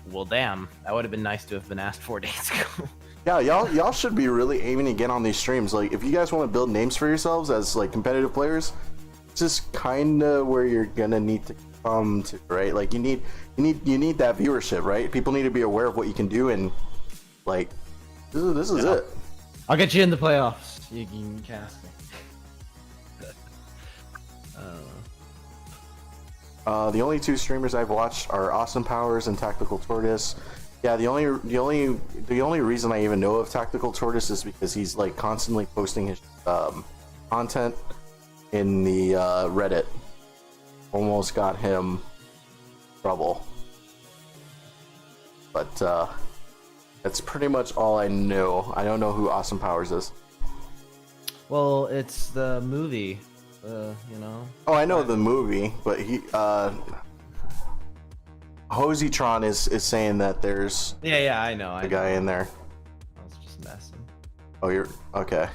"Well, damn, that would have been nice to have been asked 4 days ago." Yeah, y'all should be really aiming to get on these streams. Like, if you guys want to build names for yourselves as like competitive players, it's just kind of where you're gonna need to come to, right? Like, you need that viewership, right? People need to be aware of what you can do, and like, this is it. I'll get you in the playoffs. You can cast me. The only 2 streamers I've watched are Awesome Powers and Tactical Tortoise. Yeah, the only reason I even know of Tactical Tortoise is because he's like constantly posting his content in the Reddit. Almost got him in trouble, but that's pretty much all I know. I don't know who Awesome Powers is. Well, it's the movie, Oh, I know the movie, but he Hoseytron is saying that there's Yeah, I know. a guy in there. I was just messing. Oh, you're okay.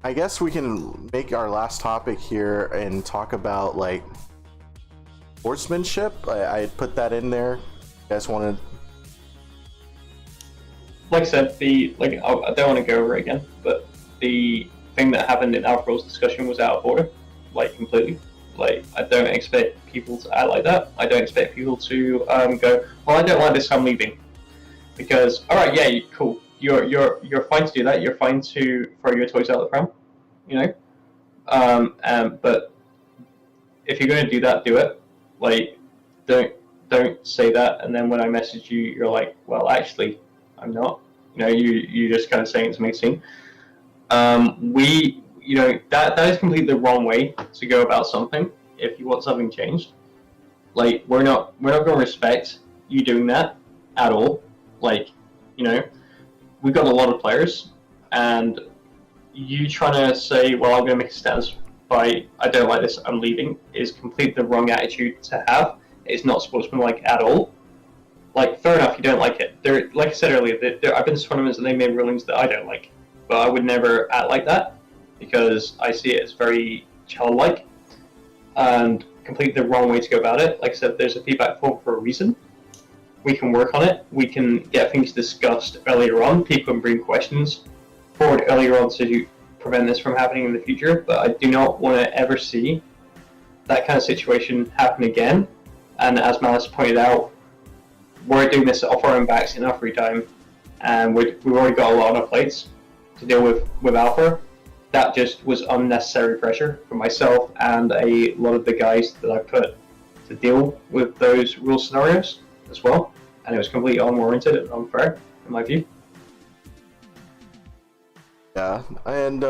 I guess we can make our last topic here and talk about like sportsmanship. I put that in there. You guys wanted? Like I said, I don't want to go over it again, but the thing that happened in Alpha Rules discussion was out of order, like completely. Like I don't expect people to act like that. I don't expect people to go, well, I don't like this, I'm leaving. Because all right, yeah, cool. You're fine to do that. You're fine to throw your toys out the pram, you know. But if you're going to do that, do it. Like, don't say that, and then when I message you, you're like, well, actually, I'm not. You know, you just kind of saying it to make a scene. That is completely the wrong way to go about something. If you want something changed, like we're not going to respect you doing that at all. Like, you know, we've got a lot of players, and you trying to say, well, I'm going to make a stance by I don't like this, I'm leaving, is completely the wrong attitude to have. It's not sportsmanlike at all. Like, fair enough, you don't like it. There, like I said earlier, I've been to tournaments and they made rulings that I don't like, but I would never act like that because I see it as very childlike and completely the wrong way to go about it. Like I said, there's a feedback form for a reason. We can work on it. We can get things discussed earlier on. People can bring questions forward earlier on to prevent this from happening in the future. But I do not want to ever see that kind of situation happen again. And as Malice pointed out, we're doing this off our own backs in our free time, and we've already got a lot on our plates to deal with Alpha. That just was unnecessary pressure for myself and a lot of the guys that I put to deal with those rule scenarios as well, and it was completely unwarranted and unfair in my view. Yeah, and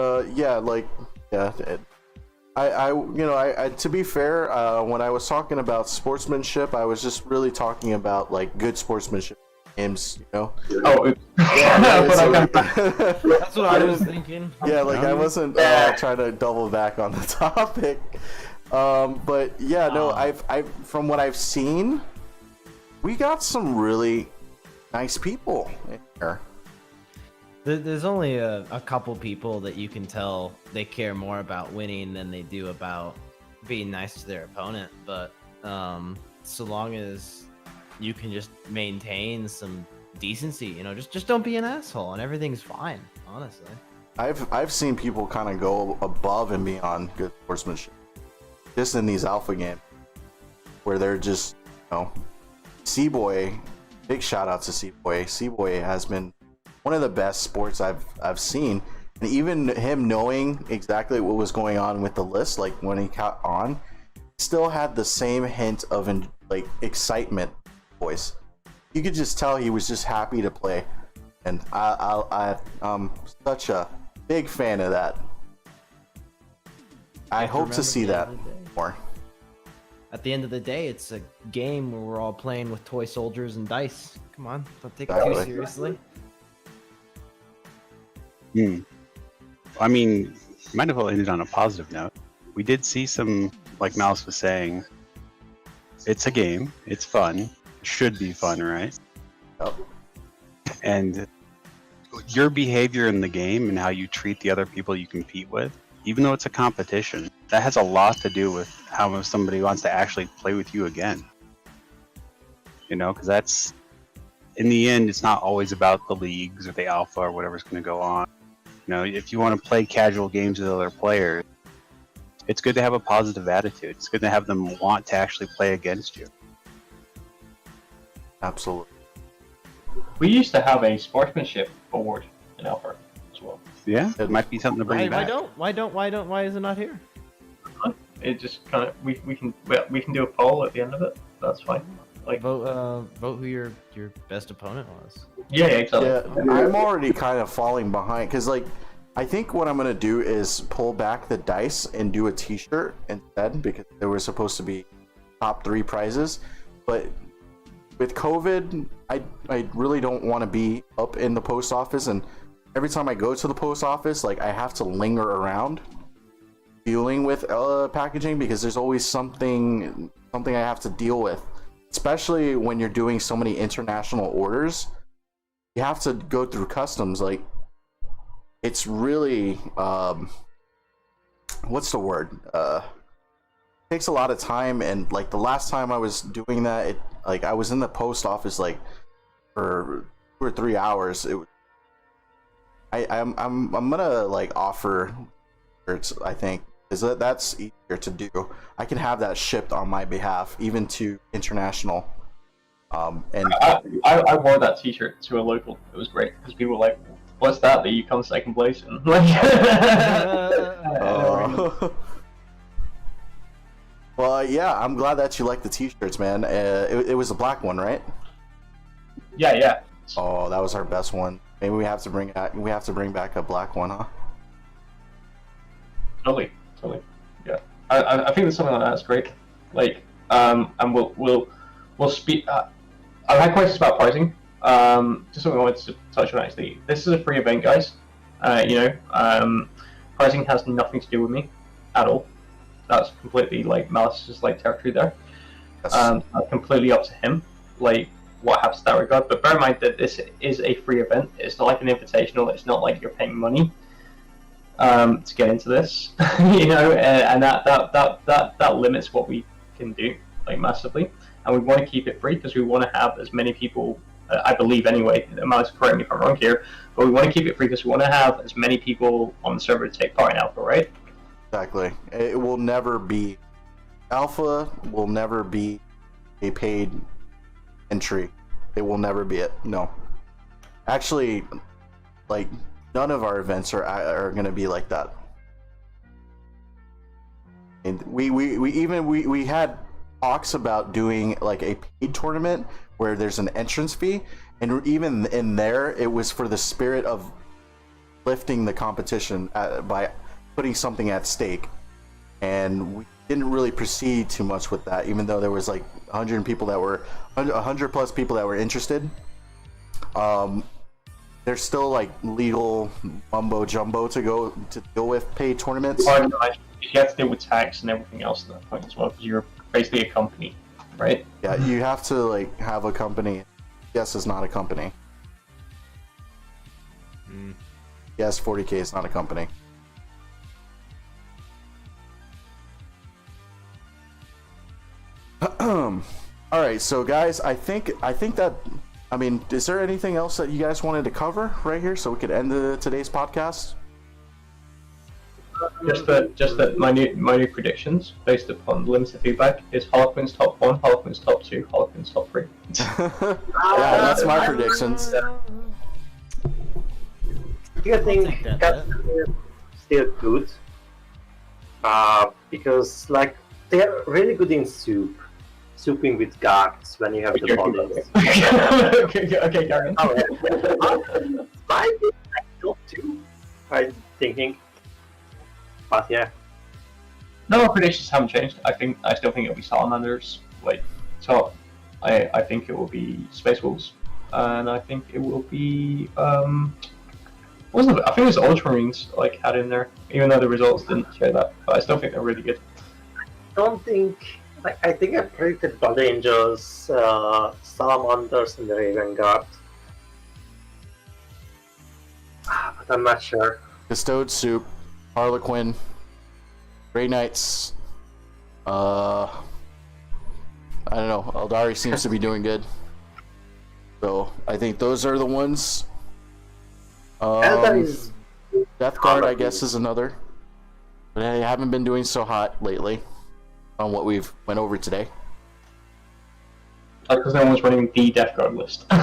I to be fair, when I was talking about sportsmanship, I was just really talking about like good sportsmanship games, you know. Oh, That's what I was thinking. Yeah, like I wasn't trying to double back on the topic, but yeah, no, I've from what I've seen, we got some really nice people in here. There's only a couple people that you can tell they care more about winning than they do about being nice to their opponent. But so long as you can just maintain some decency, you know, just don't be an asshole, and everything's fine. Honestly, I've seen people kind of go above and beyond good sportsmanship, just in these alpha games, where they're just, you know, C-Boy. Big shout out to C-Boy. C-Boy has been one of the best sports I've seen, and even him knowing exactly what was going on with the list, like when he got on, still had the same hint of like excitement voice. You could just tell he was just happy to play, and I'm such a big fan of that. I hope to see that more. At the end of the day, it's a game where we're all playing with toy soldiers and dice. Come on, don't take it too seriously. I mean, might as well ended on a positive note. We did see some, like Mouse was saying, it's a game, it's fun, it should be fun, right? Yep. And your behavior in the game and how you treat the other people you compete with, even though it's a competition, that has a lot to do with how somebody wants to actually play with you again. You know, because that's, in the end, it's not always about the leagues or the alpha or whatever's going to go on. You know, if you want to play casual games with other players, it's good to have a positive attitude. It's good to have them want to actually play against you. Absolutely. We used to have a sportsmanship award in Alpha as well. Yeah, it might be something to bring back. Why is it not here? It just kind of we can do a poll at the end of it. That's fine. Like Vote who your best opponent was. yeah, exactly. Yeah, I'm already kind of falling behind because, like, I think what I'm gonna do is pull back the dice and do a T-shirt instead, because there were supposed to be top 3 prizes, but with COVID, I really don't want to be up in the post office, and every time I go to the post office, like, I have to linger around dealing with packaging, because there's always something I have to deal with, especially when you're doing so many international orders. You have to go through customs. Like, it's really what's the word? Takes a lot of time, and like the last time I was doing that, it like I was in the post office like for 2 or 3 hours. I'm gonna like offer shirts, I think, is that's easier to do. I can have that shipped on my behalf, even to international. And I wore that T-shirt to a local. It was great because people were like, "What's that? That you come second place?" And like, well, yeah, I'm glad that you like the T-shirts, man. It was a black one, right? yeah. Oh, that was our best one. Maybe we have to bring back a black one, huh? Totally. Yeah, I think that something like that's great. Like, and we'll speak. I've had questions about pricing. Just something I wanted to touch on actually. This is a free event, guys. Pricing has nothing to do with me at all. That's completely like Malice's like territory there. Yes. Completely up to him. Like what happens in that regard. But bear in mind that this is a free event. It's not like an invitational. It's not like you're paying money to get into this. And that limits what we can do like massively. And we want to keep it free because we want to have as many people. I believe anyway. Malice, correct me if I'm wrong here, but we want to keep it free because we want to have as many people on the server to take part in Alpha, right? Exactly. It will never be Alpha. Will never be a paid entry. It will never be it. No. Actually, like none of our events are going to be like that. And we had talks about doing like a paid tournament where there's an entrance fee, and even in there it was for the spirit of lifting the competition by putting something at stake, and we didn't really proceed too much with that, even though there was like 100 plus people that were interested. There's still like legal mumbo jumbo to deal with paid tournaments. You have to deal with tax and everything else at that point as well, because you're basically a company, right? Yeah, you have to like have a company. Yes, it's not a company. Yes, 40K is not a company. All right, so guys, I think that, I mean, is there anything else that you guys wanted to cover right here so we could end today's podcast? Just that my new predictions based upon limited feedback is Harlequin's top 1, Harlequin's top 2, Harlequin's top 3. Yeah, that's my predictions. Do you think that's still good? Because like they're really good in souping with guards when you have the bodies. Okay, Karen. Might be like top 2, I'm thinking. But yeah. No, our predictions haven't changed. I still think it'll be Salamanders like top. I think it will be Space Wolves, and I think it will be wasn't it? I think it was Ultramarines like had in there, even though the results didn't show that. But I still think they're really good. Don't think like I think I predicted Blood Angels, Salamanders, and the Raven Guard. But I'm not sure. Custode Soup, Harlequin, Grey Knights. I don't know. Eldari seems to be doing good, so I think those are the ones. Eldar is Death Guard, I guess, is another, but they haven't been doing so hot lately on what we've went over today. Because no one's running the Death Guard list. I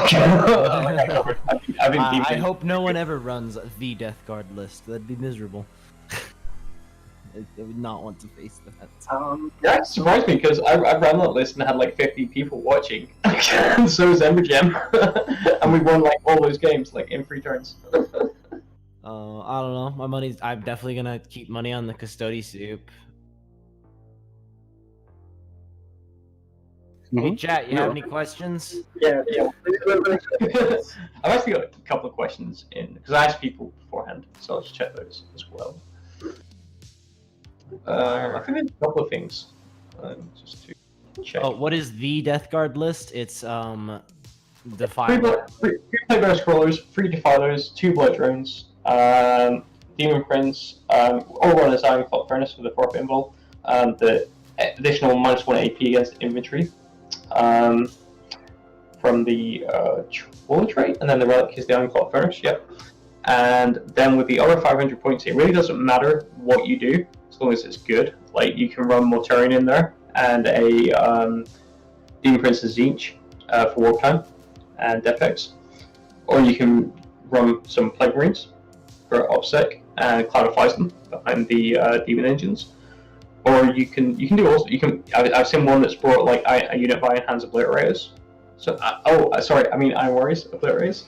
hope no one ever runs the Death Guard list. That'd be miserable. I would not want to face that. That surprised me because I ran that list and had like 50 people watching. And so was Embergem. And we won like all those games like in 3 turns. I don't know. I'm definitely gonna keep money on the Custody Soup. Hey chat, you have any questions? yeah. I've actually got a couple of questions in because I asked people beforehand, so I'll just check those as well. I think there's a couple of things just to check. Oh, what is the Death Guard list? It's Defiler. Three Bear Scrollers, 3 Defilers, 2 Blood Drones, Demon Prince, all run as Iron Clock Furnace for the 4th invul. The additional -1 AP against inventory from the Troll trait, and then the relic is the Iron Clock Furnace. Yep. And then with the other 500 points, it really doesn't matter what you do as long as it's good. Like you can run Mortarion in there and a Demon Prince's Zinch for Warp Time and Defex, or you can run some Plague Marines for OPSEC and cloudifies them behind the Demon Engines. Or you can do also I've seen one that's brought like a unit by Hands Obliterators. So I mean Iron Warriors Obliterators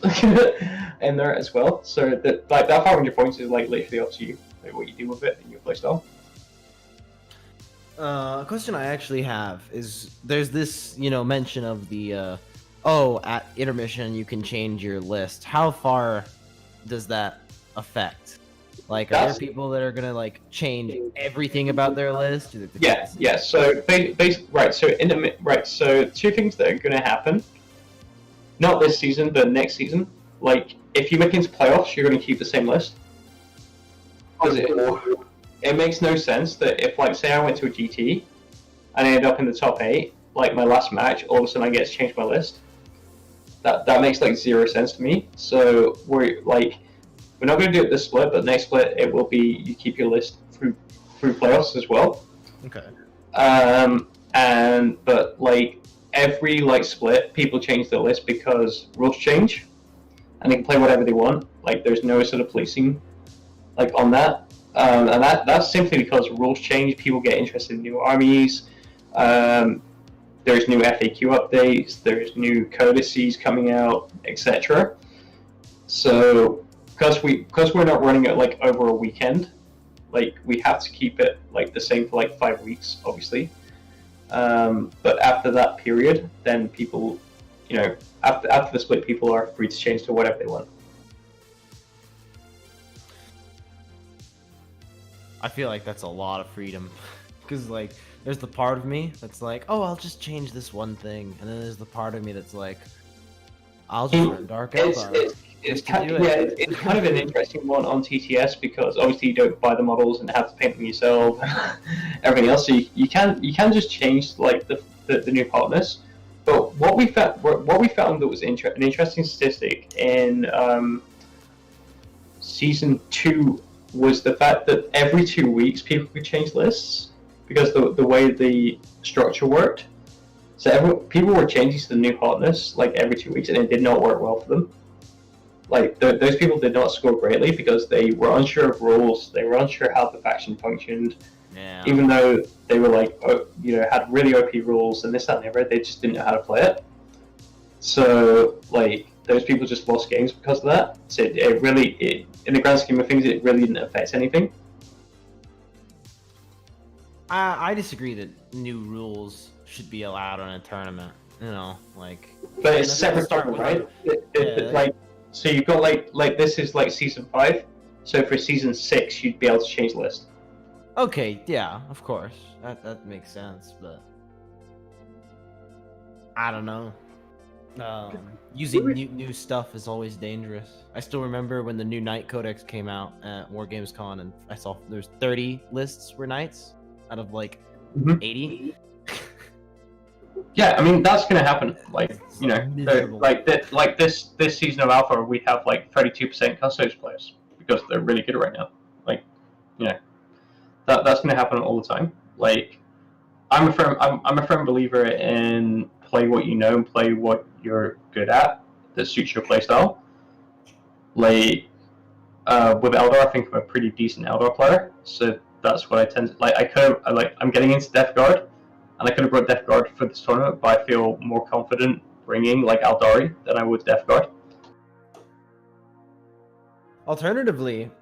in there as well. So that 500 points is like literally up to you, like what you do with it in your playstyle. A question I actually have is there's this mention of the at intermission you can change your list. How far does that affect? Like, are there people that are gonna like change everything about their list? Yeah. So So two things that are gonna happen. Not this season, but next season. Like, if you make it into playoffs, you're gonna keep the same list. Because it makes no sense that if, like, say I went to a GT and I ended up in the top 8, like my last match, all of a sudden I get to change my list. That makes like zero sense to me. So we're not going to do it this split, but next split it will be you keep your list through playoffs as well. Okay. But like every split, people change their list because rules change, and they can play whatever they want. Like there's no sort of policing on that. And that's simply because rules change. People get interested in new armies. There's new FAQ updates. There's new codices coming out, etc. So because we're not running it over a weekend, we have to keep it the same for 5 weeks, obviously. But after that period, then people, after the split, people are free to change to whatever they want. I feel like that's a lot of freedom, because there's the part of me that's like, oh, I'll just change this one thing, and then there's the part of me that's like, I'll just run Dark Empire. It's kind of an interesting one on TTS because obviously you don't buy the models and have to paint them yourself, everything else. So you can just change the new hotness. But what we found that was an interesting statistic in season 2 was the fact that every 2 weeks people could change lists because the way the structure worked. So people were changing to the new hotness every 2 weeks, and it did not work well for them. Those people did not score greatly because they were unsure of rules. They were unsure how the faction functioned. Yeah. Even though they were had really OP rules and this, that, and the other, they just didn't know how to play it. So those people just lost games because of that. So it really, in the grand scheme of things, it really didn't affect anything. I disagree that new rules should be allowed on a tournament. But it's separate from right? So you've got this is season 5. So for season 6, you'd be able to change the list. Okay, yeah, of course, that makes sense, but I don't know. Using new stuff is always dangerous. I still remember when the new Knight Codex came out at WarGamesCon, and I saw there's 30 lists were Knights out of 80. Yeah, I mean that's gonna happen. This season of Alpha, we have 32% Custodes players because they're really good right now. That's gonna happen all the time. I'm a firm believer in play what you know and play what you're good at that suits your playstyle. With Eldar, I think I'm a pretty decent Eldar player, so that's what I tend to I'm getting into Death Guard. And I could have brought Death Guard for this tournament, but I feel more confident bringing Aldari than I would Death Guard. Alternatively,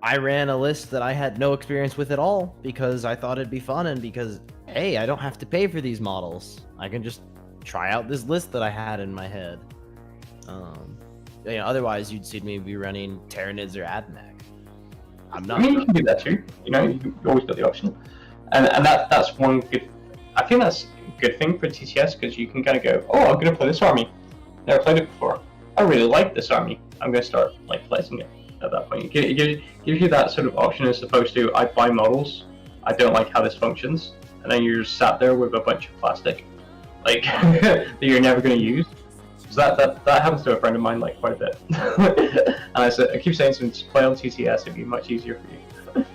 I ran a list that I had no experience with at all because I thought it'd be fun and because, hey, I don't have to pay for these models. I can just try out this list that I had in my head. Otherwise, you'd see me be running Tyranids or Admech. I'm not. I mean, you can do that too. You always got the option. And that's one good. I think that's a good thing for TTS because you can kind of go, oh, I'm going to play this army. Never played it before. I really like this army. I'm going to start like flexing it at that point. It gives you that sort of option as opposed to I buy models, I don't like how this functions, and then you're sat there with a bunch of plastic, like that you're never going to use. So that happens to a friend of mine like quite a bit. And I keep saying to him, just play on TTS, it'd be much easier for you.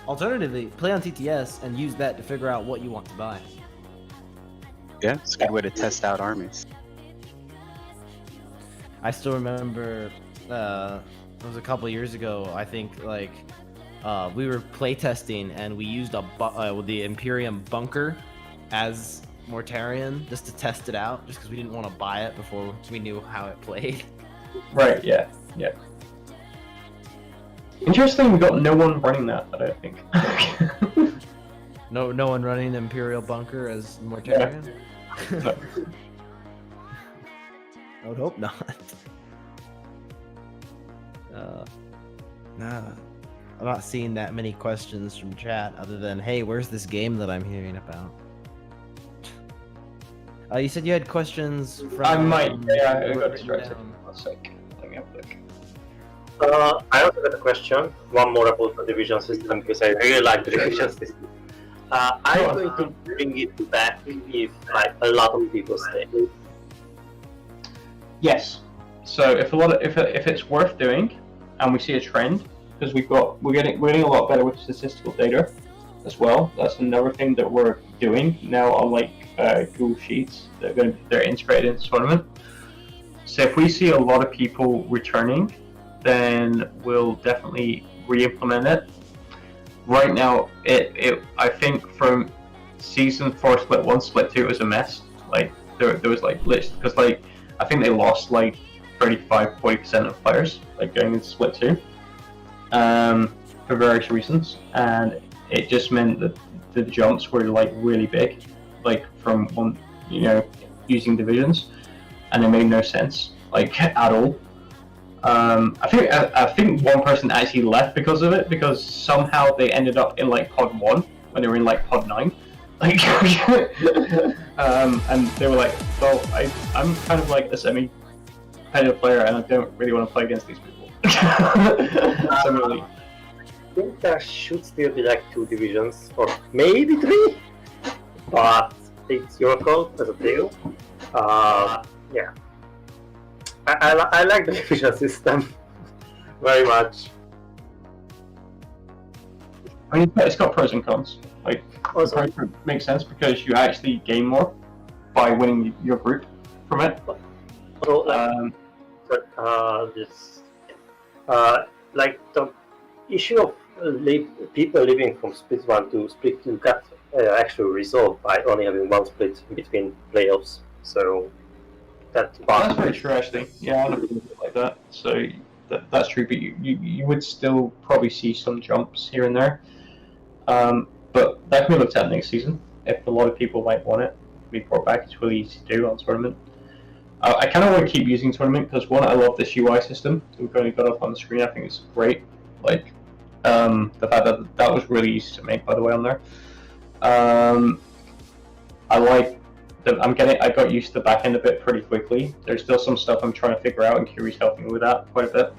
Alternatively, play on TTS and use that to figure out what you want to buy. Yeah, it's a good way to test out armies. I still remember it was a couple years ago. I think like we were playtesting and we used the Imperium bunker as Mortarion just to test it out, just because we didn't want to buy it before we knew how it played. Right? Yeah. Yeah. Interesting. We got no one running that. I don't think. No one running Imperial bunker as Mortarion. No. I would hope not. Nah, I'm not seeing that many questions from chat other than, hey, where's this game that I'm hearing about? You said you had questions from... I might. Yeah, I got written distracted. down. One sec. Let me have a look. I also got a question. One more about the division system because I really like the division system. I'm going to bring it back if like a lot of people stay. Yes. So if it's worth doing, and we see a trend, because we're getting a lot better with statistical data as well. That's another thing that we're doing now on like Google Sheets. They're integrated into the tournament. So if we see a lot of people returning, then we'll definitely re-implement it. Right now, I think from season 4 split 1, split 2 it was a mess. Like there was like glitch because like I think they lost like 35-40% of players like going into split 2 for various reasons, and it just meant that the jumps were like really big, like from one, using divisions, and it made no sense like at all. I think one person actually left because of it, because somehow they ended up in like pod 1 when they were in like pod 9. Like, and they were like, well, I'm kind of like a semi-competitive player and I don't really want to play against these people. So really, I think there should still be like 2 divisions, or maybe 3, but it's your call as a deal. Yeah. I like the division system very much. I mean, it's got pros and cons. Like, Also, it makes sense because you actually gain more by winning your group from it. Like the issue of people living from split 1 to split 2 got actually resolved by only having 1 split between playoffs. So that's very true, actually. Yeah, I never looked at it like that. So that's true, but you would still probably see some jumps here and there. But that can be looked at next season if a lot of people might want it to be brought back. It's really easy to do on tournament. I kind of want to keep using tournament because one, I love this UI system that we've only got up on the screen. I think it's great. Like the fact that was really easy to make, by the way, on there. I like I got used to the back end of it pretty quickly. There's still some stuff I'm trying to figure out, and Kiri's helping me with that quite a bit.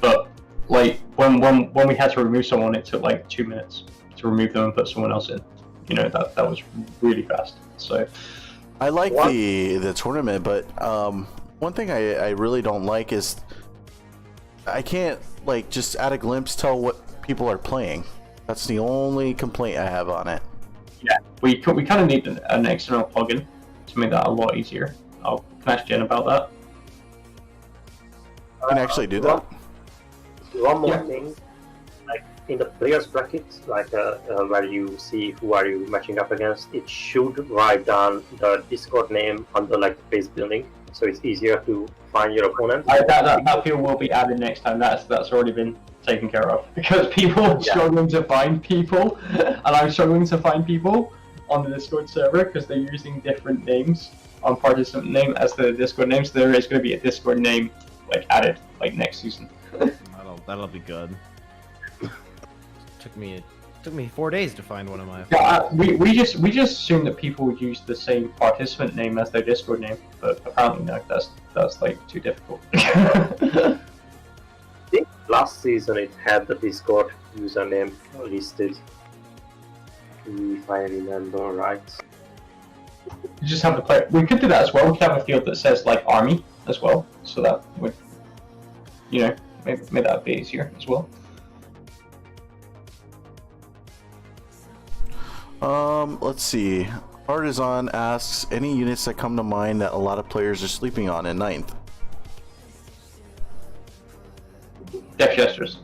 But like when we had to remove someone, it took like 2 minutes to remove them and put someone else in. That was really fast. So I like the tournament, but one thing I really don't like is I can't like just at a glimpse tell what people are playing. That's the only complaint I have on it. yeah, we kind of need an external plugin to make that a lot easier. I'll ask Jen about that. You can actually do that. One more thing, like in the players bracket, like where you see who are you matching up against, it should write down the Discord name under like the base building, so it's easier to find your opponent. That field will be added next time. That's already been taken care of because people are struggling to find people, and I'm struggling to find people on the Discord server because they're using different names on participant name as the Discord name. So there is going to be a Discord name like added like next season. That'll be good. Took me Took me 4 days to find one of my. Yeah, we just assume that people would use the same participant name as their Discord name, but apparently no, that's like too difficult. I think last season it had the Discord username listed. If I remember right. You just have the player. We could do that as well. We could have a field that says like army as well, so that would, you know, make that a bit easier as well. Let's see. Artisan asks, any units that come to mind that a lot of players are sleeping on in 9th? Death Jesters.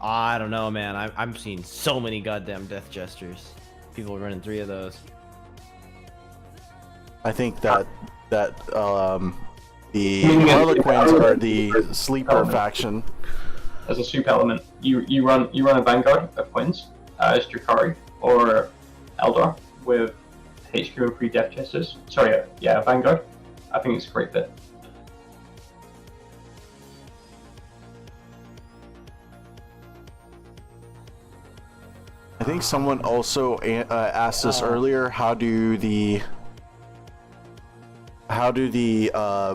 I don't know, man. I'm seeing so many goddamn death jesters. People are running 3 of those. I think that the Harlequins are the sleeper faction. As a soup element, you run a Vanguard of Quins as Drakari or Eldar with HQ and 3 Death Jesters. Sorry, yeah, Vanguard. I think it's a great fit. I think someone also asked us earlier, how do the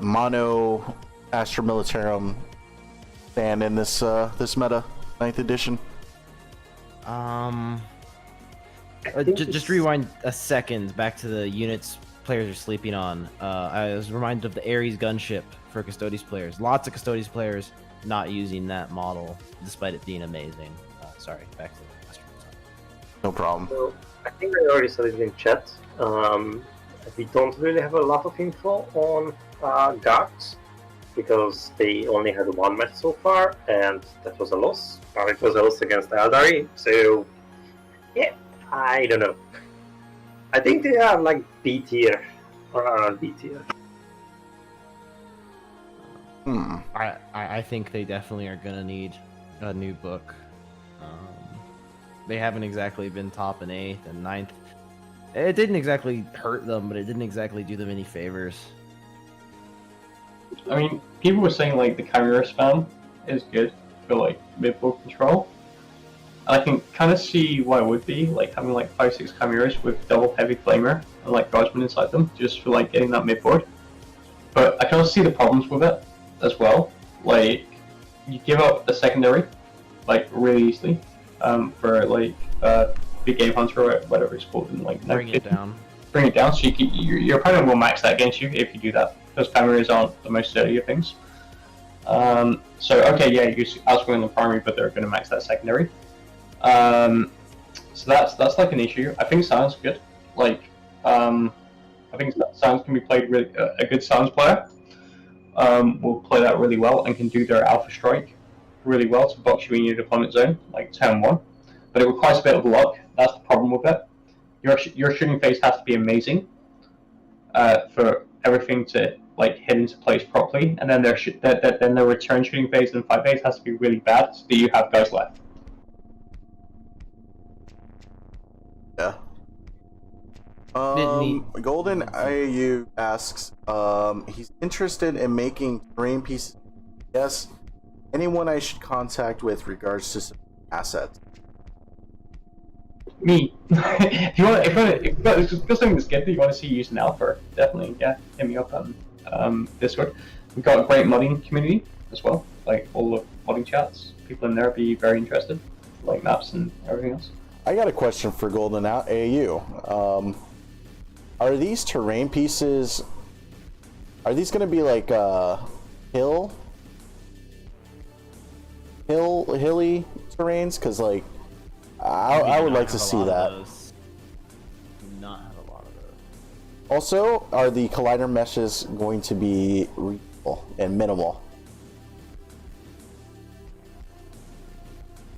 mono Astra Militarum stand in this this meta, 9th edition? Just rewind a second back to the units players are sleeping on. I was reminded of the Ares gunship for Custodes players. Lots of Custodes players not using that model, despite it being amazing. Sorry, back to the question. No problem. So I think I already said it in chat. We don't really have a lot of info on guards because they only had 1 match so far, and that was a loss. It was a loss against Eldari, so yeah, I don't know. I think they are like B tier or around B tier. I think they definitely are gonna need a new book. They haven't exactly been top in 8th and 9th. It didn't exactly hurt them, but it didn't exactly do them any favors. I mean, people were saying like the Chimera spam is good for like mid-board control. And I can kind of see why it would be, like having like 5-6 Chimeras with double heavy flamer and like guardsmen inside them, just for like getting that mid-board. But I can also see the problems with it as well. Like, you give up a secondary, like really easily, for like big game hunter or whatever it's called, and like Bring it down. Bring it down, so your opponent will max that against you if you do that. Those Chimeras aren't the most sturdy of things. So okay, yeah, you outscoring the primary, but they're going to max that secondary. So that's like an issue. I think Silence is good. Like, I think Silence can be played really. A good Silence player will play that really well and can do their Alpha Strike really well to box you in your deployment zone, like turn 1. But it requires a bit of luck. That's the problem with it. Your shooting phase has to be amazing for everything to like hit into place properly, and then their return shooting phase in 5 days has to be really bad so that you have guys left. Yeah. Golden IAU asks, he's interested in making terrain pieces. Yes. Anyone I should contact with regards to some assets? Me. if you got something that's good that you want to see used now for, definitely, yeah, hit me up on Discord. We've got a great modding community as well, like all the modding chats. People in there would be very interested, like maps and everything else. I got a question for Golden AU. Are these terrain pieces? Are these going to be like hilly terrains? Because like I would like to see that. Do not have a lot of those. Also, are the collider meshes going to be reasonable and minimal?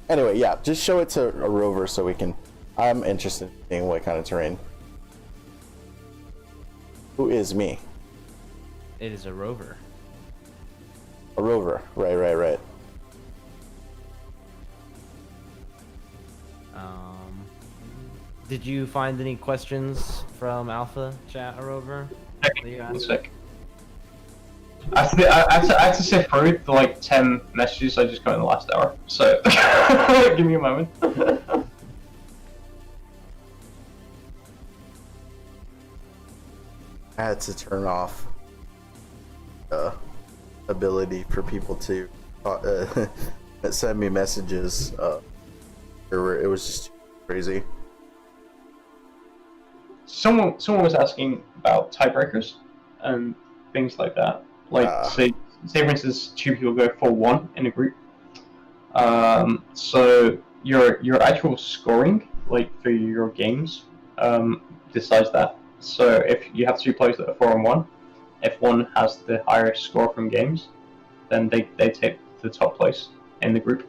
Anyway, yeah, just show it to a rover so we can. I'm interested in seeing what kind of terrain. Who is me? It is a rover. A rover, right. Did you find any questions from Alpha chat or rover? One sec. I had to sift through the like 10 messages I just got in the last hour, so give me a moment. I had to turn off the ability for people to send me messages. It was just crazy. Someone was asking about tiebreakers and things like that. Like say for instance, two people go 4-1 in a group. So your actual scoring, like for your games, decides that. So if you have two players that are 4-1, if one has the highest score from games, then they take the top place in the group.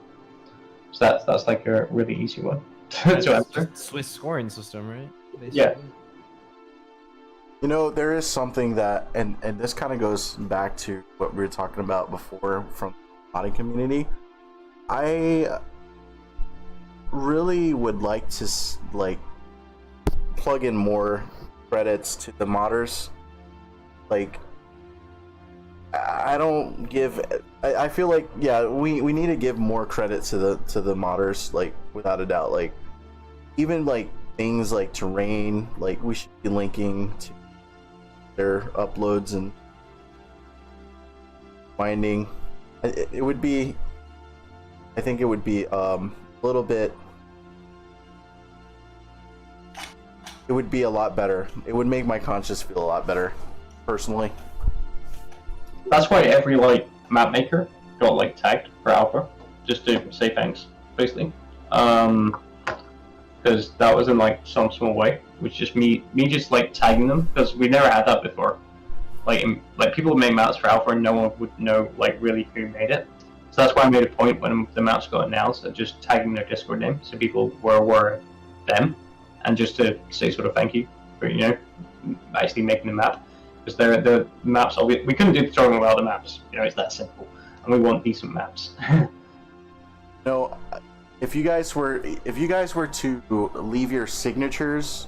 So that's like a really easy one to answer. Swiss scoring system, right? Basically. Yeah. You know, there is something that, and this kind of goes back to what we were talking about before from the modding community. I really would like to plug in more credits to the modders. Like, I don't give. I feel like, yeah, we need to give more credit to the modders, like, without a doubt. Like, even like things like terrain, like we should be linking to their uploads and finding. It would be. I think it would be a little bit. It would be a lot better. It would make my conscience feel a lot better, personally. That's why every like map maker got like tagged for alpha, just to say thanks, basically. Because that was in like some small way, which just me just like tagging them, because we never had that before. Like people made maps for alpha and no one would know like really who made it. So that's why I made a point when the maps got announced of just tagging their Discord name, so people were aware of them, and just to say sort of thank you for actually making the map. Because the maps we couldn't do the tutorial without the maps. It's that simple, and we want decent maps. No, if you guys were to leave your signatures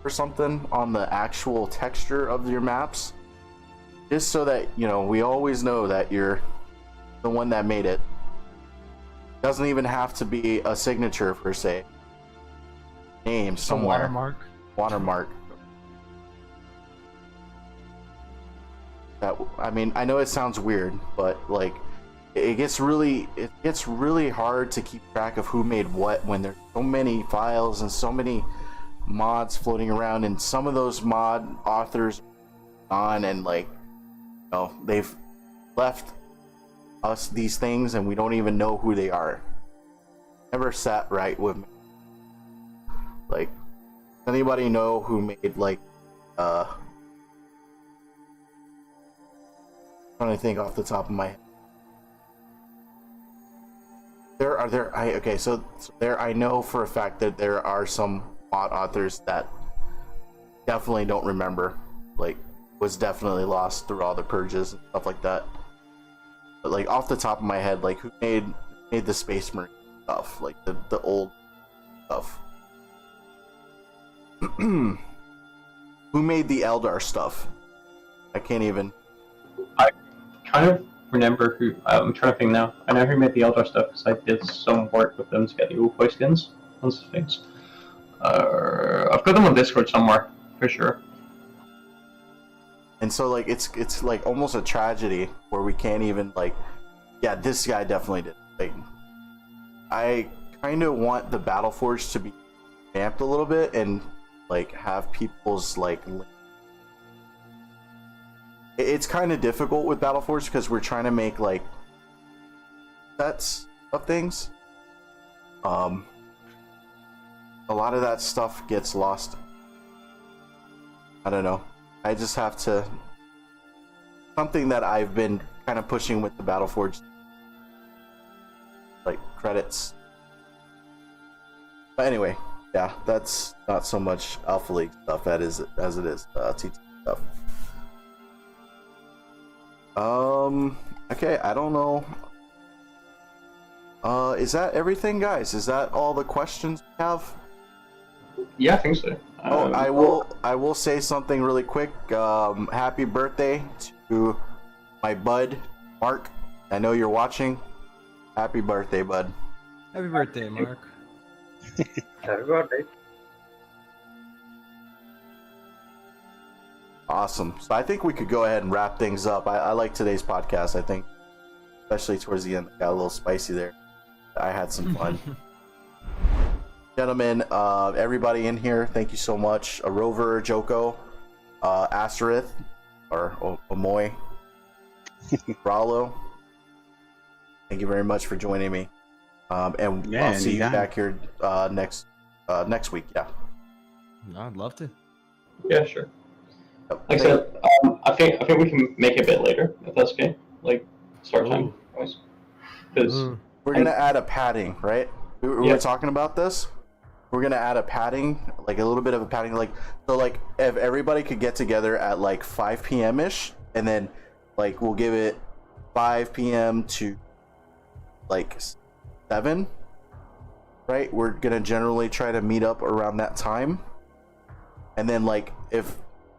or something on the actual texture of your maps, just so that we always know that you're the one that made it. Doesn't even have to be a signature per se. Name somewhere. Watermark. That, I mean, I know it sounds weird, but like it gets really hard to keep track of who made what when there's so many files and so many mods floating around, and some of those mod authors on and they've left us these things and we don't even know who they are. Never sat right with me. Like, does anybody know who made trying to think off the top of my head. I know for a fact that there are some mod authors that definitely don't remember, like was definitely lost through all the purges and stuff like that. But like off the top of my head, like who made the Space Marine stuff, like the old stuff. Who made the Eldar stuff? I can't even. I kind of remember who. I'm trying to think now. I know who made the Eldar stuff because I did some work with them to get the Ulfo skins and such things. I've got them on Discord somewhere for sure. And so like it's like almost a tragedy where we can't even this guy definitely did. Like, I kind of want the Battleforge to be vamped a little bit and like have people's it's kind of difficult with Battleforge because we're trying to make like sets of things. A lot of that stuff gets lost. I don't know. I just have to. Something that I've been kind of pushing with the Battleforge, like credits. But anyway, yeah, that's not so much Alpha League stuff as it is TT stuff. Okay, I don't know. Is that everything, guys? Is that all the questions we have? Yeah, I think so. I will say something really quick. Happy birthday to my bud, Mark. I know you're watching. Happy birthday, bud. Happy birthday, Mark. Happy birthday. Awesome. So I think we could go ahead and wrap things up. I like today's podcast. I think, especially towards the end, it got a little spicy there. I had some fun. Gentlemen, everybody in here, thank you so much. Rover, Joko, Asterith, or Omoy, Rallo, thank you very much for joining me. And Yeah, I'll see you anytime. back here next week. Yeah. No, I'd love to. Yeah, sure. Yep. Like I said, I think we can make it a bit later if that's okay. Like start time wise, because We're gonna add a padding, right? We were Yeah. talking about this. We're gonna add a padding, like a little bit of a padding, like so, like if everybody could get together at like 5 p.m. ish, and then like we'll give it 5 p.m. to like 7, right? We're gonna generally try to meet up around that time, and then like if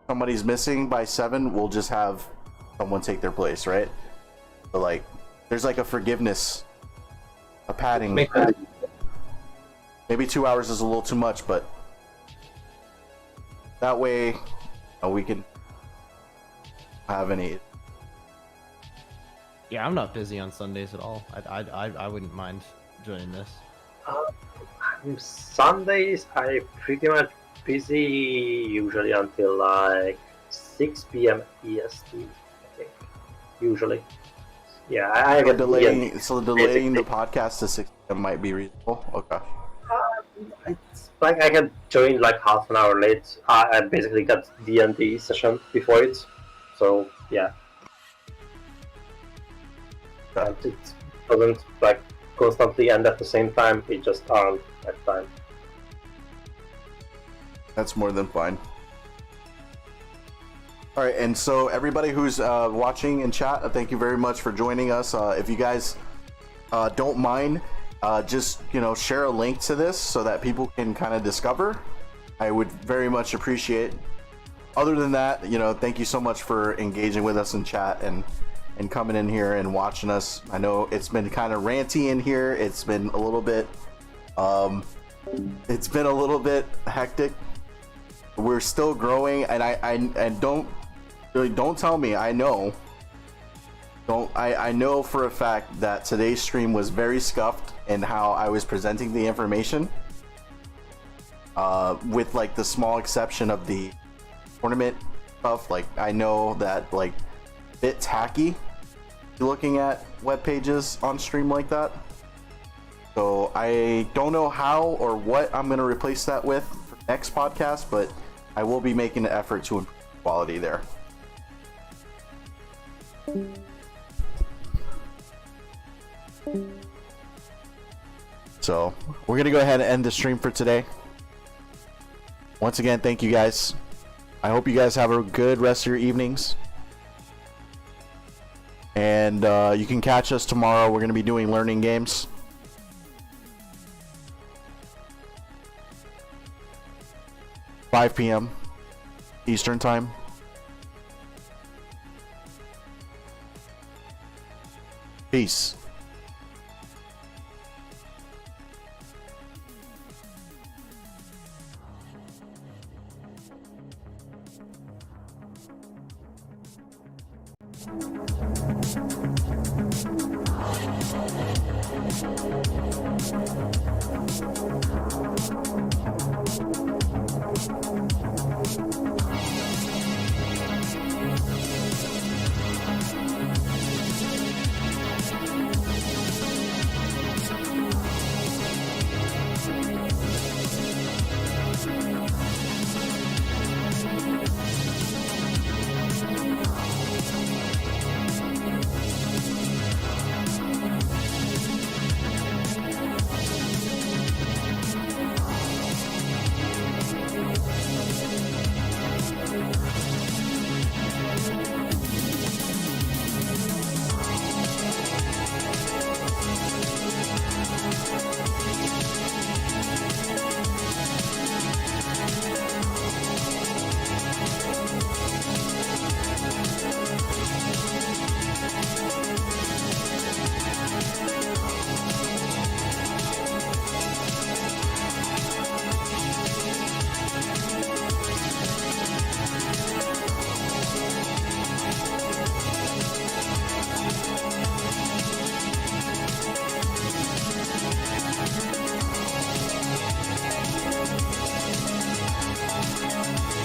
somebody's missing by 7, we'll just have someone take their place, right? So like there's like a forgiveness, a padding. make that. Maybe 2 hours is a little too much, but that way we can have any. Yeah, I'm not busy on Sundays at all. I wouldn't mind joining this. Sundays I pretty much busy usually until like 6 p.m. EST, I think. Usually. Yeah, I So get delaying the podcast to 6 p.m. might be reasonable. Okay. It's like I can join like half an hour late. I basically got D&D session before it, so yeah. And it doesn't like constantly end at the same time. It just aren't at time. That's more than fine. All right, and so everybody who's watching in chat, thank you very much for joining us. If you guys don't mind, just share a link to this so that people can kind of discover. I would very much appreciate. Other than that, thank you so much for engaging with us in chat and coming in here and watching us. I know it's been kind of ranty in here. It's been a little bit hectic. We're still growing, and I don't tell me. I know. I know for a fact that today's stream was very scuffed in how I was presenting the information. With like the small exception of the tournament stuff, like I know that like bit tacky looking at web pages on stream like that. So I don't know how or what I'm gonna replace that with for next podcast, but I will be making an effort to improve quality there. So we're gonna go ahead and end the stream for today. Once again, thank you guys. I hope you guys have a good rest of your evenings. And you can catch us tomorrow. We're gonna be doing learning games. (5 p.m. Eastern time. Peace.